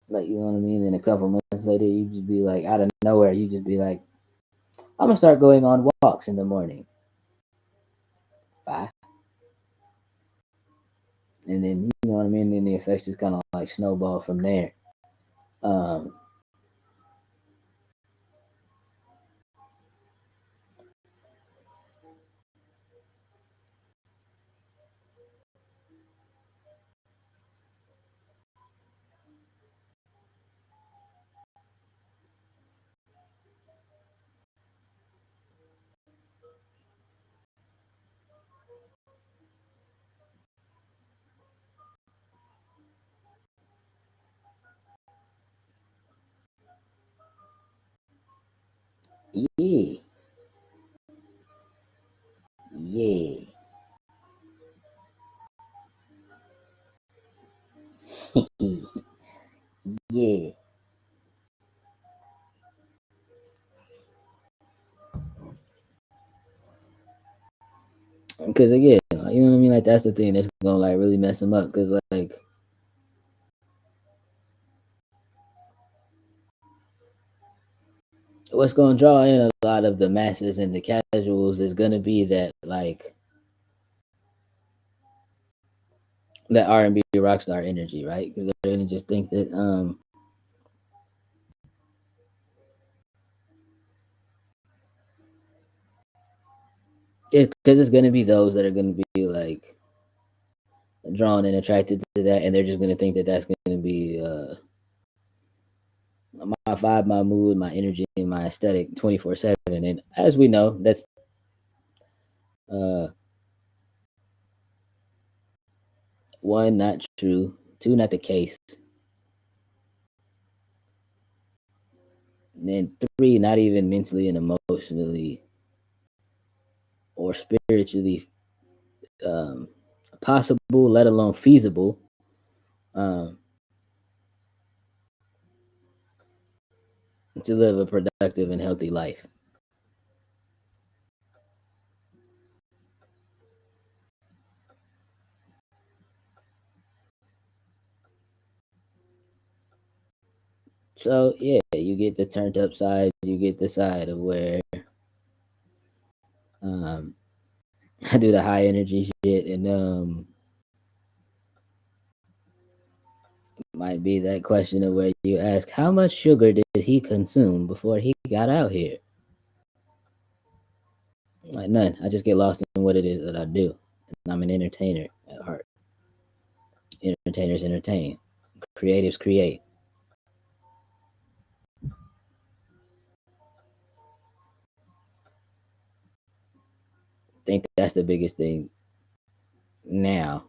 A: like you know what I mean. And a couple months later, you just be like out of nowhere, you just be like, I'm gonna start going on walks in the morning. Bye. And then you know what I mean. Then the effects just kind of like snowball from there. Um, yeah, yeah, yeah. Because again, like, you know what I mean. Like that's the thing that's gonna like really mess them up. Because like what's gonna draw in a lot of the masses and the casuals is gonna be that like that R&B rock star energy, right? Because they're gonna just think that because it's gonna be those that are gonna be like drawn and attracted to that, and they're just gonna think that that's gonna be my vibe, my mood, my energy, and my aesthetic 24/7. And as we know, that's uh one not true, two not the case, and then three not even mentally and emotionally or spiritually um, possible, let alone feasible. Um, to live a productive and healthy life. So yeah, you get the turned up side, you get the side of where um, I do the high energy shit, and might be that question of where you ask, how much sugar did he consume before he got out here? Like none. I just get lost in what it is that I do. And I'm an entertainer at heart. Entertainers entertain. Creatives create. I think that's the biggest thing now.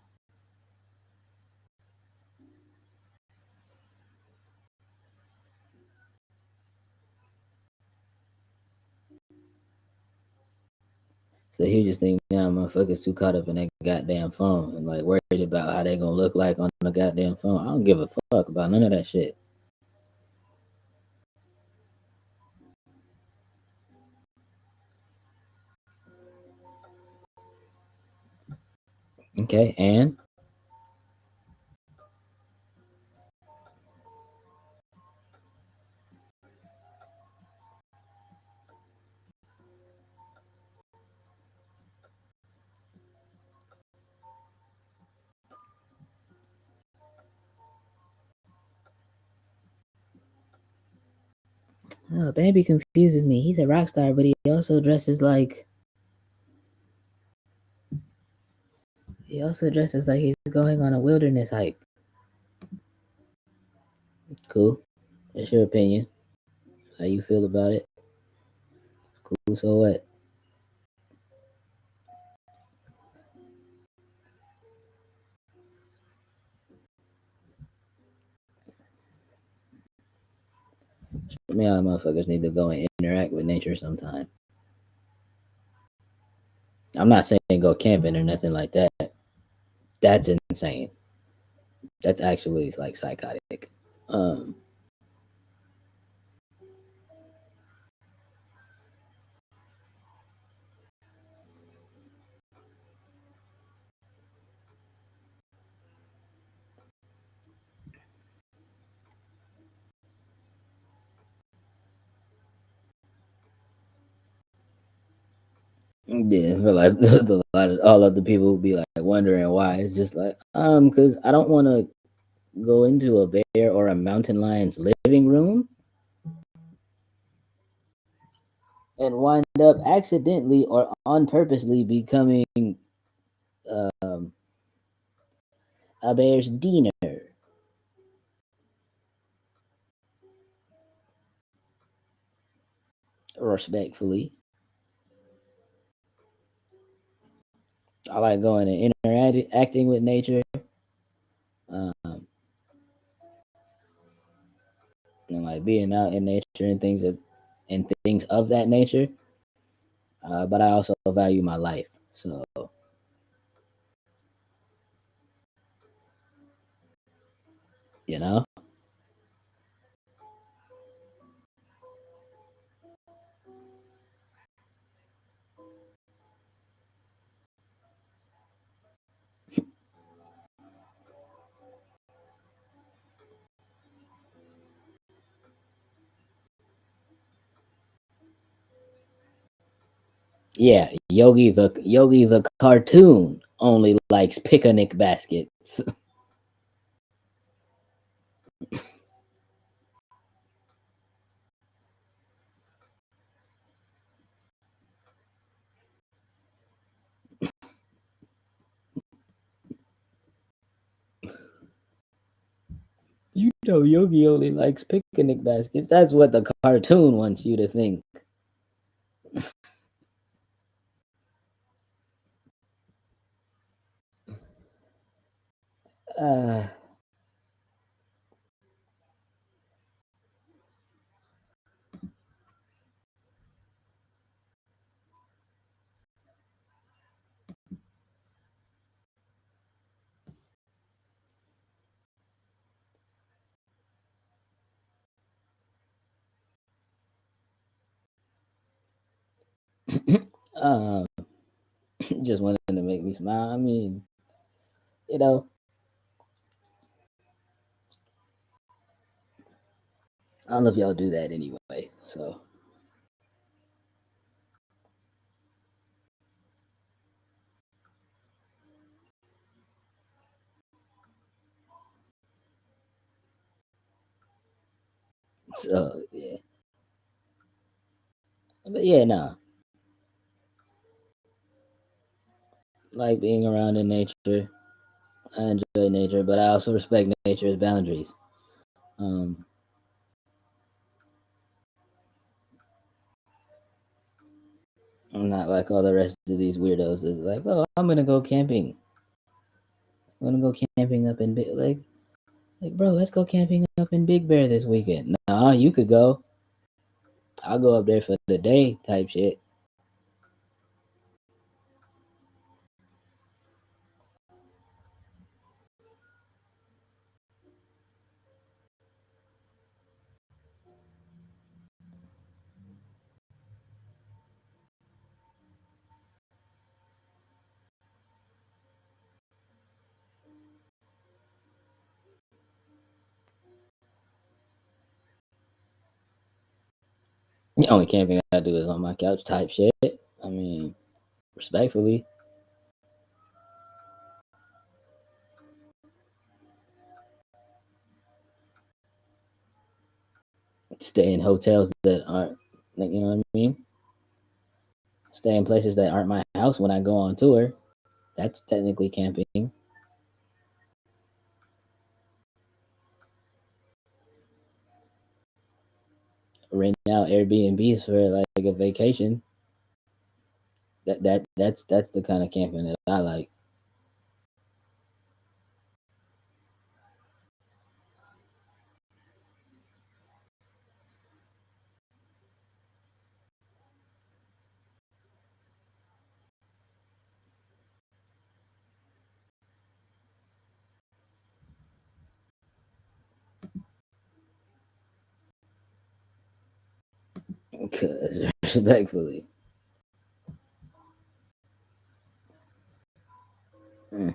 A: So here's just thing now, motherfuckers too caught up in that goddamn phone and like worried about how they gonna look like on the goddamn phone. I don't give a fuck about none of that shit. Okay, and oh, Bambi confuses me. He's a rock star, but he also dresses like he's going on a wilderness hike. Cool. That's your opinion. How you feel about it? Cool. So what? Me, all motherfuckers need to go and interact with nature sometime. I'm not saying go camping or nothing like that. That's insane. That's actually like psychotic. Um, yeah, I feel like all of the people would be like wondering why. It's just like, because I don't want to go into a bear or a mountain lion's living room and wind up accidentally or on purposely becoming um, a bear's dinner. Respectfully, I like going and interacting with nature, um, and like being out in nature and things of that nature. But I also value my life, so you know. Yeah, Yogi the cartoon only likes picnic baskets. You know, Yogi only likes picnic baskets. That's what the cartoon wants you to think. Uh, um, just wanted to make me smile. I mean, you know, all of y'all do that anyway. So yeah, but yeah, no, like being around in nature. I enjoy nature, but I also respect nature's boundaries. Um, I'm not like all the rest of these weirdos that's like, oh, I'm gonna go camping. I'm gonna go camping up in like, bro, let's go camping up in Big Bear this weekend. Nah, you could go. I'll go up there for the day type shit. The only camping I do is on my couch type shit. I mean, respectfully, stay in hotels that aren't, like, you know what I mean? Stay in places that aren't my house when I go on tour. That's technically camping. Rent out Airbnbs for like a vacation. That's the kind of camping that I like. Cause respectfully, mm,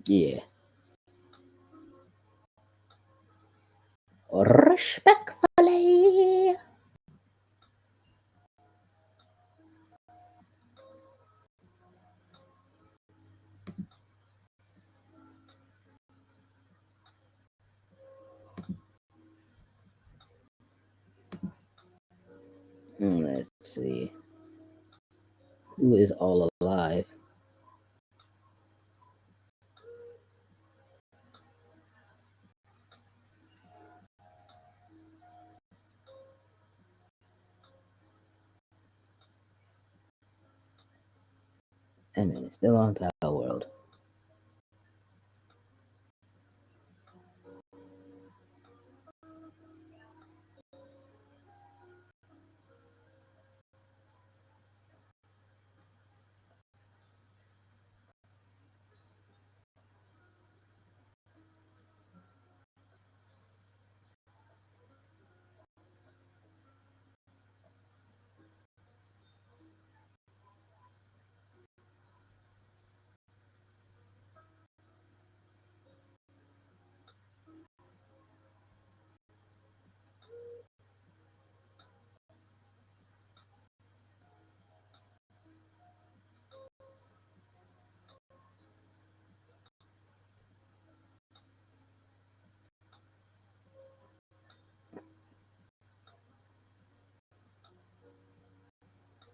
A: yeah, respectfully. Let's see. Who is all alive? I mean, it's still on Power World.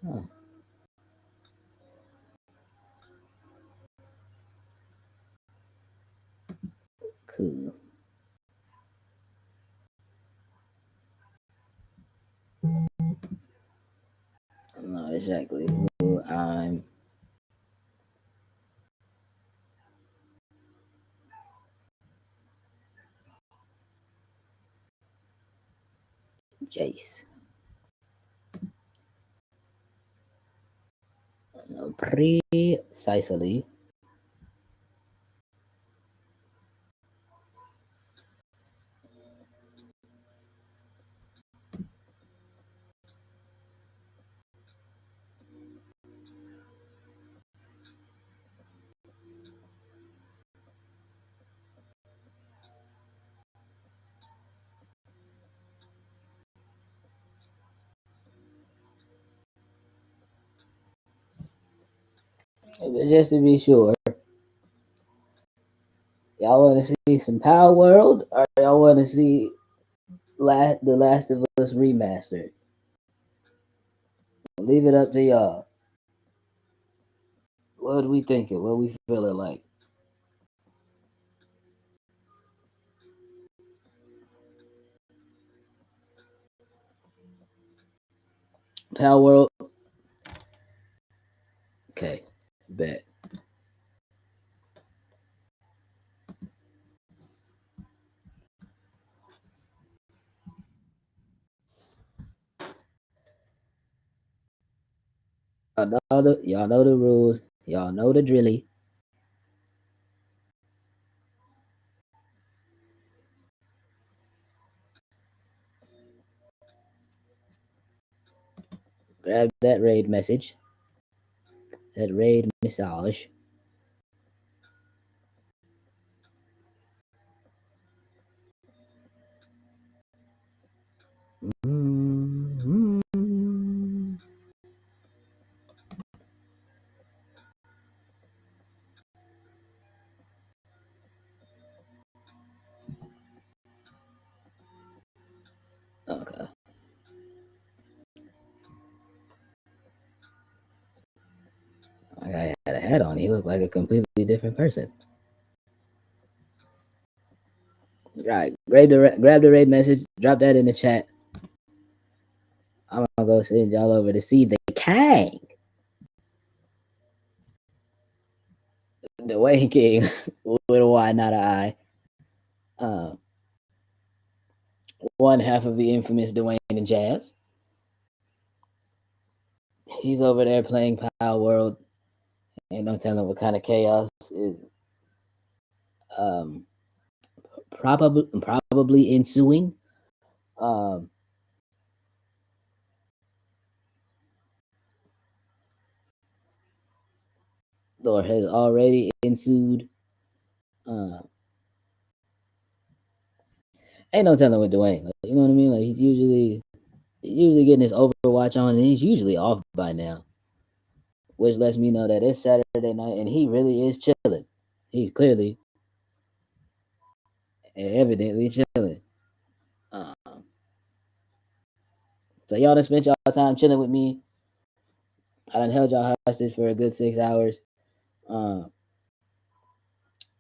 A: Huh, cool. I'm not exactly who I'm. Jace. No, precisely. But just to be sure, y'all want to see some Power World, or y'all want to see The Last of Us remastered? Leave it up to y'all. What we thinking? What we feeling like? Power World. Okay, bet. Y'all know the rules. Y'all know the drilly. Grab that raid message. That raid massage. hat on, he looked like a completely different person. All right, grab the raid message, drop that in the chat. I'm gonna go send y'all over to see the Kang, the Wayne King, with a Y, not an I. One half of the infamous Dwayne and Jazz. He's over there playing Power World. Ain't no telling what kind of chaos is um, probably ensuing. Um, or has already ensued. Uh, ain't no telling with Dwayne. Like, you know what I mean? Like he's usually getting his Overwatch on, and he's usually off by now, which lets me know that it's Saturday night, and he really is chilling. He's clearly, and evidently chilling. Um, so y'all done spent y'all time chilling with me. I done held y'all hostage for a good 6 hours.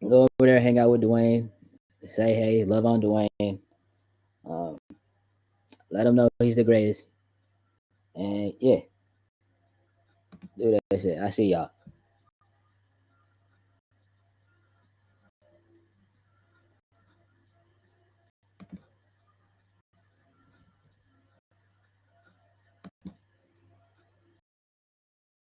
A: Go over there, hang out with Dwayne, say hey, love on Dwayne. Um, let him know he's the greatest. And yeah, do that shit. I see y'all.